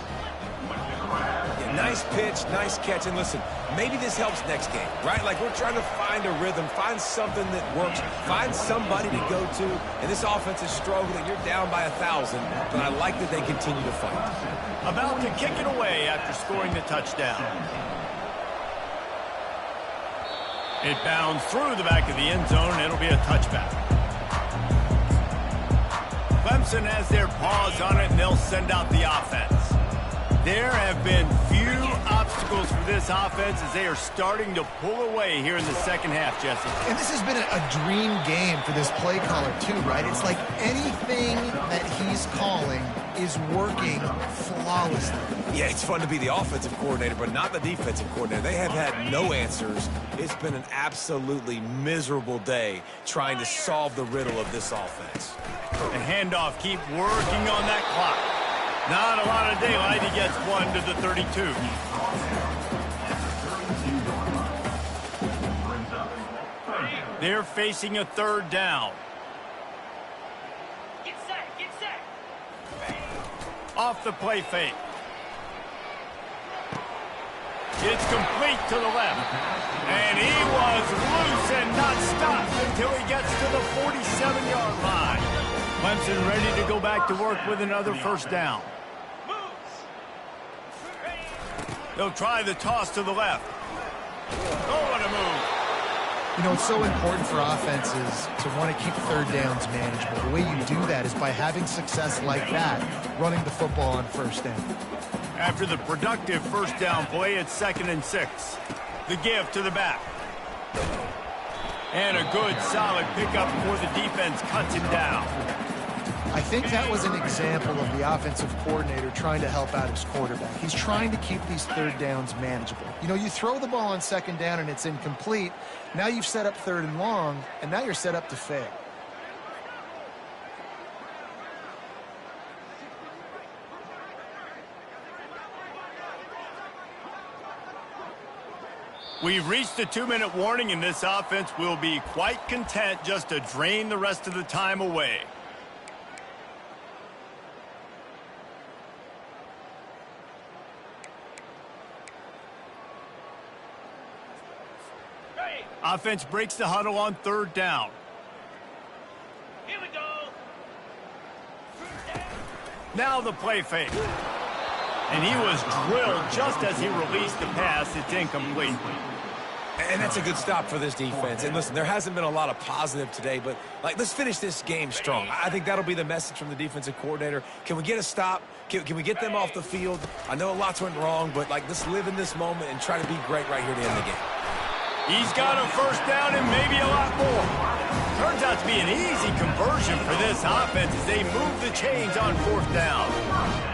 Yeah, nice pitch, nice catch. And listen, maybe this helps next game, right? Like we're trying to find a rhythm, find something that works, find somebody to go to. And this offense is struggling. You're down by 1,000, but I like that they continue to fight. About to kick it away after scoring the touchdown. It bounds through the back of the end zone, and it'll be a touchback. Clemson has their paws on it, and they'll send out the offense. There have been few obstacles for this offense as they are starting to pull away here in the second half, Jesse. And this has been a dream game for this play caller, too, right? It's like anything that he's calling is working flawlessly. Yeah, it's fun to be the offensive coordinator, but not the defensive coordinator. They have had no answers. It's been an absolutely miserable day trying to solve the riddle of this offense. The handoff, keep working on that clock. Not a lot of daylight. He gets one to the 32. They're facing a third down. Get set, get set. Off the play fake. It's complete to the left. And he was loose and not stopped until he gets to the 47-yard line. Clemson ready to go back to work with another first down. They'll try the toss to the left. Oh, what a move. You know, it's so important for offenses to want to keep third downs manageable. The way you do that is by having success like that, running the football on first down. After the productive first down play, it's 2nd and 6. The give to the back. And a good, solid pickup before the defense cuts him down. I think that was an example of the offensive coordinator trying to help out his quarterback. He's trying to keep these third downs manageable. You know, you throw the ball on 2nd down and it's incomplete. Now you've set up 3rd and long, and now you're set up to fail. We've reached the 2-minute warning, and this offense will be quite content just to drain the rest of the time away. Offense breaks the huddle on 3rd down. Here we go. Now the play fake. And he was drilled just as he released the pass. It's incomplete. And that's a good stop for this defense. And listen, there hasn't been a lot of positive today, but let's finish this game strong. I think that'll be the message from the defensive coordinator. Can we get a stop? Can we get them off the field? I know lots went wrong, but let's live in this moment and try to be great right here to end the game. He's got a 1st down and maybe a lot more. Turns out to be an easy conversion for this offense as they move the chains on 4th down.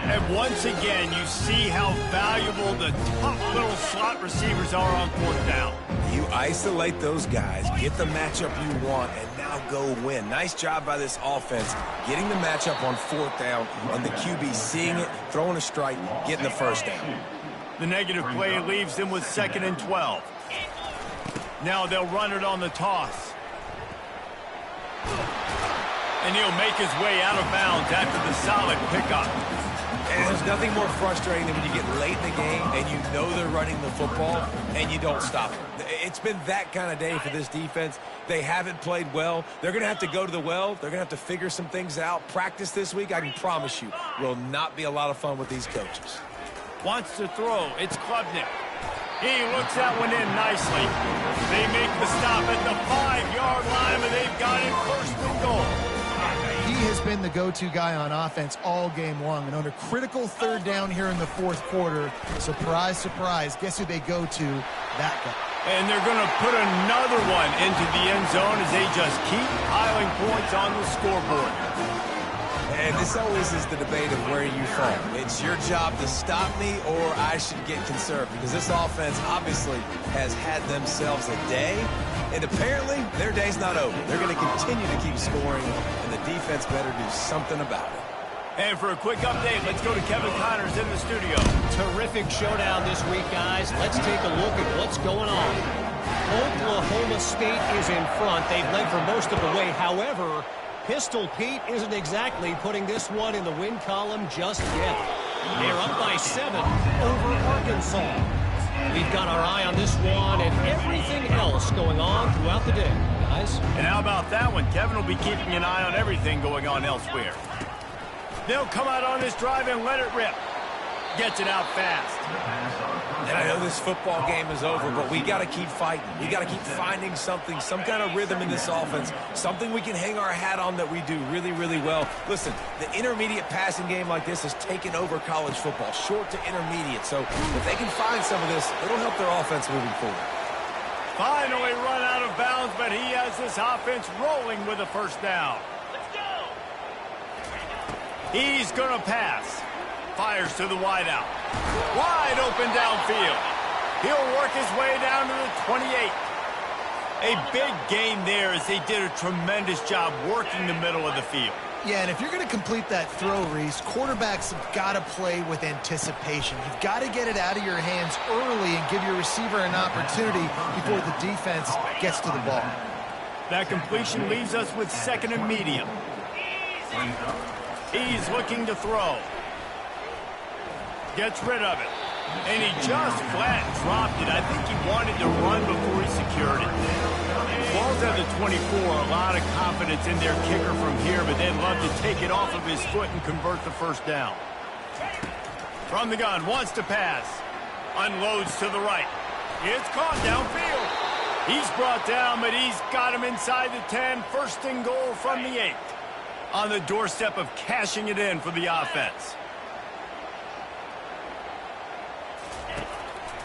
And once again, you see how valuable the tough little slot receivers are on 4th down. You isolate those guys, get the matchup you want, and now go win. Nice job by this offense, getting the matchup on 4th down, and the QB seeing it, throwing a strike, getting the 1st down. The negative play leaves them with 2nd and 12. Now they'll run it on the toss. And he'll make his way out of bounds after the solid pickup. And there's nothing more frustrating than when you get late in the game and you know they're running the football and you don't stop them. It's been that kind of day for this defense. They haven't played well. They're going to have to go to the well. They're going to have to figure some things out. Practice this week, I can promise you, will not be a lot of fun with these coaches. Wants to throw. It's Klubnik. He looks that one in nicely. They make the stop at the 5-yard line, and they've got it 1st and goal. He has been the go-to guy on offense all game long. And on a critical 3rd down here in the 4th quarter, surprise, surprise, guess who they go to? That guy. And they're going to put another one into the end zone as they just keep piling points on the scoreboard. And this always is the debate of where you fall. It's your job to stop me or I should get conserved, because this offense obviously has had themselves a day, and apparently their day's not over. They're going to continue to keep scoring, and the defense better do something about it. And for a quick update, let's go to Kevin Connors in the studio. Terrific showdown this week, guys. Let's take a look at what's going on. Oklahoma State is in front. They've led for most of the way. However, Pistol Pete isn't exactly putting this one in the win column just yet. They're up by 7 over Arkansas. We've got our eye on this one and everything else going on throughout the day, guys. And how about that one? Kevin will be keeping an eye on everything going on elsewhere. They'll come out on this drive and let it rip. Gets it out fast. And I know this football game is over, but we got to keep fighting. We got to keep finding something, some kind of rhythm in this offense, something we can hang our hat on that we do really, really well. Listen, the intermediate passing game like this has taken over college football, short to intermediate. So if they can find some of this, it'll help their offense moving forward. Finally run out of bounds, but he has this offense rolling with a 1st down. Let's go. He's going to pass. Fires to the wideout. Wide open downfield. He'll work his way down to the 28. A big gain there as they did a tremendous job working the middle of the field. Yeah, and if you're going to complete that throw, Reese, quarterbacks have got to play with anticipation. You've got to get it out of your hands early and give your receiver an opportunity before the defense gets to the ball. That completion leaves us with 2nd and medium. He's looking to throw. Gets rid of it. And he just flat dropped it. I think he wanted to run before he secured it. Ball's at the 24. A lot of confidence in their kicker from here, but they'd love to take it off of his foot and convert the 1st down. From the gun, wants to pass. Unloads to the right. It's caught downfield. He's brought down, but he's got him inside the 10. 1st and goal from the 8. On the doorstep of cashing it in for the offense.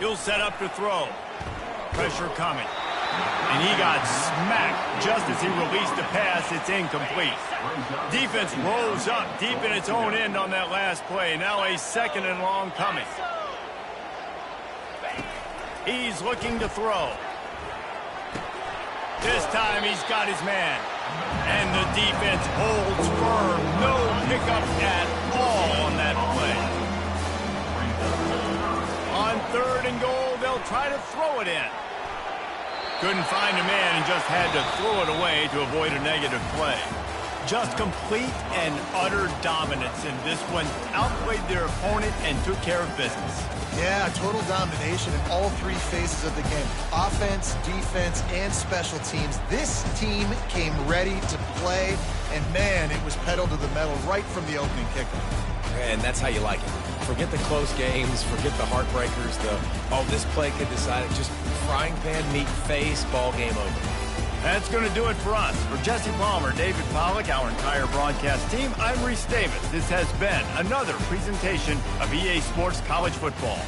He'll set up to throw. Pressure coming. And he got smacked just as he released the pass. It's incomplete. Defense rose up deep in its own end on that last play. Now a 2nd and long coming. He's looking to throw. This time he's got his man. And the defense holds firm. No pickup at all on that play. On 3rd and goal, they'll try to throw it in. Couldn't find a man and just had to throw it away to avoid a negative play. Just complete and utter dominance in this one. Outplayed their opponent and took care of business. Yeah, total domination in all three phases of the game. Offense, defense, and special teams. This team came ready to play, and man, it was pedal to the metal right from the opening kickoff. And that's how you like it. Forget the close games, forget the heartbreakers, this play could decide it. Just frying pan, meat face, ball game over. That's going to do it for us. For Jesse Palmer, David Pollack, our entire broadcast team, I'm Reese Davis. This has been another presentation of EA Sports College Football.